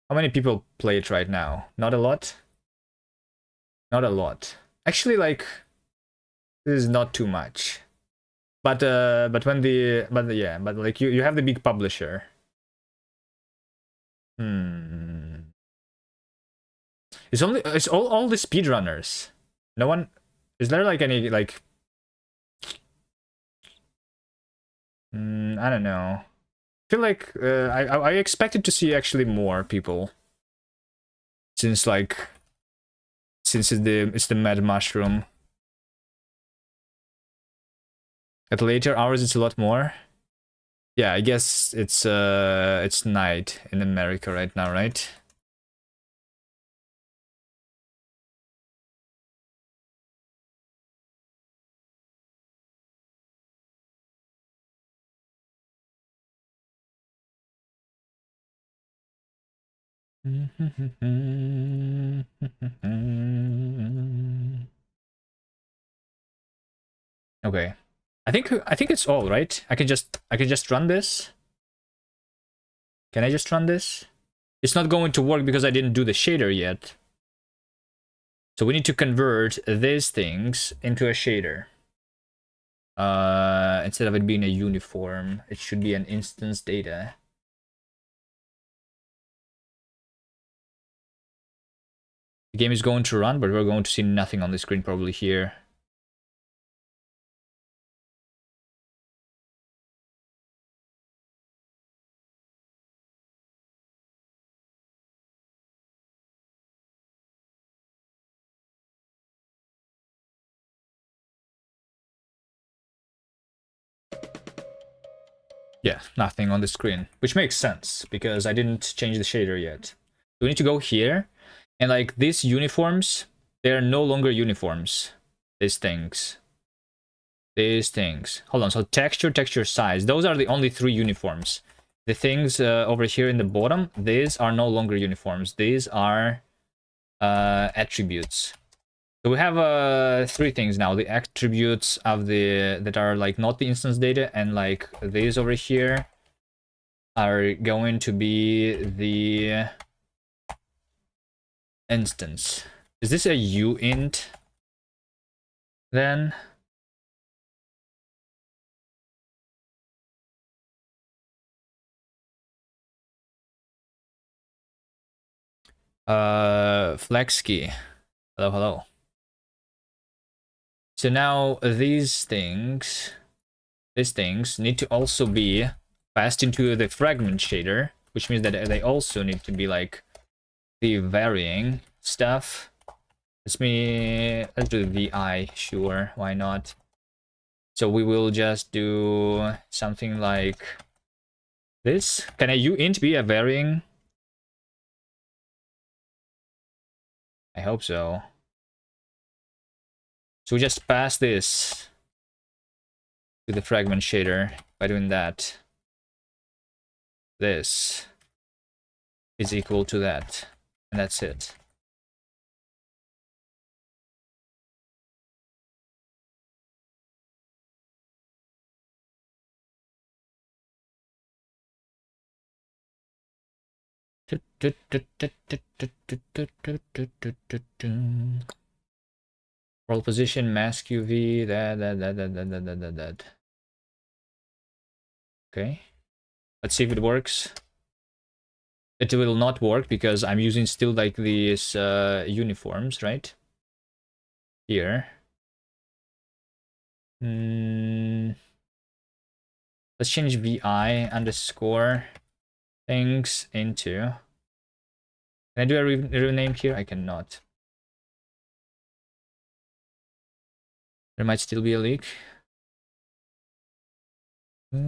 Speaker 1: How many people play it right now? Not a lot? Not a lot. Actually, like... This is not too much. But like you have the big publisher. It's all the speedrunners. No one... Is there like any like... I don't know. feel like I expected to see actually more people, since it's the mad mushroom. At later hours it's a lot more. Yeah, I guess it's night in America right now, right? Okay. I think it's all right. I can just run this. Can I just run this? It's not going to work because I didn't do the shader yet. So we need to convert these things into a shader. Instead of it being a uniform, it should be an instance data. The game is going to run, but we're going to see nothing on the screen probably here. Yeah, nothing on the screen, which makes sense because I didn't change the shader yet. We need to go here, and like these uniforms, they are no longer uniforms. These things. Hold on, so texture, size. Those are the only three uniforms. The things over here in the bottom, these are no longer uniforms. These are attributes. So we have three things now. The attributes of that are like not the instance data, and like these over here are going to be the instance. Is this a uint then? Flexkey. Hello. So now these things need to also be passed into the fragment shader, which means that they also need to be like the varying stuff. Let's do the VI, sure, why not? So we will just do something like this. Can a uint be a varying? I hope so. So we just pass this to the fragment shader by doing that. This is equal to that, and that's it. Roll position, mask UV, that. Okay. Let's see if it works. It will not work because I'm using still like these uniforms, right? Here. Let's change VI underscore things into. Can I do a rename here? I cannot. There might still be a leak. So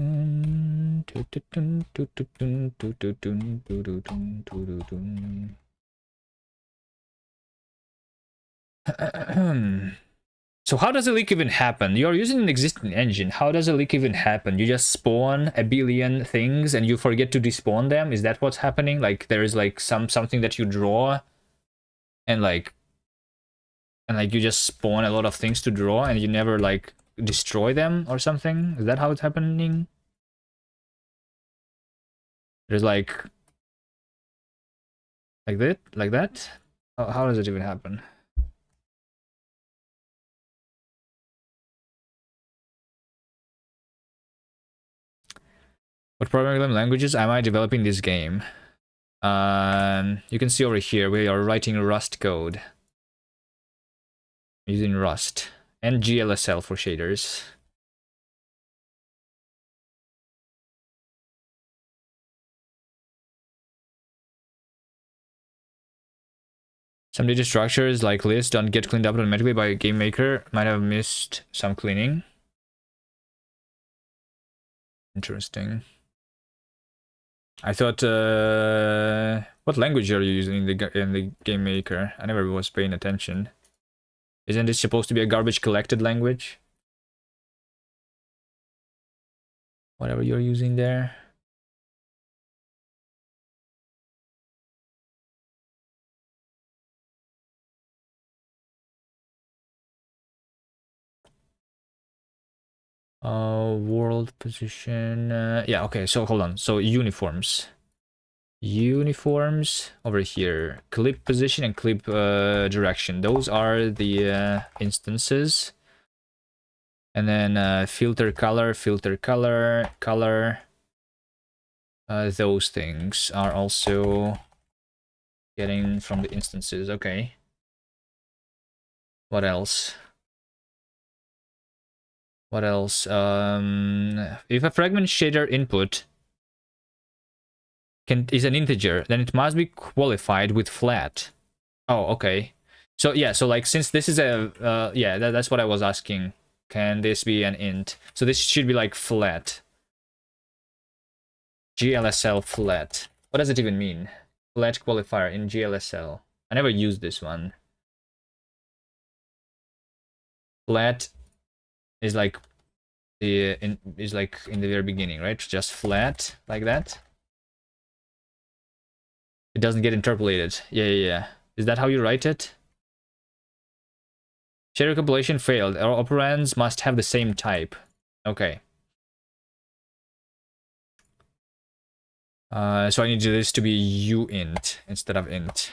Speaker 1: how does a leak even happen? You're using an existing engine. How does a leak even happen? You just spawn a billion things and you forget to despawn them? Is that what's happening? Like there is like something that you draw and like you just spawn a lot of things to draw and you never like destroy them or something? Is that how it's happening? There's like that? How does it even happen? What programming languages am I developing this game? You can see over here we are writing Rust code using Rust and GLSL for shaders. Some data structures like lists don't get cleaned up automatically by a game maker. Might have missed some cleaning. Interesting. I thought, what language are you using in the game maker? I never was paying attention. Isn't this supposed to be a garbage collected language? Whatever you're using there. World position. Yeah, okay, so hold on. So uniforms. Uniforms over here. Clip position and clip direction. Those are the instances. And then filter color, color. Those things are also getting from the instances. Okay. What else? What else? If a fragment shader input is an integer, then it must be qualified with flat. Oh, okay. So yeah, so like since this is a yeah, that's what I was asking. Can this be an int? So this should be like flat. GLSL flat. What does it even mean? Flat qualifier in GLSL. I never used this one. Flat is like in the very beginning, right? Just flat like that. It doesn't get interpolated. Yeah. Is that how you write it? Shader compilation failed. Our operands must have the same type. Okay. So I need this to be uint instead of int.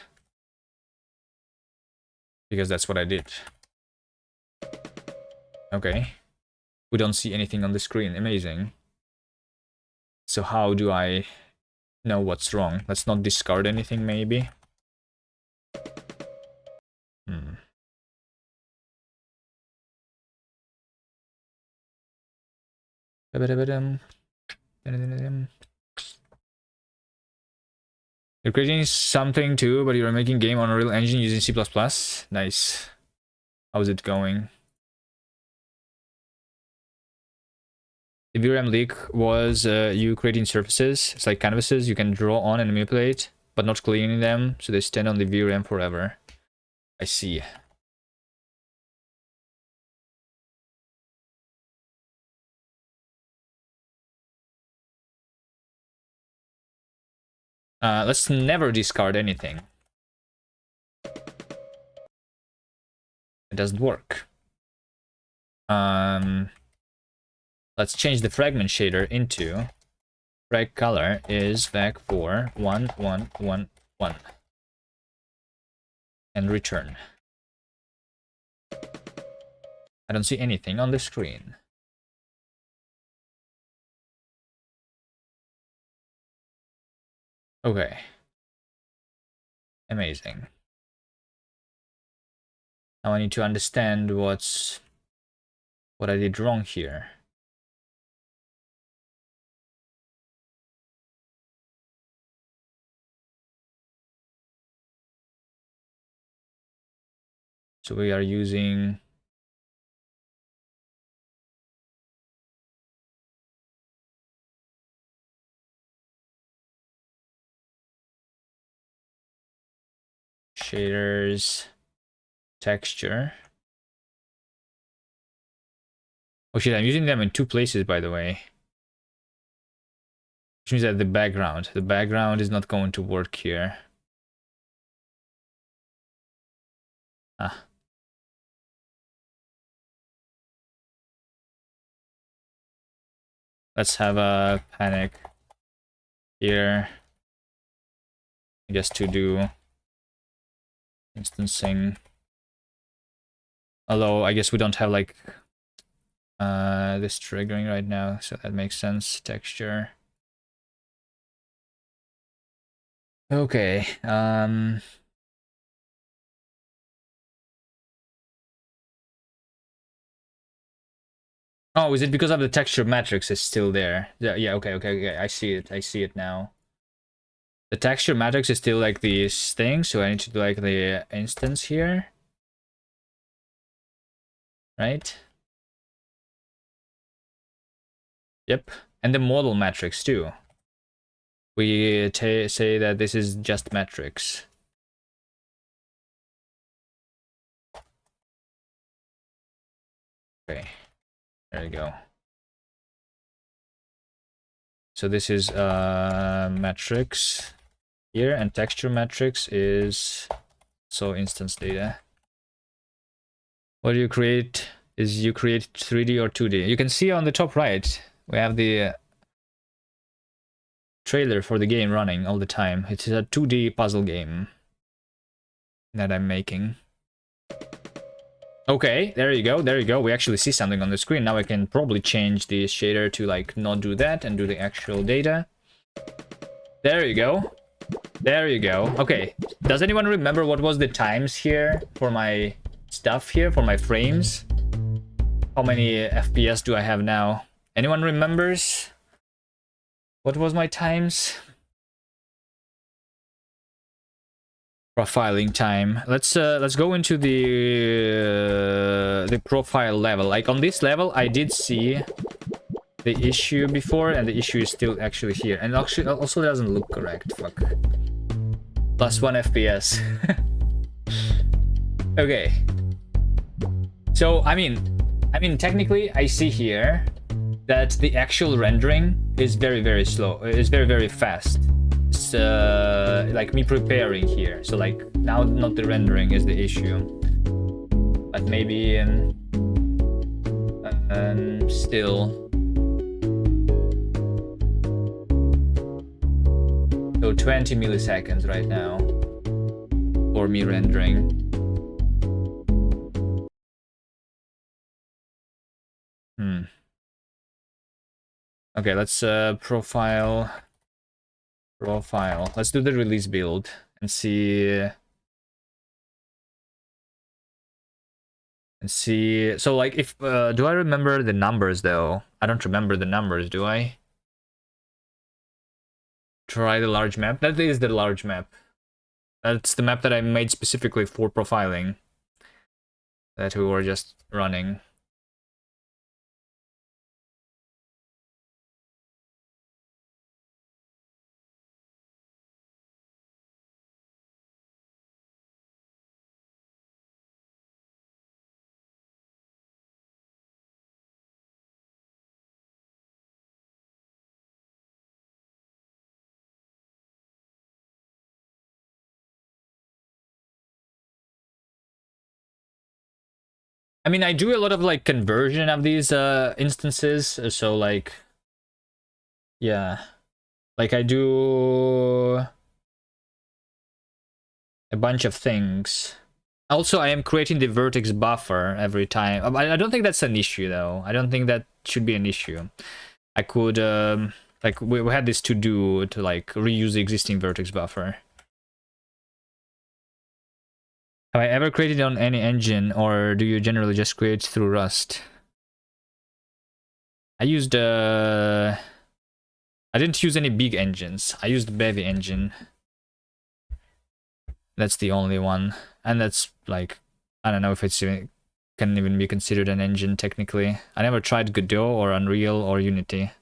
Speaker 1: Because that's what I did. Okay. We don't see anything on the screen. Amazing. So how do I know what's wrong? Let's not discard anything, maybe. You're creating something too, but you're making game on a real engine using C++. Nice. How's it going? The VRAM leak was you creating surfaces. It's like canvases you can draw on and manipulate, but not cleaning them, so they stand on the VRAM forever. I see. Let's never discard anything. It doesn't work. Let's change the fragment shader into frag color is vec4 1 1 1 1 and return. I don't see anything on the screen. Okay. Amazing. Now I need to understand what I did wrong here. So we are using shaders, texture. Oh shit, I'm using them in two places, by the way. Which means that the background is not going to work here. Ah. Let's have a panic here. Just to do instancing. Although I guess we don't have like this triggering right now, so that makes sense. Texture. Okay. Oh, is it because of the texture matrix is still there? Yeah, okay. I see it now. The texture matrix is still like this thing, so I need to do like the instance here. Right? Yep. And the model matrix too. We say that this is just matrix. Okay. There you go. So this is matrix here, and texture matrix is so instance data. What do you create is you create 3D or 2D. You can see on the top right, we have the trailer for the game running all the time. It's a 2D puzzle game that I'm making. Okay, there you go, there you go. We actually see something on the screen. Now I can probably change the shader to like not do that and do the actual data. There you go. There you go. Okay, does anyone remember what was the times here for my stuff here, for my frames? How many FPS do I have now? Anyone remembers? What was my times? Profiling time. Let's go into the profile level. Like on this level, I did see the issue before, and the issue is still actually here, and actually also doesn't look correct. Fuck. +1 FPS. Okay. So I mean, technically, I see here that the actual rendering is very slow. It's very fast. It's like me preparing here. So like now, not the rendering is the issue, but maybe still. So 20 milliseconds right now for me rendering. Okay, let's profile. Let's do the release build and see. So like, if do I remember the numbers though? I don't remember the numbers, do I? Try the large map. That is the large map. That's the map that I made specifically for profiling, that we were just running. I mean, I do a lot of like conversion of these instances, so like, yeah, like I do a bunch of things. Also, I am creating the vertex buffer every time. I don't think that's an issue though. I don't think that should be an issue. I could like we had this to do to like reuse the existing vertex buffer. Have I ever created on any engine, or do you generally just create through Rust? I used I didn't use any big engines. I used Bevy engine. That's the only one, and that's like, I don't know if it's even, can even be considered an engine technically. I never tried Godot or Unreal or Unity.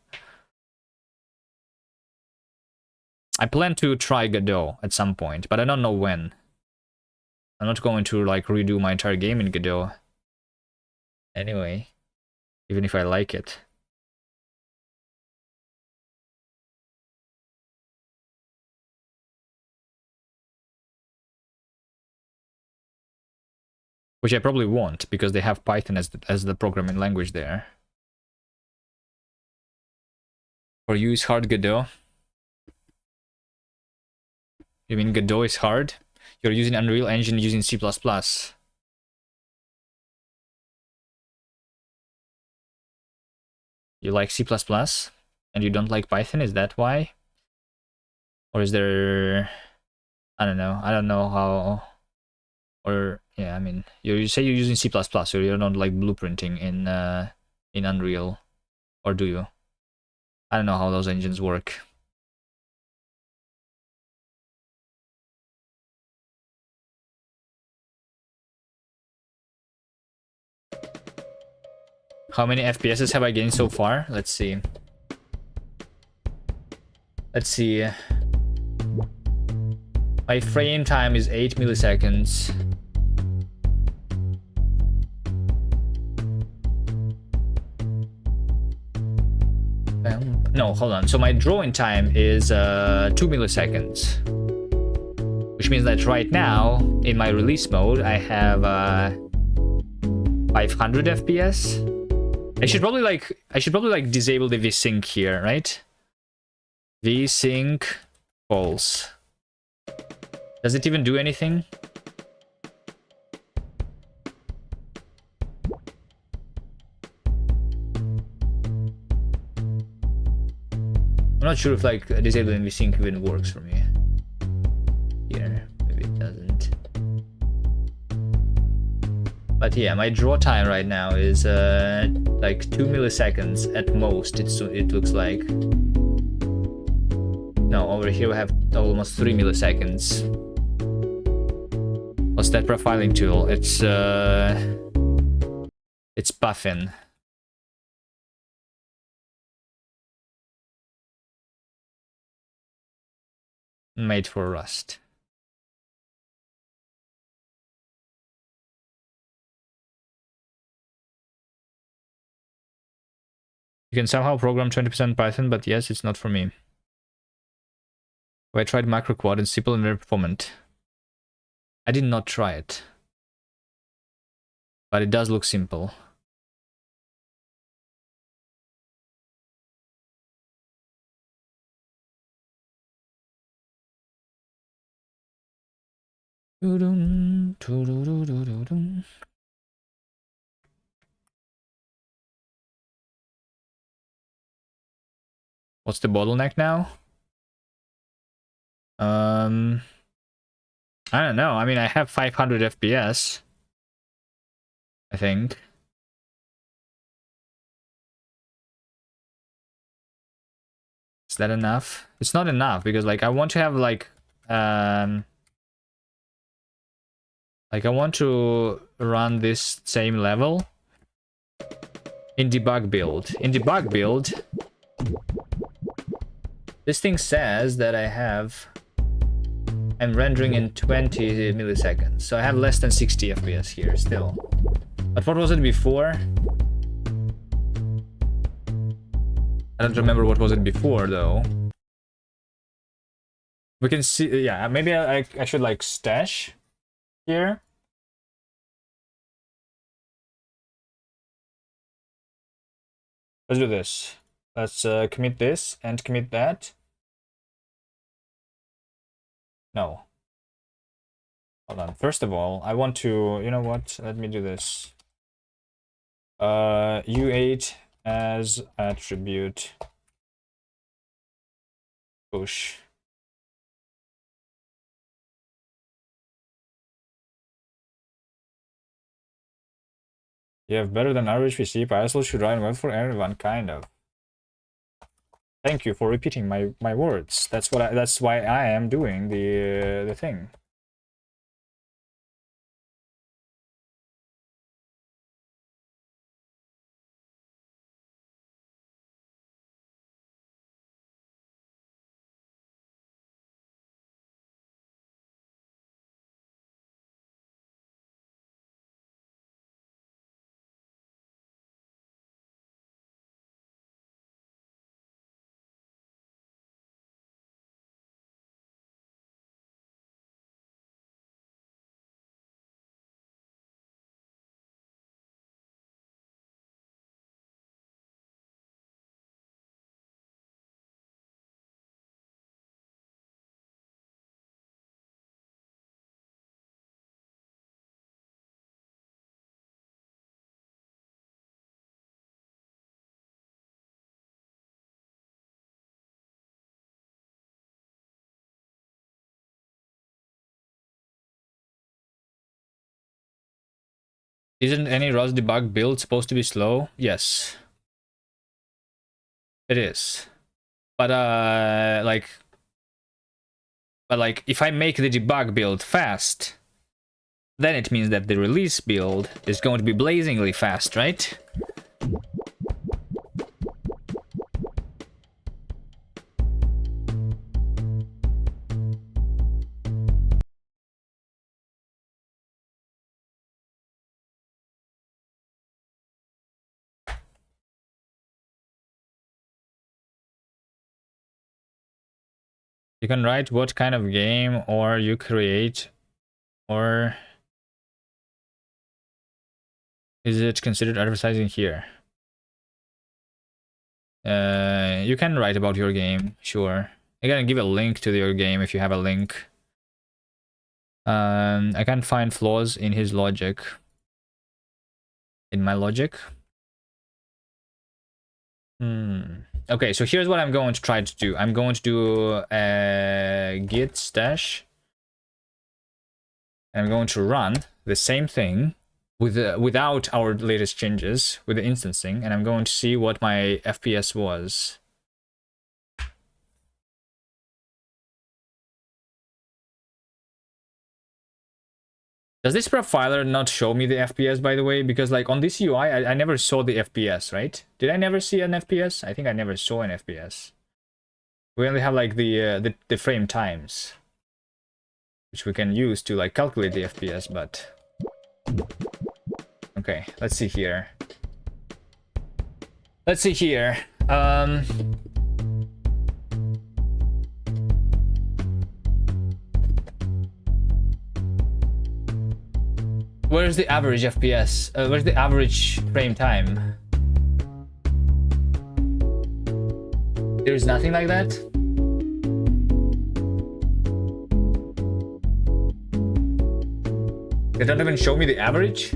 Speaker 1: I plan to try Godot at some point, but I don't know when. I'm not going to like redo my entire game in Godot anyway, even if I like it. Which I probably won't, because they have Python as the programming language there. For you is hard Godot? You mean Godot is hard? You're using Unreal Engine using C++. You like C++ and you don't like Python, is that why? Or is there, I don't know how, or yeah, I mean, you say you're using C++, so you're not like blueprinting in Unreal, or do you? I don't know how those engines work. How many FPSs have I gained so far? Let's see. Let's see. My frame time is 8 milliseconds. No, hold on. So my drawing time is 2 milliseconds. Which means that right now, in my release mode, I have 500 FPS. I should probably like disable the VSync here, right? VSync false. Does it even do anything? I'm not sure if like disabling VSync even works for me. Here, maybe it doesn't. But yeah, my draw time right now is like 2 milliseconds at most. It looks like. No, over here we have almost 3 milliseconds. What's that profiling tool? It's buffing. Made for Rust. You can somehow program 20% Python, but yes, it's not for me. I tried macro quad and simple and very performant. I did not try it. But it does look simple. What's the bottleneck now? I don't know. I mean, I have 500 FPS. I think. Is that enough? It's not enough because like I want to have like I want to run this same level in debug build. In debug build, this thing says that I'm rendering in 20 milliseconds. So I have less than 60 FPS here still. But what was it before? I don't remember what was it before though. We can see, yeah, maybe I should like stash here. Let's do this. Let's commit this and commit that. No. Hold on. First of all, I want to, you know what? Let me do this. U8 as attribute push. You have better than average PC. Python should run well for everyone, kind of. Thank you for repeating my words. That's why I am doing the thing. Isn't any Rust debug build supposed to be slow? Yes. It is. But like if I make the debug build fast, then it means that the release build is going to be blazingly fast, right? You can write what kind of game or you create, or is it considered advertising here? You can write about your game, sure. You can give a link to your game if you have a link. I can't find flaws in his logic. In my logic. Okay, so here's what I'm going to try to do. I'm going to do a git stash. I'm going to run the same thing with without our latest changes with the instancing, and I'm going to see what my FPS was. Does this profiler not show me the FPS, by the way? Because like on this UI, I never saw the FPS, right? Did I never see an FPS? I think I never saw an FPS. We only have like the frame times, which we can use to like calculate the FPS, but okay, let's see here. Let's see here. Where's the average FPS? Where's the average frame time? There's nothing like that? They don't even show me the average?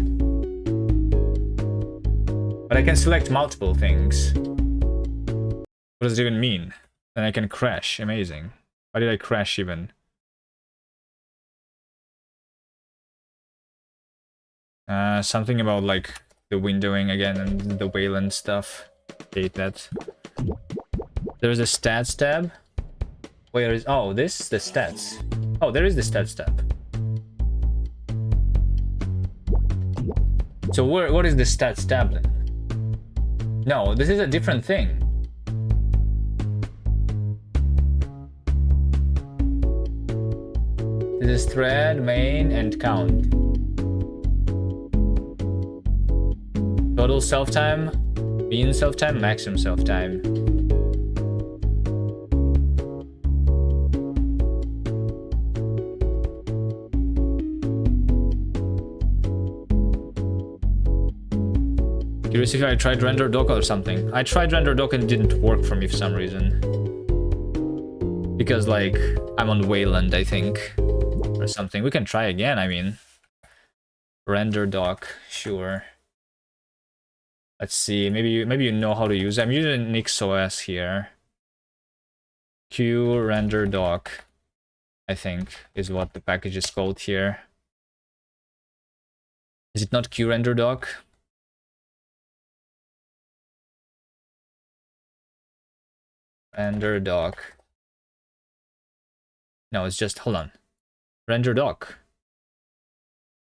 Speaker 1: But I can select multiple things. What does it even mean? Then I can crash. Amazing. Why did I crash even? Something about like the windowing again and the Wayland stuff. Hate that. There's a stats tab. Where is... Oh, this? The stats. Oh, there is the stats tab. So what is the stats tab then? No, this is a different thing. This is thread, main, and count. Total self-time, mean self-time, maximum self-time. Curious if I tried render doc or something. I tried render doc and it didn't work for me for some reason. Because like, I'm on Wayland, I think. Or something. We can try again, I mean. Render doc, sure. Let's see, maybe you know how to use it. I'm using NixOS here. Q render doc, I think, is what the package is called here. Is it not Q render doc? Render doc. No, it's just, hold on. Render doc.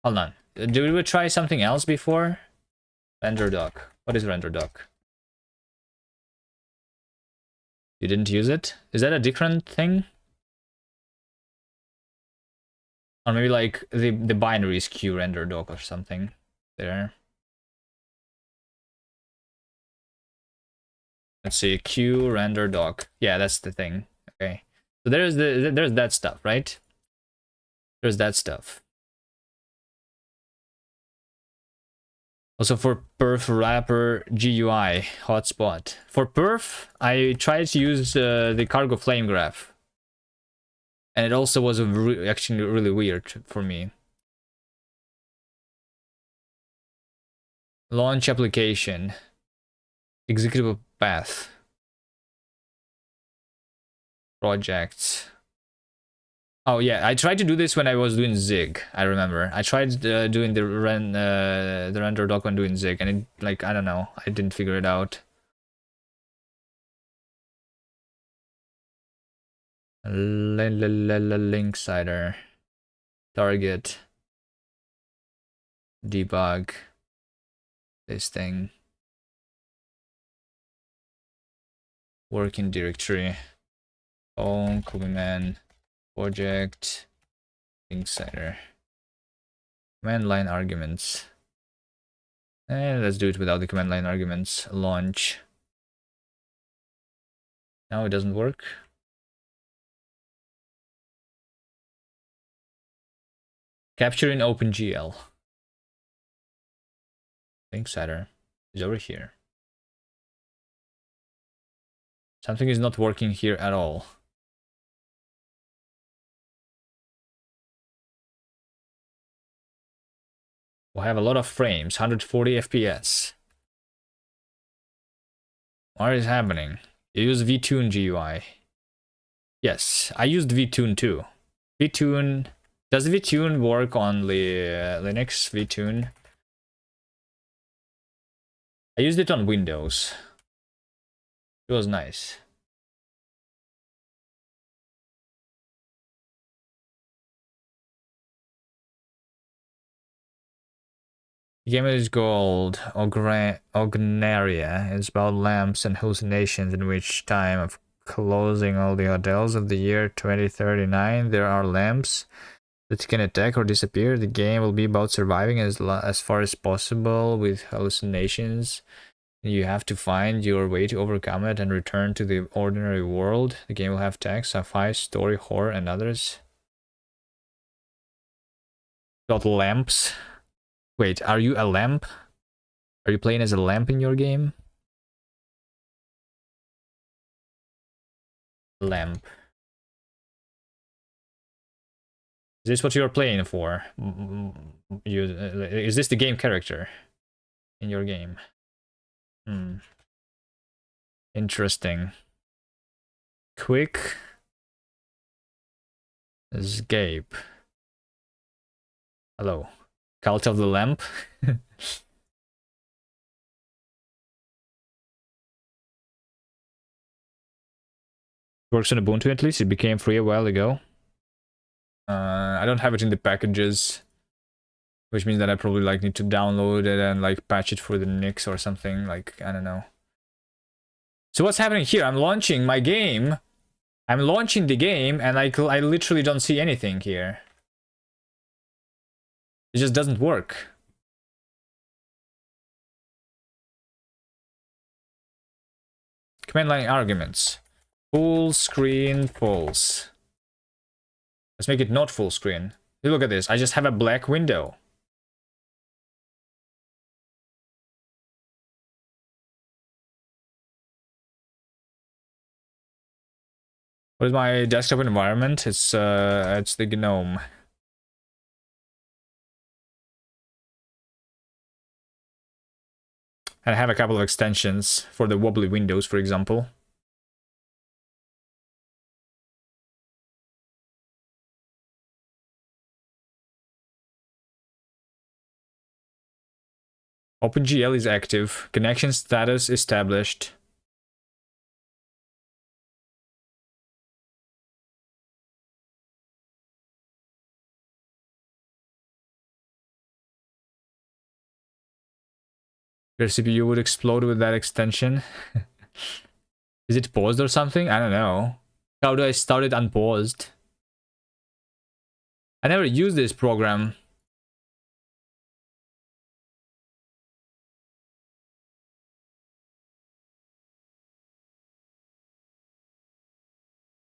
Speaker 1: Hold on. Did we try something else before? Render doc. What is render doc? You didn't use it? Is that a different thing? Or maybe like the binary is Q render doc or something there. Let's see, Q render doc. Yeah, that's the thing. Okay. So there's that stuff, right? There's that stuff. Also for perf wrapper GUI hotspot. For perf, I tried to use the cargo flame graph. And it also was actually really weird for me. Launch application. Executable path. Projects. Oh yeah, I tried to do this when I was doing Zig. I remember. I tried doing the render doc when doing Zig, and it, like, I don't know, I didn't figure it out. Linksider. Target. Debug. This thing. Working directory. Phone, Kubernetes, project, Linksider. Command line arguments. And let's do it without the command line arguments. Launch. Now it doesn't work. Capture in OpenGL. Linksider is over here. Something is not working here at all. We have a lot of frames, 140 FPS. What is happening? You use vTune GUI. Yes, I used vTune too. vTune... Does vTune work on Linux? vTune? I used it on Windows. It was nice. The game is called Ognaria. It's about lamps and hallucinations in which time of closing all the hotels of the year 2039 there are lamps that can attack or disappear. The game will be about surviving as far as possible with hallucinations. You have to find your way to overcome it and return to the ordinary world. The game will have text, sci-fi, story, horror, and others. About lamps. Wait, are you a lamp? Are you playing as a lamp in your game? Lamp. Is this what you're playing for? Is this the game character in your game? Interesting. Quick escape. Hello. Cult of the Lamp. Works on Ubuntu at least. It became free a while ago. I don't have it in the packages, which means that I probably like need to download it and like patch it for the Nix or something. Like, I don't know. So what's happening here? I'm launching my game. I'm launching the game and I literally don't see anything here. It just doesn't work. Command line arguments. Full screen false. Let's make it not full screen. Look at this. I just have a black window. What is my desktop environment? It's the GNOME. And I have a couple of extensions for the wobbly windows, for example. OpenGL is active. Connection status established. Your CPU would explode with that extension. Is it paused or something? I don't know. How do I start it unpaused? I never used this program.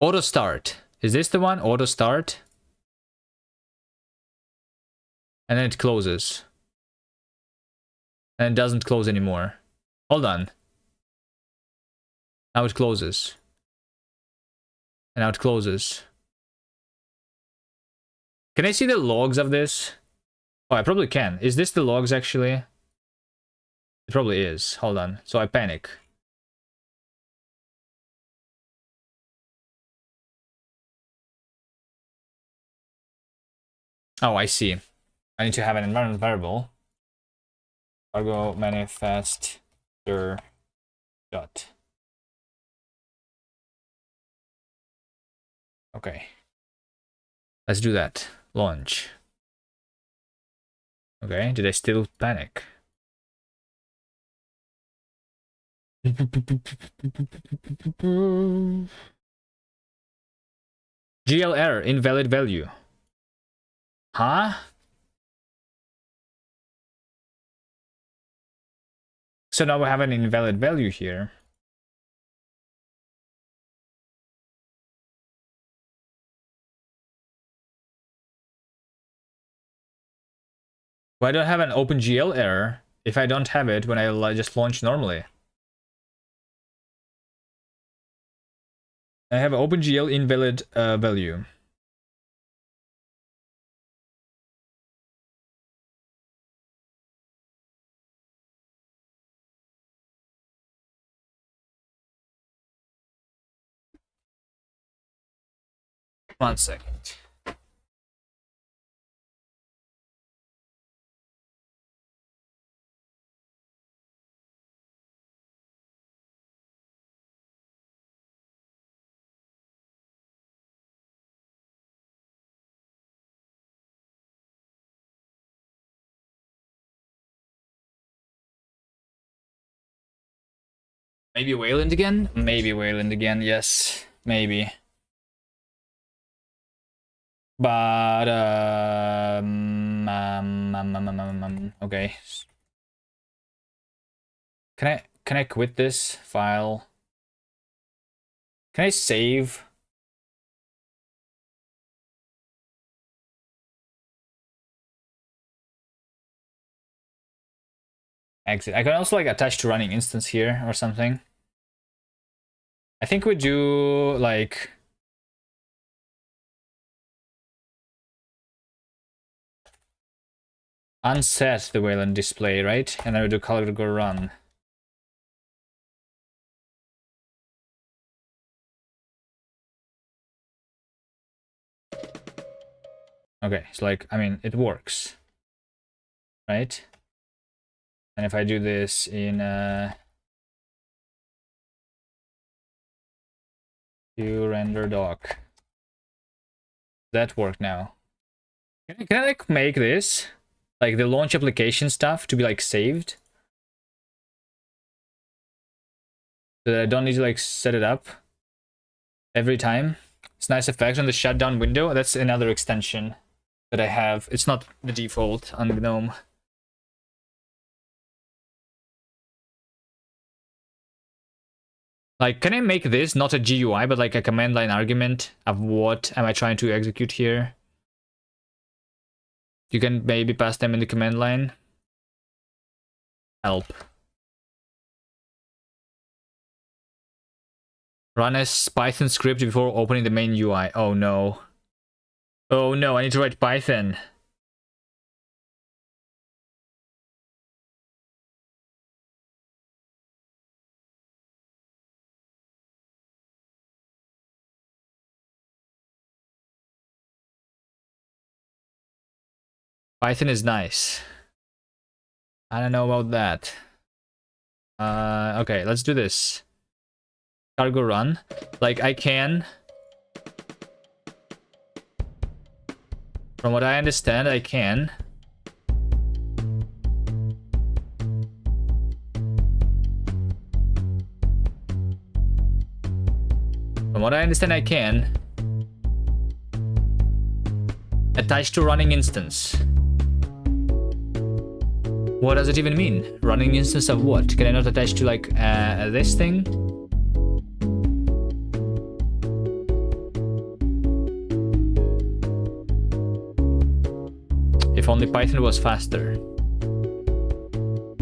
Speaker 1: Auto start. Is this the one? Auto start. And then it closes. And it doesn't close anymore. Hold on. Now it closes. And now it closes. Can I see the logs of this? Oh, I probably can. Is this the logs actually? It probably is. Hold on. So I panic. Oh, I see. I need to have an environment variable. Cargo manifest dot. Okay. Let's do that. Launch. Okay, did I still panic? GL error, invalid value. Huh? So now we have an invalid value here. Why do I have an OpenGL error if I don't have it when I just launch normally? I have OpenGL invalid value. One second. Maybe Wayland again? Maybe Wayland again, yes. Maybe. But, okay. Can I quit this file? Can I save? Exit. I can also like attach to running instance here or something. I think we do like unset the Wayland display, right? And then we do color go run. Okay, so like, I mean, it works, right? And if I do this in render doc, that work now. Can I like make this like the launch application stuff to be like saved so that I don't need to like set it up every time? It's nice effect on the shutdown window. That's another extension that I have. It's not the default on GNOME. Like, can I make this not a GUI, but like a command line argument of what am I trying to execute here? You can maybe pass them in the command line. Help. Run a Python script before opening the main UI. Oh no. Oh no, I need to write Python. Python is nice. I don't know about that. Okay, let's do this. Cargo run. Like, I can... From what I understand, I can... From what I understand, I can... attach to running instance. What does it even mean? Running instance of what? Can I not attach to like this thing? If only Python was faster.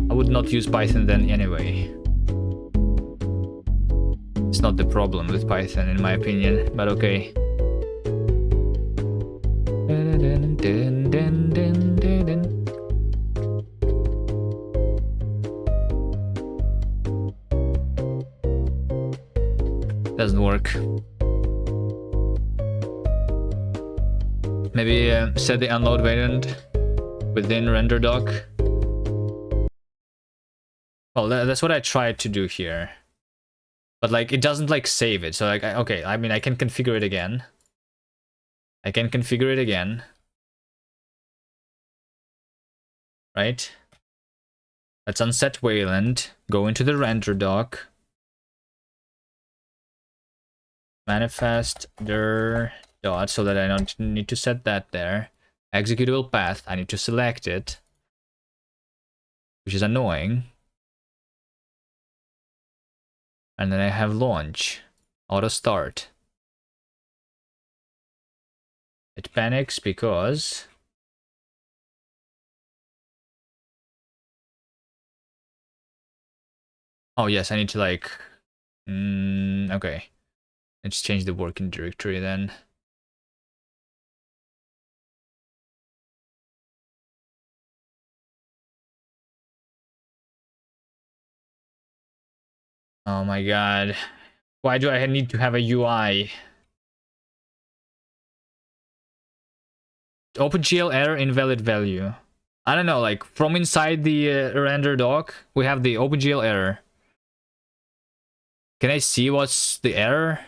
Speaker 1: I would not use Python then anyway. It's not the problem with Python in my opinion, but okay. Doesn't work. Maybe set the unload variant within render doc. Well, that's what I tried to do here. But like, it doesn't like save it. So like, okay, I mean, I can configure it again. I can configure it again. Right? Let's unset Wayland, go into the render doc, Manifest dir dot, so that I don't need to set that there. Executable path, I need to select it, which is annoying. And then I have launch, auto start. It panics because oh yes, I need to like okay. Let's change the working directory then. Oh my god. Why do I need to have a UI? OpenGL error invalid value. I don't know, like from inside the render doc, we have the OpenGL error. Can I see what's the error?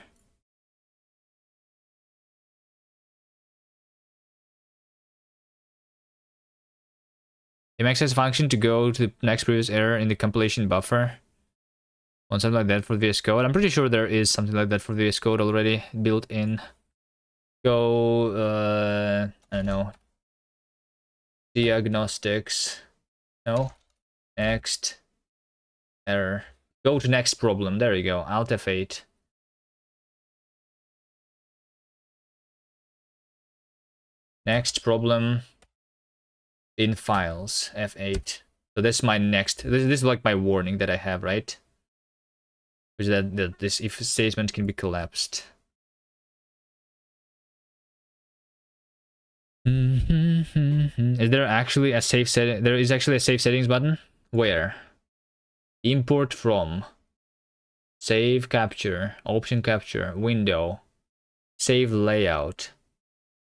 Speaker 1: It makes this function to go to the next previous error in the compilation buffer. Want something like that for VS Code? I'm pretty sure there is something like that for VS Code already built in. Go, I don't know. Diagnostics. No. Next. Error. Go to next problem. There you go. Alt F8. Next problem. In files. F8. So that's my next. This is like my warning that I have, right? Which is that this if statement can be collapsed. Is there actually a safe setting? There is actually a save settings button. Where? Import from. Save capture. Option capture. Window. Save layout.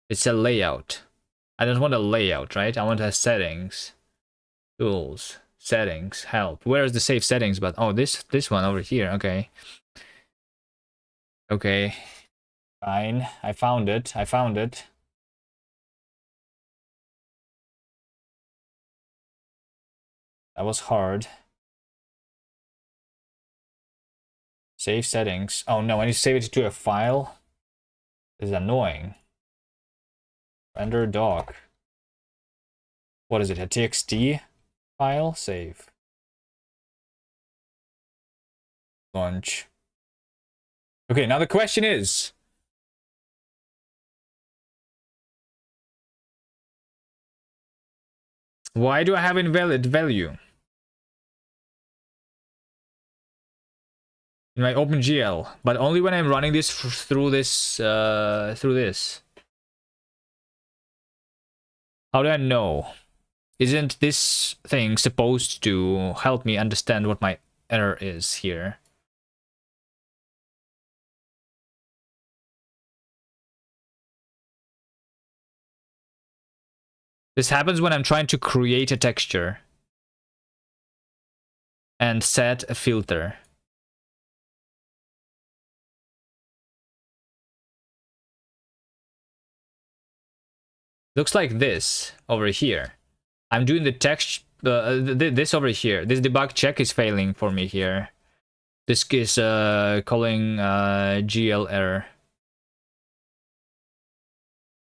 Speaker 1: It's a layout. I don't want a layout, right? I want a settings. Tools. Settings. Help. Where is the save settings button? Oh, this one over here. Okay. Okay. Fine. I found it. I found it. That was hard. Save settings. Oh no, I need to save it to a file. This is annoying. Render doc. What is it? A TXT file? Save. Launch. Okay, now the question is, why do I have invalid value in my OpenGL, but only when I'm running this through this How do I know? Isn't this thing supposed to help me understand what my error is here? This happens when I'm trying to create a texture and set a filter. Looks like this over here. I'm doing the text, this over here. This debug check is failing for me here. This is calling GL error.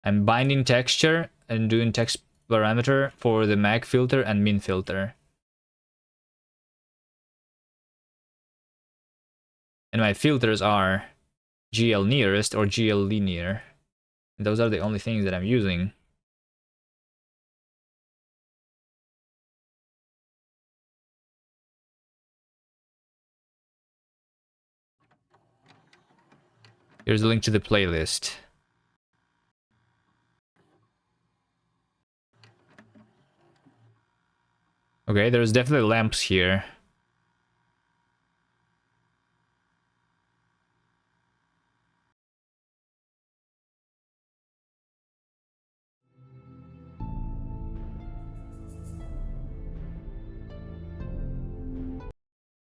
Speaker 1: I'm binding texture and doing text parameter for the mag filter and min filter. And my filters are GL nearest or GL linear. And those are the only things that I'm using. Here's a link to the playlist. Okay, there's definitely lamps here.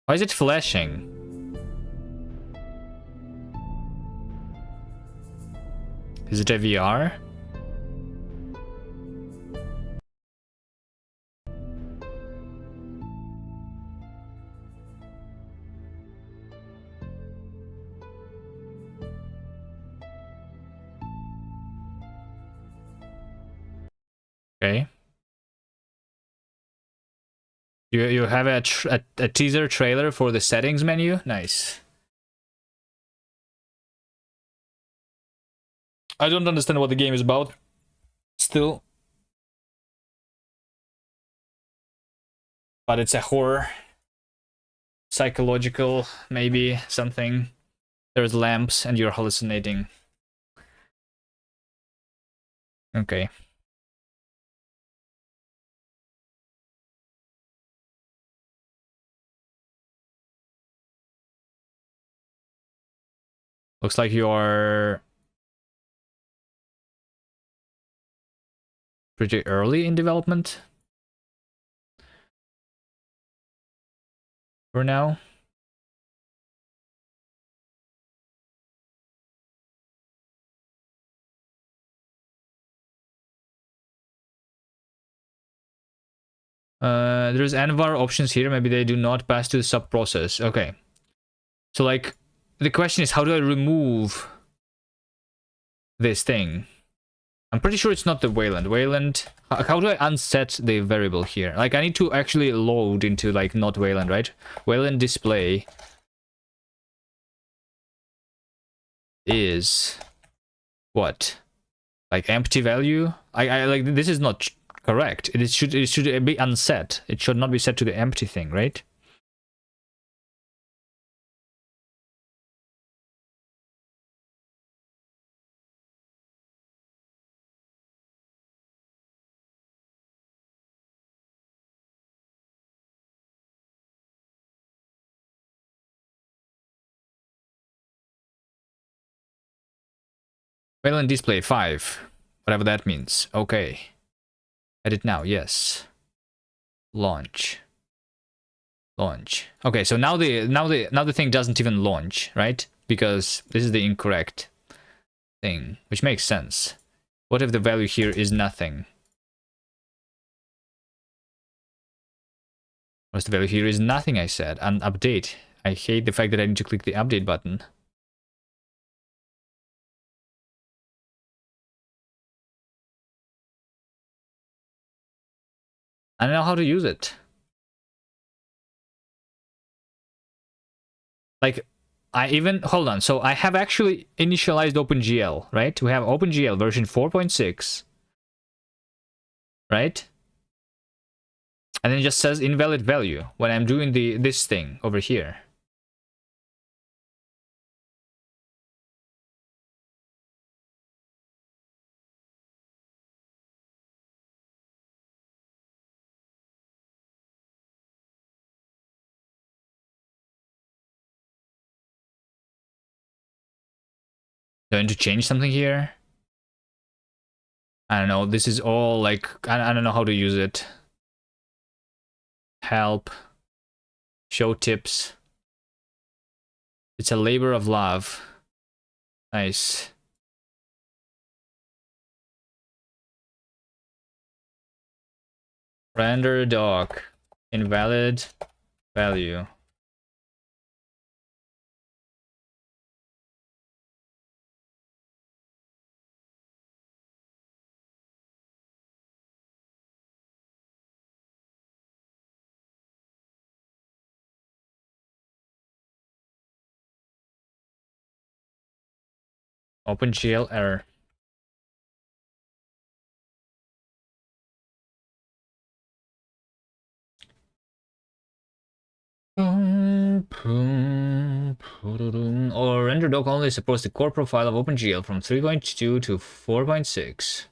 Speaker 1: Why is it flashing? Is it a VR? Okay. You have a teaser trailer for the settings menu? Nice. I don't understand what the game is about. Still. But it's a horror. Psychological, maybe, something. There's lamps and you're hallucinating. Okay. Looks like you're pretty early in development for now. There's Anvar options here. Maybe they do not pass to the sub process. Okay. So like, the question is, how do I remove this thing? I'm pretty sure it's not the Wayland. Wayland, how do I unset the variable here? Like, I need to actually load into like not Wayland, right? Wayland display is what? Like empty value? I like, this is not correct. It should be unset. It should not be set to the empty thing, right? Wayland display 5. Whatever that means. Okay. Edit now, yes. Launch. Launch. Okay, so now the thing doesn't even launch, right? Because this is the incorrect thing, which makes sense. What if the value here is nothing? What's the value here is nothing, I said. And update. I hate the fact that I need to click the update button. I don't know how to use it. Like, hold on. So I have actually initialized OpenGL, right? We have OpenGL version 4.6, right? And then it just says invalid value when I'm doing this thing over here. Do I need to change something here? I don't know. This is all like, I don't know how to use it. Help. Show tips. It's a labor of love. Nice. Render doc. Invalid value. OpenGL error. Or render doc only supports the core profile of OpenGL from 3.2 to 4.6.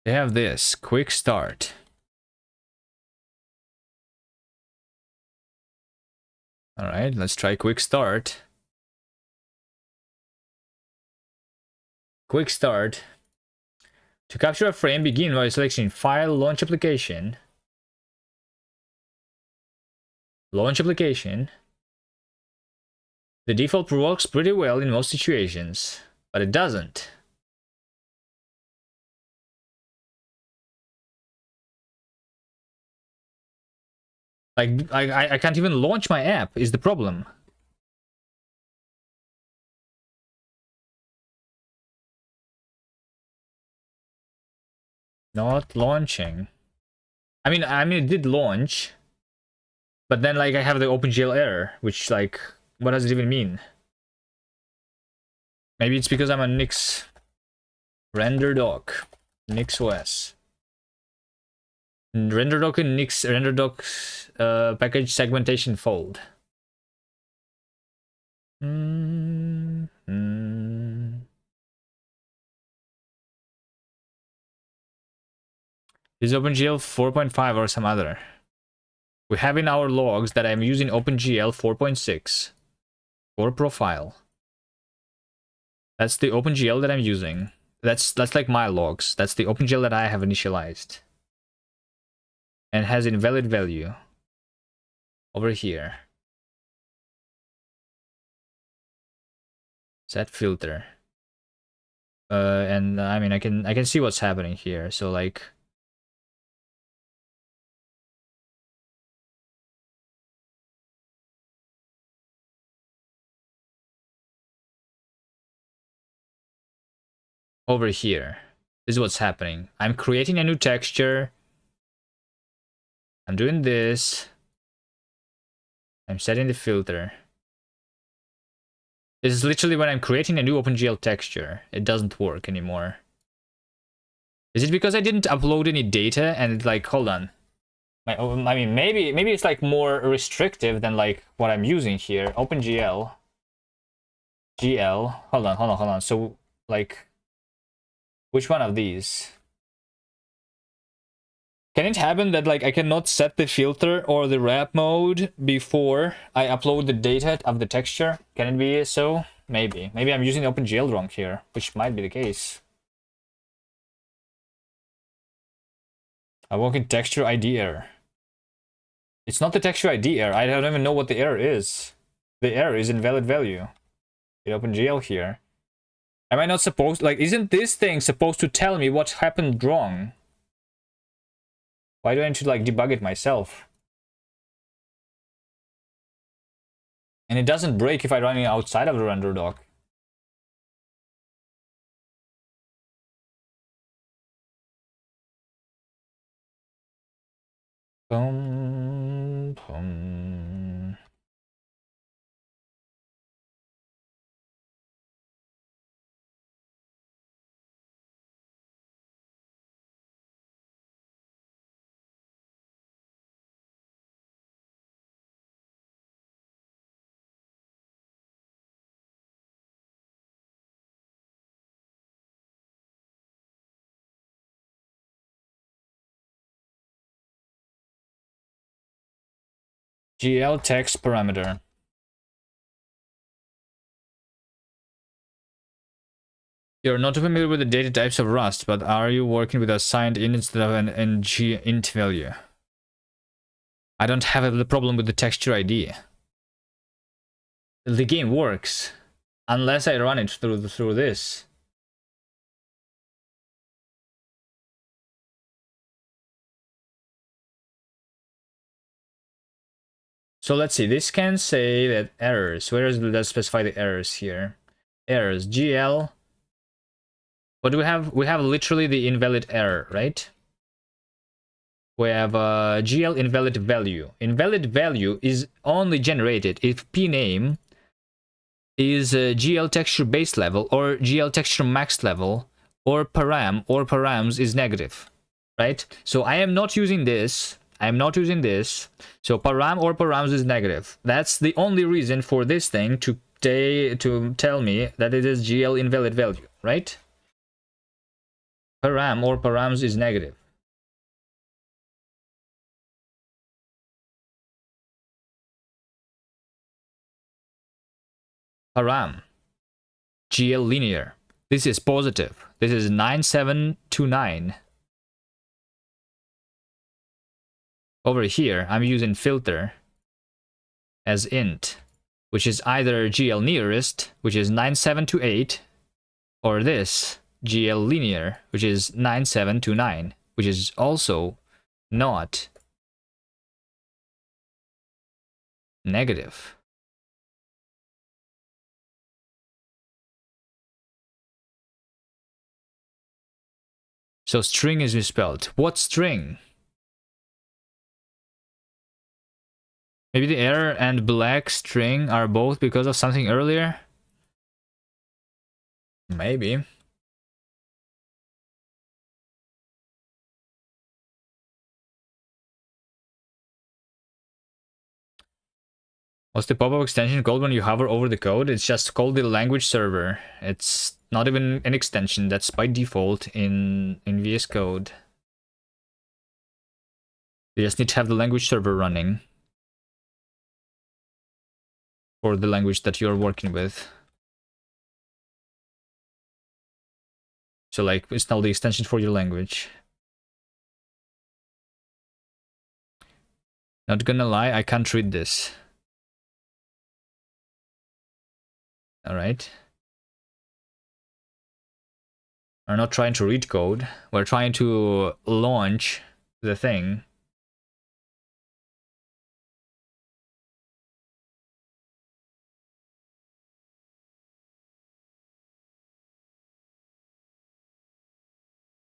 Speaker 1: They have this quick start. All right, let's try quick start. Quick start. To capture a frame, begin by selecting File, Launch Application. Launch Application. The default works pretty well in most situations, but it doesn't. Like, I can't even launch my app, is the problem. Not launching. I mean, it did launch. But then, like, I have the OpenGL error, which, like, what does it even mean? Maybe it's because I'm a Nix render doc, Nix OS. Render doc and Nix render doc package segmentation fold. Is OpenGL 4.5 or some other? We have in our logs that I'm using OpenGL 4.6 for profile. That's the OpenGL that I'm using. That's like my logs. That's the OpenGL that I have initialized. And has invalid value. Over here. Set filter. And I mean I can see what's happening here. So like over here. This is what's happening. I'm creating a new texture. I'm doing this. I'm setting the filter. This is literally when I'm creating a new OpenGL texture. It doesn't work anymore. Is it because I didn't upload any data and like, hold on. I mean, maybe it's like more restrictive than like what I'm using here. OpenGL. GL. Hold on. So like, which one of these? Can it happen that like I cannot set the filter or the wrap mode before I upload the data of the texture? Can it be so? Maybe. Maybe I'm using OpenGL wrong here, which might be the case. I work in texture ID error. It's not the texture ID error. I don't even know what the error is. The error is invalid value. In OpenGL here. Am I not supposed, like, isn't this thing supposed to tell me what happened wrong? Why do I need to like debug it myself? And it doesn't break if I run it outside of the render doc. Boom, boom. GL text parameter. You're not familiar with the data types of Rust, but are you working with a signed in instead of an ng int value? I don't have the problem with the texture ID. The game works unless I run it through this. So let's see, this can say that errors. Where does that specify the errors here? Errors, GL. What do we have? We have literally the invalid error, right? We have GL invalid value. Invalid value is only generated if pname is GL texture base level or GL texture max level or param or params is negative, right? So I am not using this. I am not using this. So param or params is negative. That's the only reason for this thing to tell me that it is GL invalid value, right? Param or params is negative. Param. GL linear. This is positive. This is 9729. Over here, I'm using filter as int, which is either GL nearest, which is 9728, or this, GL linear, which is 9729, which is also not Negative. So string is misspelled. What string? Maybe the error and black string are both because of something earlier? Maybe. What's the pop-up extension called when you hover over the code? It's just called the language server. It's not even an extension. That's by default in VS Code. You just need to have the language server running for the language that you're working with. So like install the extension for your language. Not gonna lie, I can't read this. Alright. We're not trying to read code. We're trying to launch the thing.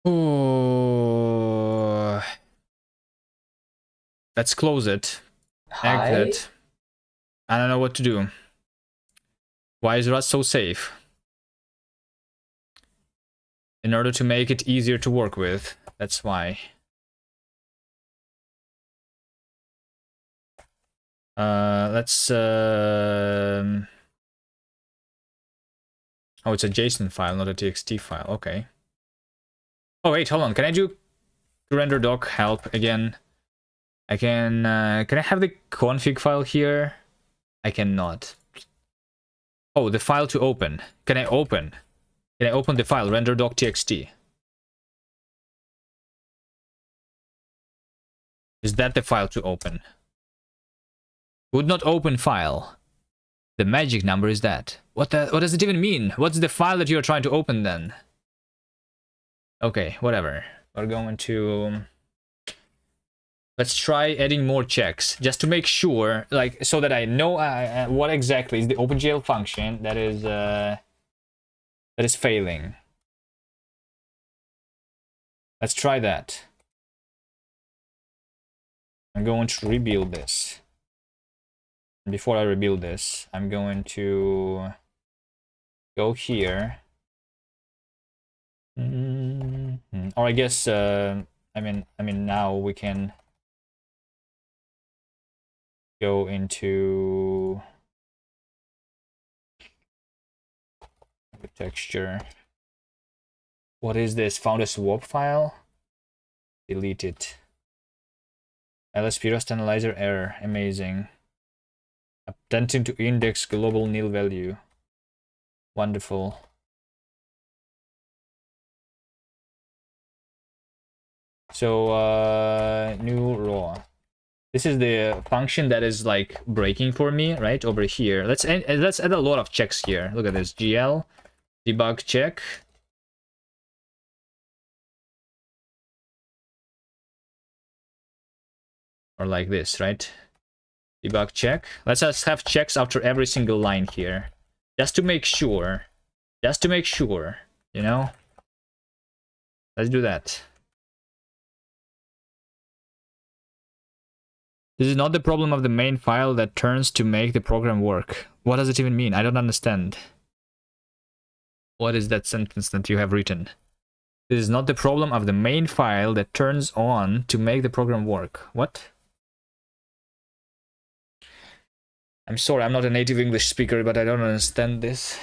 Speaker 1: Oh. Let's close it.
Speaker 3: Hi.
Speaker 1: Exit. I don't know what to do. Why is Rust so safe? In order to make it easier to work with. That's why. Let's oh, it's a JSON file, not a TXT file. Okay. Oh wait, hold on. Can I do render doc help again? I can I have the config file here? I cannot. Oh, the file to open. Can I open? Can I open the file render doc.txt? Is that the file to open? Would not open file. The magic number is that. What does it even mean? What's the file that you're trying to open then? Okay, whatever. We're going to... Let's try adding more checks, just to make sure, like, so that I know what exactly is the OpenGL function that is failing. Let's try that. I'm going to rebuild this. Before I rebuild this, I'm going to go here. Or I guess, I mean, now we can go into the texture. What is this? Found a swap file? Delete it. LSP Rust Analyzer error. Amazing. Attempting to index global nil value. Wonderful. So, new raw. This is the function that is like breaking for me, right? Over here. Let's add a lot of checks here. Look at this. GL, debug check. Or like this, right? Debug check. Let's just have checks after every single line here. Just to make sure. Just to make sure, you know? Let's do that. This is not the problem of the main file that turns to make the program work. What does it even mean? I don't understand. What is that sentence that you have written? This is not the problem of the main file that turns on to make the program work. What? I'm sorry, I'm not a native English speaker, but I don't understand this.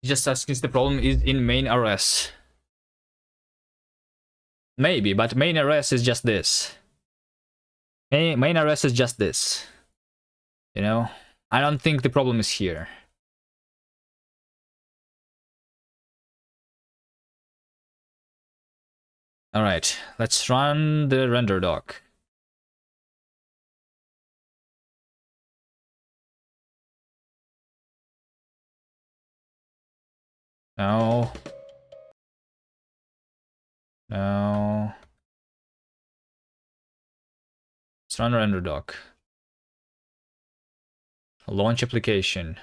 Speaker 1: Just asking if the problem is in main RS. Maybe, but main RS is just this. Main RS is just this. You know? I don't think the problem is here. All right, let's run the render doc. No. No. Let's run render doc. Launch application.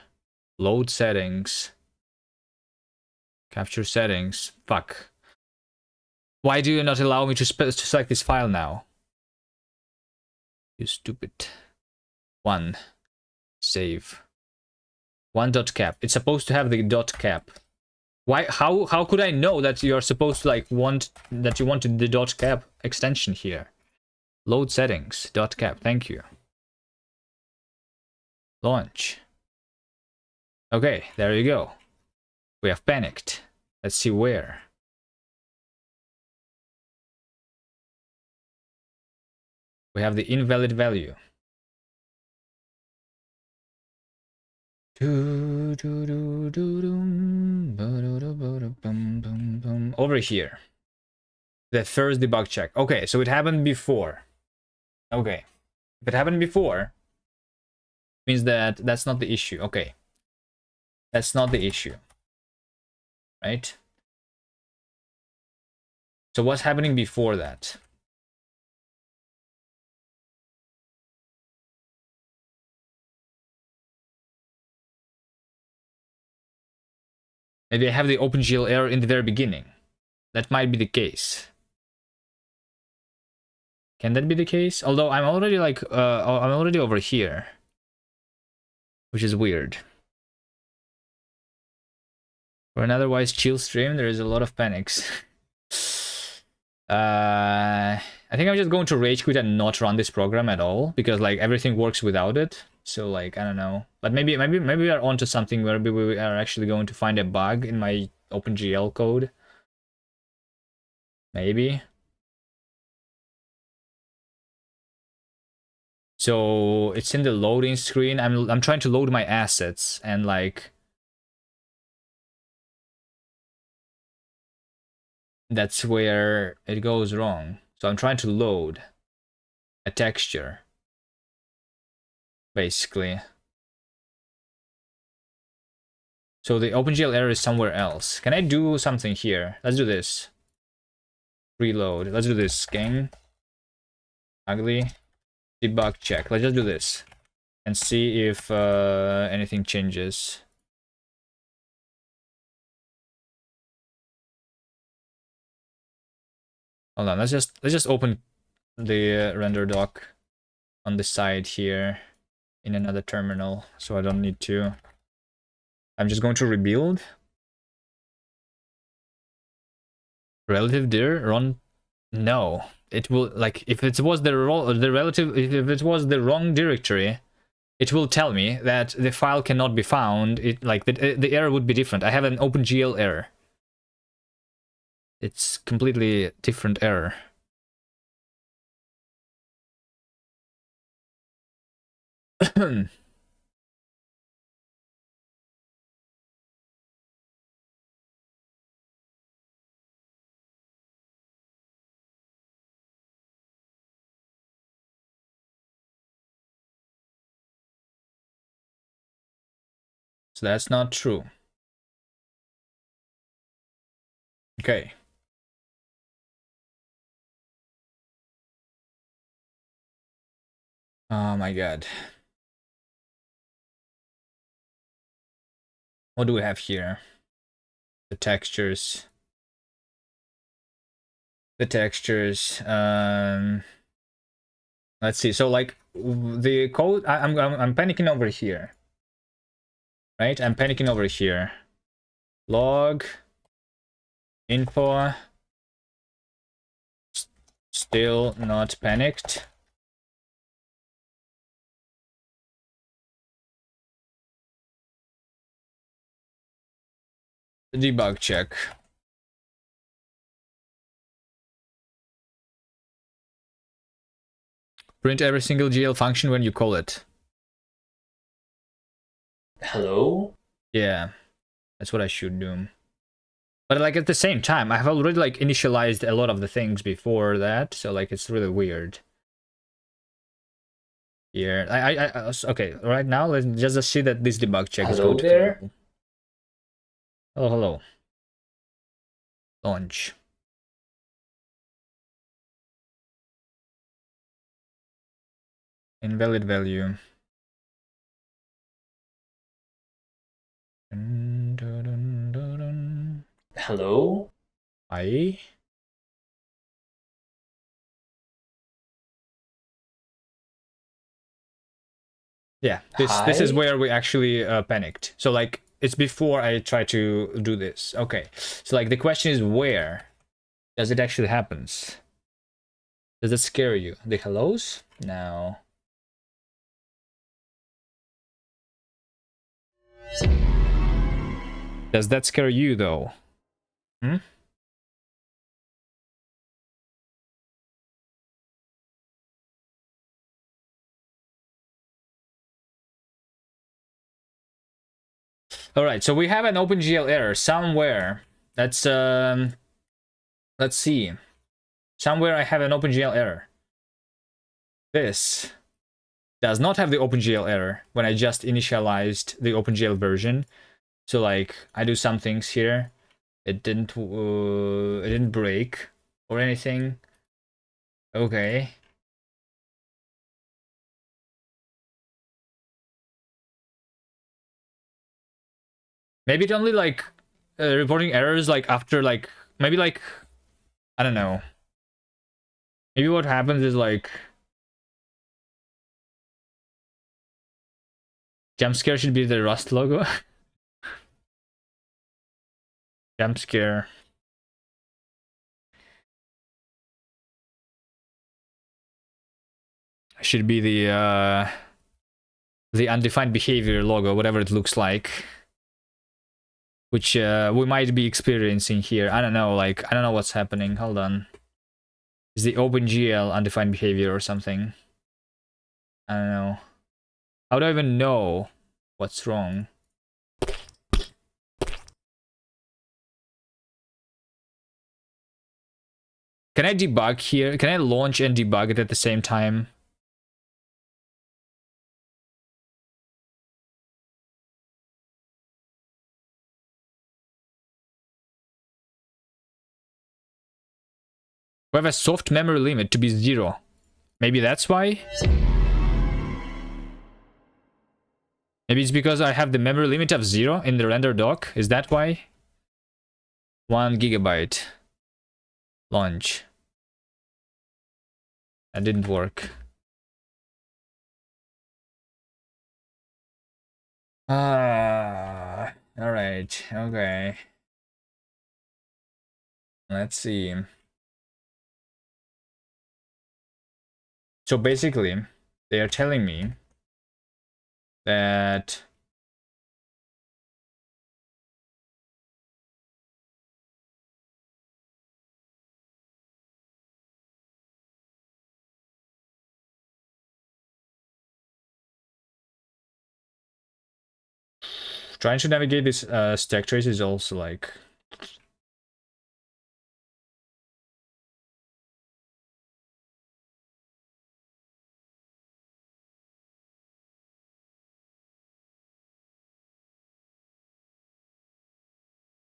Speaker 1: Load settings. Capture settings. Fuck. Why do you not allow me to select this file now? You stupid. 1. Save. 1.cap. It's supposed to have the .cap. Why? How could I know that you're supposed to like want that you wanted the .cap extension here? Load settings. .cap. Thank you. Launch. Okay, there you go. We have panicked. Let's see where. We have the invalid value. Over here. The first debug check. Okay, so it happened before. Okay. If it happened before, means that that's not the issue. Okay. That's not the issue. Right? So what's happening before that? Maybe I have the OpenGL error in the very beginning. That might be the case. Can that be the case? Although I'm already like, I'm already over here. Which is weird. For an otherwise chill stream, there is a lot of panics. I think I'm just going to rage quit and not run this program at all, because like everything works without it. So like, I don't know. But maybe we are onto something where we are actually going to find a bug in my OpenGL code. Maybe. So it's in the loading screen. I'm trying to load my assets and like that's where it goes wrong. So I'm trying to load a texture basically. So the OpenGL error is somewhere else. Can I do something here? Let's do this. Reload. Let's do this. Gang. Ugly. Debug check. Let's just do this. And see if anything changes. Hold on. Let's just open the render doc on the side here in another terminal, so I don't need to. I'm just going to rebuild. Relative dir run. No, it will like if it was the relative if it was the wrong directory, it will tell me that the file cannot be found. It like the error would be different. I have an OpenGL error. It's completely different error. So that's not true. Okay. Oh my god. What do we have here? The textures. The textures. Let's see. So like the code, I'm panicking over here. Right? I'm panicking over here. Log info. Still not panicked. Debug check. Print every single GL function when you call it.
Speaker 3: Hello?
Speaker 1: Yeah, that's what I should do. But like at the same time, I have already like initialized a lot of the things before that, so like it's really weird. Here, okay, right now let's just see that this debug check is going
Speaker 3: Hello
Speaker 1: to
Speaker 3: there.
Speaker 1: fail. Oh, hello. Launch. Invalid value. Dun, dun, dun, dun, dun.
Speaker 3: Hello.
Speaker 1: Hi. Yeah, this is
Speaker 3: Hi.
Speaker 1: where we actually panicked. So like it's before I try to do this. Okay, so like the question is, where does it actually happens? Does it scare you? The hellos? No. Does that scare you though? Hmm? All right, so we have an OpenGL error somewhere. That's let's see. Somewhere I have an OpenGL error. This does not have the OpenGL error when I just initialized the OpenGL version. So like I do some things here, it didn't break or anything. Okay. Maybe it only like reporting errors like after like maybe like I don't know. Maybe what happens is like jump scare should be the Rust logo. Jump scare. Should be the undefined behavior logo, whatever it looks like, which we might be experiencing here. I don't know, like I don't know what's happening. Hold on, is the OpenGL undefined behavior or something? I don't know. How do I even know what's wrong? Can I debug here? Can I launch and debug it at the same time? We have a soft memory limit to be 0. Maybe that's why? Maybe it's because I have the memory limit of 0 in the render doc. Is that why? 1 gigabyte. Launch. That didn't work. Alright, okay. Let's see. So basically, they are telling me that trying to navigate this stack trace is also like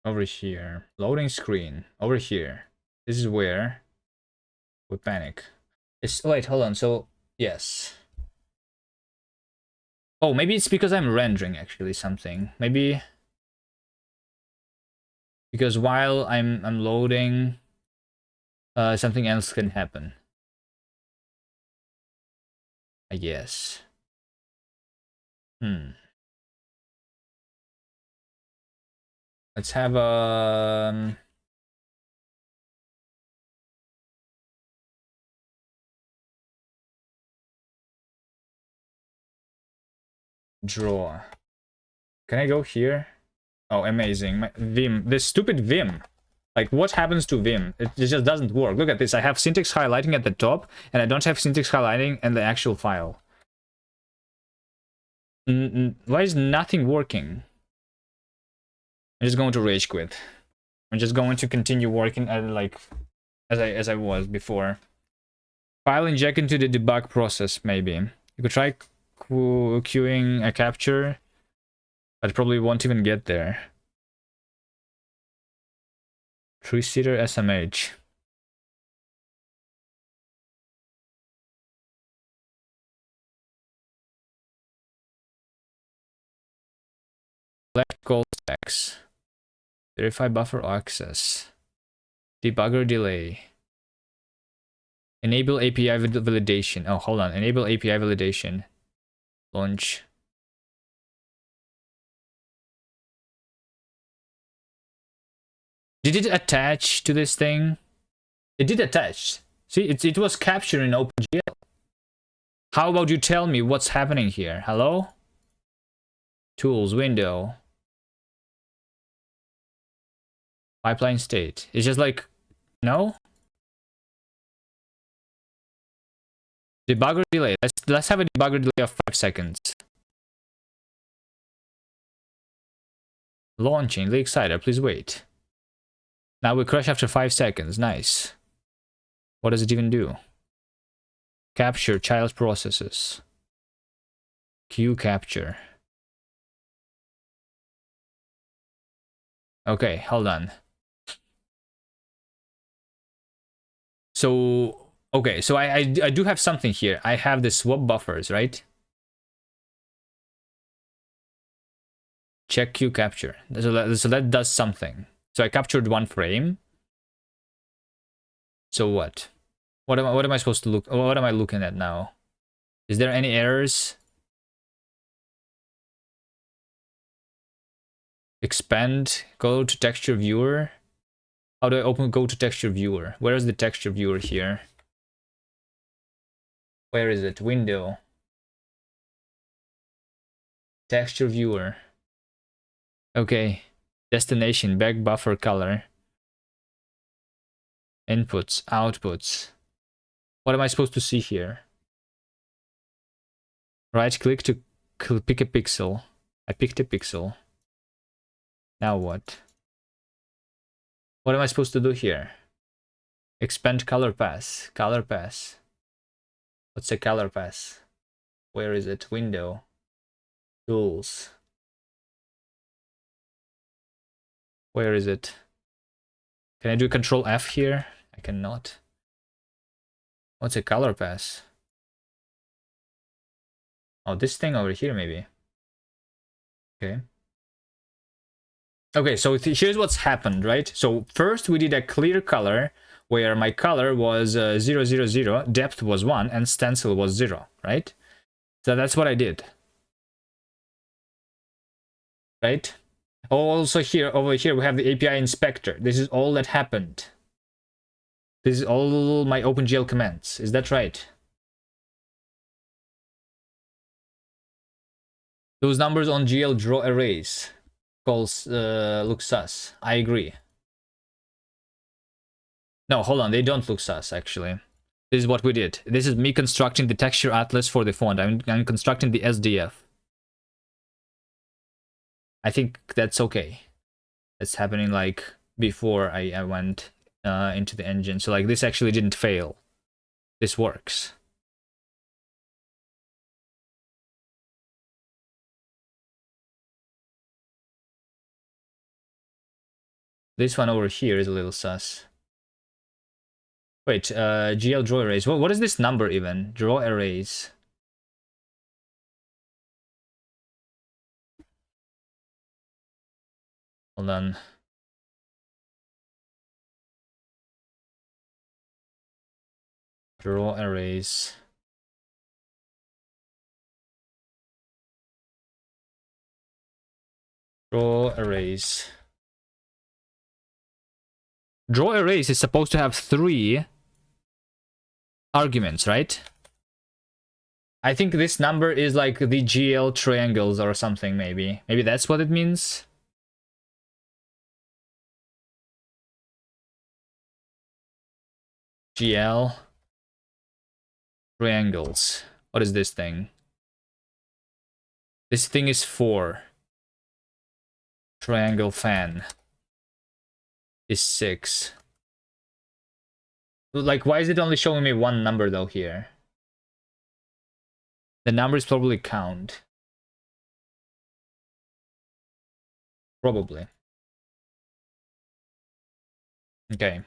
Speaker 1: over here. Loading screen. Over here. This is where we panic. It's wait, hold on. So yes. Oh, maybe it's because I'm rendering actually something. Maybe because while I'm loading, something else can happen. I guess. Let's have a draw. Can I go here? Oh, amazing. My Vim. This stupid Vim. Like, what happens to Vim? It just doesn't work. Look at this. I have syntax highlighting at the top, and I don't have syntax highlighting in the actual file. Why is nothing working? I'm just going to rage quit. I'm just going to continue working at like as I was before. File inject into the debug process, maybe. You could try queuing a capture, but probably won't even get there. Linksider SMH. Select call stacks. Verify buffer access. Debugger delay. Enable API validation. Oh, hold on. Enable API validation. Launch. Did it attach to this thing? It did attach. See, it was captured in OpenGL. How about you tell me what's happening here? Hello? Tools, window. Pipeline state. It's just like, no? Debugger delay. Let's have a debugger delay of 5 seconds. Launching Linksider, please wait. Now we crash after 5 seconds. Nice. What does it even do? Capture child processes. Queue capture. Okay, hold on. So, okay, so I do have something here. I have the swap buffers, right? Check queue capture. So that does something. So I captured 1 frame. So what? What am I supposed to look? What am I looking at now? Is there any errors? Expand. Go to texture viewer. How do I go to texture viewer? Where is the texture viewer here? Where is it? Window. Texture viewer. Okay. Destination. Back buffer color. Inputs. Outputs. What am I supposed to see here? Right click to pick a pixel. I picked a pixel. Now what? What am I supposed to do here? Expand color pass. Color pass. What's a color pass? Where is it? Window. Tools. Where is it? Can I do Control F here? I cannot. What's a color pass? Oh, this thing over here maybe. Okay. Okay, so here's what's happened, right? So first we did a clear color where my color was 0, 0, 0, depth was 1, and stencil was 0, right? So that's what I did. Right? Also here, over here, we have the API inspector. This is all that happened. This is all my OpenGL commands. Is that right? Those numbers on GL draw arrays. Calls look sus. I agree. No, hold on. They don't look sus, actually. This is what we did. This is me constructing the texture atlas for the font. I'm constructing the SDF. I think that's okay. It's happening like before I went into the engine. So like this actually didn't fail. This works. This one over here is a little sus. Wait, GL draw arrays. What is this number even? Draw arrays. Hold on. Draw arrays. Draw arrays. Draw arrays is supposed to have 3 arguments, right? I think this number is like the GL triangles or something, maybe. Maybe that's what it means. GL triangles. What is this thing? This thing is 4. Triangle fan. is 6. Like, why is it only showing me one number though here? The numbers probably count. Probably. Okay.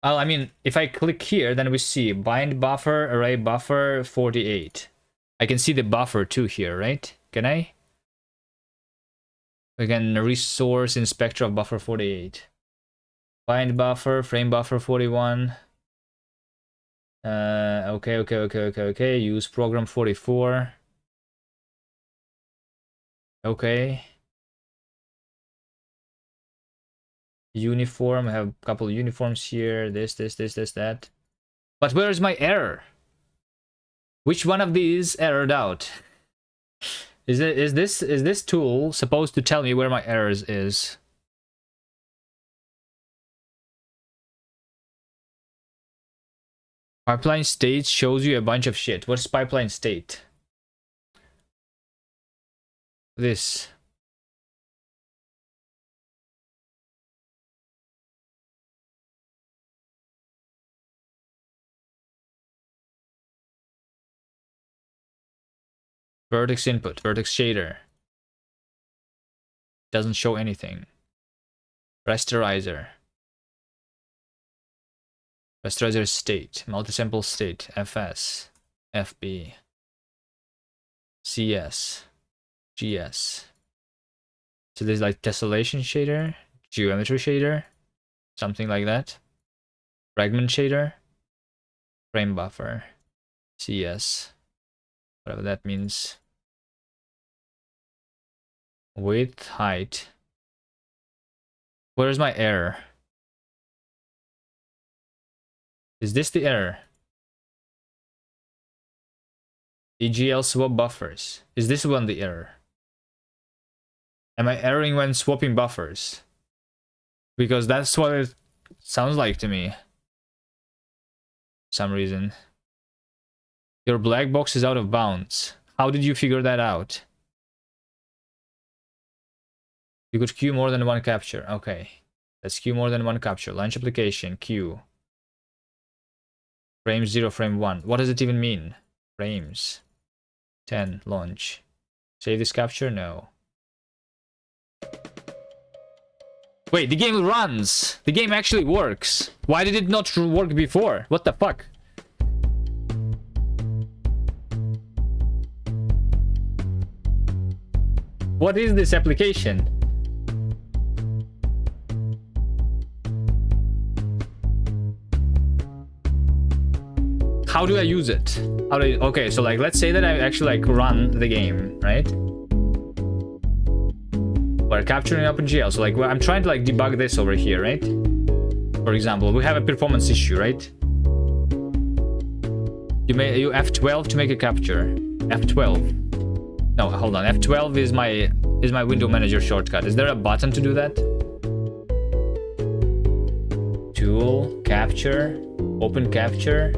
Speaker 1: Well, I mean, if I click here, then we see bind buffer, array buffer, 48. I can see the buffer too here, right? Can I? Again, resource inspector of buffer 48. Bind buffer, frame buffer 41. Okay. Use program 44. Okay. Uniform, I have a couple of uniforms here. This, that. But where is my error? Which one of these errored out? Is this tool supposed to tell me where my errors is? Pipeline state shows you a bunch of shit. What's pipeline state? This. Vertex input, vertex shader. Doesn't show anything. Rasterizer. Rasterizer state, multisample state, FS, FB, CS, GS. So there's like tessellation shader, geometry shader, something like that. Fragment shader, frame buffer, CS, whatever that means. Width, height. Where's my error? Is this the error? EGL swap buffers. Is this one the error? Am I erroring when swapping buffers? Because that's what it sounds like to me. For some reason. Your black box is out of bounds. How did you figure that out? You could queue more than one capture. Okay. Let's queue more than one capture. Launch application. Queue. Frame 0, frame 1. What does it even mean? Frames. 10. Launch. Save this capture? No. Wait, the game runs! The game actually works! Why did it not work before? What the fuck? What is this application? How do I use it? How do I, okay, so like, let's say that I actually like run the game, right? We're capturing OpenGL, so like, I'm trying to like debug this over here, right? For example, we have a performance issue, right? You F12 to make a capture. F12. No, hold on. F12 is my window manager shortcut. Is there a button to do that? Tool, capture, open capture.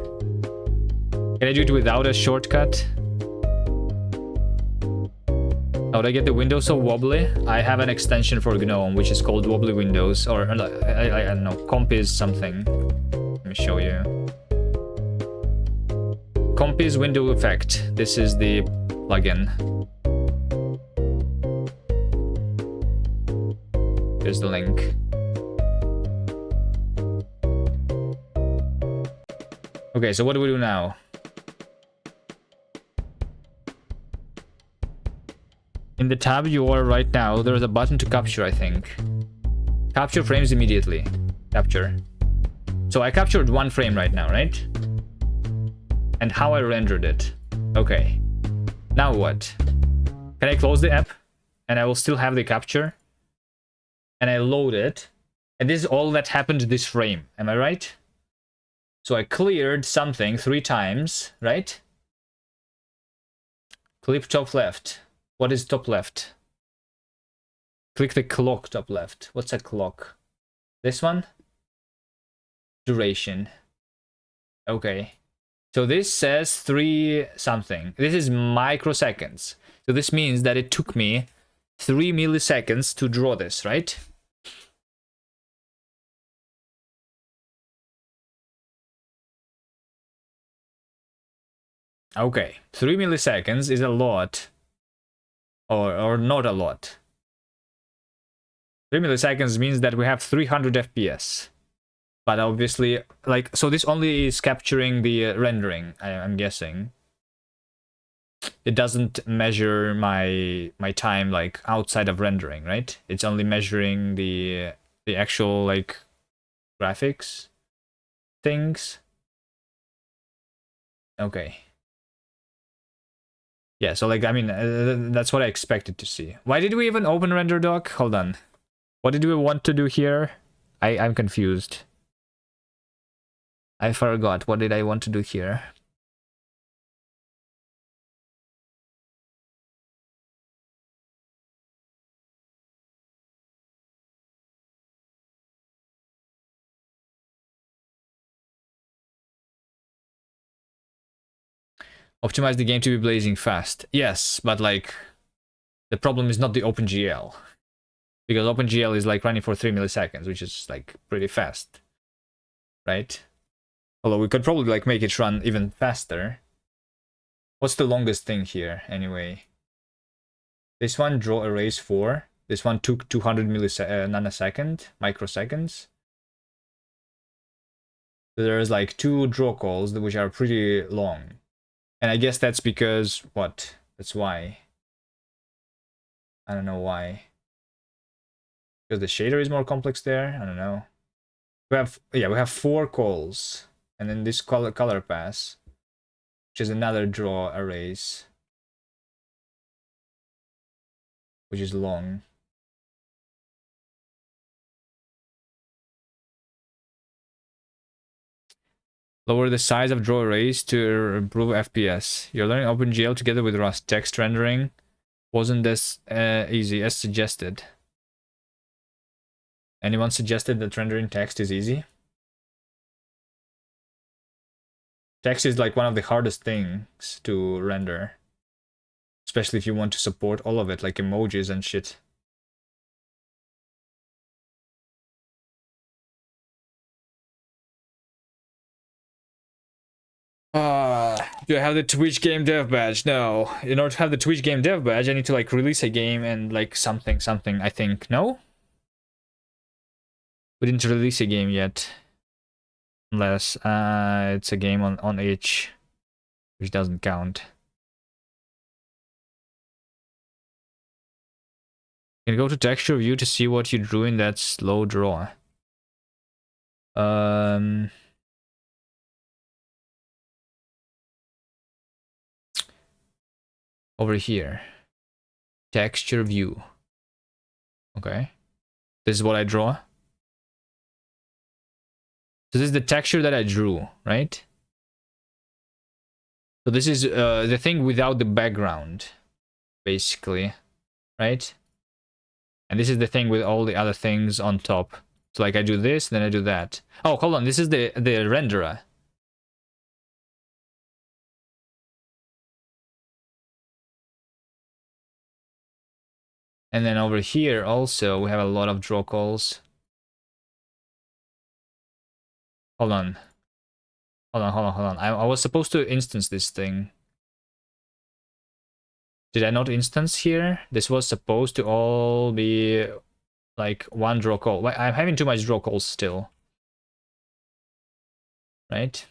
Speaker 1: Can I do it without a shortcut? How do I get the window so wobbly? I have an extension for GNOME, which is called Wobbly Windows, or I don't know, Comp is something. Let me show you. Comp is window effect. This is the plugin. Here's the link. Okay, so what do we do now? In the tab you are right now, there's a button to capture, I think. Capture frames immediately. Capture. So I captured one frame right now, right? And how I rendered it. Okay. Now what? Can I close the app? And I will still have the capture? And I load it. And this is all that happened to this frame. Am I right? So I cleared something 3 times, right? Clip top left. What is top left? Click the clock top left. What's a clock? This one? Duration. Okay. So this says 3 something. This is microseconds. So this means that it took me 3 milliseconds to draw this, right? Okay, 3 milliseconds is a lot. Or not a lot. 3 milliseconds means that we have 300 FPS. But obviously, like, so this only is capturing the rendering, I'm guessing. It doesn't measure my time, like, outside of rendering, right? It's only measuring the actual, like, graphics things. Okay. Yeah, so, like, I mean, that's what I expected to see. Why did we even open render doc? Hold on. What did we want to do here? I'm confused. I forgot. What did I want to do here? Optimize the game to be blazing fast. Yes, but like the problem is not the OpenGL. Because OpenGL is like running for 3 milliseconds, which is like pretty fast. Right? Although we could probably like make it run even faster. What's the longest thing here anyway? This one draw erase 4. This one took 200 nanosecond, microseconds. So there's like 2 draw calls which are pretty long. And I guess that's because what? That's why. I don't know why. Because the shader is more complex there. I don't know. We have 4 calls, and then this color pass, which is another draw erase, which is long. Lower the size of draw erase to improve FPS. You're learning OpenGL together with Rust. Text rendering wasn't as easy as suggested. Anyone suggested that rendering text is easy? Text is like one of the hardest things to render. Especially if you want to support all of it, like emojis and shit. Do I have the Twitch Game Dev badge? No. In order to have the Twitch Game Dev badge, I need to like release a game and like something, I think. No? We didn't release a game yet. Unless it's a game on itch, which doesn't count. You can go to texture view to see what you drew in that slow draw. Over here. Texture view. Okay. This is what I draw. So this is the texture that I drew, right? So this is the thing without the background, basically, right? And this is the thing with all the other things on top. So like I do this, then I do that. Oh, hold on, this is the renderer. And then over here also we have a lot of draw calls. Hold on. I was supposed to instance this thing. Did I not instance here? This was supposed to all be like one draw call. I'm having too much draw calls still. Right?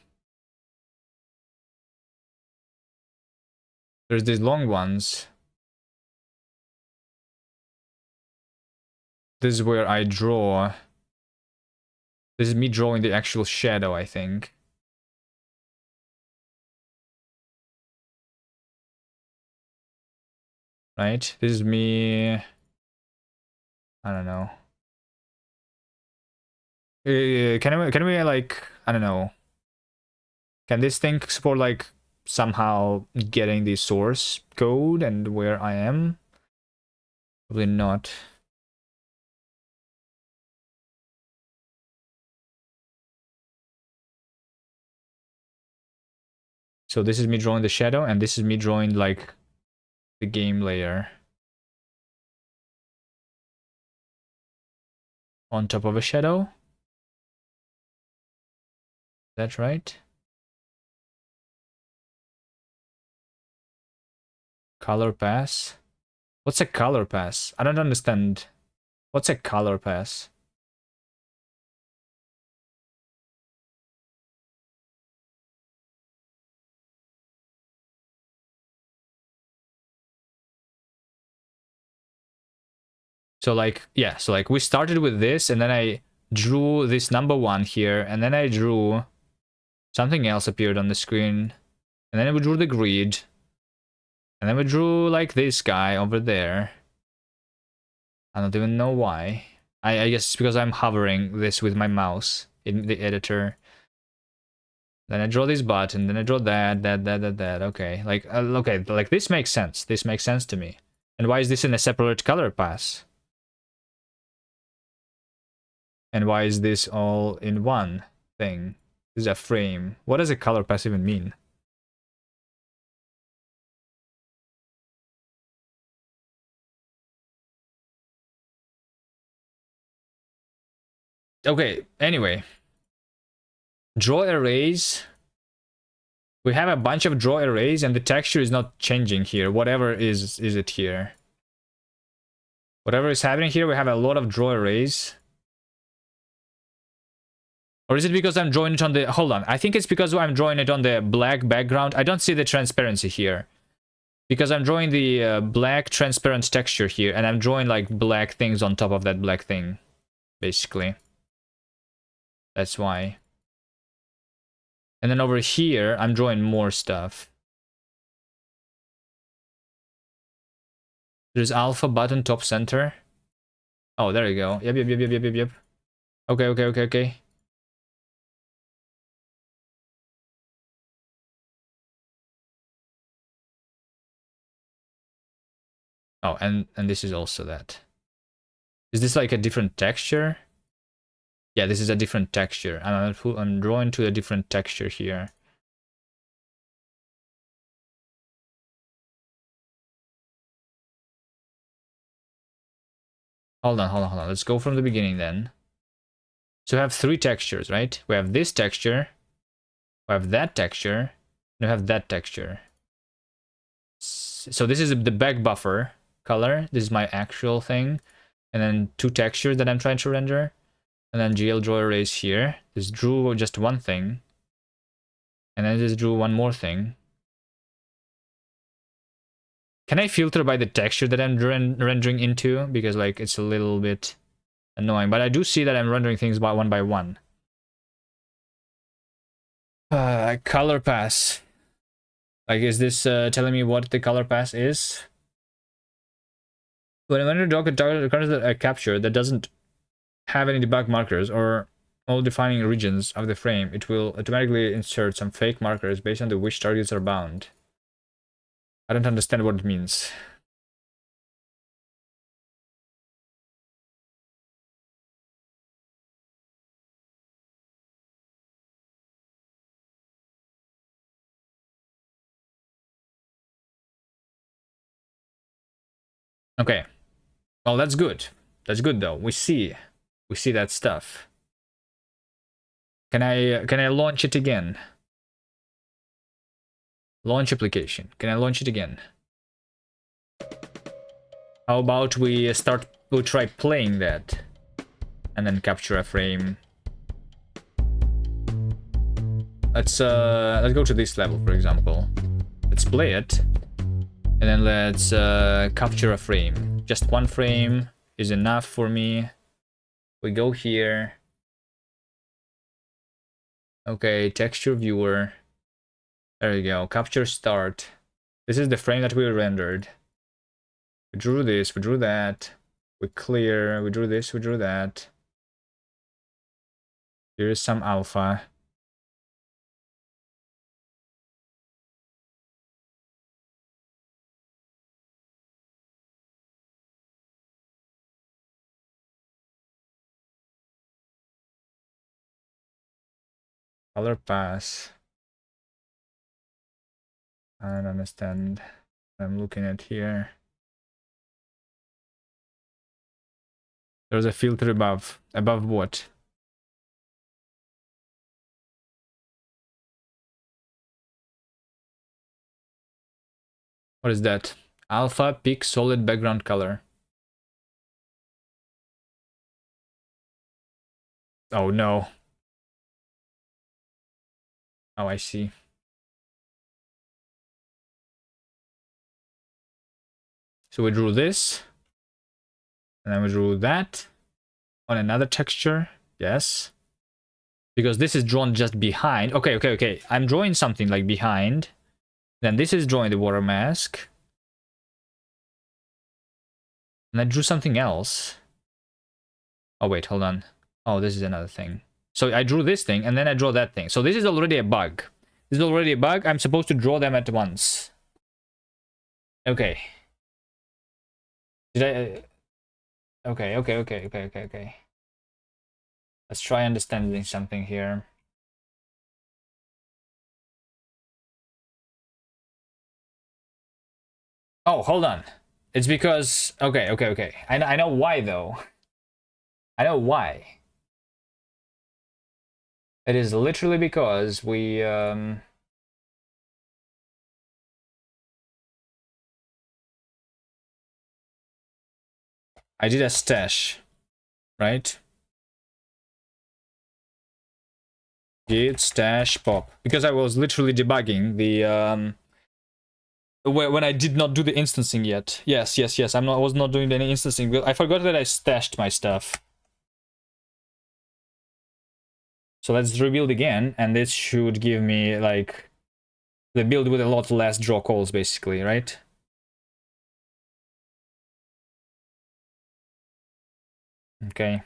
Speaker 1: There's these long ones. This is where I draw. This is me drawing the actual shadow, I think. Right? This is me... I don't know. Can we like, I don't know. Can this thing support like somehow getting the source code and where I am? Probably not. So this is me drawing the shadow, and this is me drawing like the game layer on top of a shadow. That's right. Color pass? What's a color pass? I don't understand. What's a color pass? So like, yeah, so like we started with this and then I drew this number 1 here and then I drew something else appeared on the screen and then we drew the grid and then we drew like this guy over there. I don't even know why. I guess it's because I'm hovering this with my mouse in the editor. Then I draw this button, then I draw that. Okay, like, okay, like this makes sense. This makes sense to me. And why is this in a separate color pass? And why is this all in one thing? This is a frame. What does a color pass even mean? Okay, anyway. Draw arrays. We have a bunch of draw arrays and the texture is not changing here. Whatever is it here? Whatever is happening here, we have a lot of draw arrays. Or is it because I'm drawing it on the... Hold on. I think it's because I'm drawing it on the black background. I don't see the transparency here. Because I'm drawing the black transparent texture here. And I'm drawing like black things on top of that black thing. Basically. That's why. And then over here, I'm drawing more stuff. There's alpha button top center. Oh, there you go. Yep. Okay. Oh, and this is also that. Is this like a different texture? Yeah, this is a different texture. I'm drawing to a different texture here. Hold on. Let's go from the beginning then. So we have 3 textures, right? We have this texture, we have that texture, and we have that texture. So this is the back buffer color. This is my actual thing. And then 2 textures that I'm trying to render. And then GL draw arrays here. This drew just one thing. And then this drew one more thing. Can I filter by the texture that I'm rendering into? Because like it's a little bit annoying. But I do see that I'm rendering things by one. Color pass. Like, is this telling me what the color pass is? When I render a capture that doesn't have any debug markers or all defining regions of the frame, it will automatically insert some fake markers based on which targets are bound. I don't understand what it means. Okay. Well, that's good. That's good though. We see that stuff. Can I launch it again? Launch application. Can I launch it again? How about we try playing that and then capture a frame. Let's go to this level, for example. Let's play it and then let's capture a frame. Just one frame is enough for me. We go here. Okay, texture viewer. There you go. Capture start. This is the frame that we rendered. We drew this, we drew that. We clear, we drew this, we drew that. Here is some alpha. Color pass. I don't understand what I'm looking at here. There's a filter above. Above what? What is that? Alpha pick solid background color. Oh no. Oh, I see. So we drew this. And then we drew that on another texture. Yes. Because this is drawn just behind. Okay. I'm drawing something like behind. Then this is drawing the water mask. And I drew something else. Oh, wait, hold on. Oh, this is another thing. So I drew this thing and then I draw that thing. So this is already a bug. This is already a bug. I'm supposed to draw them at once. Okay. Did I... Okay. Let's try understanding something here. Oh, hold on. It's because... Okay. I know why, though. I know why. It is literally because we... I did a stash, right? Git stash pop. Because I was literally debugging the... when I did not do the instancing yet. Yes. I was not doing any instancing. I forgot that I stashed my stuff. So let's rebuild again, and this should give me like the build with a lot less draw calls, basically, right? Okay.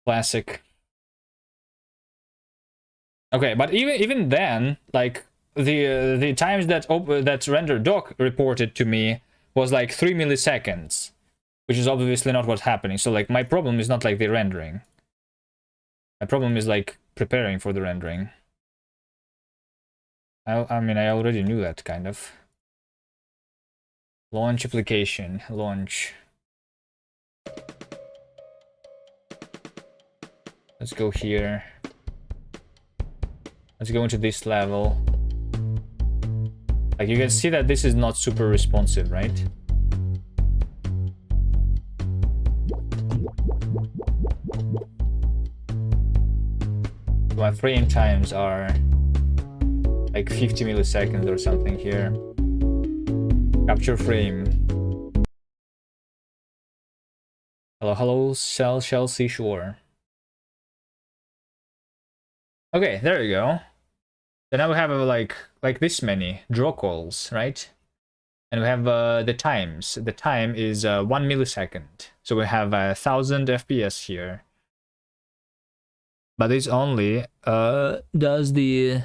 Speaker 1: Classic. Okay, but even then, like the times that that render doc reported to me was like 3 milliseconds, which is obviously not what's happening. So like my problem is not like the rendering. My problem is like preparing for the rendering. I mean, I already knew that kind of. Launch application, launch. Let's go here. Let's go into this level. Like you can see that this is not super responsive, right? My frame times are like 50 milliseconds or something here. Capture frame. Hello, shall seashore. Okay, there you go. So now we have like this many draw calls, right? And we have the times. The time is 1 millisecond. So we have 1000 FPS here. But this only does the...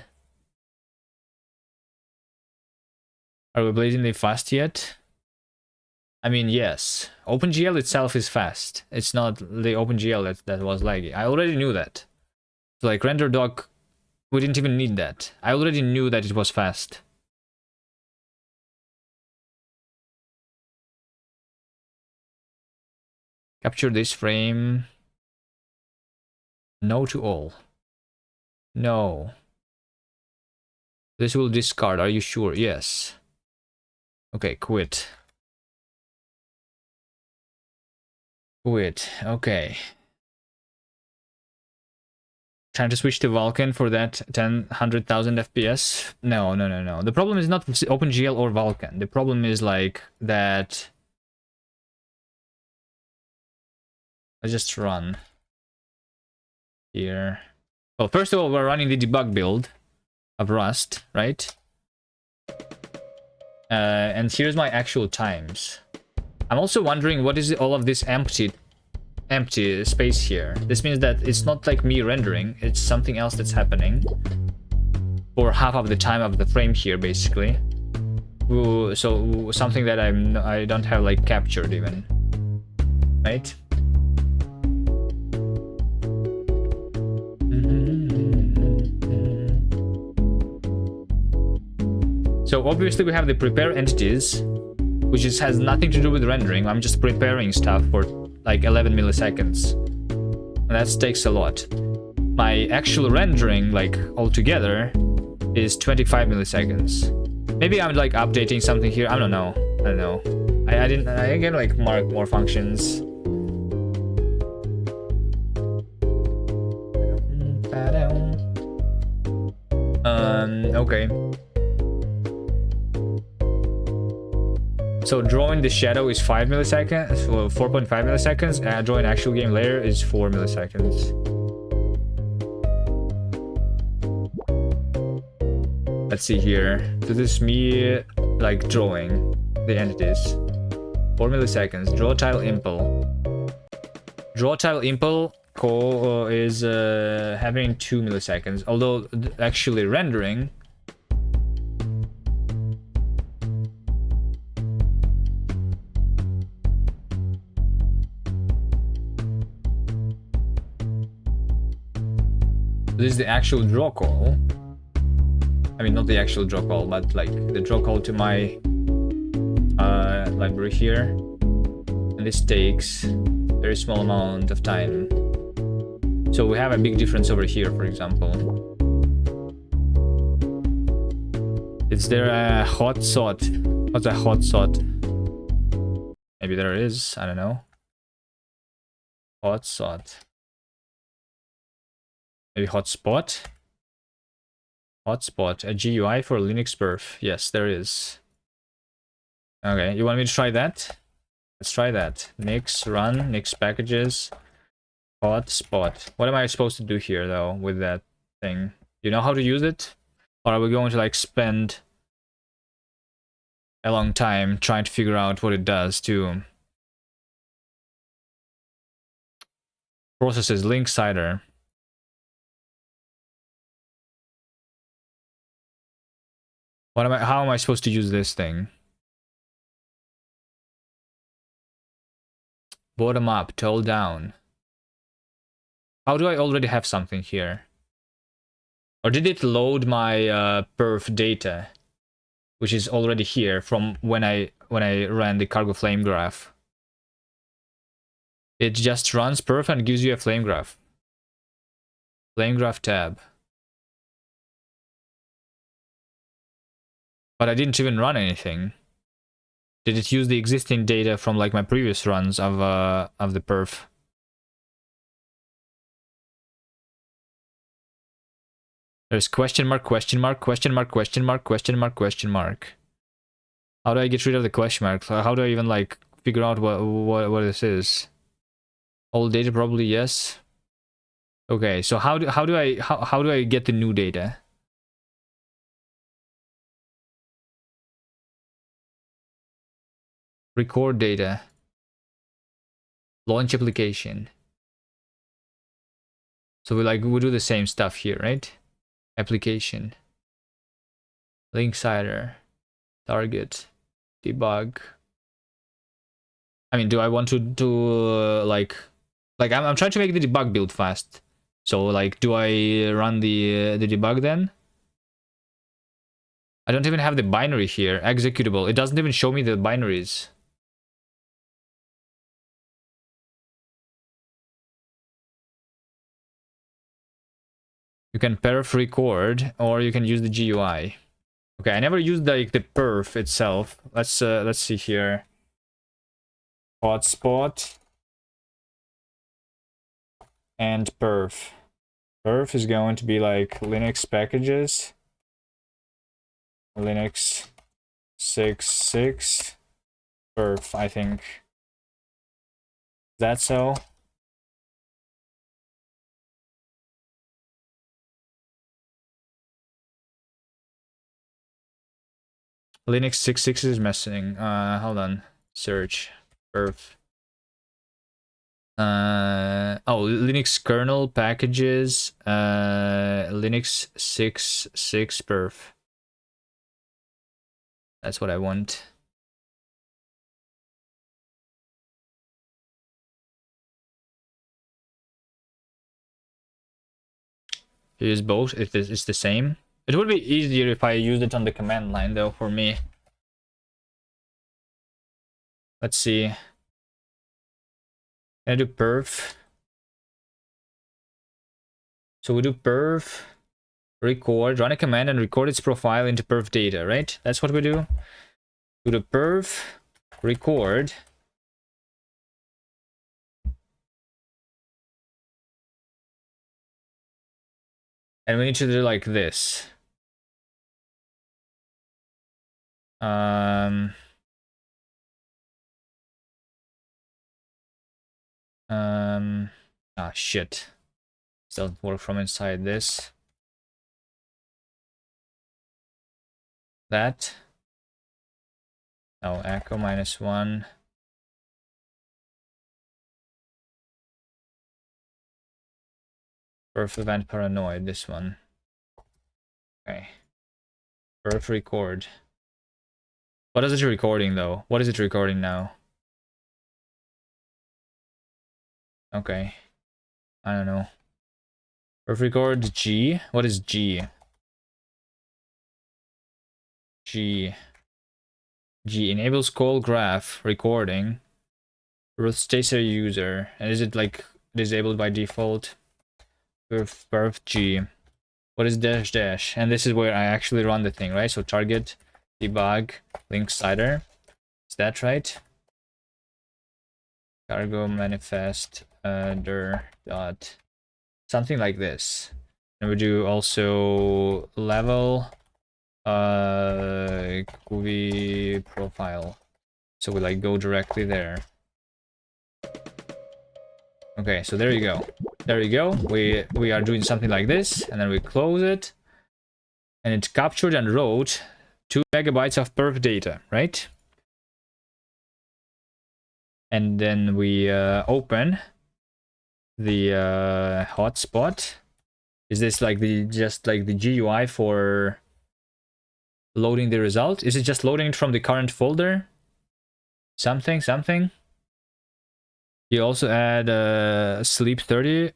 Speaker 1: Are we blazingly fast yet? I mean, yes. OpenGL itself is fast. It's not the OpenGL that was laggy. I already knew that. So like render doc, we didn't even need that. I already knew that it was fast. Capture this frame. No to all. No. This will discard, are you sure? Yes. Okay, quit. Quit, okay. Trying to switch to Vulkan for that 100,000 FPS? No. The problem is not OpenGL or Vulkan. The problem is like that... Let's just run here. Well, first of all, we're running the debug build of Rust, right? And here's my actual times. I'm also wondering what is all of this empty space here. This means that it's not like me rendering, it's something else that's happening for half of the time of the frame here, basically. Ooh, so something that I don't have like captured even, right? So obviously we have the prepare entities, which has nothing to do with rendering. I'm just preparing stuff for like 11 milliseconds. And that takes a lot. my actual rendering, like altogether, is 25 milliseconds. Maybe I'm like updating something here. I don't know. I didn't like mark more functions. Okay. So drawing the shadow is 5 milliseconds, well, 4.5 milliseconds, and drawing actual game layer is 4 milliseconds. Let's see here. So this is me like drawing the entities. 4 milliseconds. Draw tile impel. Draw tile impel is having 2 milliseconds, although actually rendering this is the actual draw call. I mean, not the actual draw call, but like the draw call to my library here. And this takes a very small amount of time. So we have a big difference over here, for example. Is there a hot sort? What's a hot sort? Maybe there is, I don't know. Hot sort. Maybe hotspot? Hotspot, a GUI for Linux perf. Yes, there is. Okay, you want me to try that? Let's try that. Nix run, Nix packages, hotspot. What am I supposed to do here though with that thing? You know how to use it? Or are we going to like spend a long time trying to figure out what it does too? Processes, Linksider. How am I supposed to use this thing? Bottom up, toe down. How do I already have something here? Or did it load my perf data, which is already here from when I ran the cargo flame graph? It just runs perf and gives you a flame graph. Flame graph tab. But I didn't even run anything. Did it use the existing data from like my previous runs of the perf? There's question mark, question mark, question mark, question mark, question mark, question mark. How do I get rid of the question mark? How do I even like figure out what this is? Old data probably yes. Okay, so how do I get the new data? Record data. Launch application. So we do the same stuff here, right? Application. Linksider. Target. Debug. I mean, do I want to do like I'm trying to make the debug build fast. So like, do I run the debug then? I don't even have the binary here. Executable. It doesn't even show me the binaries. You can perf record, or you can use the GUI. Okay, I never used like the perf itself. Let's see here. Hotspot and perf. Perf is going to be like Linux packages. Linux 6.6 perf, I think. Is that so? Linux 6.6 is missing. Hold on. Search perf. Oh, Linux kernel packages. Linux 6.6 perf. That's what I want. Use both. It's the same. It would be easier if I used it on the command line, though, for me. Let's see. Can I do perf? So we do perf record, run a command and record its profile into perf data, right? That's what we do. Do the perf record. And we need to do like this. Ah, shit. This doesn't work from inside this. That. No, echo -1. Perf event paranoid, this one. Okay. Perf record. What is it recording though? What is it recording now? Okay. I don't know. Perf record G. What is G? G enables call graph recording. Root stacer user. And is it like disabled by default? Perf G. What is dash dash? And this is where I actually run the thing, right? So target, debug, Linksider. Is that right? Cargo manifest dot something like this. And we do also level QV profile. So we like go directly there. Okay, so there you go. There you go. We are doing something like this, and then we close it, and it captured and wrote 2 megabytes of perf data, right? And then we open the hotspot. Is this like just like the GUI for loading the result? Is it just loading it from the current folder? Something. You also add sleep 30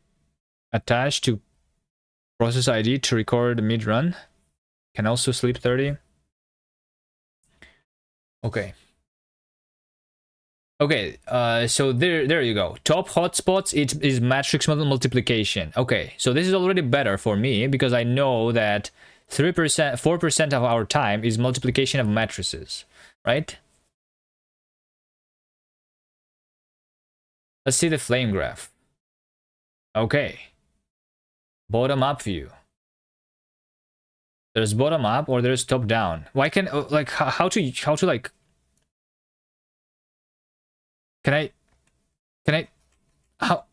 Speaker 1: attached to process ID to record mid-run. Can also sleep 30. Okay. Okay, so there you go. Top hotspots, it is matrix multiplication. Okay, so this is already better for me because I know that 3%, 4% of our time is multiplication of matrices, right? Let's see the flame graph. Okay. Bottom up view. There's bottom up or there's top down. Why can like how to like can I how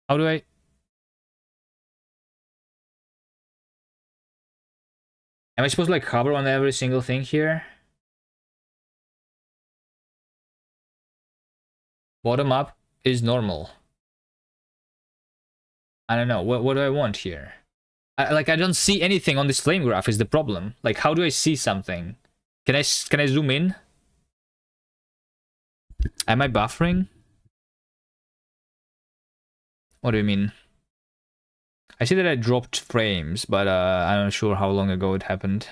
Speaker 1: do I am I supposed to like hover on every single thing here? Bottom up is normal. I don't know. What do I want here? I don't see anything on this flame graph is the problem. Like how do I see something? Can I zoom in? Am I buffering? What do you mean? I see that I dropped frames, but I'm not sure how long ago it happened.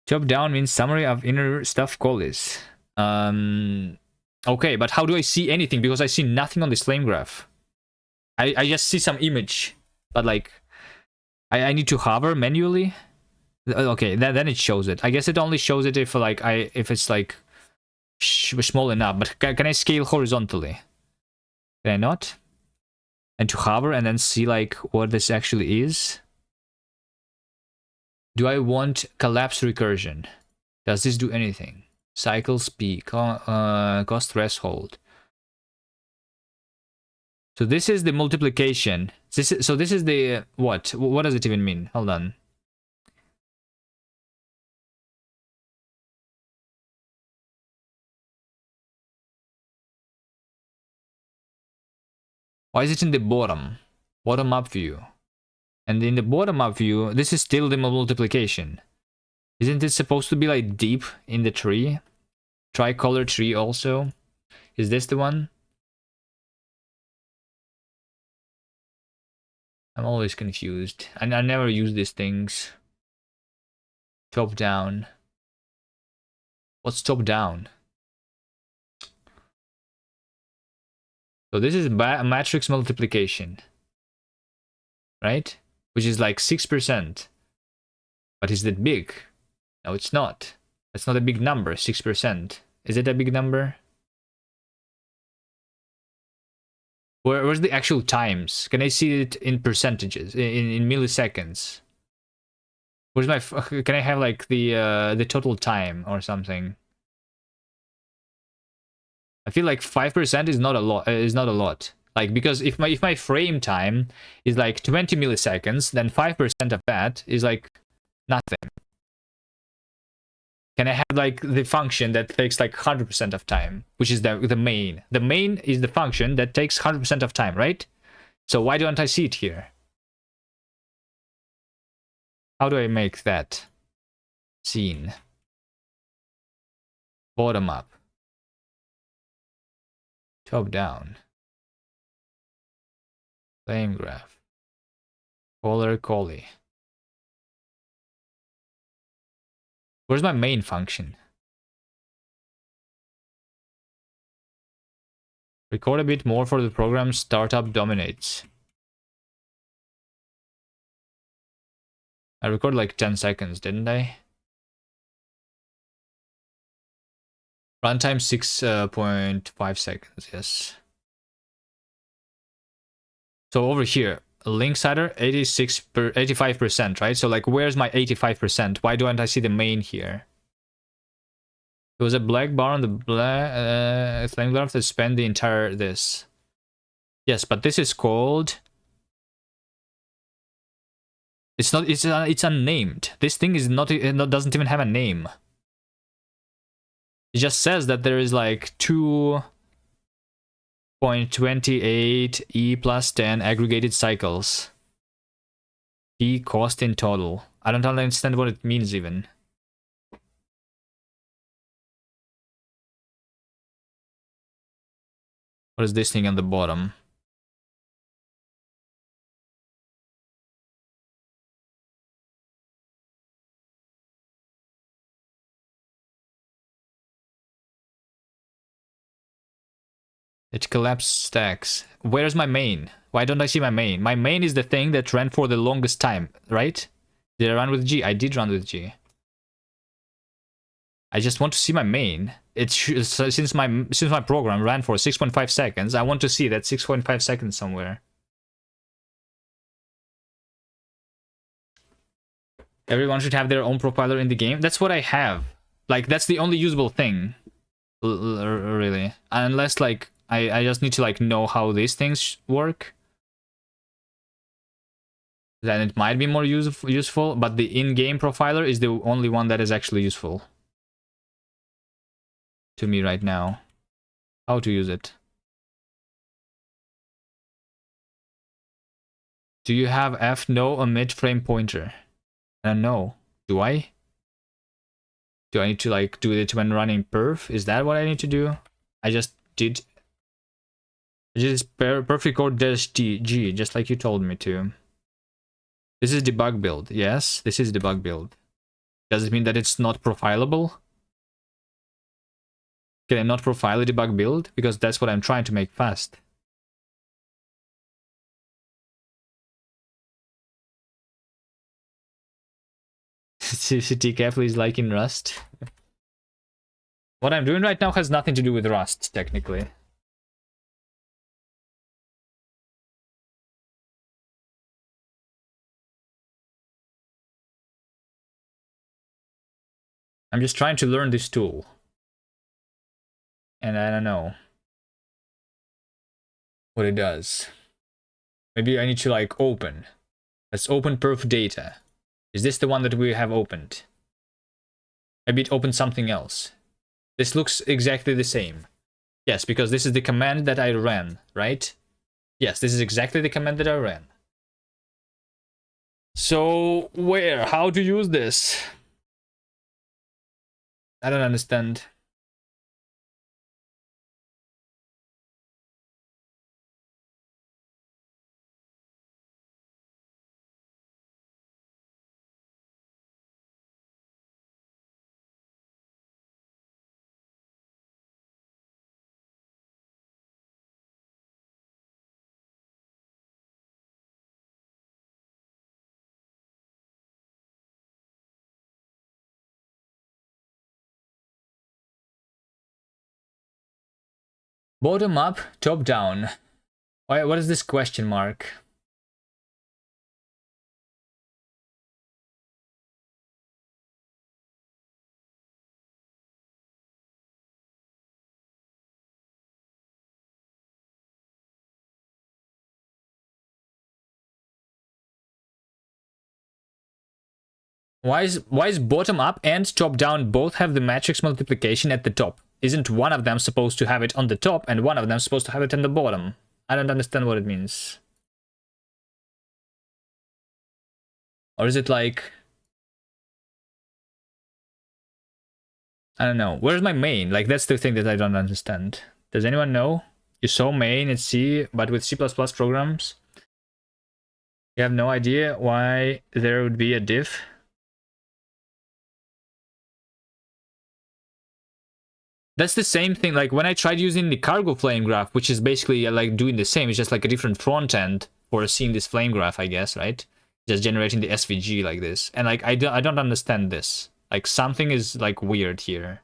Speaker 1: Top down means summary of inner stuff calls. Okay, but how do I see anything? Because I see nothing on this flame graph. I just see some image, but like I need to hover manually. Okay, then it shows it. I guess it only shows it if like if it's like small enough. But can I scale horizontally? Can I not? And to hover and then see like what this actually is. Do I want collapse recursion? Does this do anything? Cycle speed, cost threshold. So this is the multiplication. This is the what? What does it even mean? Hold on. Why is it in the bottom up view? And in the bottom up view, this is still the multiplication. Isn't it supposed to be like deep in the tree? Tricolor tree also. Is this the one? I'm always confused. I never use these things. Top down. What's top down? So this is matrix multiplication. right? Which is like 6%. But is that big? No, it's not. That's not a big number, 6%. Is it a big number? Where's the actual times? Can I see it in percentages, in milliseconds? Where's my? Can I have like the total time or something? I feel like 5% is not a lot. Is not a lot. Like, because if my frame time is like 20 milliseconds, then 5% of that is like nothing. Can I have like the function that takes like 100% of time, which is the main? The main is the function that takes 100% of time, right? So why don't I see it here? How do I make that scene? Bottom up. Top down. Flame graph. Color collie. Where's my main function? Record a bit more for the program startup dominates. I recorded like 10 seconds, didn't I? Runtime 6.5 seconds, yes. So over here, Linksider 85%, right? So like, where's my 85%? Why don't I see the main here? There was a black bar on the flame graph that spanned the entire this. Yes, but this is called. It's not. It's unnamed. This thing is not. It doesn't even have a name. It just says that there is like 2.28 E plus 10 aggregated cycles. P cost in total. I don't understand what it means even. What is this thing on the bottom? It collapsed stacks. Where's my main? Why don't I see my main? My main is the thing that ran for the longest time, right? Did I run with G? I did run with G. I just want to see my main. Since my program ran for 6.5 seconds, I want to see that 6.5 seconds somewhere. Everyone should have their own profiler in the game. That's what I have. Like, that's the only usable thing, really. Unless like I just need to like know how these things work. Then it might be more useful. But the in-game profiler is the only one that is actually useful to me right now. How to use it? Do you have F no omit frame pointer? I don't know. Do I? Do I need to like do it when running perf? Is that what I need to do? I just did. Just perf record -g, just like you told me to. This is debug build. Yes, this is debug build. Does it mean that it's not profilable? Can I not profile a debug build? Because that's what I'm trying to make fast. TCAF is like in Rust. What I'm doing right now has nothing to do with Rust, technically. I'm just trying to learn this tool. And I don't know what it does. Maybe I need to like open. Let's open perf data. Is this the one that we have opened? Maybe it opened something else. This looks exactly the same. Yes, because this is the command that I ran, right? Yes, this is exactly the command that I ran. So, where? How to use this? I don't understand. Bottom up, top down. Why, what is this question mark? Why is bottom up and top down both have the matrix multiplication at the top? Isn't one of them supposed to have it on the top and one of them supposed to have it on the bottom? I don't understand what it means. Or is it like... I don't know. Where's my main? Like, that's the thing that I don't understand. Does anyone know? You saw main in C, but with C++ programs? You have no idea why there would be a diff? That's the same thing, like when I tried using the cargo flame graph, which is basically like doing the same, it's just like a different front end for seeing this flame graph, I guess, right? Just generating the SVG like this. And like, I don't understand this. Like, something is like weird here.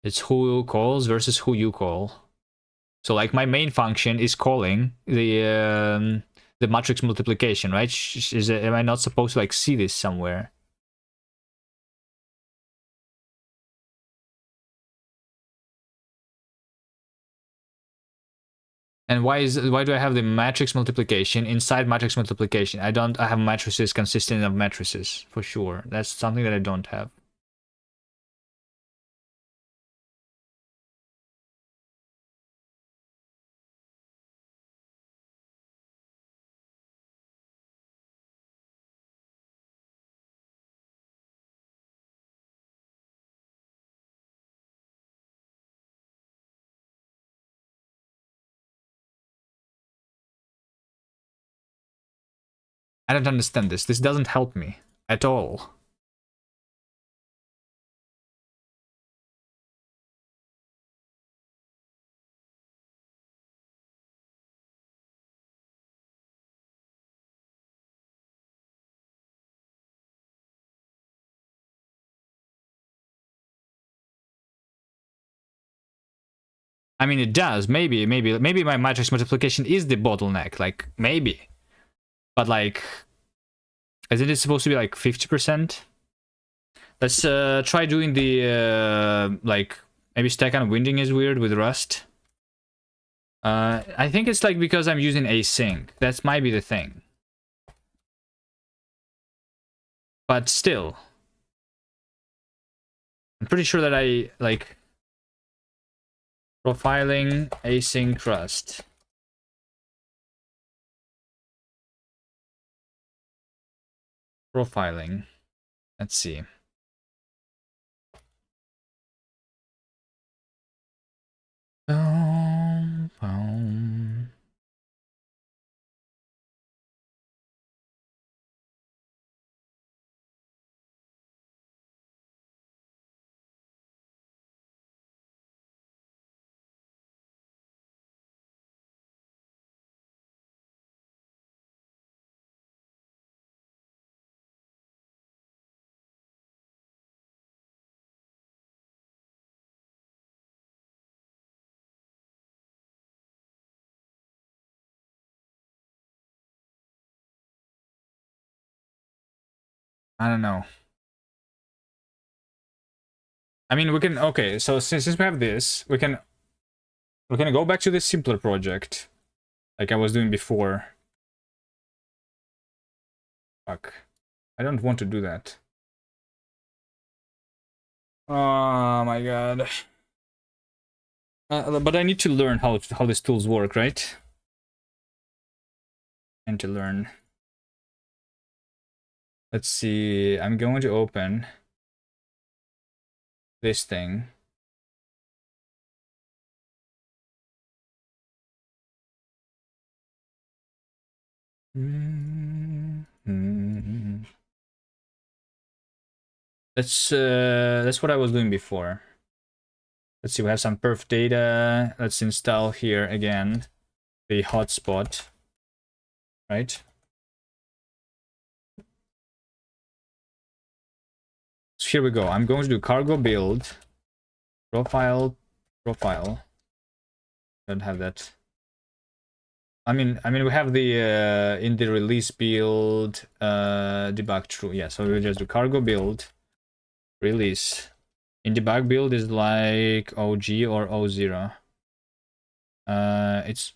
Speaker 1: It's who calls versus who you call. So like my main function is calling the matrix multiplication, right? Am I not supposed to like see this somewhere? And why do I have the matrix multiplication inside matrix multiplication? I have matrices consisting of matrices for sure. That's something that I don't have. I don't understand this. This doesn't help me at all. I mean, it does. Maybe my matrix multiplication is the bottleneck. Like, maybe. But like, isn't it supposed to be like 50%? Let's try doing the, like, maybe stack on winding is weird with Rust. I think it's like because I'm using async. That might be the thing. But still. I'm pretty sure that I, like... Profiling async Rust. Profiling. Let's see. I don't know. I mean, we can, okay, so since we have this, we can go back to this simpler project, like I was doing before. Fuck. I don't want to do that. Oh my god. But I need to learn how these tools work, right? And to learn. Let's see, I'm going to open this thing. That's what I was doing before. Let's see, we have some perf data. Let's install here again the hotspot, right? So here we go. I'm going to do cargo build, profile. Don't have that. I mean, we have the in the release build debug true. Yeah, so we'll just do cargo build, release. In debug build is like OG or O0. It's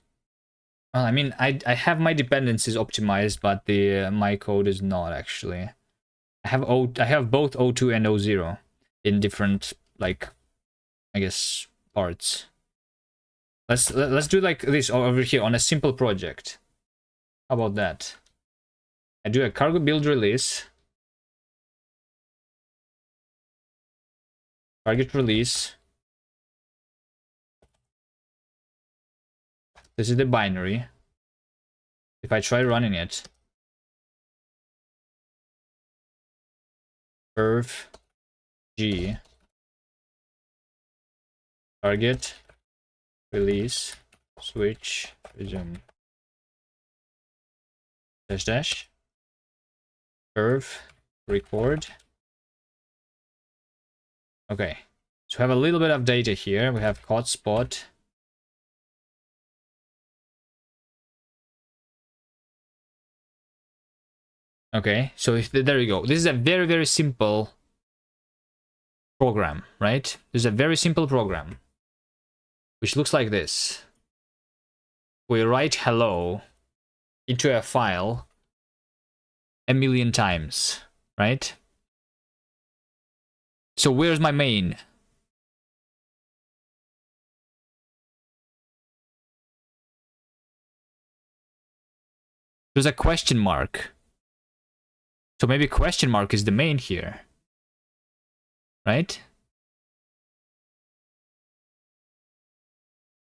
Speaker 1: well, I mean, I have my dependencies optimized, but the my code is not actually. I have both O2 and O0 in different, like, I guess, parts. Let's do like this over here on a simple project. How about that? I do a cargo build release. Target release. This is the binary. If I try running it. Perf G. Target. Release. Switch. Resume. Dash dash. Perf. Record. Okay. So we have a little bit of data here. We have hotspot. Okay, so there you go. This is a very, very simple program, right? This is a very simple program, which looks like this. We write hello into a file a million times, right? So where's my main? There's a question mark. So maybe question mark is the main here, right?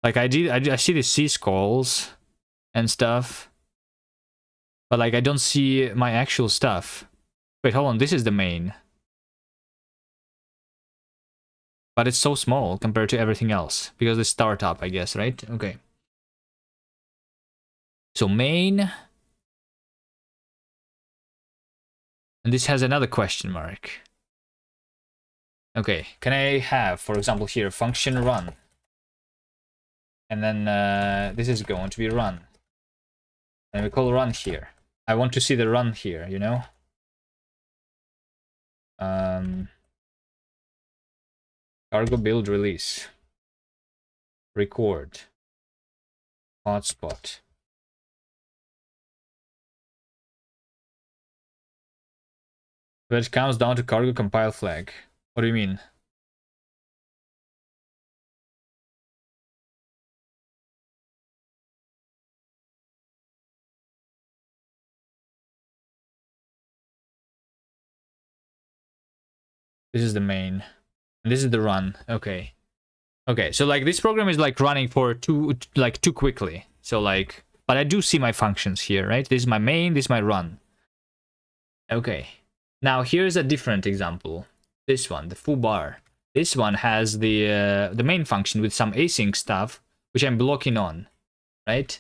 Speaker 1: Like I see the syscalls and stuff, but like I don't see my actual stuff. Wait, hold on, this is the main. But it's so small compared to everything else because it's startup, I guess, right? Okay. So main. And this has another question mark. Okay, can I have, for example, here, function run? And then this is going to be run. And we call run here. I want to see the run here, you know? Cargo build release. Record. Hotspot. But it comes down to cargo compile flag. What do you mean? This is the main. And this is the run. Okay. Okay, so like this program is like running for too quickly. So like, but I do see my functions here, right? This is my main, this is my run. Okay. Now here's a different example. This one, the foo bar. This one has the main function with some async stuff, which I'm blocking on, right?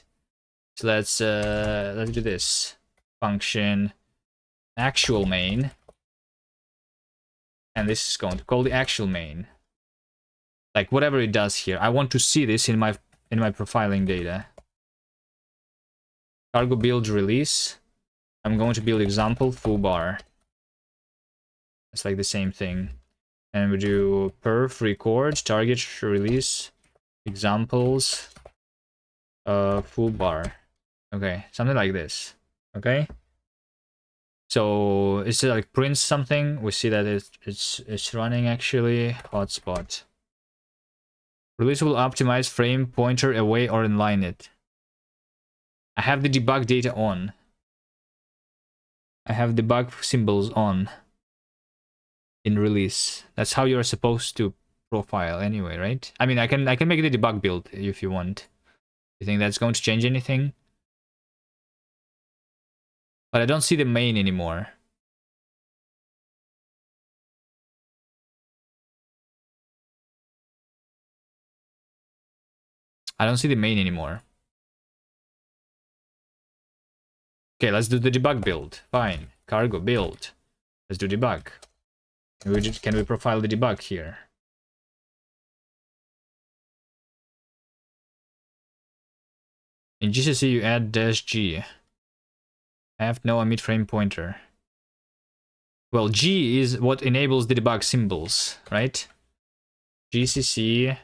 Speaker 1: So let's do this. Function actual main. And this is going to call the actual main. Like whatever it does here. I want to see this in my profiling data. Cargo build release. I'm going to build example foo bar. It's like the same thing. And we do perf record target release examples foo bar. Okay, something like this. Okay. So it's like prints something. We see that it's running actually. Hotspot. Release will optimize frame pointer away or inline it. I have the debug data on. I have debug symbols on. In release. That's how you're supposed to profile anyway, right? I mean, I can make the debug build if you want. You think that's going to change anything? But I don't see the main anymore. I don't see the main anymore. Okay, let's do the debug build. Fine. Cargo build. Let's do debug. Can we profile the debug here? In GCC, you add -G. Have no emit frame pointer. Well, G is what enables the debug symbols, right? GCC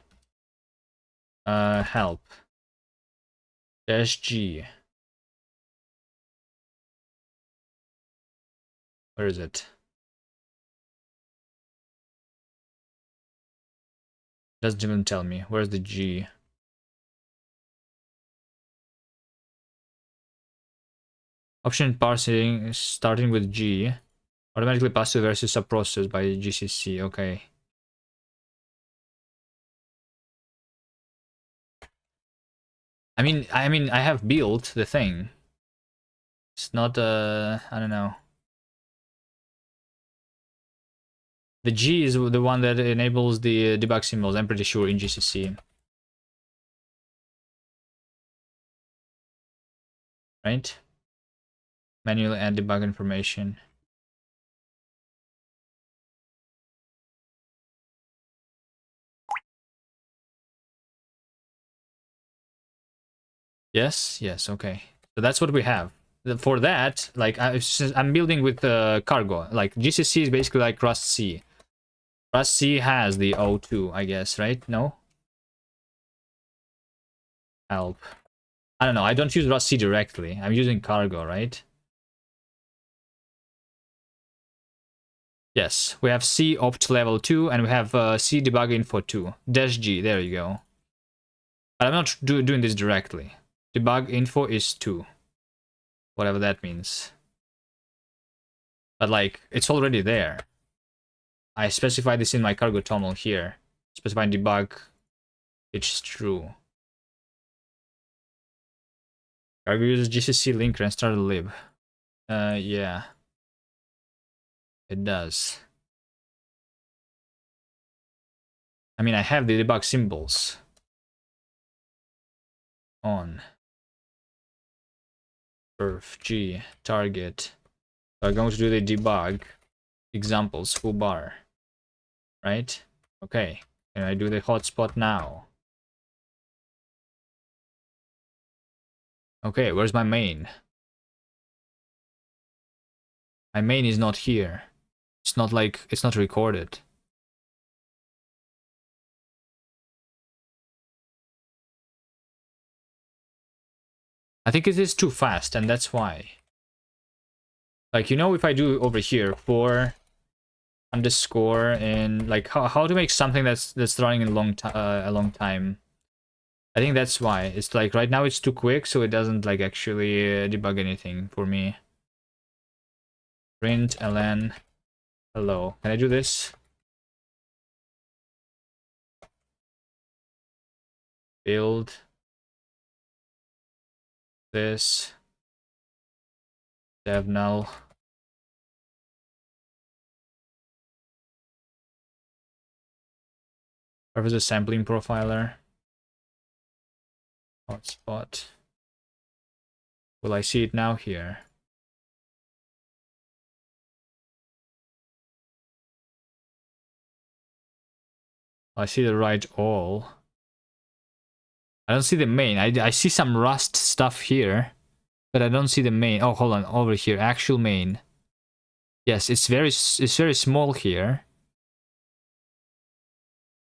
Speaker 1: help -G. Where is it? Doesn't even tell me. Where's the G? Option parsing starting with G. Automatically pass to versus subprocess by GCC. Okay. I mean, I have built the thing. It's not I don't know. The G is the one that enables the debug symbols, I'm pretty sure, in GCC. Right? Manually add debug information. Yes, yes, okay. So that's what we have. For that, like, I'm building with cargo. Like, GCC is basically like Rust C. Rust C has the O2, I guess, right? No? Help. I don't know, I don't use Rust C directly. I'm using cargo, right? Yes, we have C opt level 2 and we have C debug info 2. -G, there you go. But I'm not doing this directly. Debug info is 2. Whatever that means. But like, it's already there. I specify this in my cargo toml here. Specify debug, it's true. Cargo uses GCC linker and start a lib. Yeah. It does. I mean, I have the debug symbols on. Perf G target. So I'm going to do the debug examples full bar. Right? Okay. Can I do the hotspot now? Okay, where's my main? My main is not here. It's not like, it's not recorded. I think it is too fast, and that's why. Like, you know, if I do over here, for underscore, and like, how to make something that's running a long time. I think that's why. It's like, right now it's too quick, so it doesn't, like, actually debug anything for me. Print ln hello. Can I do this? Build this dev null. Where's the sampling profiler? Hotspot. Will I see it now here? I see the right all. I don't see the main. I see some Rust stuff here, but I don't see the main. Oh, hold on, over here, actual main. Yes, it's very small here,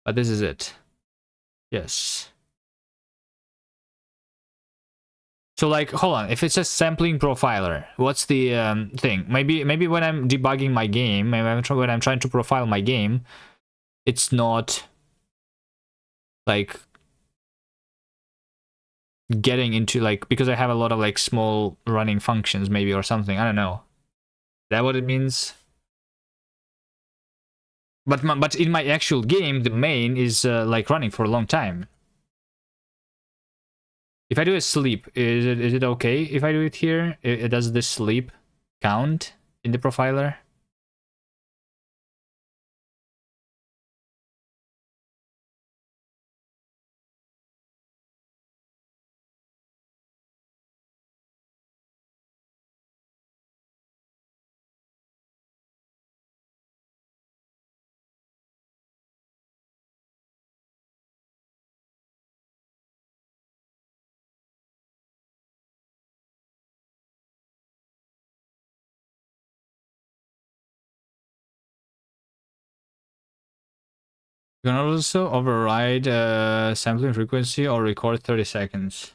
Speaker 1: but this is it. Yes. So, like, hold on. If it's a sampling profiler, what's the thing? Maybe when I'm debugging my game, when I'm trying to profile my game, it's not like getting into, like, because I have a lot of like small running functions, maybe, or something. I don't know. Is that what it means? But in my actual game, the main is like running for a long time. If I do a sleep, is it okay if I do it here? Does this sleep count in the profiler? You can also override sampling frequency or record 30 seconds.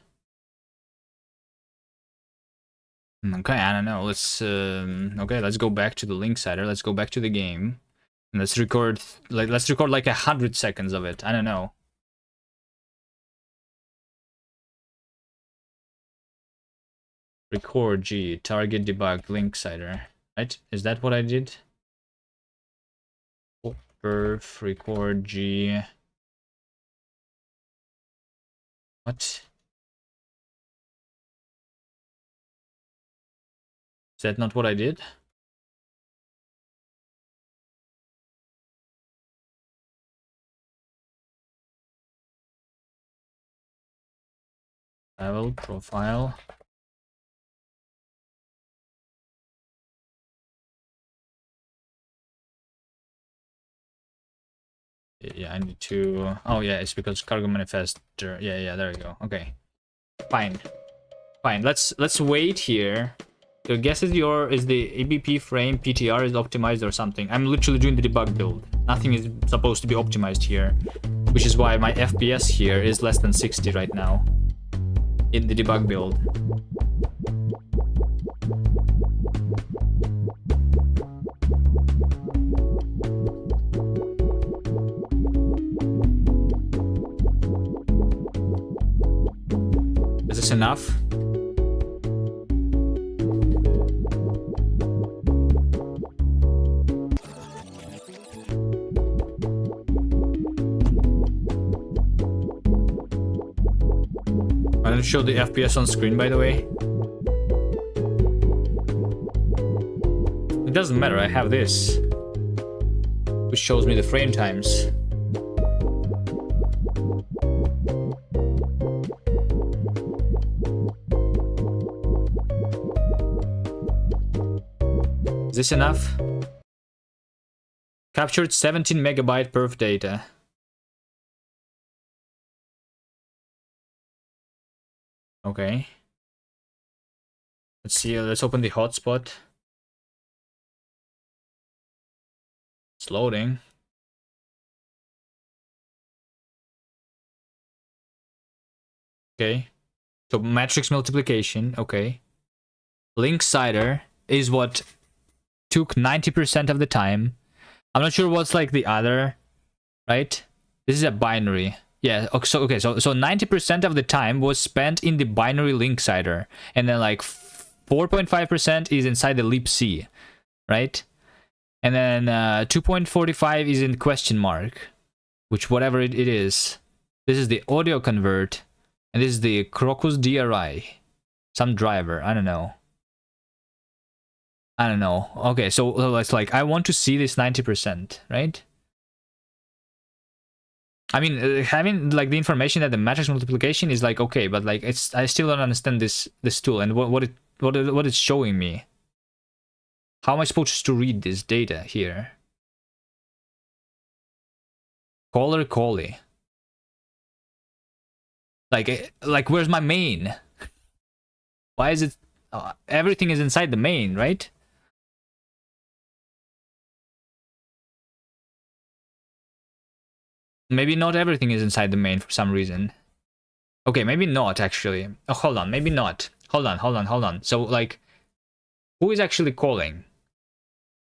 Speaker 1: Okay, I don't know. Let's okay, let's go back to the Linksider. Let's go back to the game. And let's record like 100 seconds of it. I don't know. Record G, target debug Linksider. Right? Is that what I did? Perf record G. What? Is that not what I did? Level, profile. Yeah, I need to... Oh yeah, it's because cargo manifest. Yeah, there we go. Okay. Fine. Fine, let's wait here. So guess is the ABP frame PTR is optimized or something. I'm literally doing the debug build. Nothing is supposed to be optimized here. Which is why my FPS here is less than 60 right now. In the debug build. Is this enough? I don't show the FPS on screen, by the way. It doesn't matter, I have this, which shows me the frame times. Is this enough? Captured 17 megabyte perf data. Okay. Let's see, let's open the hotspot. It's loading. Okay. So matrix multiplication, okay. Linksider is what took 90% of the time. I'm not sure what's like the other, right? This is a binary. Yeah, so 90% of the time was spent in the binary Linksider, and then like 4.5% is inside the libc, right? And then 2.45 is in question mark, which whatever it is. This is the audio convert, and this is the Crocus DRI, some driver. I don't know. Okay, so it's like I want to see this 90%, right? I mean, having like the information that the matrix multiplication is like okay, but like I still don't understand this tool and what it's showing me. How am I supposed to read this data here? Caller callie. Like where's my main? Why is it everything is inside the main, right? Maybe not everything is inside the main for some reason. Okay, maybe not actually. Oh, hold on, maybe not. Hold on. So like, who is actually calling?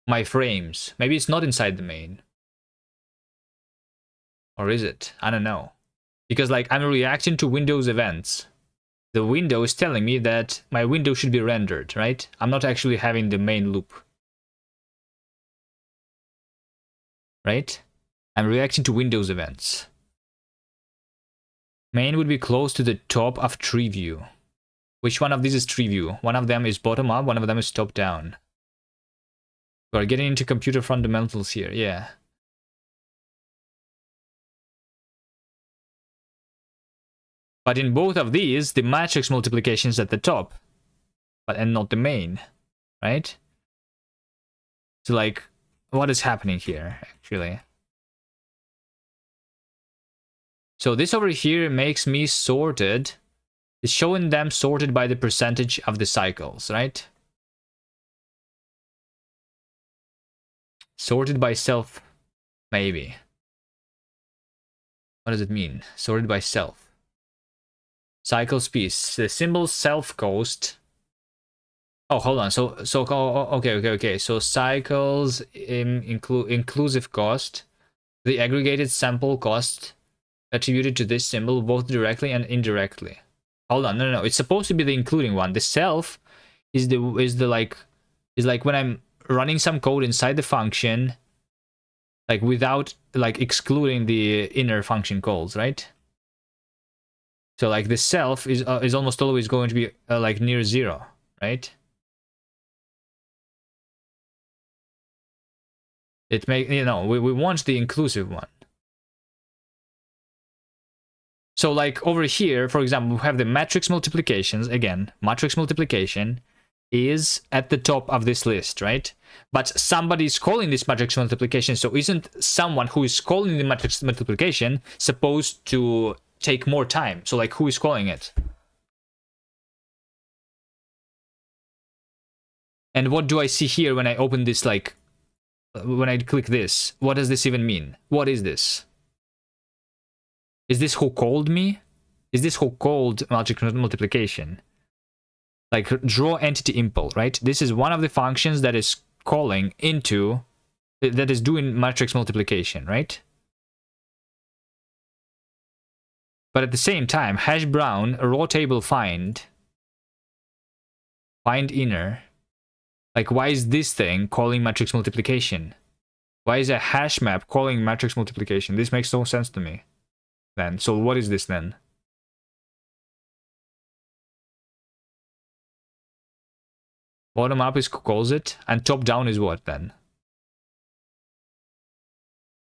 Speaker 1: My frames. Maybe it's not inside the main. Or is it? I don't know. Because like, I'm reacting to Windows events. The window is telling me that my window should be rendered, right? I'm not actually having the main loop. Right? I'm reacting to Windows events. Main would be close to the top of tree view. Which one of these is tree view? One of them is bottom up, one of them is top down. We're getting into computer fundamentals here, yeah. But in both of these, the matrix multiplication is at the top, and not the main, right? So like, what is happening here, actually? So this over here makes me sorted. It's showing them sorted by the percentage of the cycles, right? Sorted by self, maybe. What does it mean? Sorted by self. Cycle speed. The symbol self cost. Oh, hold on. Okay. So cycles inclusive cost, the aggregated sample cost attributed to this symbol both directly and indirectly. Hold on. No. It's supposed to be the including one. The self is like when I'm running some code inside the function, like without like excluding the inner function calls, right? So like the self is almost always going to be like near 0, right? It make, you know, we want the inclusive one. So like over here, for example, we have the matrix multiplications. Again, matrix multiplication is at the top of this list, right? But somebody is calling this matrix multiplication, so isn't someone who is calling the matrix multiplication supposed to take more time? So like, who is calling it? And what do I see here when I open this, like, when I click this? What does this even mean? What is this? Is this who called me? Is this who called matrix multiplication? Like draw entity impl, right? This is one of the functions that is calling into, that is doing matrix multiplication, right? But at the same time, hash brown raw table find inner. Like, why is this thing calling matrix multiplication? Why is a hash map calling matrix multiplication? This makes no sense to me. Then, so what is this then? Bottom up is calls it, and top down is what then?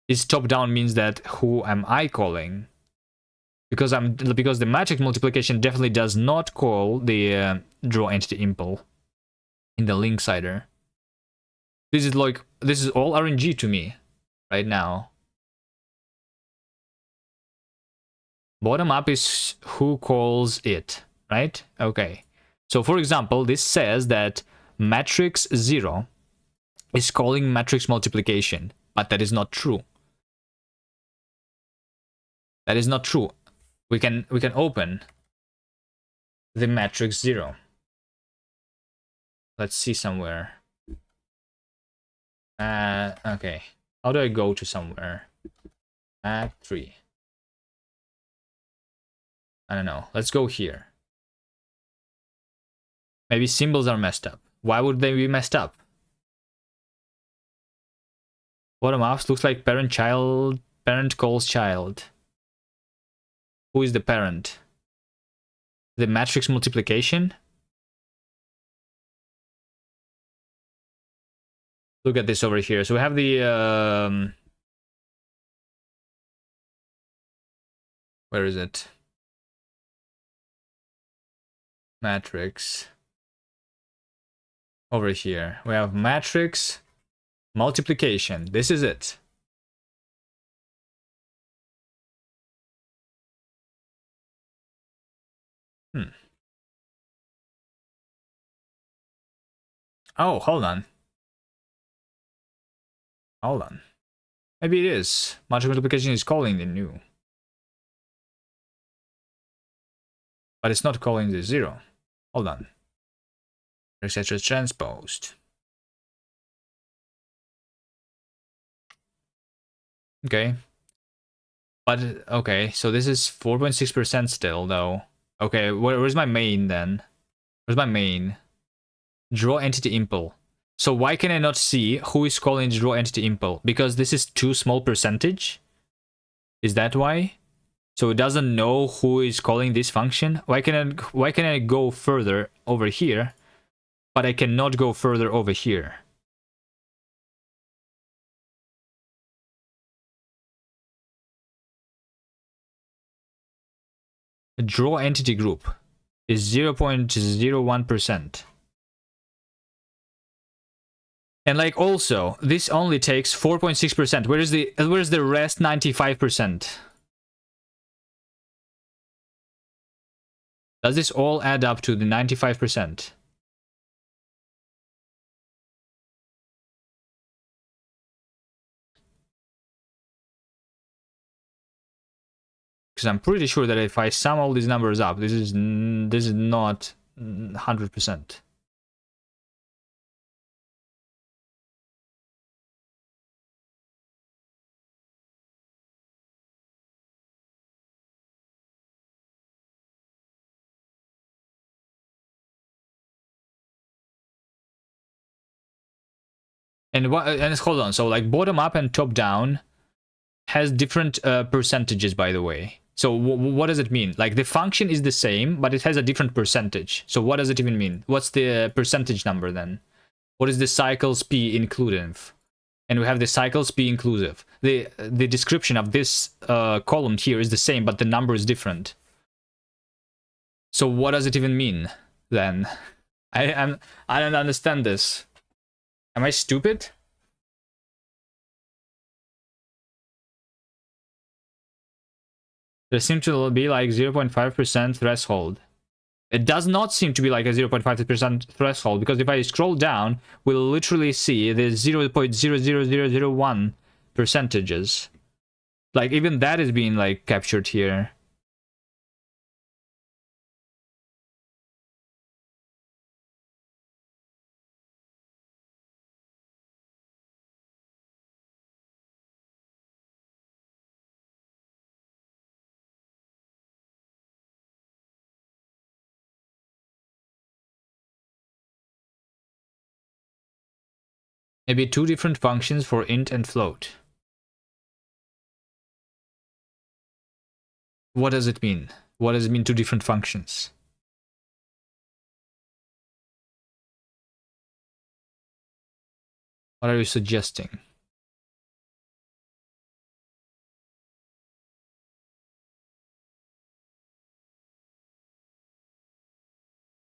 Speaker 1: Is top down means that who am I calling? Because the matrix multiplication definitely does not call the draw entity impl in the Linksider. This is all RNG to me right now. Bottom up is who calls it, right? Okay. So for example, this says that matrix 0 is calling matrix multiplication, but that is not true. That is not true. We can open the matrix 0. Let's see somewhere. Okay. How do I go to somewhere? Mat 3. I don't know. Let's go here. Maybe symbols are messed up. Why would they be messed up? Bottom up looks like parent calls child. Who is the parent? The matrix multiplication? Look at this over here. So we have the where is it? Matrix. Over here. We have matrix multiplication. This is it. Oh, hold on. Hold on. Maybe it is. Matrix multiplication is calling the new. But it's not calling the 0. Hold on. Etc. transposed. Okay. But, okay, so this is 4.6% still, though. Okay, where's my main, then? Where's my main? Draw entity impl. So why can I not see who is calling draw entity impl? Because this is too small percentage? Is that why? So it doesn't know who is calling this function? Why can I go further over here, but I cannot go further over here? The draw entity group is 0.01%. And like also, this only takes 4.6%. Where's the rest 95%? Does this all add up to the 95%? because I'm pretty sure that if I sum all these numbers up, this is not 100%. And what? And hold on. So like bottom up and top down has different percentages, by the way. So what does it mean? Like the function is the same, but it has a different percentage. So what does it even mean? What's the percentage number then? What is the cycles p inclusive? And we have the cycles p inclusive. The description of this column here is the same, but the number is different. So what does it even mean then? I don't understand this. Am I stupid? There seems to be like 0.5% threshold. It does not seem to be like a 0.5% threshold, because if I scroll down, we'll literally see the 0.00001 percentages. Like even that is being like captured here. Maybe two different functions for int and float. What does it mean? What does it mean, two different functions? What are you suggesting?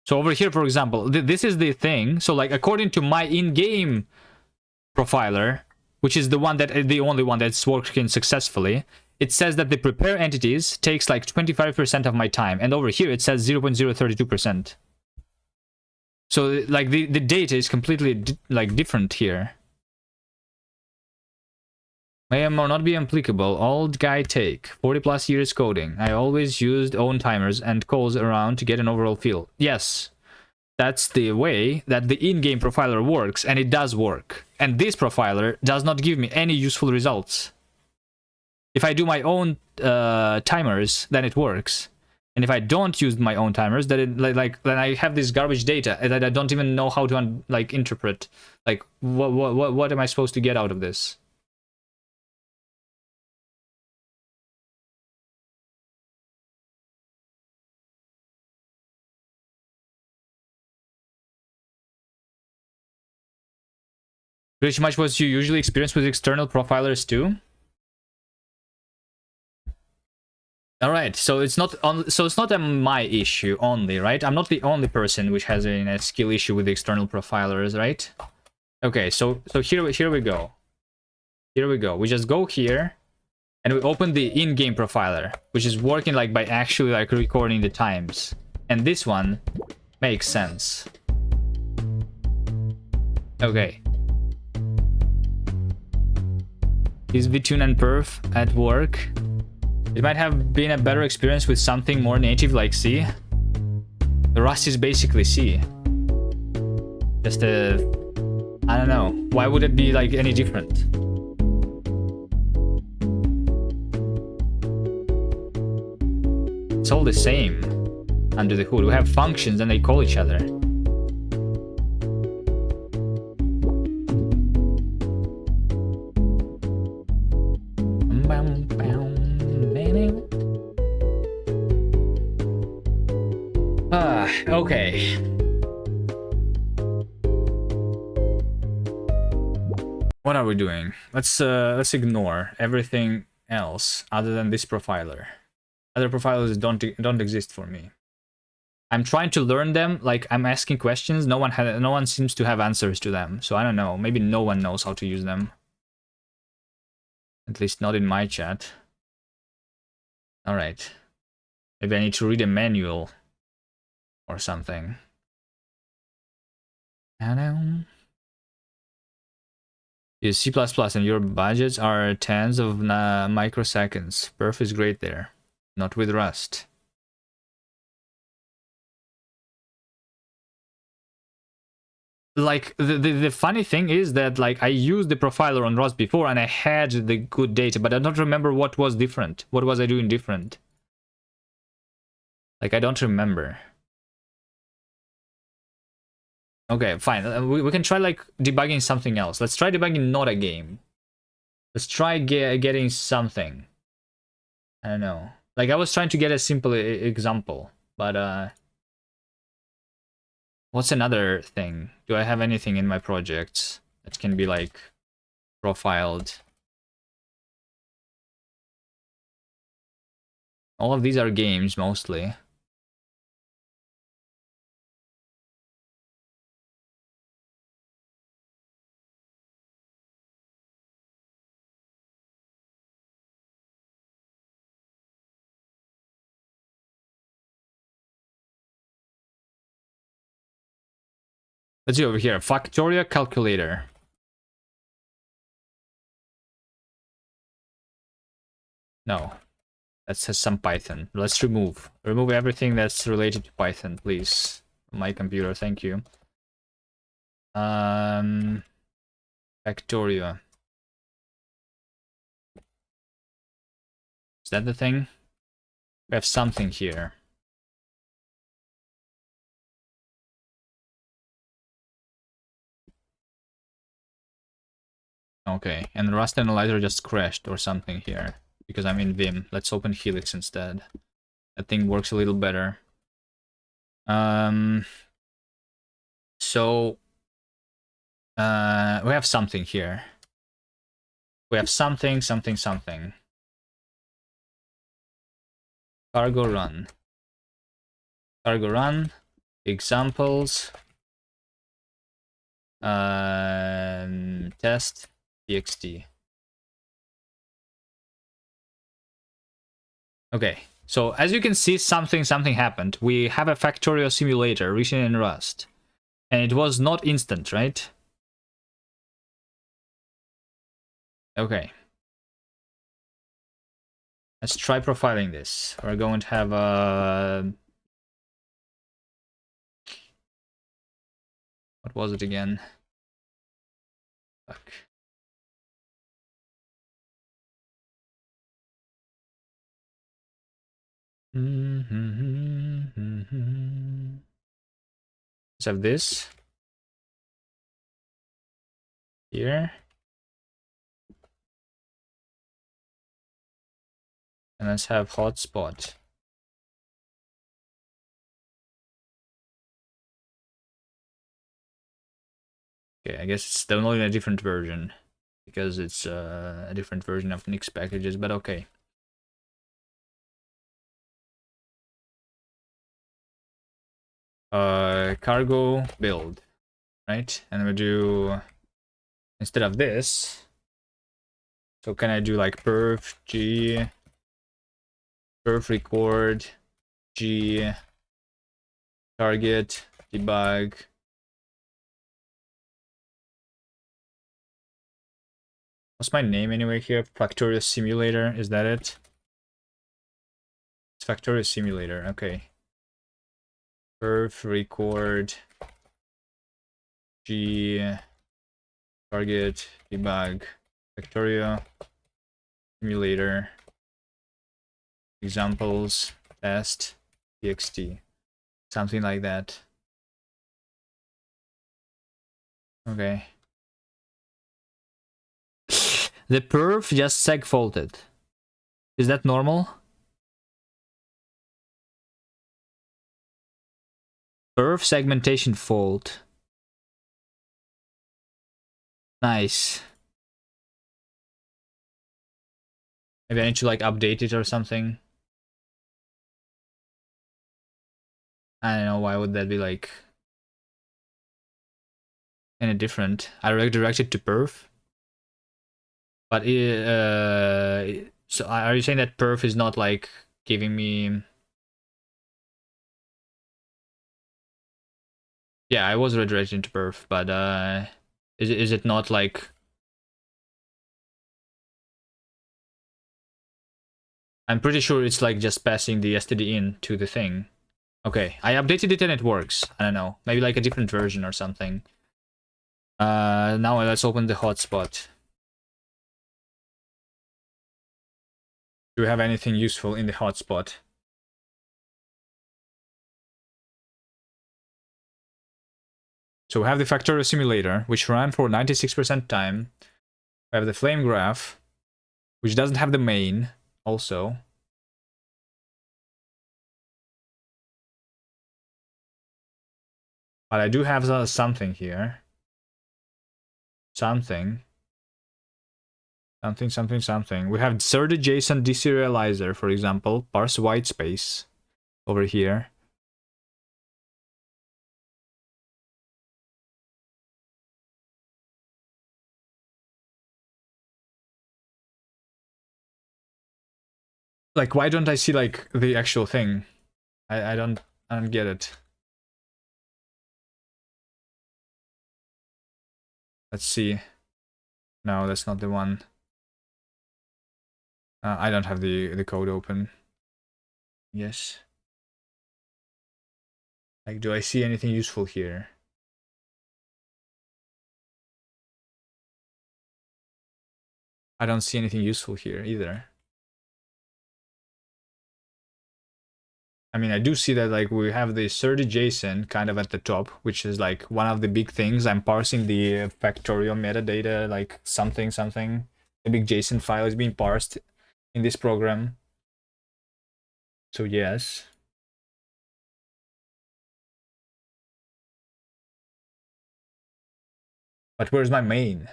Speaker 1: So over here, for example, this is the thing. So like according to my in-game profiler, which is the one that the only one that's working successfully, it says that the prepare entities takes like 25% of my time, and over here it says 0.032%. So like the data is completely like different here. May or not be applicable. Old guy take 40 plus years coding. I always used own timers and calls around to get an overall feel. Yes, that's the way that the in-game profiler works, and it does work. And this profiler does not give me any useful results. If I do my own timers, then it works. And if I don't use my own timers, then then I have this garbage data that I don't even know how to like interpret. Like what am I supposed to get out of this? Pretty much what you usually experience with external profilers too. All right, so it's not my issue only, right? I'm not the only person which has a skill issue with the external profilers, right? Okay, so here we go. Here we go. We just go here and we open the in-game profiler, which is working like by actually like recording the times. And this one makes sense. Okay. Is VTune and perf at work? It might have been a better experience with something more native like C. The Rust is basically C. Just I don't know. Why would it be like any different? It's all the same under the hood. We have functions and they call each other. Okay. What are we doing? Let's ignore everything else other than this profiler. Other profilers don't exist for me. I'm trying to learn them. Like I'm asking questions. No one seems to have answers to them. So I don't know. Maybe no one knows how to use them. At least not in my chat. All right. Maybe I need to read a manual or something. Use C++ and your budgets are tens of microseconds. Perf is great there. not with Rust. Like the funny thing is that like I used the profiler on Rust before and I had the good data, but I don't remember what was different. What was I doing different? Like I don't remember. Okay, fine. We can try like debugging something else. Let's try debugging not a game. Let's try getting something. I don't know. Like I was trying to get a simple example, but what's another thing? Do I have anything in my projects that can be like profiled? All of these are games mostly. Let's see over here. Factorial calculator. No. That says some Python. Let's remove. Remove everything that's related to Python, please. My computer, thank you. Factorial. Is that the thing? We have something here. Okay, and the Rust Analyzer just crashed or something here. Because I'm in Vim. Let's open Helix instead. That thing works a little better. So we have something here. We have something. Cargo run. Cargo run. Examples. Test. txt. Okay, so as you can see, something happened. We have a factorial simulator written in Rust. And it was not instant, right? Okay. Let's try profiling this. We're going to have a... What was it again? Fuck. Let's have this here, and let's have hotspot. Okay, I guess it's downloading a different version because it's a different version of Nix packages, but okay. Cargo build, right? And we do, instead of this, so can I do like perf g, perf record g, target debug. What's my name anyway here? Factorial Simulator, is that it? It's Factorial Simulator, okay. Perf record g, target debug, Factorial Simulator, examples, test, txt. Something like that. Okay. The perf just segfaulted. Is that normal? Perf segmentation fault. Nice. Maybe I need to like update it or something. I don't know, why would that be like kind of different? I redirect it to perf. But so are you saying that perf is not like giving me? Yeah, I was redirected to perf, but is it not like? I'm pretty sure it's like just passing the STD in to the thing. Okay, I updated it and it works. I don't know, maybe like a different version or something. Now let's open the hotspot. Do we have anything useful in the hotspot? So we have the factorial simulator, which ran for 96% time. We have the flame graph, which doesn't have the main, also. But I do have something here. Something. We have third adjacent deserializer, for example. Parse white space over here. Like, why don't I see like the actual thing? I don't get it. Let's see. No, that's not the one. I don't have the code open. Yes. Like, do I see anything useful here? I don't see anything useful here either. I mean, I do see that like we have the third JSON kind of at the top, which is like one of the big things. I'm parsing the factorial metadata, like something. The big JSON file is being parsed in this program. So yes. But where's my main?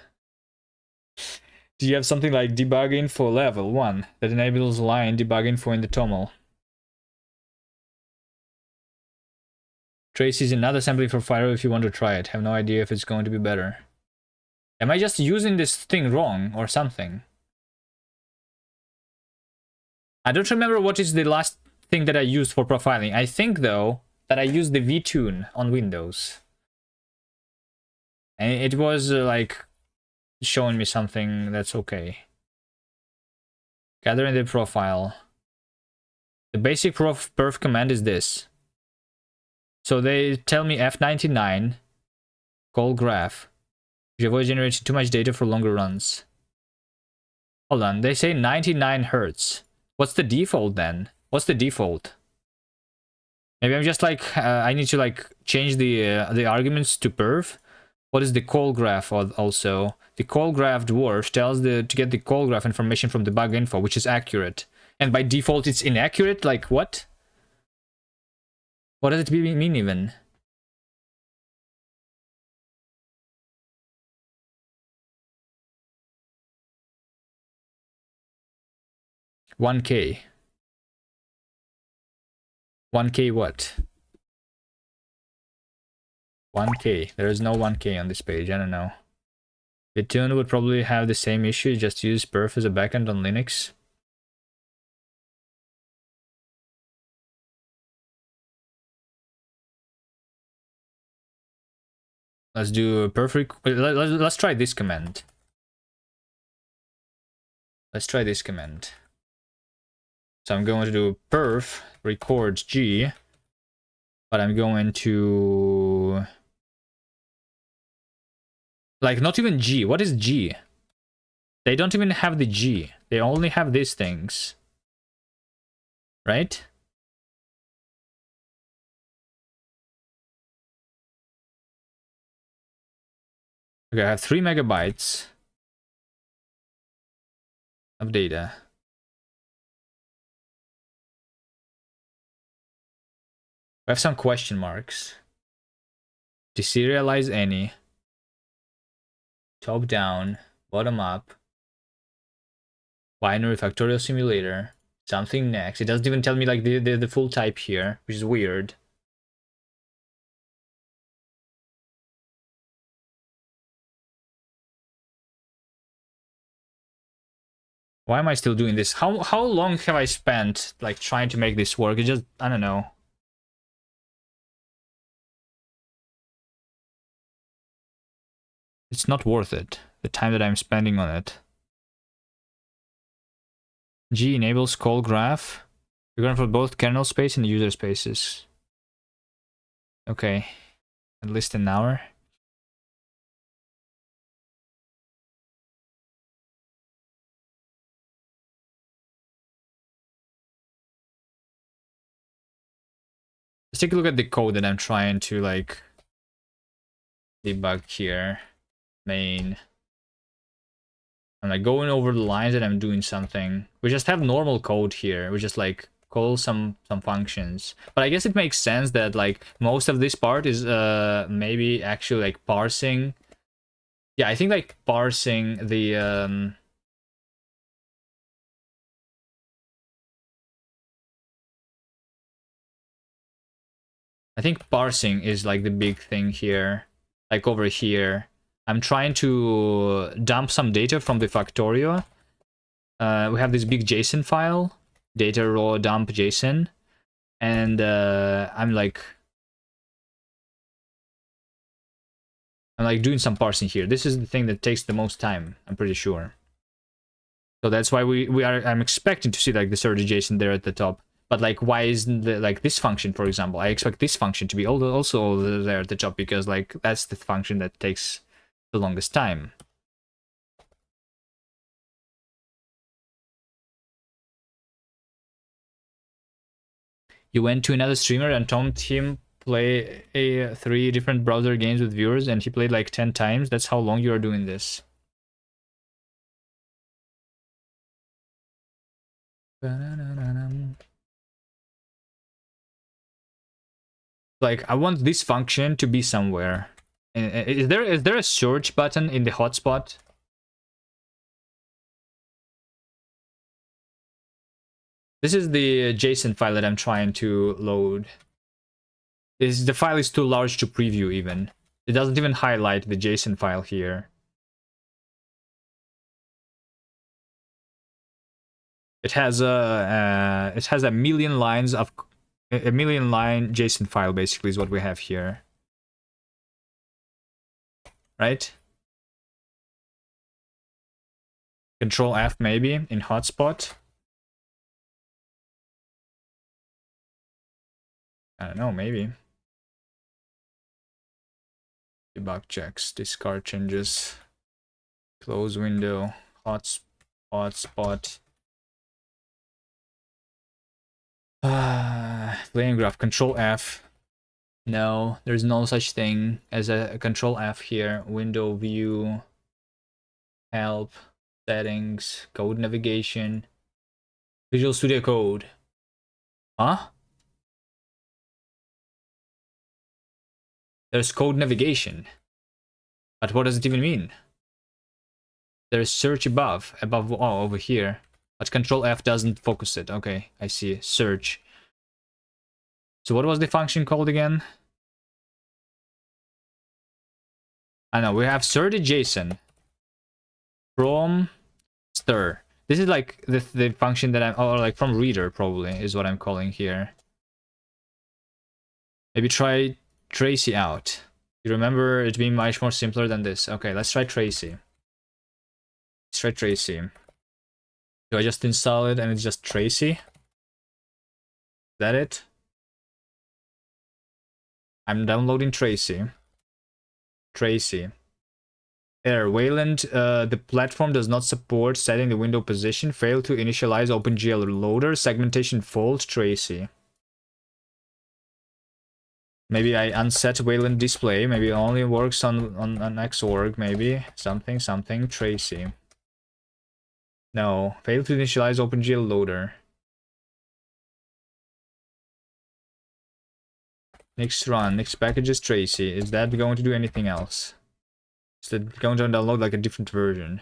Speaker 1: Do you have something like debug info level 1 that enables line debug info in the TOML? Trace is another sampling for Fire if you want to try it. Have no idea if it's going to be better. Am I just using this thing wrong or something? I don't remember what is the last thing that I used for profiling. I think though that I used the vTune on Windows. And it was like showing me something that's okay. Gathering the profile. The basic perf command is this. So they tell me F99, call graph. You avoid generating too much data for longer runs. Hold on, they say 99 hertz. What's the default then? What's the default? Maybe I'm just like, I need to like change the arguments to perf. What is the call graph also? The call graph dwarf tells to get the call graph information from the bug info, which is accurate. And by default it's inaccurate? Like what? What does it mean even? $1K. 1K what? 1K. There is no 1K on this page. I don't know. Bitune would probably have the same issue. Just use perf as a backend on Linux. Let's do a perf. Let's try this command. Let's try this command. So I'm going to do perf record G, but I'm going to like not even G. What is G? They don't even have the G. They only have these things. Right? Okay, I have 3 megabytes of data. I have some question marks. Deserialize any. Top down, bottom up. Binary factorial simulator. Something next. It doesn't even tell me like the full type here, which is weird. Why am I still doing this? How long have I spent like trying to make this work? It just, I don't know. It's not worth it, the time that I'm spending on it. G enables call graph. You're going for both kernel space and user spaces. Okay, at least an hour. Let's take a look at the code that I'm trying to like debug here. Main. I'm like going over the lines that I'm doing something. We just have normal code here. We just like call some functions. But I guess it makes sense that like most of this part is maybe actually like parsing. Yeah, I think like parsing the I think parsing is like the big thing here. Like over here, I'm trying to dump some data from the Factorio. We have this big JSON file, data raw dump JSON, and I'm like doing some parsing here. This is the thing that takes the most time, I'm pretty sure. So that's why I'm expecting to see like the surge JSON there at the top. But like, why isn't the, like this function, for example? I expect this function to be also there at the top because like that's the function that takes the longest time. You went to another streamer and told him play 3 different browser games with viewers, and he played like 10 times. That's how long you are doing this. Like, I want this function to be somewhere. Is there a search button in the hotspot? This is the JSON file that I'm trying to load. The file is too large to preview even. It doesn't even highlight the JSON file here. It has a million lines of a million line JSON file basically is what we have here. Right? Control F maybe in hotspot. I don't know, maybe. Debug checks, discard changes, close window, hotspot. Playing graph, control F. No, there's no such thing as a control F here. Window view, help, settings, code navigation, Visual Studio Code. Huh? There's code navigation. But what does it even mean? There's search above, oh, over here. But control F doesn't focus it. Okay, I see. Search. So what was the function called again? I know, we have search JSON from stir. This is like the function that I'm, or like from reader probably is what I'm calling here. Maybe try Tracy out. You remember it being much more simpler than this. Okay, let's try Tracy. Let's try Tracy. Do I just install it and it's just Tracy? Is that it? I'm downloading Tracy. Tracy. Error. Wayland, the platform does not support setting the window position. Fail to initialize OpenGL loader. Segmentation fault. Tracy. Maybe I unset Wayland display. Maybe it only works on Xorg. Maybe something. Tracy. No. Fail to initialize OpenGL loader. Next run. Next package is Tracy. Is that going to do anything else? Is it going to download like a different version?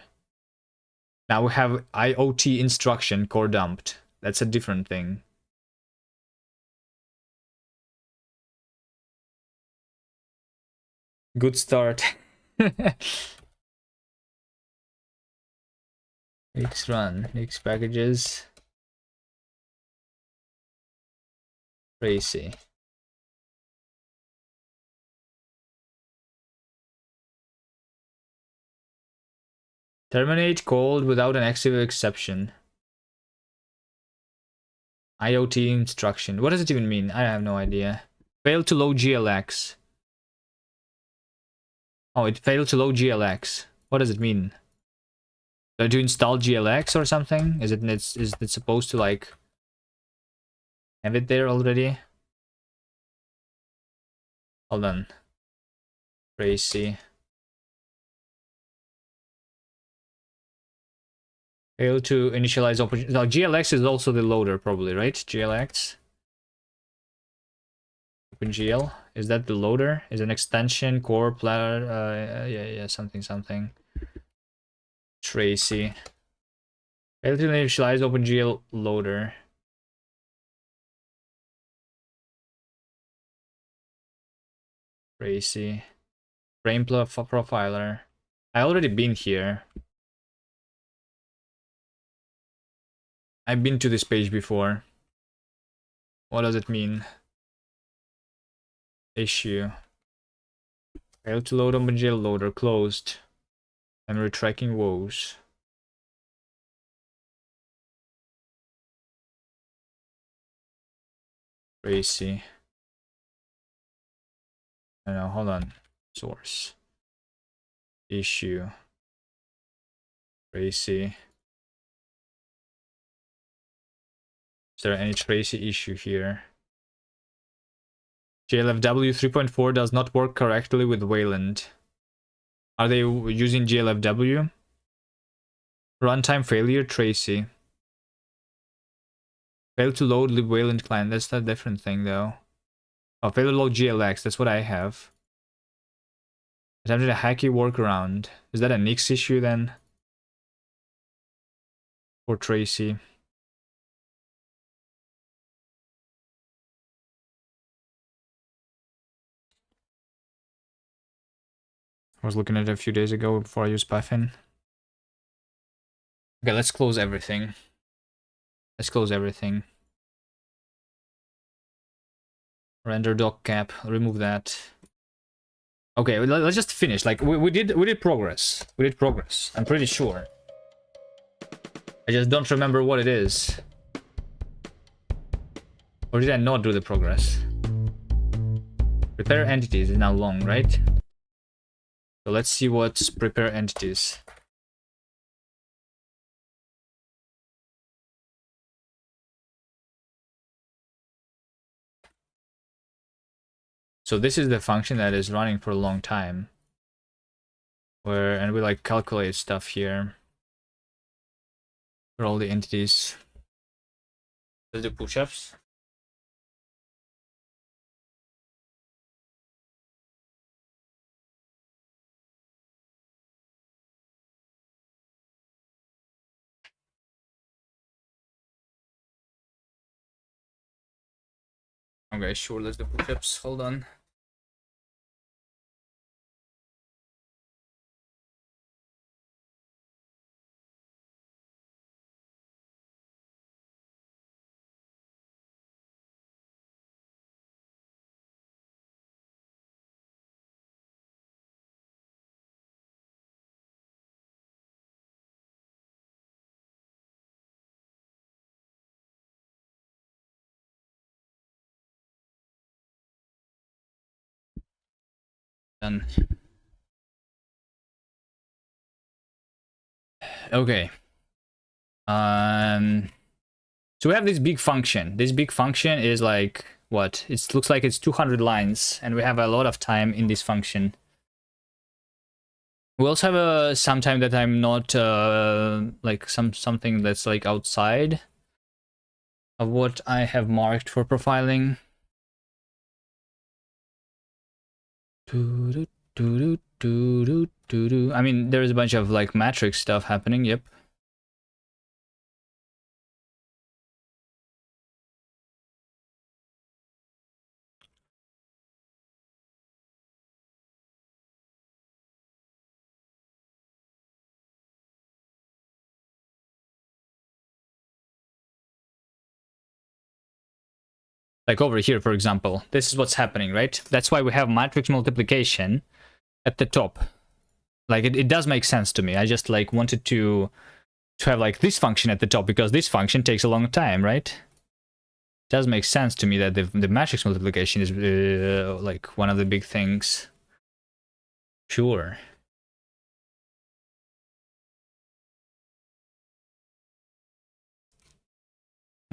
Speaker 1: Now we have IoT instruction core dumped. That's a different thing. Good start. Next run. Next packages. Tracy. Terminate called without an active exception. IoT instruction. What does it even mean? I have no idea. Failed to load GLX. Oh, it failed to load GLX. What does it mean? Do I do install GLX or something? Is it supposed to like have it there already? Hold on. Tracy. Fail to initialize open. Now GLX is also the loader, probably, right? GLX. OpenGL. Is that the loader? Is an extension core platter? Yeah, something. Tracy. Fail to initialize OpenGL loader. Tracy. Frame profiler. I already been here. I've been to this page before. What does it mean? Issue. Failed to load OpenGL loader. Closed. Memory tracking woes. Tracy. No, hold on. Source. Issue. Tracy. Is there any Tracy issue here? GLFW 3.4 does not work correctly with Wayland. Are they using GLFW? Runtime failure, Tracy. Failed to load lib Wayland client. That's a different thing though. Oh, failed to load GLX. That's what I have. Attempted a hacky workaround. Is that a Nix issue then? For Tracy. I was looking at it a few days ago before I used Puffin. Okay, let's close everything. Let's close everything. Render doc cap. Remove that. Okay, let's just finish. Like we did progress. We did progress. I'm pretty sure. I just don't remember what it is. Or did I not do the progress? Prepare entities is now long, right? So let's see what's prepare entities. So this is the function that is running for a long time. And we like calculate stuff here. For all the entities. Let's do push-ups. Okay, sure, let's do push-ups. Hold on. Done. Okay. So we have this big function. This big function is like what? It looks like it's 200 lines, and we have a lot of time in this function. We also have some time that I'm not like something that's like outside of what I have marked for profiling. I mean, there's a bunch of like matrix stuff happening. Yep. Like over here, for example, this is what's happening, right? That's why we have matrix multiplication at the top. Like it does make sense to me. I just like wanted to have like this function at the top because this function takes a long time, right? does make sense to me that the matrix multiplication is like one of the big things. Sure.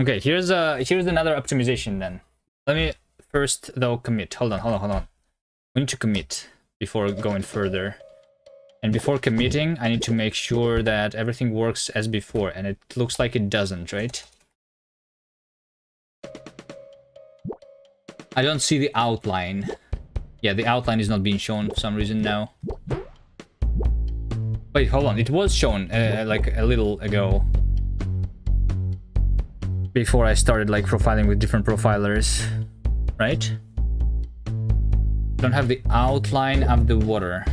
Speaker 1: Okay, here's another optimization then. Let me first though commit. Hold on. We need to commit before going further. And before committing, I need to make sure that everything works as before, and it looks like it doesn't, right? I don't see the outline. Yeah, the outline is not being shown for some reason now. Wait, hold on. It was shown like a little ago. Before I started like profiling with different profilers, right? Don't have the outline of the water.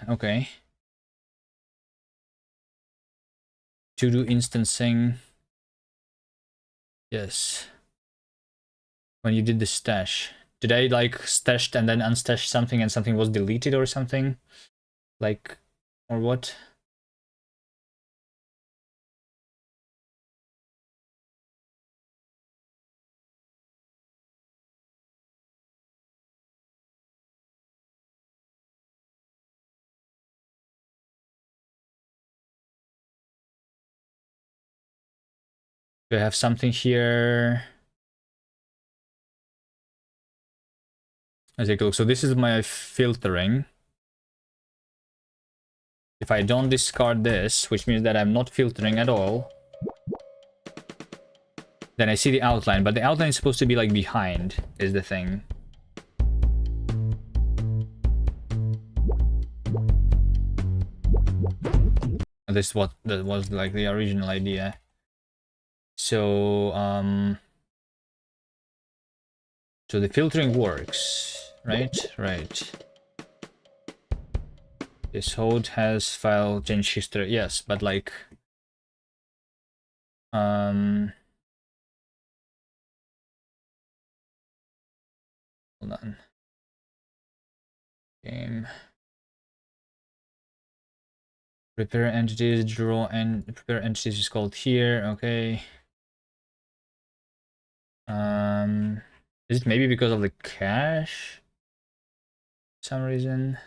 Speaker 1: Okay. To do instancing. Yes. When you did the stash. Did I like stashed and then unstashed something and something was deleted or something? Like, or what? Do I have something here? Let's take a look. So this is my filtering. If I don't discard this, which means that I'm not filtering at all, then I see the outline, but the outline is supposed to be like behind, is the thing. This is what that was like the original idea. So so the filtering works, right? Right. This hold has file change history. Yes, but like hold on. Game. Prepare entities, draw and prepare entities is called here. Okay. Is it maybe because of the cache? For some reason.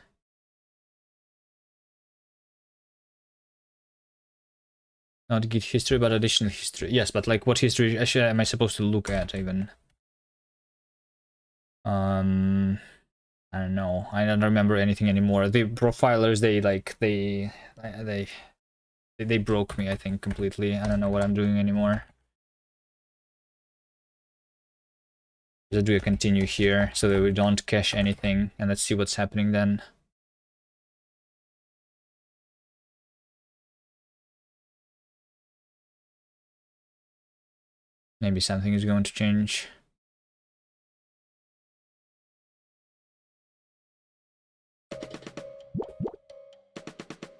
Speaker 1: Not git history, but additional history. Yes, but like what history actually am I supposed to look at even? I don't know. I don't remember anything anymore. The profilers, they broke me, I think, completely. I don't know what I'm doing anymore. Let's do a continue here so that we don't cache anything, and let's see what's happening then. Maybe something is going to change.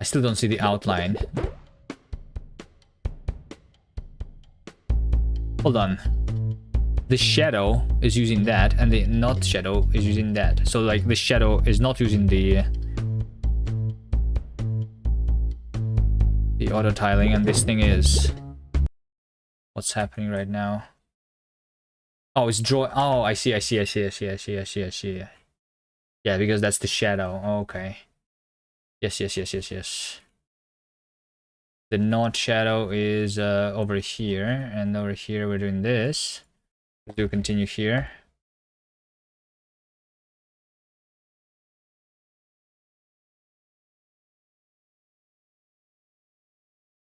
Speaker 1: I still don't see the outline. Hold on. The shadow is using that, and the not shadow is using that. So like the shadow is not using the auto tiling, and this thing is. What's happening right now? Oh, it's draw. Oh, I see. Yeah, because that's the shadow. Okay. Yes. The not shadow is over here, and over here we're doing this. Let's do continue here.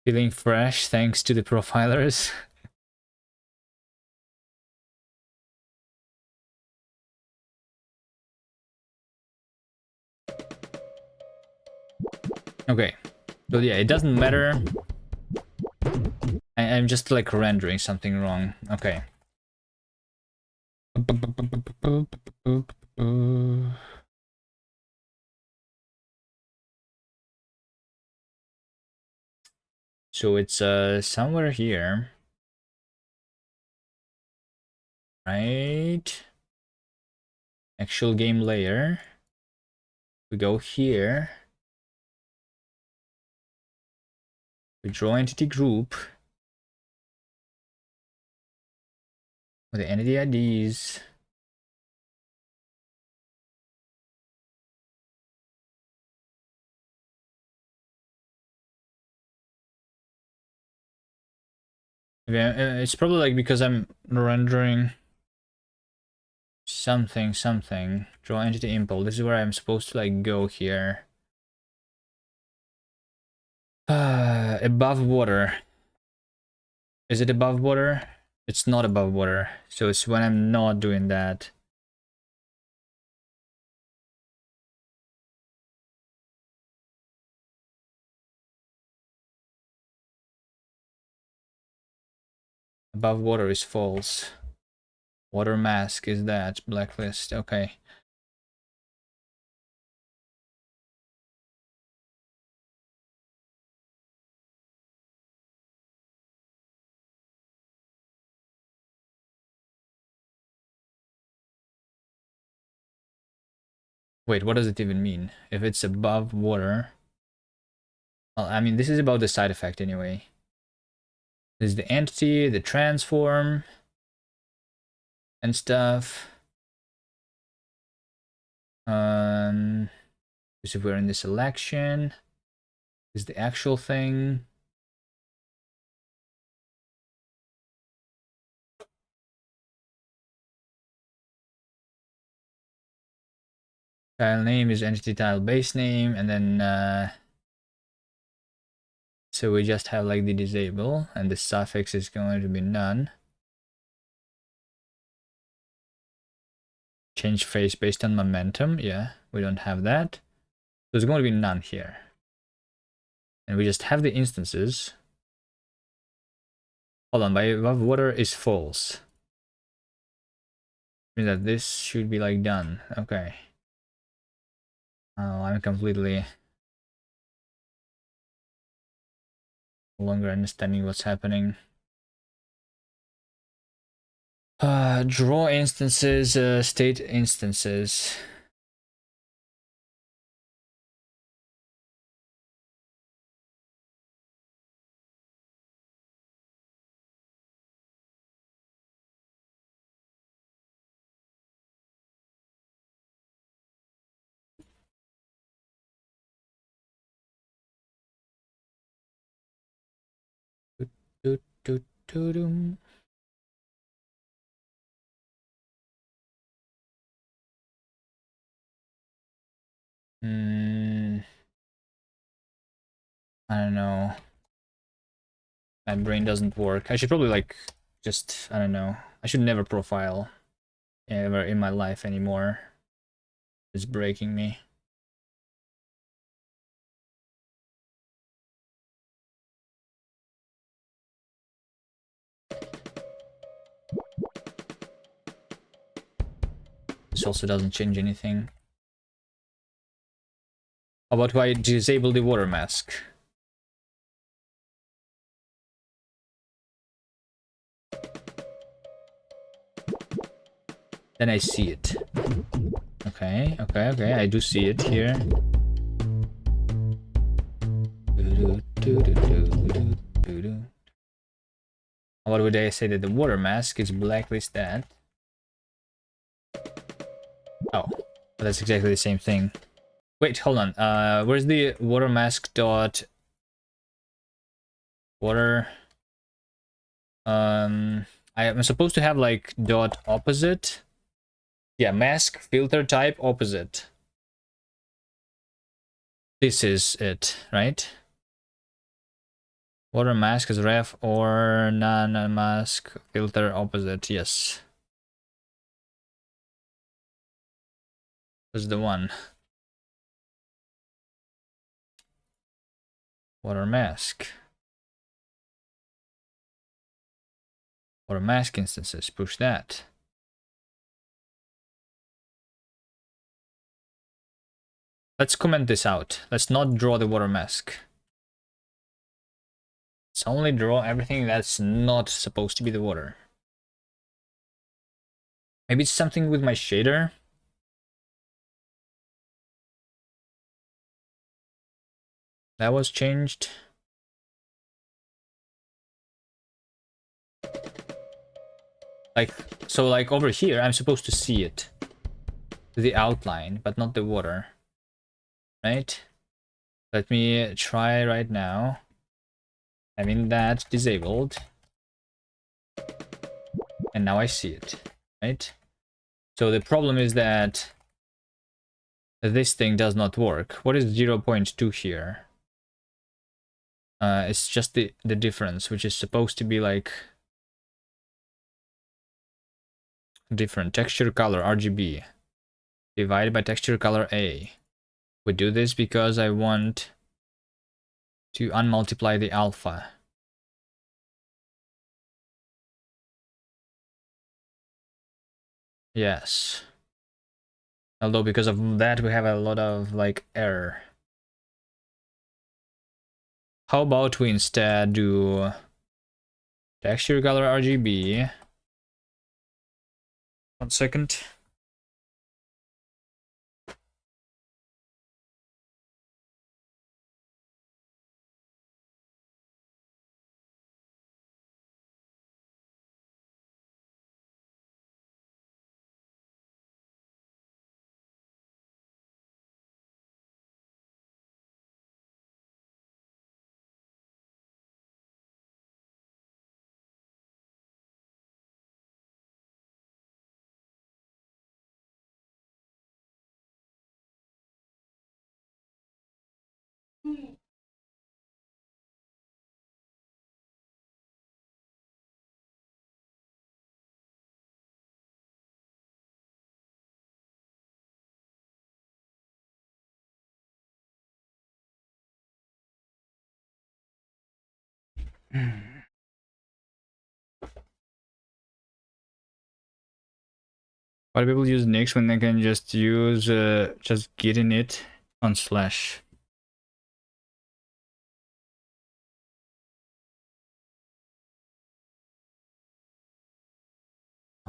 Speaker 1: Feeling fresh thanks to the profilers. Okay, so yeah, it doesn't matter. I'm just like rendering something wrong. Okay. So it's somewhere here. Right? Actual game layer. We go here. We draw entity group. With the entity IDs. Okay, it's probably like because I'm rendering something. Draw entity import. This is where I'm supposed to like go here. Above water. Is it above water? It's not above water. So it's when I'm not doing that. Above water is false. Water mask is that. Blacklist. Okay. Wait, what does it even mean? If it's above water... Well, I mean, this is about the side effect anyway. This is the entity, the transform, and stuff. This if we're in the selection. This is the actual thing. Tile name is entity tile base name, and then so we just have like the disable, and the suffix is going to be none. Change face based on momentum. Yeah, we don't have that. So it's going to be none here. And we just have the instances. Hold on, by above water is false. Means that this should be like done. Okay. Oh, I'm completely no longer understanding what's happening. Draw instances, state instances. Do, do, do, do. I don't know. My brain doesn't work. I should probably like just, I don't know. I should never profile ever in my life anymore. It's breaking me. This also doesn't change anything. How about why disable the water mask? Then I see it. Okay, I do see it here. What would I say that the water mask is blacklist that? Oh, that's exactly the same thing. Wait, hold on. Where's the water mask dot water? I am supposed to have like dot opposite. Yeah, mask filter type opposite. This is it, right? Water mask is ref or non-mask filter opposite. Yes. That's the one. Water mask. Water mask instances. Push that. Let's comment this out. Let's not draw the water mask. Let's only draw everything that's not supposed to be the water. Maybe it's something with my shader. That was changed. Like, so like over here, I'm supposed to see it. The outline, but not the water. Right? Let me try right now. Having that disabled. And now I see it. Right? So the problem is that this thing does not work. What is 0.2 here? It's just the difference, which is supposed to be like different. Texture color, RGB. Divided by texture color A. We do this because I want to unmultiply the alpha. Yes. Although because of that we have a lot of like error. How about we instead do texture color RGB? 1 second. Why do people use Nix when they can just use just git init on slash?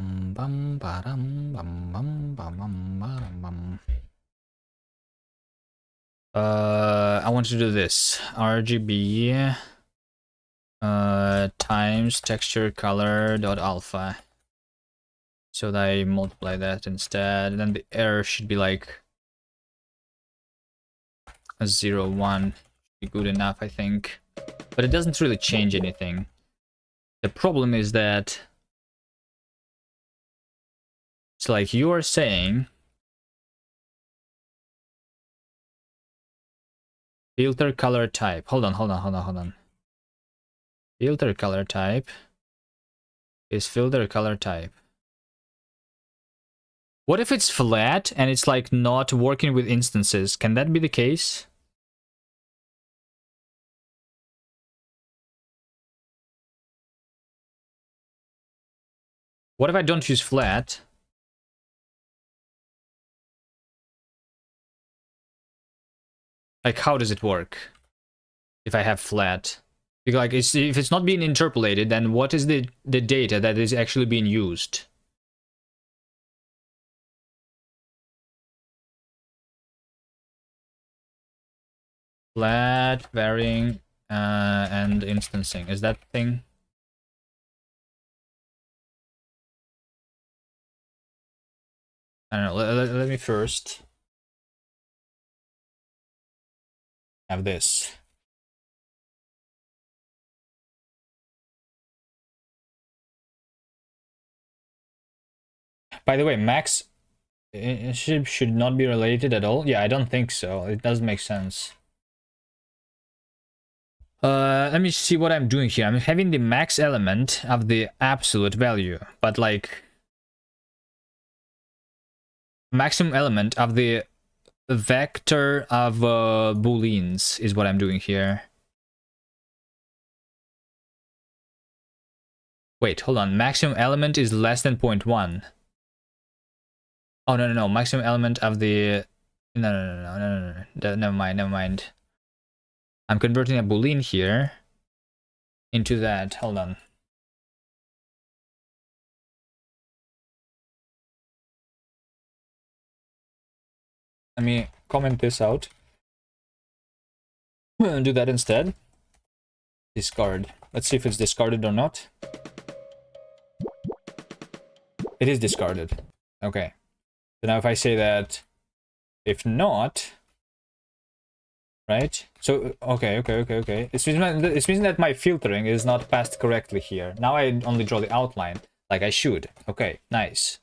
Speaker 1: I want to do this RGB times texture color dot alpha, so that I multiply that instead, and then the error should be like a 0, 1. Be good enough, I think, but it doesn't really change anything. The problem is that it's like you are saying filter color type. Hold on. Filter color type is filter color type. What if it's flat and it's like not working with instances? Can that be the case? What if I don't use flat? Like, how does it work if I have flat? Because like, if it's not being interpolated, then what is the data that is actually being used? Flat, varying, and instancing. Is that thing? I don't know. Let me first have this. By the way, max should not be related at all. Yeah, I don't think so. It doesn't make sense. Let me see what I'm doing here. I'm having the max element of the absolute value, but like maximum element of the vector of booleans is what I'm doing here. Wait, hold on. Maximum element is less than 0.1. Oh, no. Maximum element of the... No. Never mind. I'm converting a boolean here into that. Hold on. Let me comment this out. Do that instead. Discard. Let's see if it's discarded or not. It is discarded. Okay. So now if I say that, if not, right? So, okay. It means that my filtering is not passed correctly here. Now I only draw the outline, like I should. Okay, nice.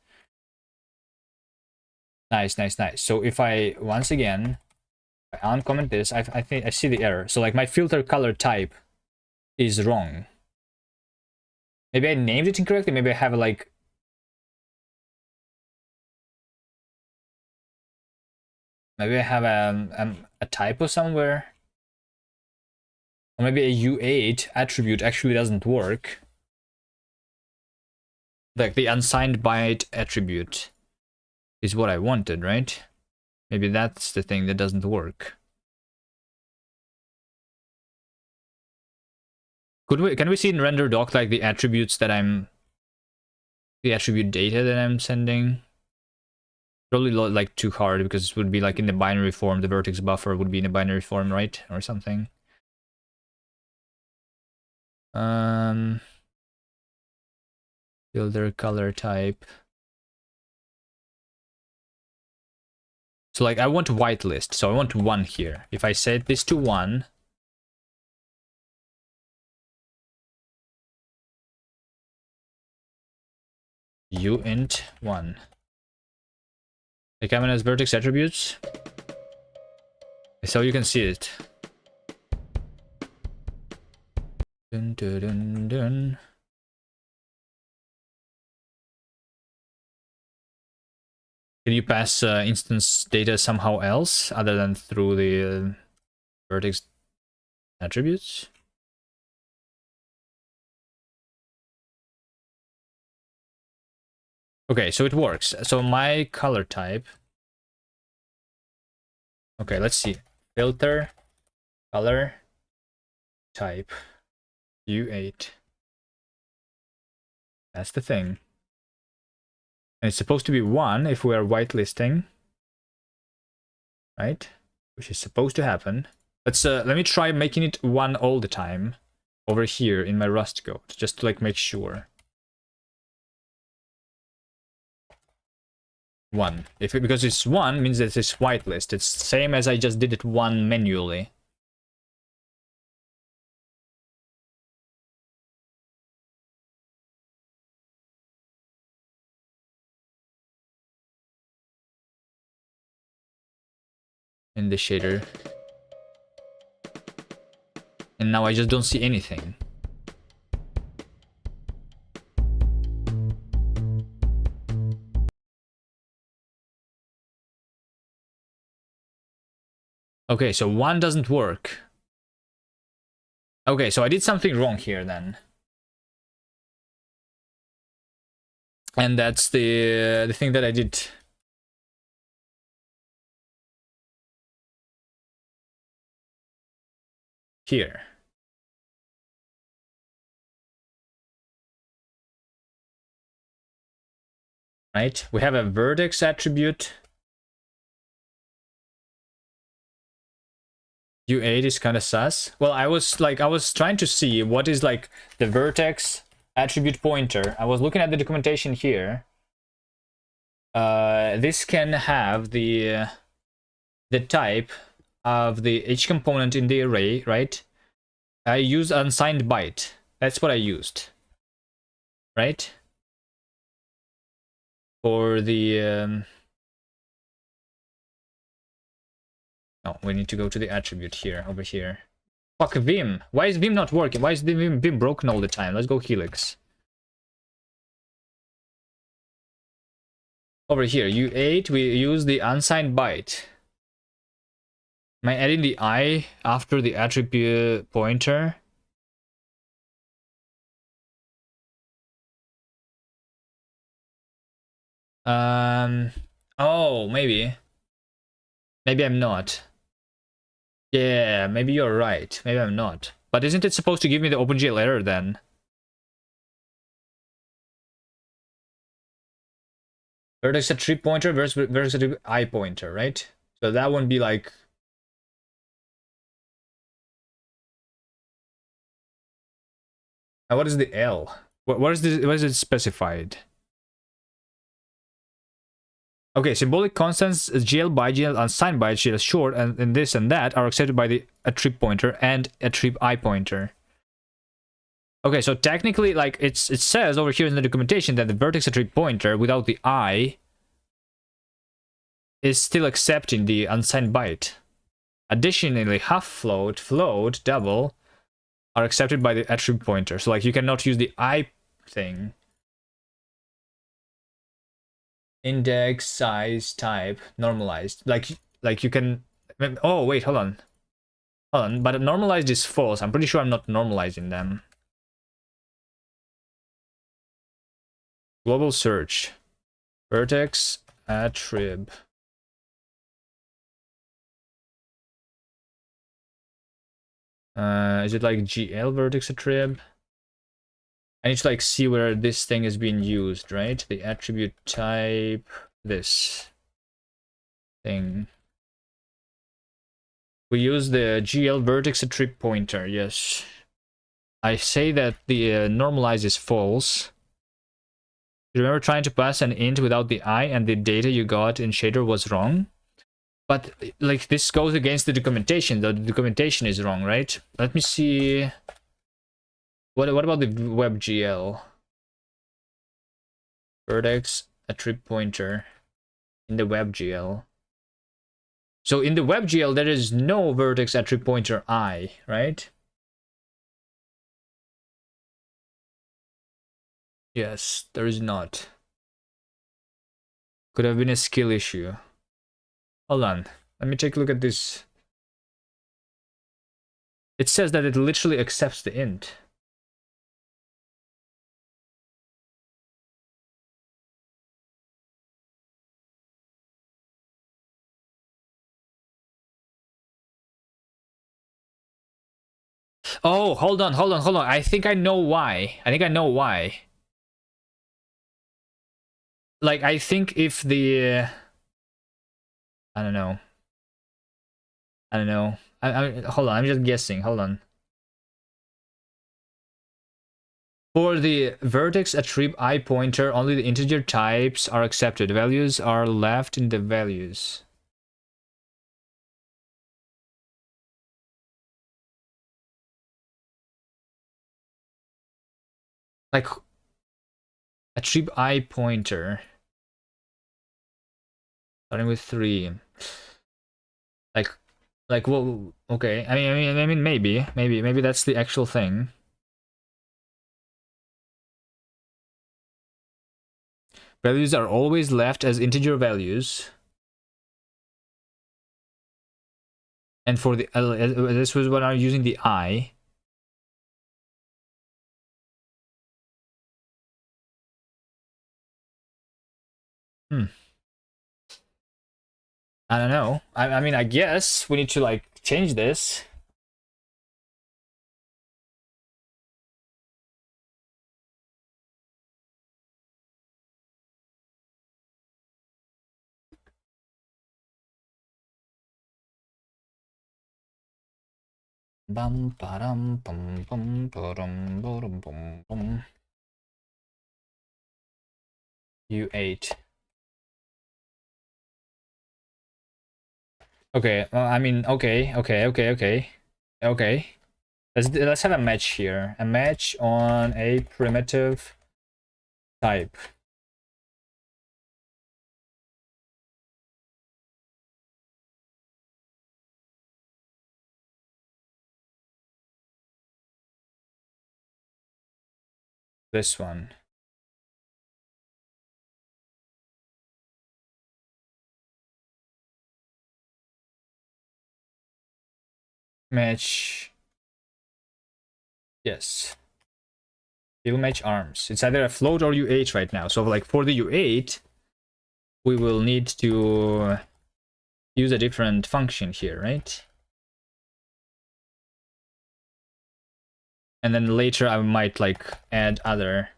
Speaker 1: Nice. So if I, once again, I uncomment this, I think I see the error. So like my filter color type is wrong. Maybe I named it incorrectly. Maybe I have like... Maybe I have a typo somewhere. Or maybe a U8 attribute actually doesn't work. Like the unsigned byte attribute is what I wanted, right? Maybe that's the thing that doesn't work. Can we see in render doc like the attributes that the attribute data that I'm sending? Probably like too hard because it would be like in the binary form. The vertex buffer would be in a binary form, right? Or something. Filter color type. So like I want whitelist, so I want 1 here. If I set this to 1, uint 1. The common as vertex attributes. So you can see it. Dun, dun, dun, dun. Can you pass instance data somehow else other than through the vertex attributes? Okay, so it works. So my color type. Okay, let's see. Filter, color, type, U8. That's the thing. And it's supposed to be 1 if we are whitelisting. Right? Which is supposed to happen. Let me try making it 1 all the time over here in my Rust code, just to like make sure. 1. Because it's 1 means that it's whitelist. It's the same as I just did it 1 manually. In the shader. And now I just don't see anything. Okay, so 1 doesn't work. Okay, so I did something wrong here then. And that's the thing that I did. Here. Right? We have a vertex attribute. U8 is kind of sus. Well, I was trying to see what is like the vertex attribute pointer. I was looking at the documentation here. This can have the type of each component in the array, right? I use unsigned byte. That's what I used, right? For the oh, we need to go to the attribute here, over here. Fuck Vim. Why is Vim not working? Why is the Vim broken all the time? Let's go Helix. Over here, U8, we use the unsigned byte. Am I adding the I after the attribute pointer? Oh, maybe. Maybe I'm not. Yeah, maybe you're right. Maybe I'm not. But isn't it supposed to give me the OpenGL error then? Vertex attribute pointer versus attribute I pointer, right? So that won't be like... What is the L? What is this? What is it specified? Okay, symbolic constants GL, ByGL, unsigned ByGL, short, and this and that are accepted by the attrib pointer and attrib I pointer. Okay, so technically, like it says over here in the documentation that the vertex attrib pointer without the I is still accepting the unsigned byte. Additionally, half float, float, double are accepted by the attrib pointer. So like you cannot use the I thing. Index, size, type, normalized. Like you can. Oh wait, hold on. Hold on, but normalized is false. I'm pretty sure I'm not normalizing them. Global search. Vertex attrib. Is it like GL vertex attrib? I need to like see where this thing is being used, right? The attribute type, this thing. We use the GL vertex attrib pointer, yes. I say that the normalize is false. You remember trying to pass an int without the I and the data you got in shader was wrong? But like this goes against the documentation. The documentation is wrong, right? Let me see. What about the WebGL? Vertex attrib pointer in the WebGL. So in the WebGL there is no vertex attrib pointer I, right? Yes, there is not. Could have been a skill issue. Hold on. Let me take a look at this. It says that it literally accepts the int. Oh, hold on. I think I know why. Like, I think if the... I don't know. Hold on, I'm just guessing. Hold on. For the vertex attrib I pointer, only the integer types are accepted. Values are left in the values. Like, attrib I pointer. Starting with 3. Like, well, okay. I mean, maybe that's the actual thing. Values are always left as integer values. And for the this was when I'm using the I. I don't know. I mean, I guess we need to like change this. Bum ba-dum bum bum ba-dum ba-dum bum bum. U8. Okay, well, I mean, okay. Okay. Let's have a match here. A match on a primitive type. This one. Match. Yes. Will match arms. It's either a float or U8 right now. So like for the U8, we will need to use a different function here, right? And then later I might like add other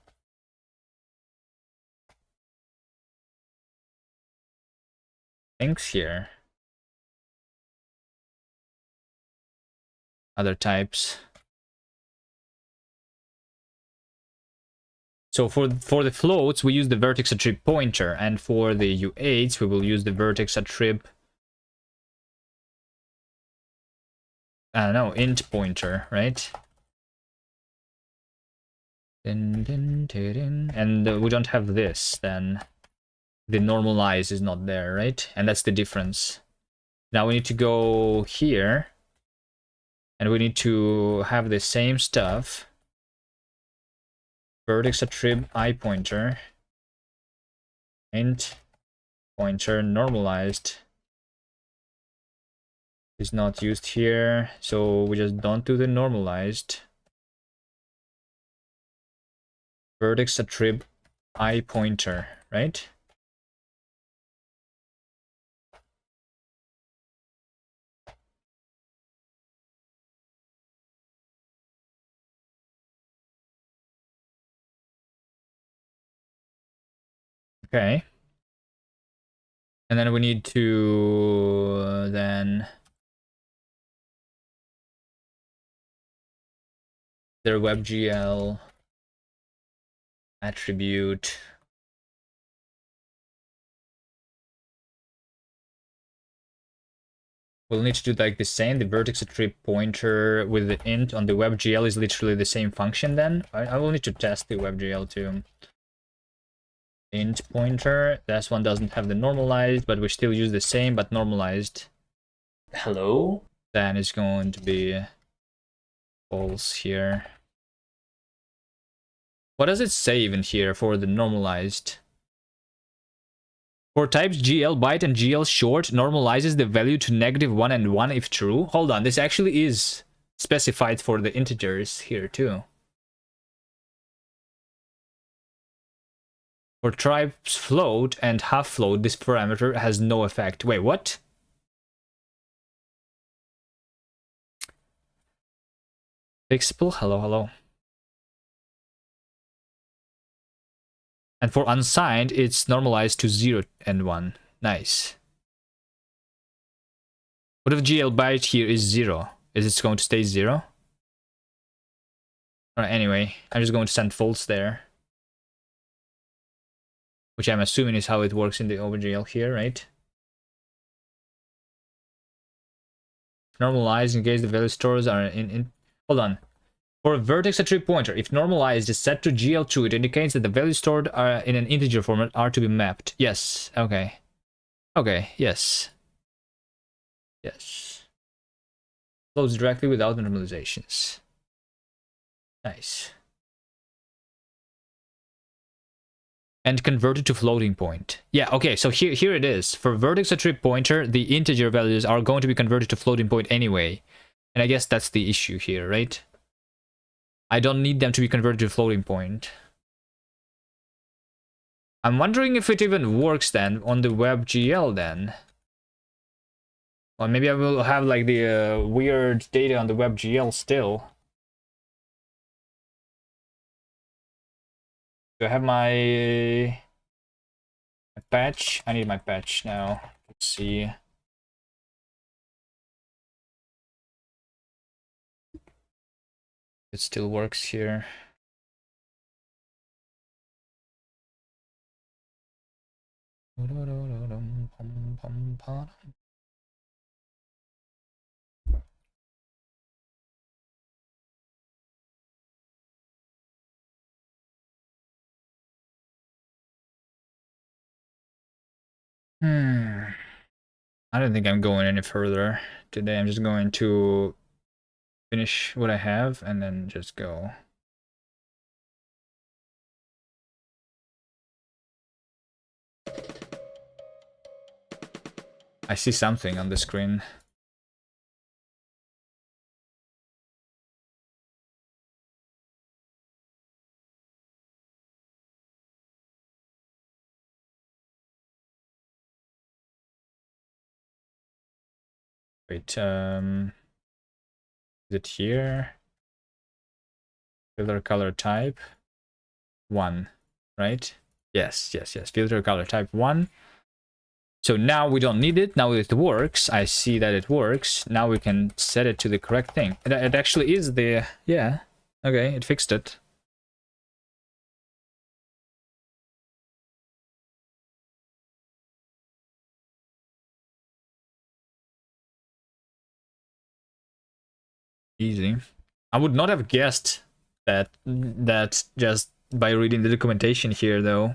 Speaker 1: things here. Other types. So for the floats, we use the vertex attrib pointer, and for the U8s, we will use the vertex attrib, I don't know, int pointer, right? And we don't have this, then the normalize is not there, right? And that's the difference. Now we need to go here, and we need to have the same stuff. Vertex attrib I pointer, int pointer normalized is not used here, so we just don't do the normalized. Vertex attrib I pointer, right? Okay. And then we need to then their WebGL attribute. We'll need to do like the same. The vertex attrib pointer with the int on the WebGL is literally the same function then. I will need to test the WebGL too. Int pointer, this one doesn't have the normalized, but we still use the same but normalized.
Speaker 3: Hello?
Speaker 1: Then it's going to be false here. What does it say even here for the normalized? For types GL byte and GL short, normalizes the value to -1 and 1 if true. Hold on, this actually is specified for the integers here too. For types float and half float, this parameter has no effect. Wait, what? Fixable? Hello, hello. And for unsigned, it's normalized to 0 and 1. Nice. What if GL byte here is 0? Is it going to stay 0? Alright, anyway, I'm just going to send false there. Which I'm assuming is how it works in the OpenGL here, right? Normalize in case the value stores are in hold on. For a vertex attrib pointer, if normalized is set to GL true, it indicates that the values stored are in an integer format are to be mapped. Yes, okay. Okay, yes. Yes. Flows directly without normalizations. Nice. And converted to floating point. Yeah, okay, so here it is. For vertex attrib pointer, the integer values are going to be converted to floating point anyway. And I guess that's the issue here, right? I don't need them to be converted to floating point. I'm wondering if it even works then on the WebGL then. Or maybe I will have like the weird data on the WebGL still. Do I have my patch? I need my patch now. Let's see. It still works here. I don't think I'm going any further today. I'm just going to finish what I have and then just go. I see something on the screen. Wait, is it here? Filter color type 1, right? Yes, yes, yes. Filter color type 1. So now we don't need it. Now it works. I see that it works. Now we can set it to the correct thing. It actually is the... Yeah. Okay, it fixed it. Easy. I would not have guessed that just by reading the documentation here, though.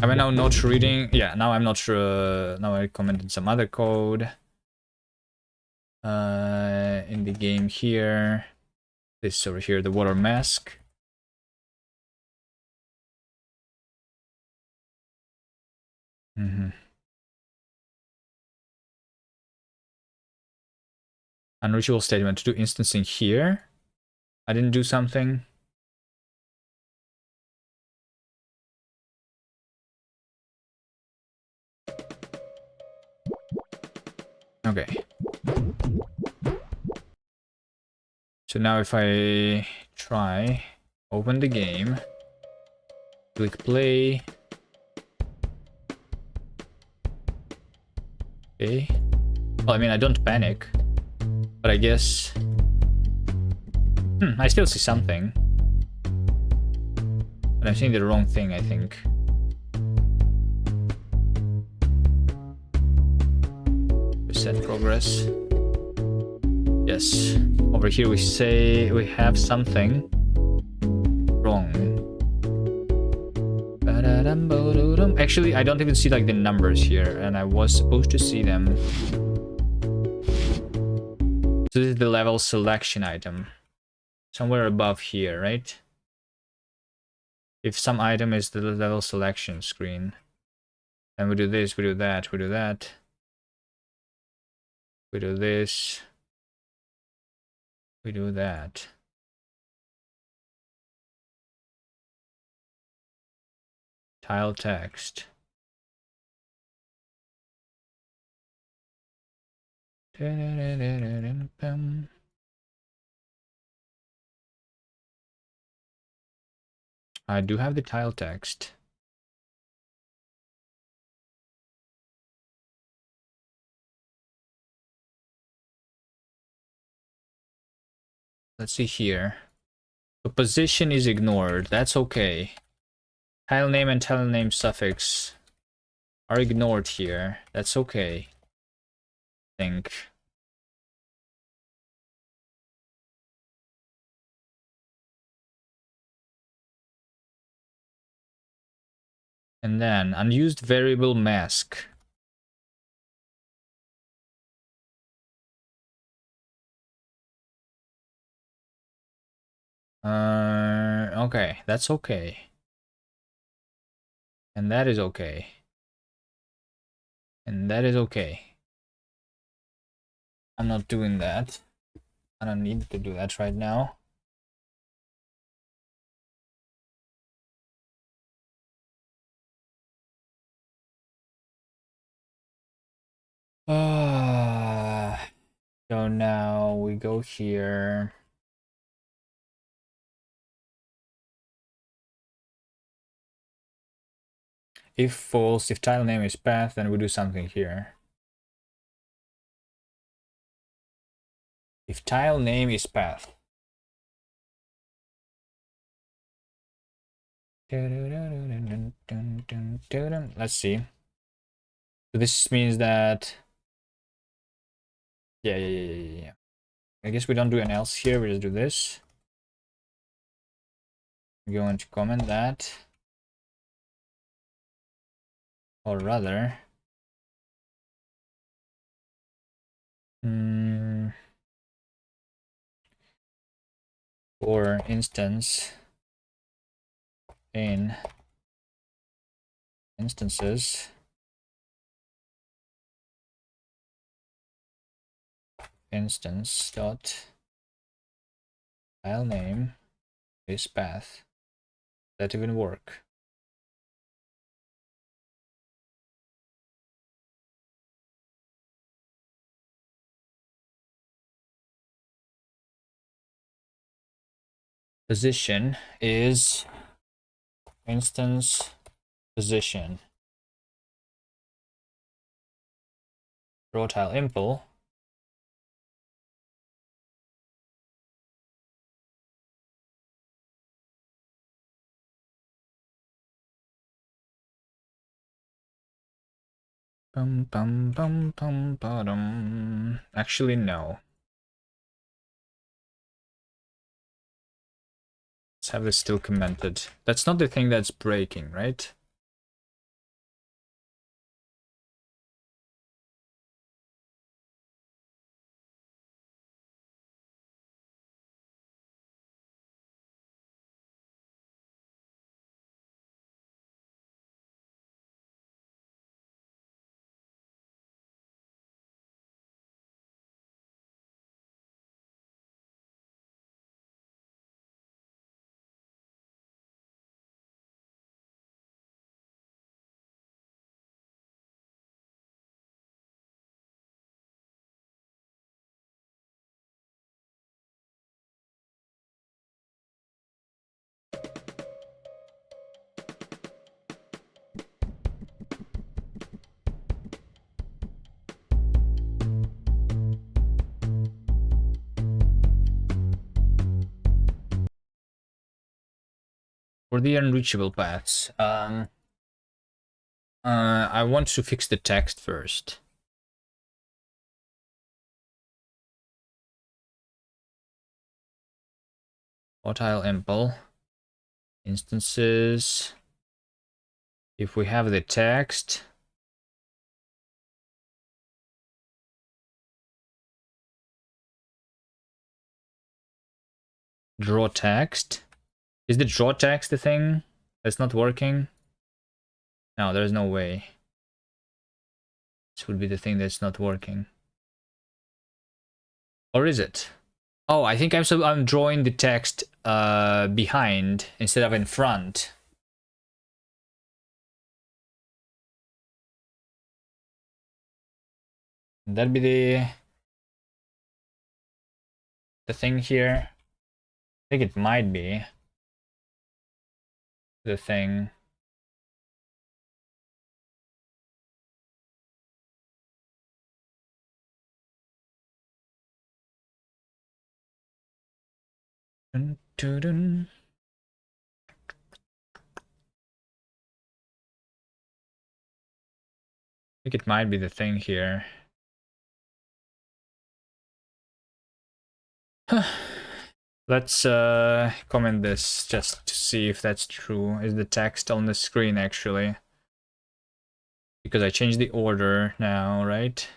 Speaker 1: Am I now not reading? Yeah, now I'm not sure. Now I commented some other code in the game here. This over here, the water mask. Unusual statement to do instancing here. I didn't do something. Okay. So now if I try, open the game, click play. Okay. Well, I mean, I don't panic, but I guess... I still see something. But I'm seeing the wrong thing, I think. Reset progress. Yes. Over here we say we have something wrong. Actually, I don't even see like the numbers here, and I was supposed to see them. So this is the level selection item. Somewhere above here, right? If some item is the level selection screen. And we do this, we do that, we do that. We do this. We do that. Tile text. I do have the tile text. Let's see here. The position is ignored. That's okay. Tile name and tile name suffix are ignored here. That's okay. I think. And then unused variable mask. Okay, that's okay. And that is okay. And that is okay. I'm not doing that. I don't need to do that right now. So now we go here. If false, if tile name is path, then we do something here. If tile name is path. Let's see. So this means that... Yeah. I guess we don't do an else here, we just do this. I'm going to comment that. Or rather... for instance, in instances, instance dot file name is path. That even work? Position is instance position. Raw tile impl. Bum, bum, bum, bum, bum. Actually, no. Let's have this still commented. That's not the thing that's breaking, right? For the unreachable paths, I want to fix the text first. Tile impl instances. If we have the text, draw text. Is the draw text the thing that's not working? No, there's no way. This would be the thing that's not working. Or is it? Oh, I think I'm drawing the text behind instead of in front. That'd be the thing here. I think it might be the thing. Dun, dun, dun. I think it might be the thing here. Let's comment this just to see if that's true. Is the text on the screen actually? Because I changed the order now, right?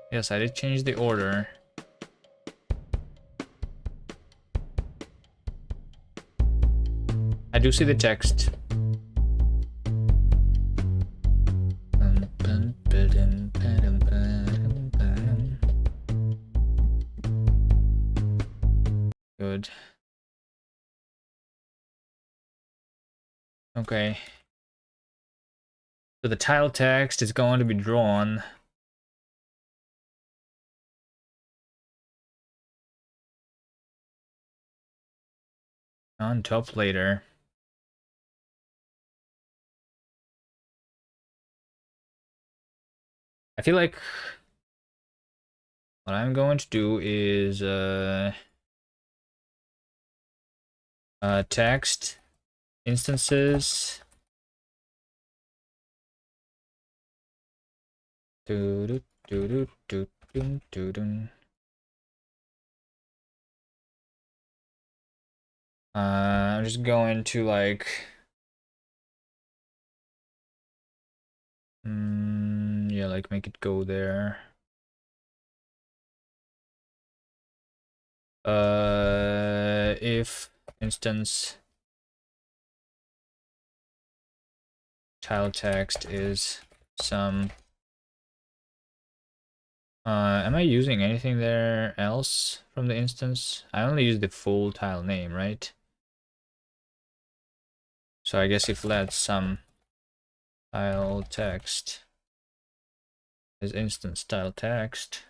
Speaker 1: Yes, I did change the order. I do see the text. Good. Okay. So the title text is going to be drawn on top later. I feel like what I'm going to do is text instances. Do, do, do, do, do, do, do. I'm just going to like yeah, like make it go there. If instance title text is some am I using anything there else from the instance? I only use the full tile name, right? So I guess if let some tile text is instance tile text.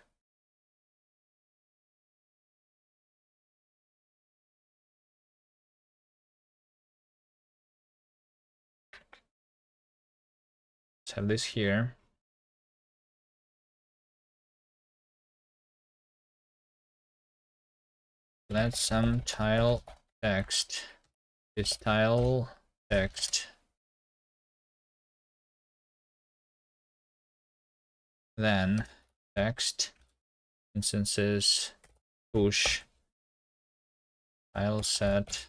Speaker 1: Let's have this here. Let's some tile text. This tile text. Then text instances push tile set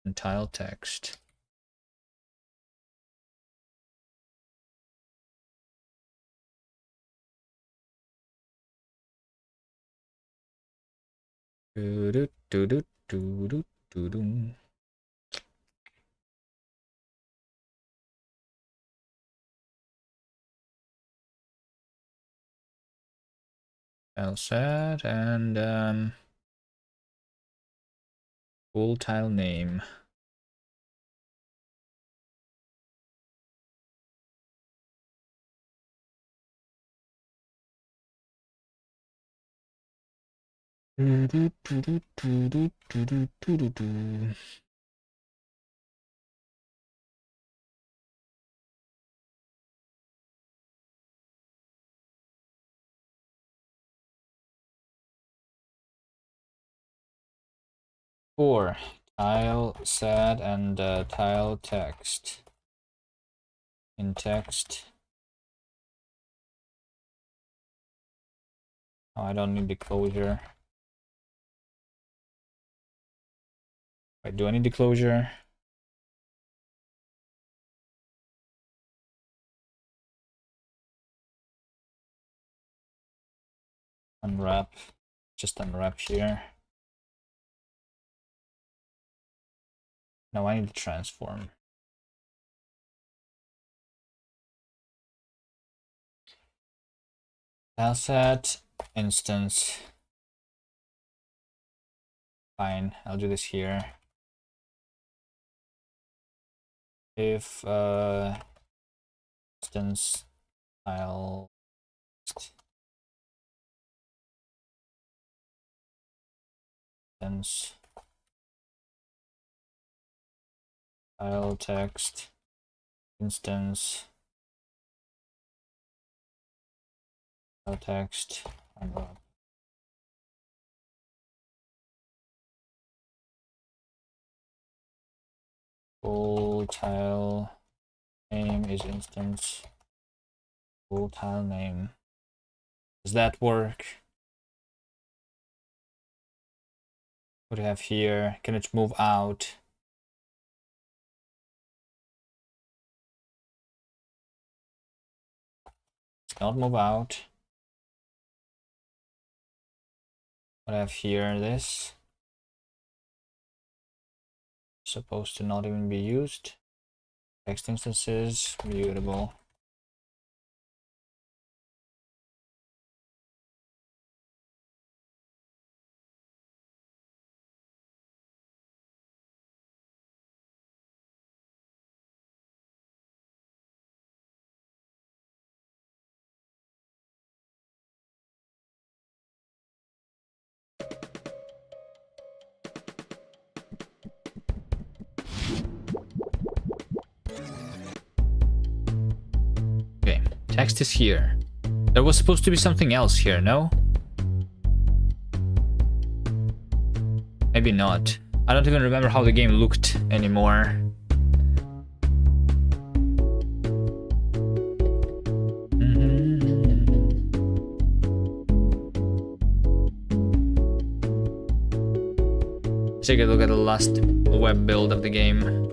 Speaker 1: and tile text. Do do do do do do do do. Tile set and full tile name. Do do do do do do do do do do. For tile set and tile text. In text. Oh, I don't need the closure. Wait, do I need the closure? Unwrap. Just unwrap here. No, I need to transform. Tile set instance. Fine, I'll do this here. If instance tile instance tile text instance tile text unwrap. Full tile name is instance full tile name. Does that work? What do we have here? Can it move out? It's not move out. What I have here, this supposed to not even be used. Text instances, mutable. Okay, text is here. There was supposed to be something else here, no? Maybe not. I don't even remember how the game looked anymore. Let's take a look at the last web build of the game.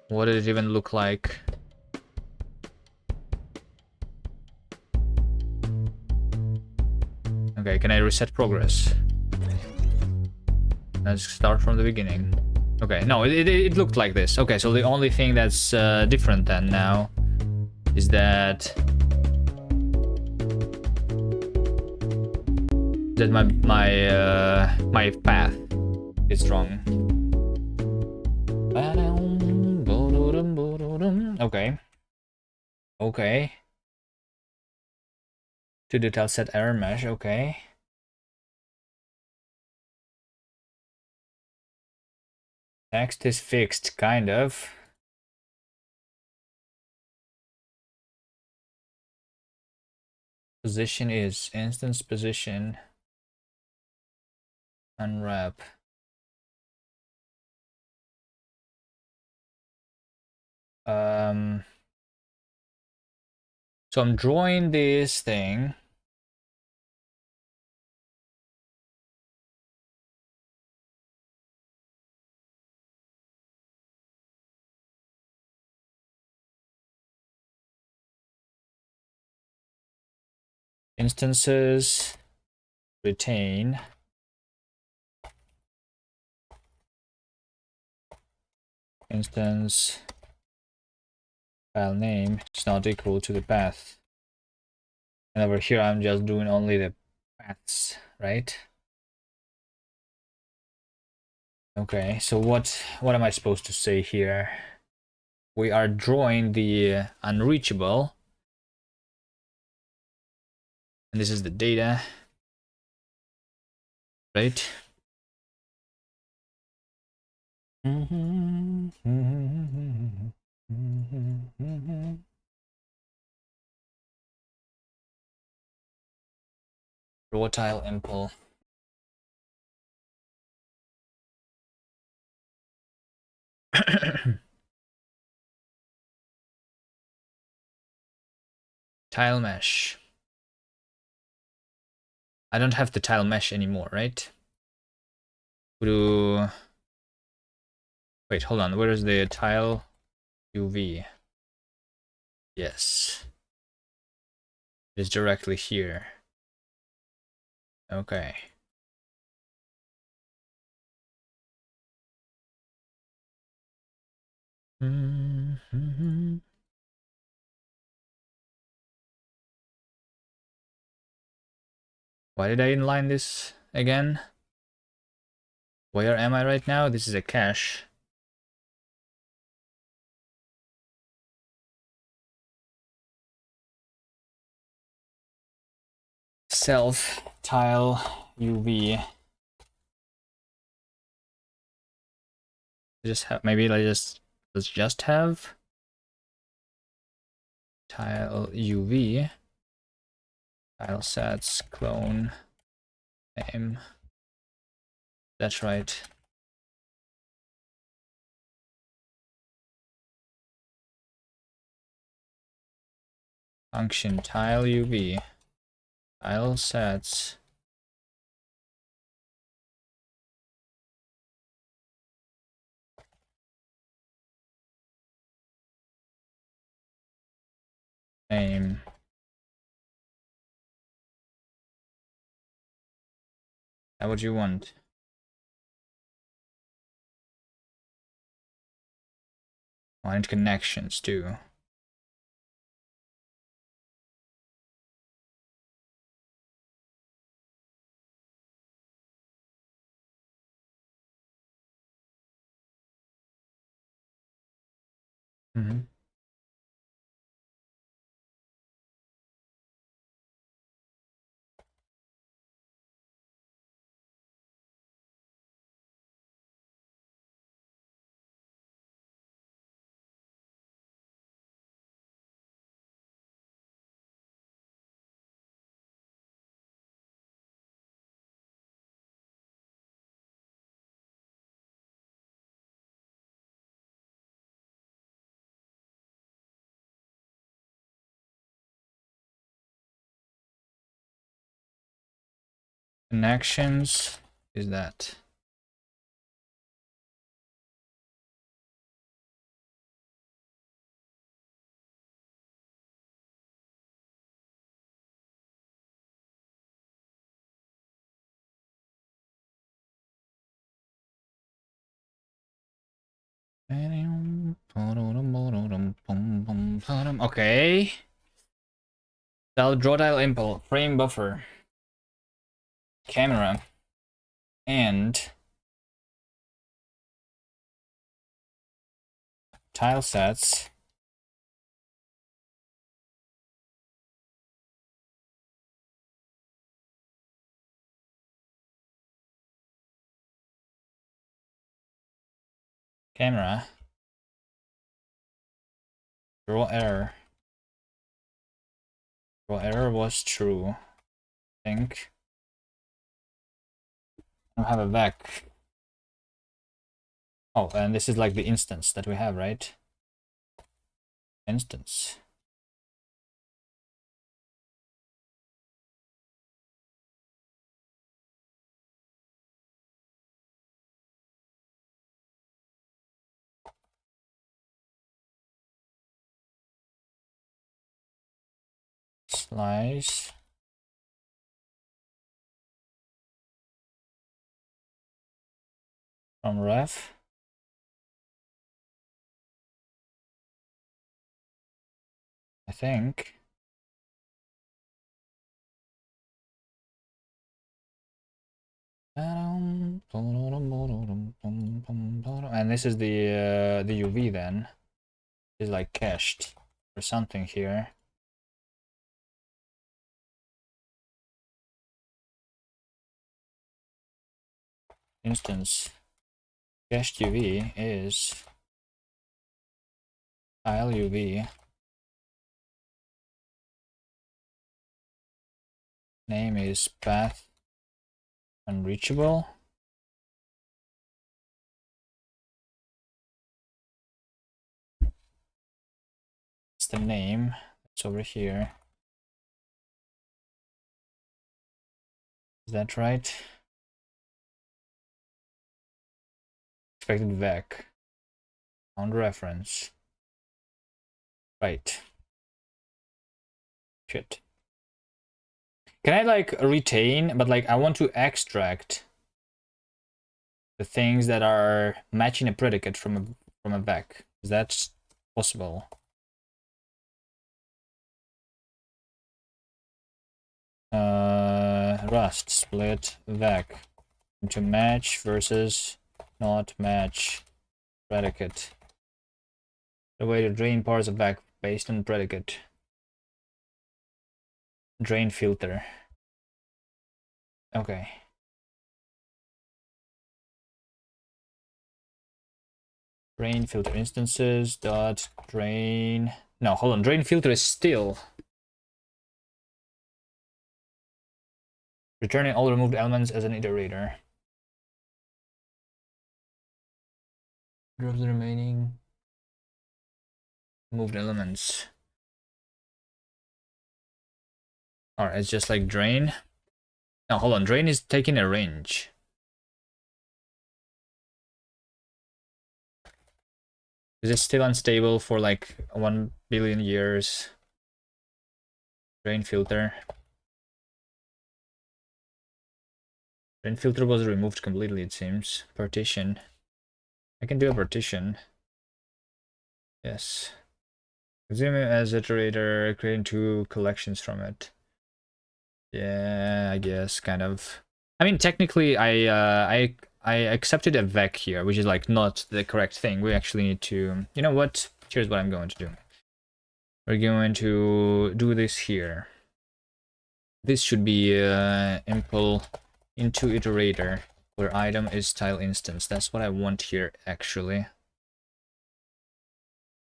Speaker 1: What did it even look like? Okay, can I reset progress? Let's start from the beginning. Okay, no, it looked like this. Okay, so the only thing that's different then now is that my path is wrong. Okay. Okay. To detail set error mesh, okay. Text is fixed, kind of. Position is instance position. Unwrap. So I'm drawing this thing. Instances, retain. Instance file name is not equal to the path. And over here, I'm just doing only the paths, right? Okay, so what am I supposed to say here? We are drawing the unreachable. And this is the data, right? Draw tile impl. Tile mesh. I don't have the tile mesh anymore, right? Wait, hold on. Where is the tile UV? Yes. It is directly here. Okay. Why did I inline this again? Where am I right now? This is a cache. Self tile UV. Just have maybe let's just have tile UV. Tile sets clone name. That's right. Function tile UV. Tile sets. Name. That what you want? Find connections too. Connections is that. Okay. Draw tile impl, frame buffer, camera, and tile sets. Camera. Draw error. Well, error was true, I think. I don't have a vec. Oh, and this is like the instance that we have, right? Instance. Slice. From ref. I think. And this is the UV then. Is like cached or something here. Instance cached UV is tile UV. Name is path unreachable. It's the name. It's over here. Is that right? Expected vec. Found reference. Right. Shit. Can I like retain, but like I want to extract the things that are matching a predicate from a vec? Is that possible? Rust split vec into match versus not match predicate. The way to drain parts of vec based on predicate. Drain filter. Okay. Drain filter instances dot drain. No, hold on. Drain filter is still returning all removed elements as an iterator. Drop the remaining moved elements. Alright, it's just like drain. No, hold on. Drain is taking a range. Is it still unstable for like 1 billion years? Drain filter. Drain filter was removed completely, it seems. Partition. I can do a partition. Yes. Consume it as iterator, creating 2 collections from it. Yeah, I guess, kind of. I mean, technically, I accepted a vec here, which is like not the correct thing. We actually need to, you know what? Here's what I'm going to do. We're going to do this here. This should be impl into iterator, where item is tile instance. That's what I want here, actually.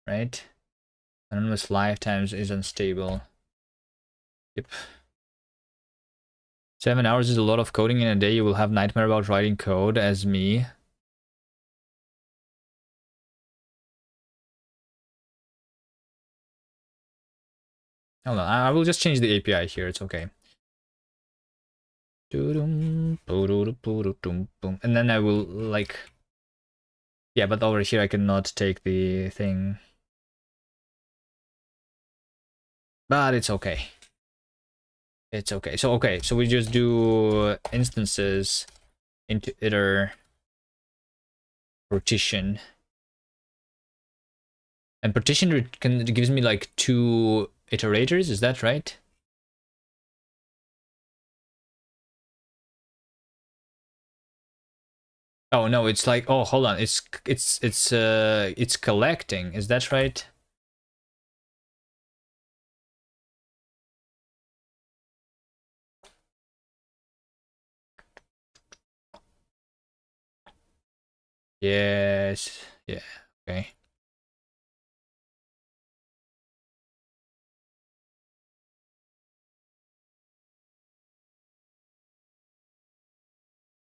Speaker 1: Right? Anonymous lifetimes is unstable. Yep. 7 hours is a lot of coding in a day. You will have nightmare about writing code as me. Hold on, I will just change the API here. It's okay. And then I will like, yeah, but over here I cannot take the thing. But it's okay. It's okay. So we just do instances into iter partition. And partition gives me like 2 iterators, is that right? Oh no, it's like, oh, hold on. It's collecting. Is that right? Yes. Yeah. Okay.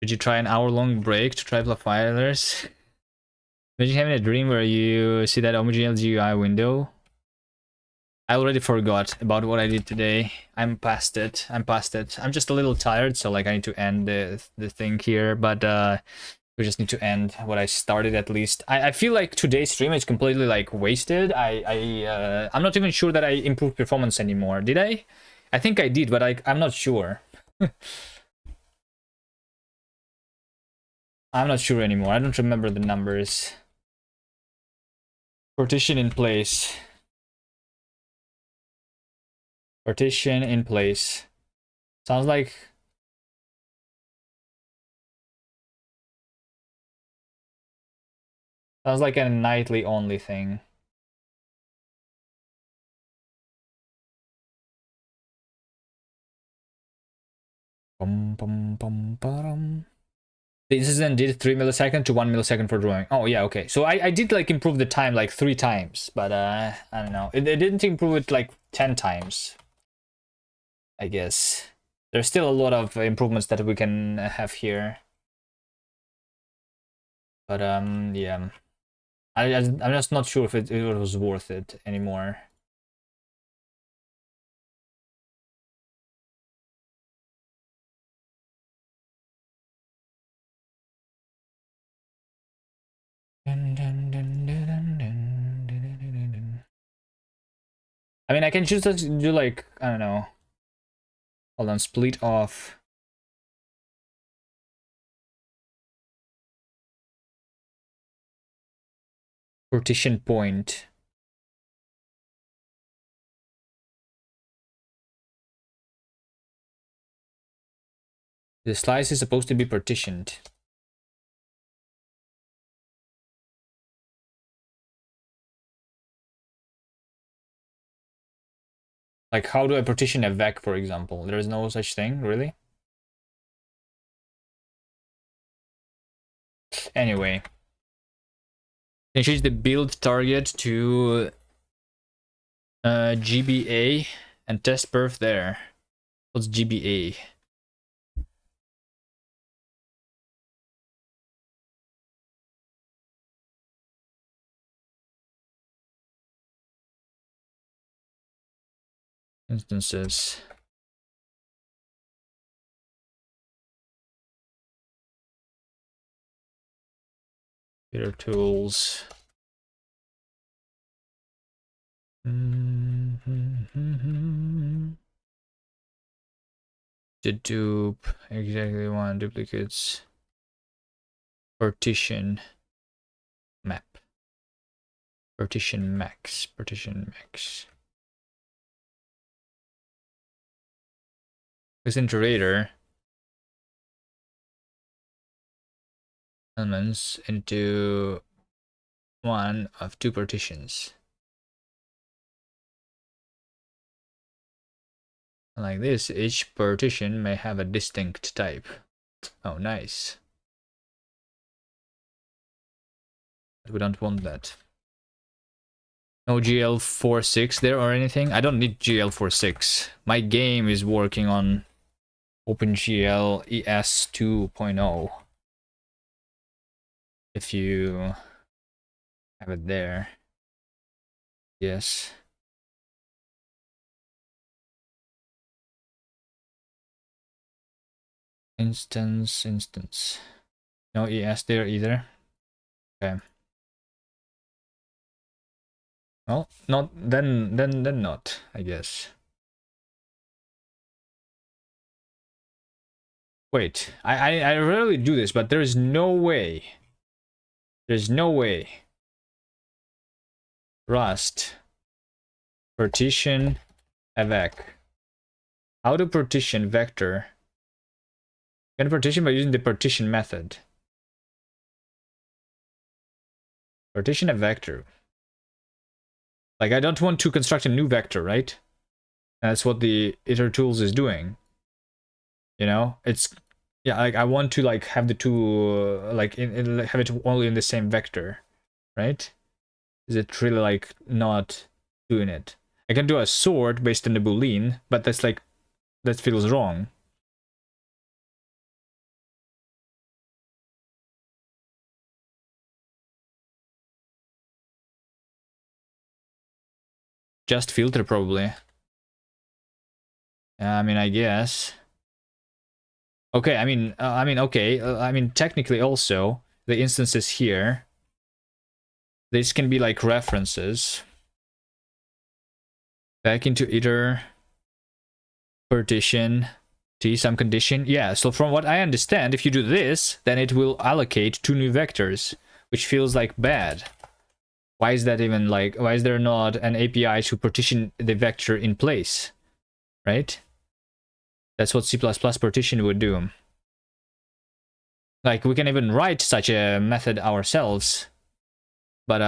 Speaker 1: Would you try an hour-long break to try filers? Imagine having a dream where you see that homogeneous GUI window. I already forgot about what I did today. I'm past it. I'm just a little tired, so like I need to end the thing here, but we just need to end what I started at least. I feel like today's stream is completely like wasted. I'm not even sure that I improved performance anymore. Did I? I think I did, but I'm not sure. I'm not sure anymore. I don't remember the numbers. Partition in place. Partition in place. Sounds like a nightly only thing. Bum, bum, bum, ba-dum. This isn't did 3 milliseconds to 1 millisecond for drawing. Oh yeah, okay. So I did like improve the time like 3 times, but I don't know. It didn't improve it like 10 times. I guess. There's still a lot of improvements that we can have here. But yeah. I'm just not sure if it was worth it anymore. I mean, I can choose to do like, I don't know. Hold on, split off. Partition point. The slice is supposed to be partitioned. Like, how do I partition a vec, for example? There is no such thing, really? Anyway. Can change the build target to GBA and test perf there. What's GBA? Instances. Computer tools. Dedupe. Exactly one. Duplicates. Partition. Map. Partition max. Partition max. This iterator elements into one of 2 partitions. Like this, each partition may have a distinct type. Oh, nice. But we don't want that. No GL46 there or anything? I don't need GL46. My game is working on OpenGL ES 2.0. If you have it there. Yes. Instance. No ES there either. Okay. Well, not then not, I guess. Wait, I rarely do this, but there's no way. There's no way. Rust. Partition a vec. How to partition vector? You can partition by using the partition method. Partition a vector. Like, I don't want to construct a new vector, right? That's what the iter tools is doing. You know, it's yeah. Like, I want to like have the two like have it only in the same vector, right? Is it really like not doing it? I can do a sort based on the boolean, but that's like that feels wrong. just filter probably. I mean, I guess. Okay, I mean, technically also, the instances here, this can be like references. Back into either partition, t some condition. Yeah, so from what I understand, if you do this, then it will allocate 2 new vectors, which feels like bad. Why is that even like, why is there not an API to partition the vector in place, right? That's what C++ partition would do. Like, we can even write such a method ourselves, but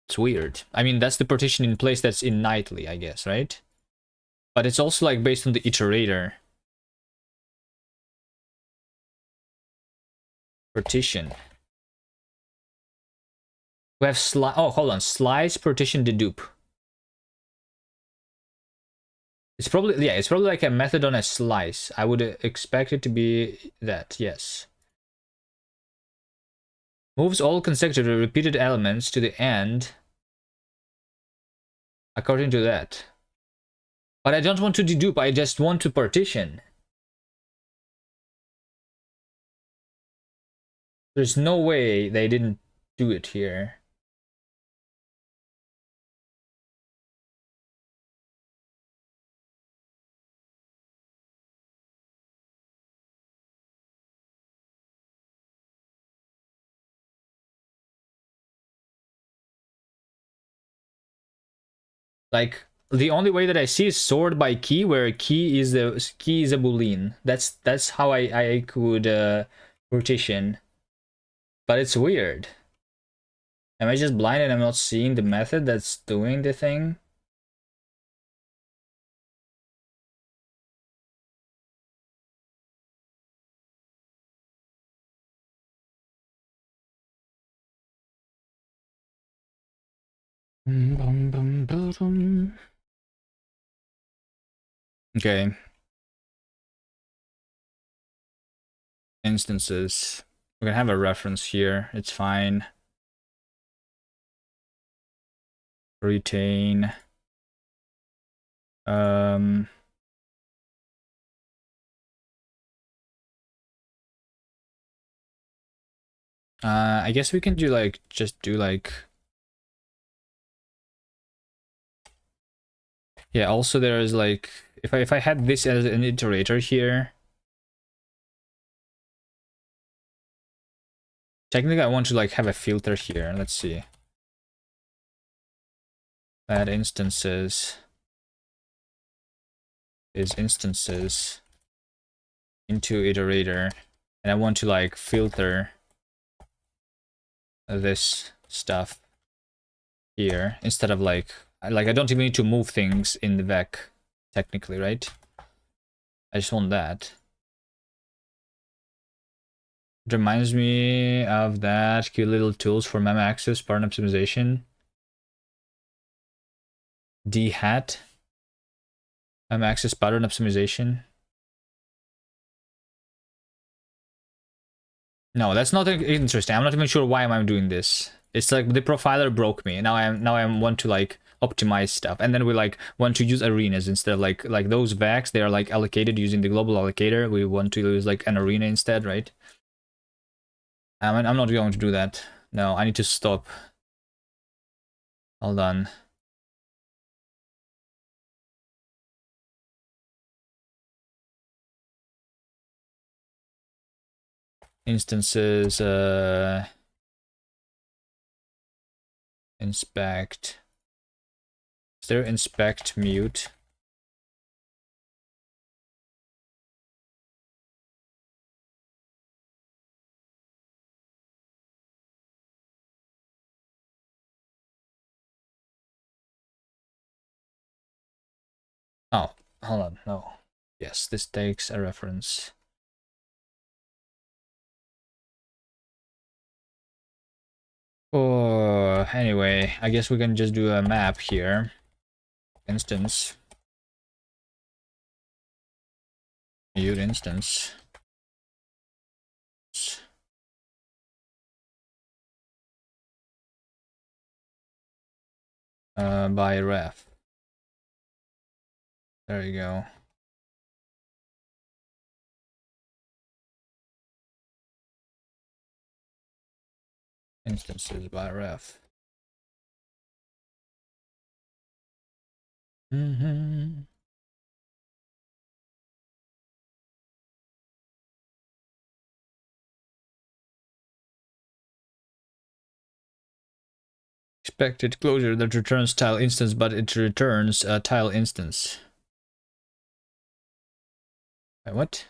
Speaker 1: it's weird. I mean, that's the partition in place that's in nightly, I guess, right? But it's also like based on the iterator. Partition. We have oh, hold on, slice partition dedupe. It's probably, yeah, it's probably like a method on a slice. I would expect it to be that, yes. Moves all consecutive repeated elements to the end according to that. But I don't want to dedupe, I just want to partition. There's no way they didn't do it here. Like, the only way that I see is sort by key, where key is a boolean. That's how I could partition. But it's weird. Am I just blind and I'm not seeing the method that's doing the thing? Okay. Instances. We're gonna have a reference here. It's fine. Retain. I guess we can do like, just do like, yeah, also there's like, if I had this as an iterator here, technically I want to like have a filter here. Let's see. Add instances is instances into iterator, and I want to like filter this stuff here instead of like I don't even need to move things in the vec technically, right? I just want that. It reminds me of that cute little tools for mem access pattern optimization. D hat mem access pattern optimization. No, that's not interesting. I'm not even sure why I'm doing this. It's like the profiler broke me. Now I want to like optimize stuff, and then we like want to use arenas instead of like those vacs. They are like allocated using the global allocator. We want to use like an arena instead, right? I'm not going to do that. No, I need to stop. Hold on. Instances, inspect. Is there inspect mute? Oh, hold on, no. Yes, this takes a reference. Oh, anyway, I guess we can just do a map here. Instance. Mute instance. by ref. There you go. Instances by ref. Expected closure that returns tile instance, but it returns a tile instance. Wait, what?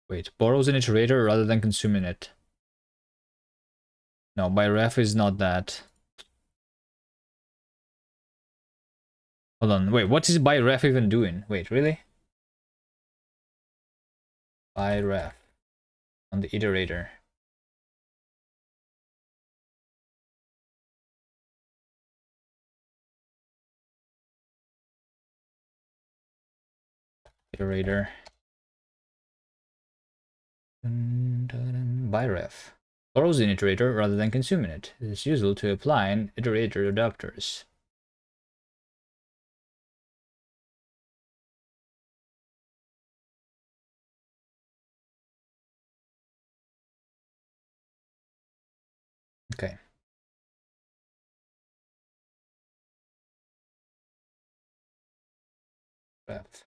Speaker 1: Wait, borrows an iterator rather than consuming it. No, by ref is not that. Hold on, wait, what is by ref even doing? Wait, really? By ref on the iterator. Iterator. By ref. Borrows an iterator rather than consuming it. It is useful to apply iterator adapters. Okay. Ref.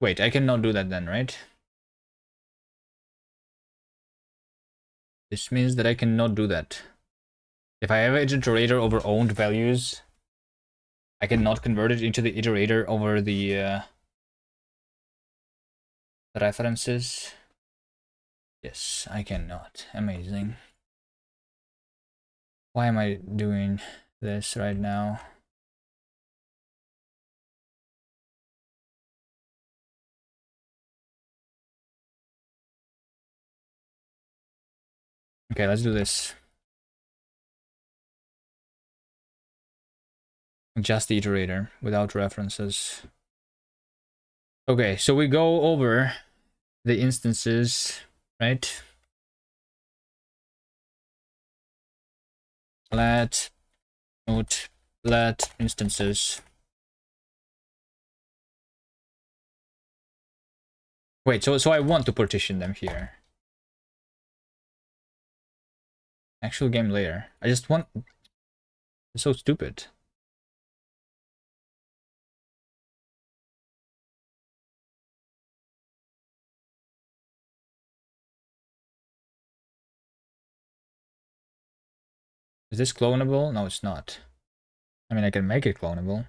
Speaker 1: Wait, I cannot do that then, right? This means that I cannot do that. If I have an iterator over owned values, I cannot convert it into the iterator over the references. Yes, I cannot. Amazing. Why am I doing this right now? Okay, let's do this. Just the iterator without references. Okay, so we go over the instances, right? Let instances. Wait, so I want to partition them here. Actual game later. I just want. It's so stupid. Is this clonable? No, it's not. I mean, I can make it clonable.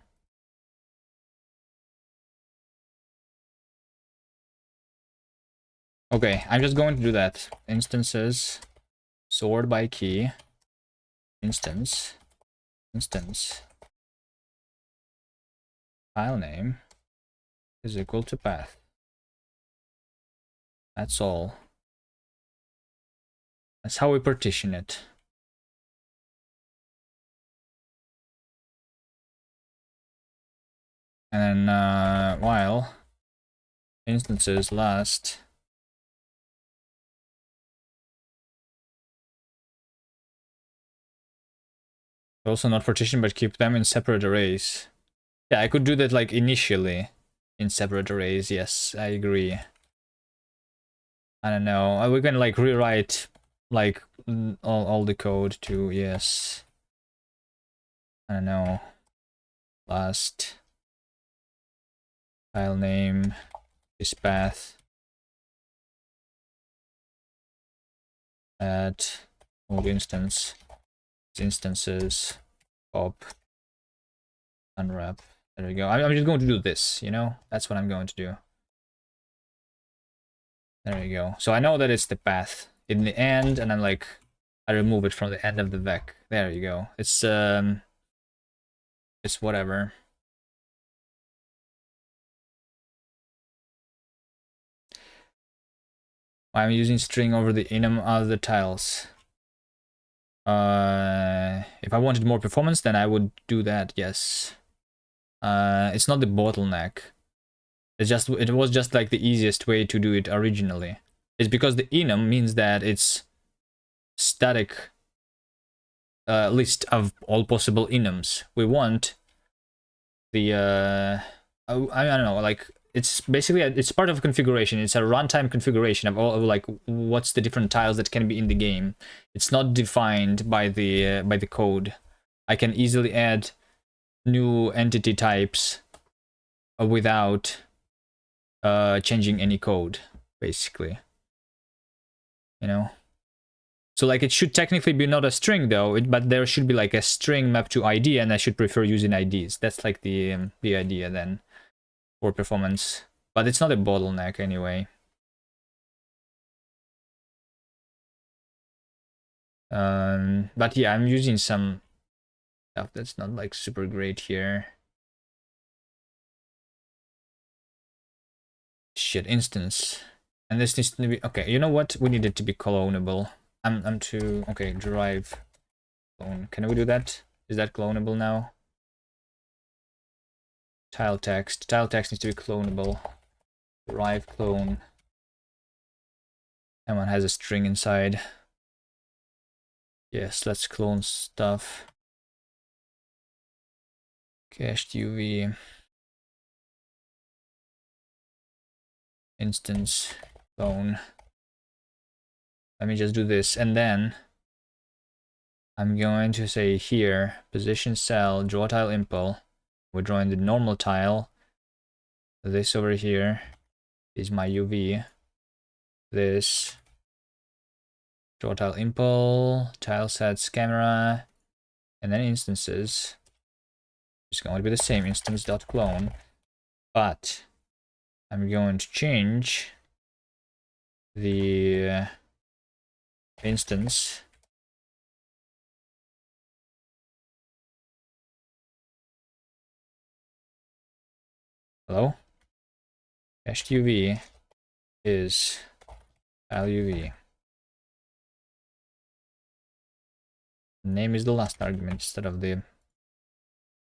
Speaker 1: Okay, I'm just going to do that. Instances, sort by key, instance, file name is equal to path. That's all. That's how we partition it. And then while instances last also not partition, but keep them in separate arrays. Yeah, I could do that like initially in separate arrays. Yes, I agree. I don't know. We can like rewrite like all the code to yes. I don't know. Last file name is path at old instance instances pop unwrap. There we go. I'm just going to do this, you know? That's what I'm going to do. There you go. So I know that it's the path in the end, and then like I remove it from the end of the vec. There you go. It's whatever. I'm using string over the enum other tiles. If I wanted more performance, then I would do that, yes. It's not the bottleneck. It was just like the easiest way to do it originally. It's because the enum means that it's static list of all possible enums. We want the I don't know, like it's basically it's part of a configuration. It's a runtime configuration of all of like what's the different tiles that can be in the game. It's not defined by the code. I can easily add new entity types without changing any code, basically. You know. So like it should technically be not a string though, but there should be like a string mapped to ID, and I should prefer using IDs. That's like the idea then for performance. But it's not a bottleneck anyway. But yeah, I'm using some stuff that's not like super great here. Shit, instance. And this needs to be okay. You know what? We need it to be clonable. I'm to okay, derive clone. Can we do that? Is that clonable now? Tile text. Tile text needs to be clonable. Derive clone. And one has a string inside. Yes, let's clone stuff. Cached UV. Instance clone. Let me just do this, and then I'm going to say here, position cell, draw tile impl. We're drawing the normal tile. This over here is my UV. This, draw tile impl, tile sets camera, and then instances. It's going to be the same, instance.clone, but I'm going to change the instance hello cached UV is tile UV. Name is the last argument instead of the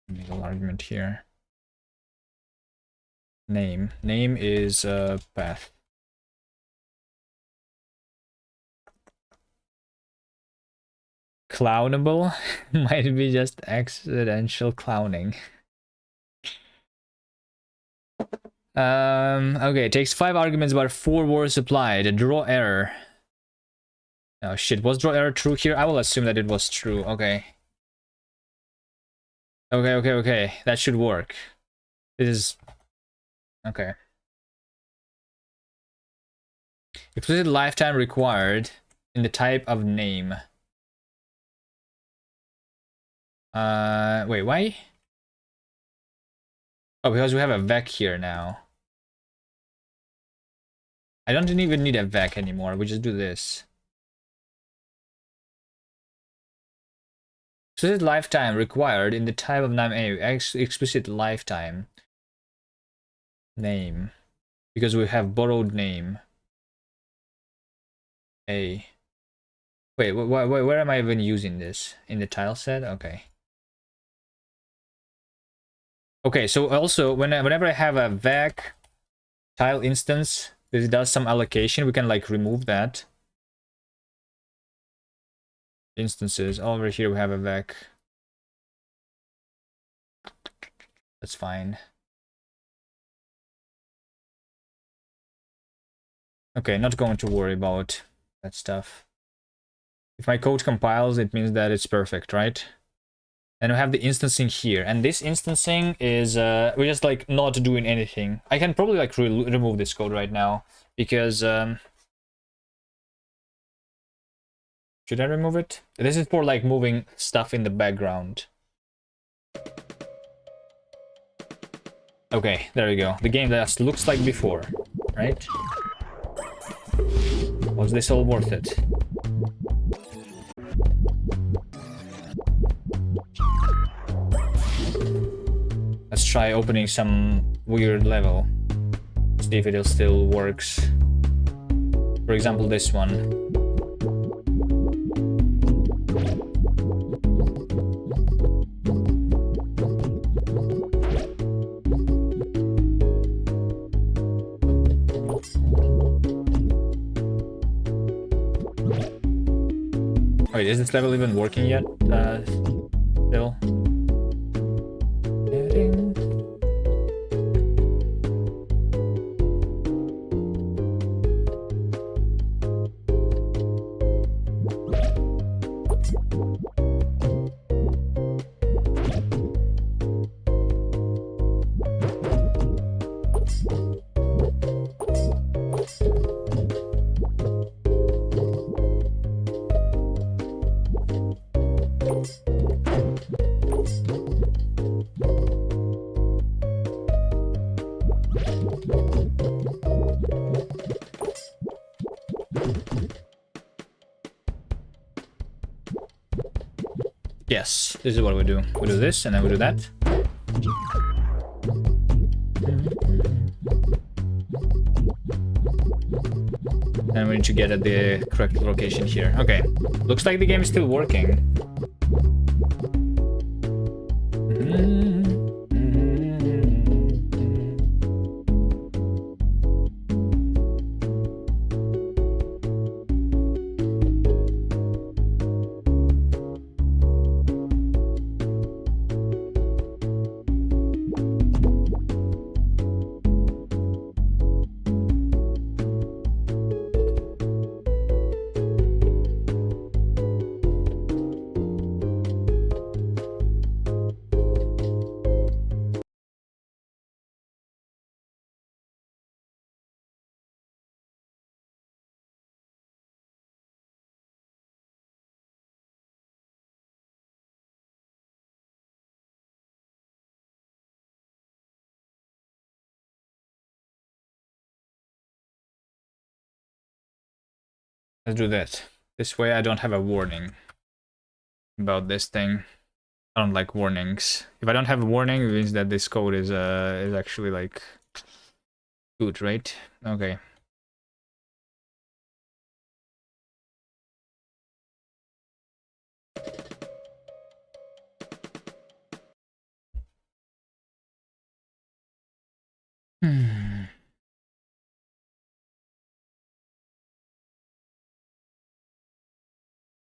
Speaker 1: middle argument here. Name is path. Clownable might be just accidental clowning. Okay, it takes 5 arguments but 4 were supplied. Draw error. Oh shit, was draw error true here? I will assume that it was true. Okay. Okay. That should work. This is okay. Explicit lifetime required in the type of name. Wait, why? Oh, because we have a vec here now. I don't even need a vec anymore. We just do this. Explicit lifetime required in the type of name A. Explicit lifetime name, because we have borrowed name A. Wait, where am I even using this? In the tile set? Okay. Okay, so also whenever I have a vec tile instance, this does some allocation. We can like remove that. Instances. Over here we have a vec. That's fine. Okay, not going to worry about that stuff. If my code compiles, it means that it's perfect, right? And we have the instancing here, and this instancing is we're just like not doing anything. I can probably like remove this code right now because should I remove it? This is for like moving stuff in the background. Okay, there we go. The game just looks like before, right? Was this all worth it? Let's try opening some weird level. See if it still works. For example, this one. Wait, is this level even working yet? Still. Yes, this is what we do. We do this and then we do that. And we need to get at the correct location here. Okay. Looks like the game is still working. Let's do that. This way I don't have a warning about this thing. I don't like warnings. If I don't have a warning, it means that this code is actually like good, right? Okay.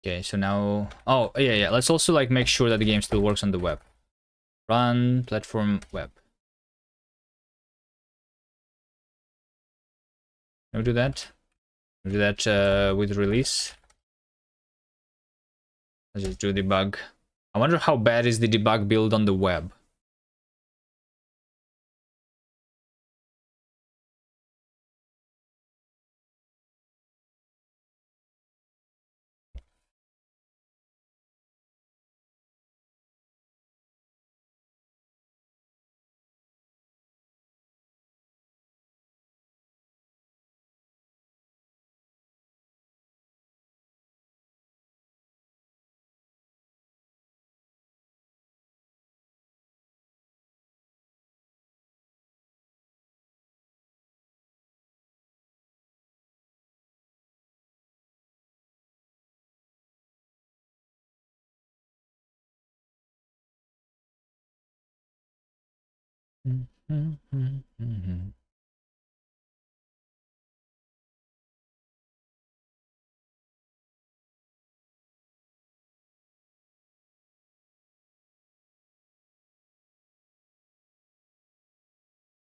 Speaker 1: Okay, so now... Oh, yeah. Let's also like make sure that the game still works on the web. Run platform web. Can we do that? Can we do that with release? Let's just do debug. I wonder how bad is the debug build on the web.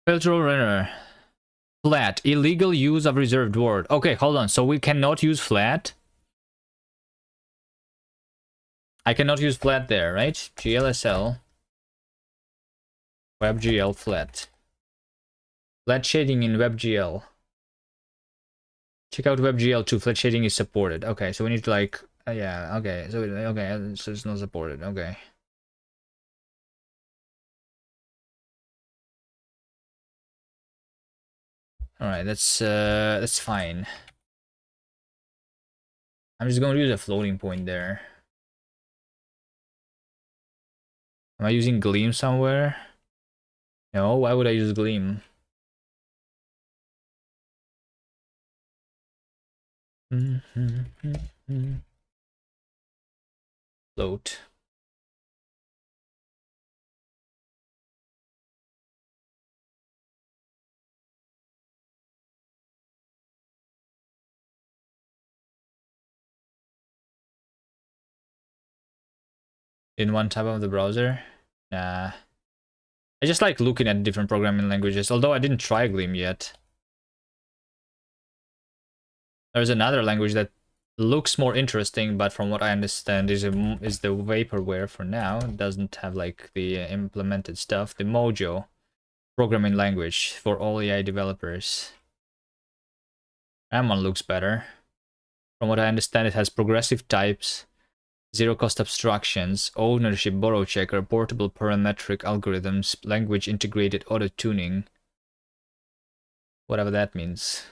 Speaker 1: Filter runner. Flat. Illegal use of reserved word. Okay, hold on. So we cannot use flat? I cannot use flat there, right? GLSL. WebGL flat. Flat shading in WebGL. Check out WebGL 2. Flat shading is supported. Okay, so we need to like... yeah, okay. So, okay, so it's not supported. Okay. Alright, that's fine. I'm just going to use a floating point there. Am I using Gleam somewhere? No, why would I use Gleam? Float. in one tab of the browser? Nah. I just like looking at different programming languages, although I didn't try Gleam yet. There's another language that looks more interesting, but from what I understand is the vaporware for now. It doesn't have like the implemented stuff. The Mojo programming language for all AI developers. That one looks better. From what I understand, it has progressive types, zero cost abstractions, ownership borrow checker, portable parametric algorithms, language integrated auto tuning. Whatever that means.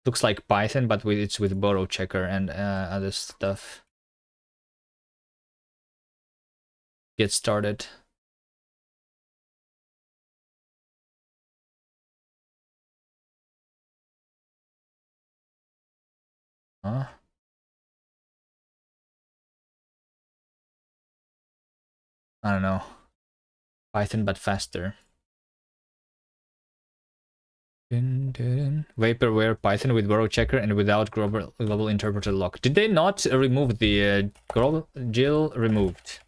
Speaker 1: Looks like Python, but it's with borrow checker and other stuff. Get started. Huh? I don't know. Python, but faster. Vaporware Python with borrow checker and without global interpreter lock. Did they not remove the GIL removed?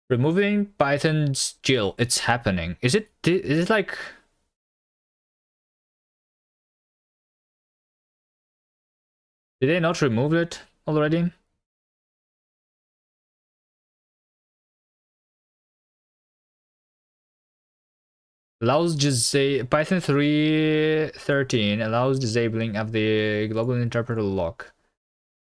Speaker 1: Removing Python's GIL. It's happening. Is it like... Did they not remove it already? Allows Python 3.13 allows disabling of the global interpreter lock.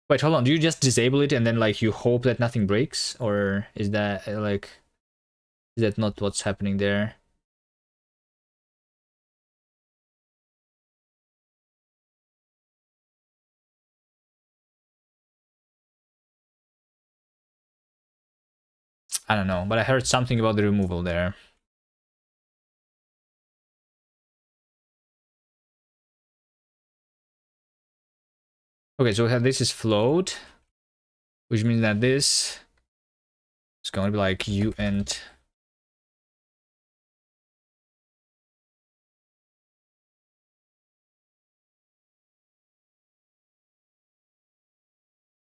Speaker 1: Wait, hold on. Do you just disable it and then like you hope that nothing breaks, or is that like is that not what's happening there? I don't know, but I heard something about the removal there. Okay, so we have this is float, which means that this is going to be like uint.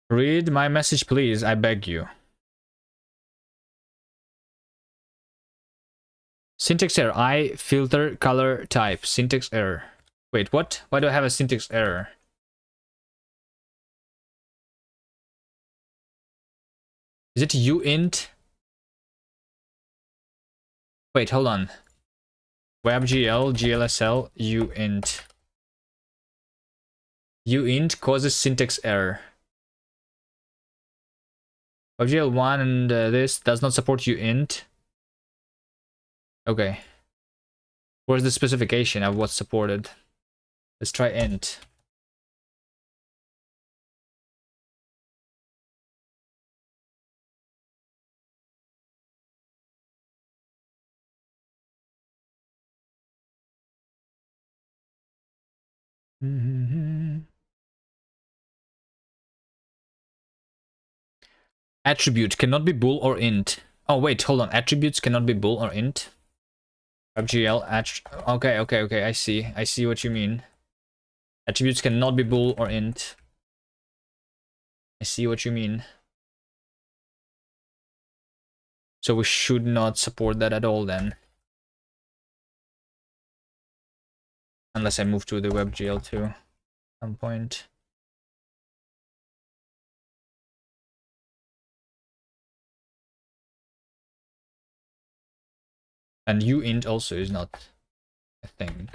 Speaker 1: Read my message, please. I beg you. Syntax error. I filter color type. Syntax error. Wait, what? Why do I have a syntax error? Is it uint? Wait, hold on. WebGL, GLSL, uint. Uint causes syntax error. WebGL1 and this does not support uint. Okay. Where's the specification of what's supported? Let's try int. Attribute cannot be bool or int. Oh wait, hold on. Attributes cannot be bool or int. WebGL okay. I see what you mean. Attributes cannot be bool or int. I see what you mean. So we should not support that at all then. Unless I move to the WebGL too at some point. And uint also is not a thing.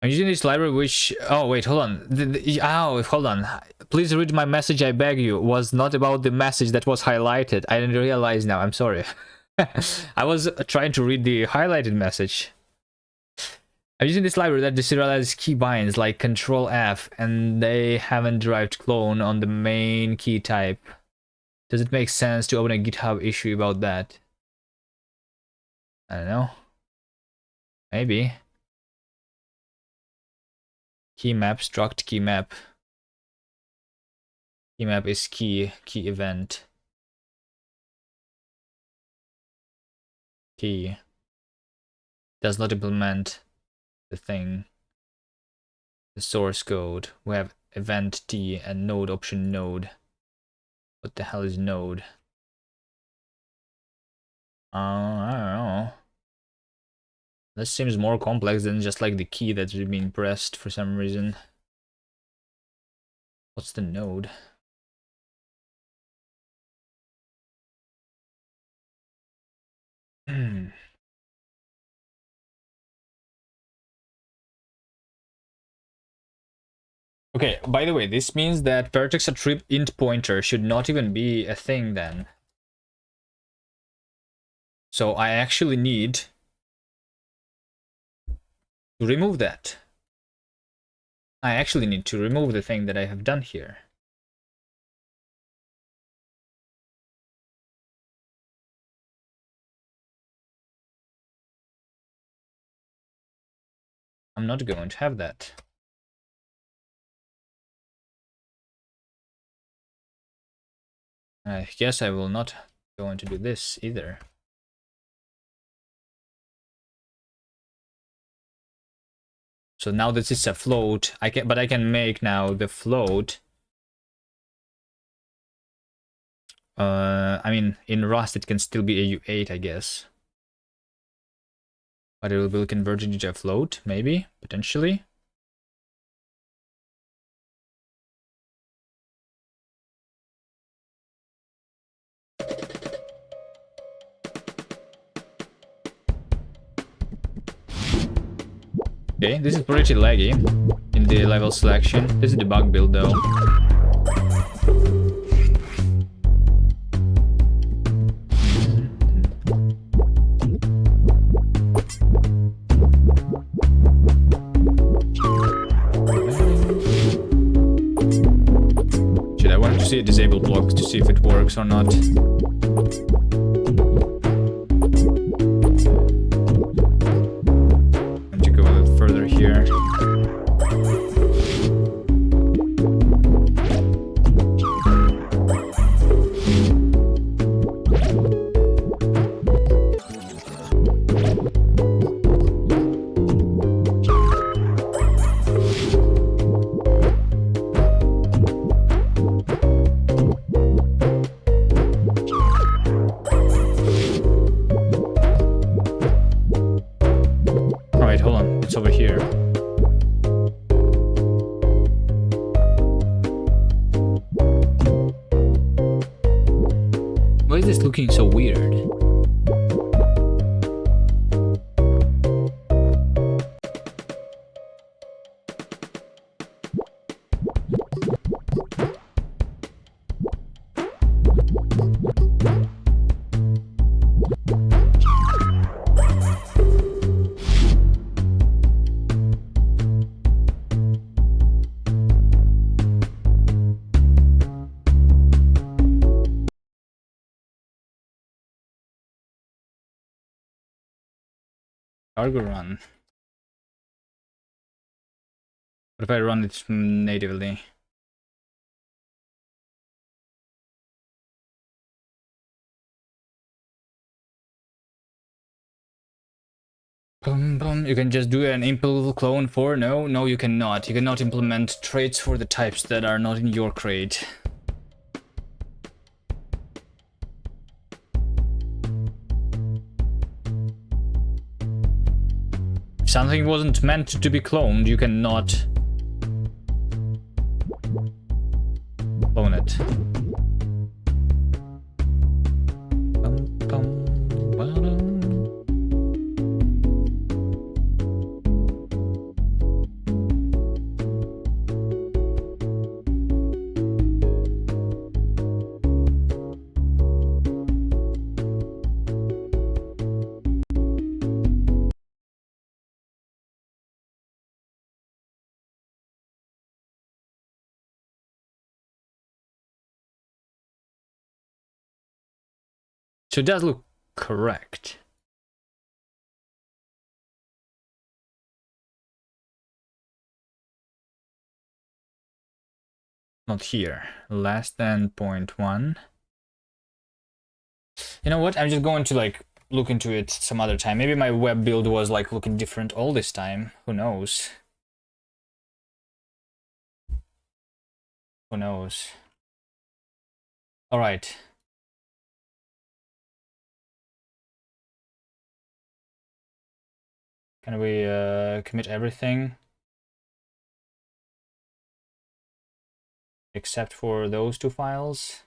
Speaker 1: I'm using this library which... Oh, wait, hold on. Hold on. Please read my message, I beg you. Was not about the message that was highlighted. I didn't realize now. I'm sorry. I was trying to read the highlighted message. I'm using this library that deserializes keybinds like Control F, and they haven't derived clone on the main key type. Does it make sense to open a GitHub issue about that? I don't know. Maybe. Key map, struct key map. Key map is key event. Key does not implement the thing. The source code. We have event T and node option node. What the hell is node? I don't know. This seems more complex than just like the key that's being pressed for some reason. What's the node? Okay, by the way, this means that vertex attrib int pointer should not even be a thing then. So I actually need to remove that. I actually need to remove the thing that I have done here. I'm not going to have that. I guess I will not going to do this either. So now that it's a float, I can make now the float. I mean, in Rust it can still be a U8, I guess. But it will be converted into a float, maybe, potentially. Okay, this is pretty laggy in the level selection. This is the bug build though. Shit, I wanted to see a disabled block to see if it works or not. Here. Alright, hold on, it's over here. Why is this looking so weird? Cargo run. What if I run it natively? You can just do an impl clone for no, you cannot. You cannot implement traits for the types that are not in your crate. If something wasn't meant to be cloned, you cannot clone it. So it does look correct. Not here. Less than 0.1. You know what? I'm just going to like look into it some other time. Maybe my web build was like looking different all this time. Who knows? Who knows? All right. Can we commit everything? Except for those two files?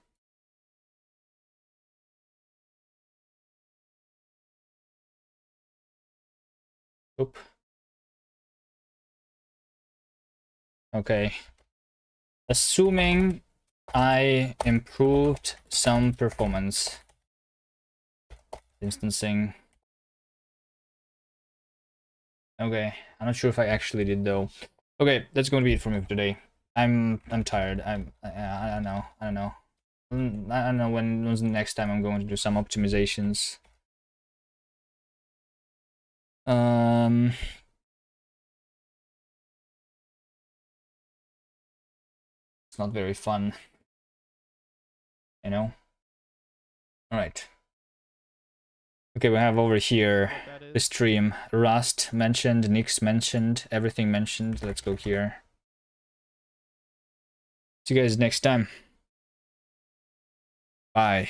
Speaker 1: Oop. Okay. Assuming I improved some performance. Instancing. Okay, I'm not sure if I actually did though. Okay, that's going to be it for me for today. I'm tired. I don't know. I don't know. I don't know when's the next time I'm going to do some optimizations. It's not very fun, you know. All right. Okay, we have over here the stream. Rust mentioned, Nix mentioned, everything mentioned. Let's go here. See you guys next time. Bye.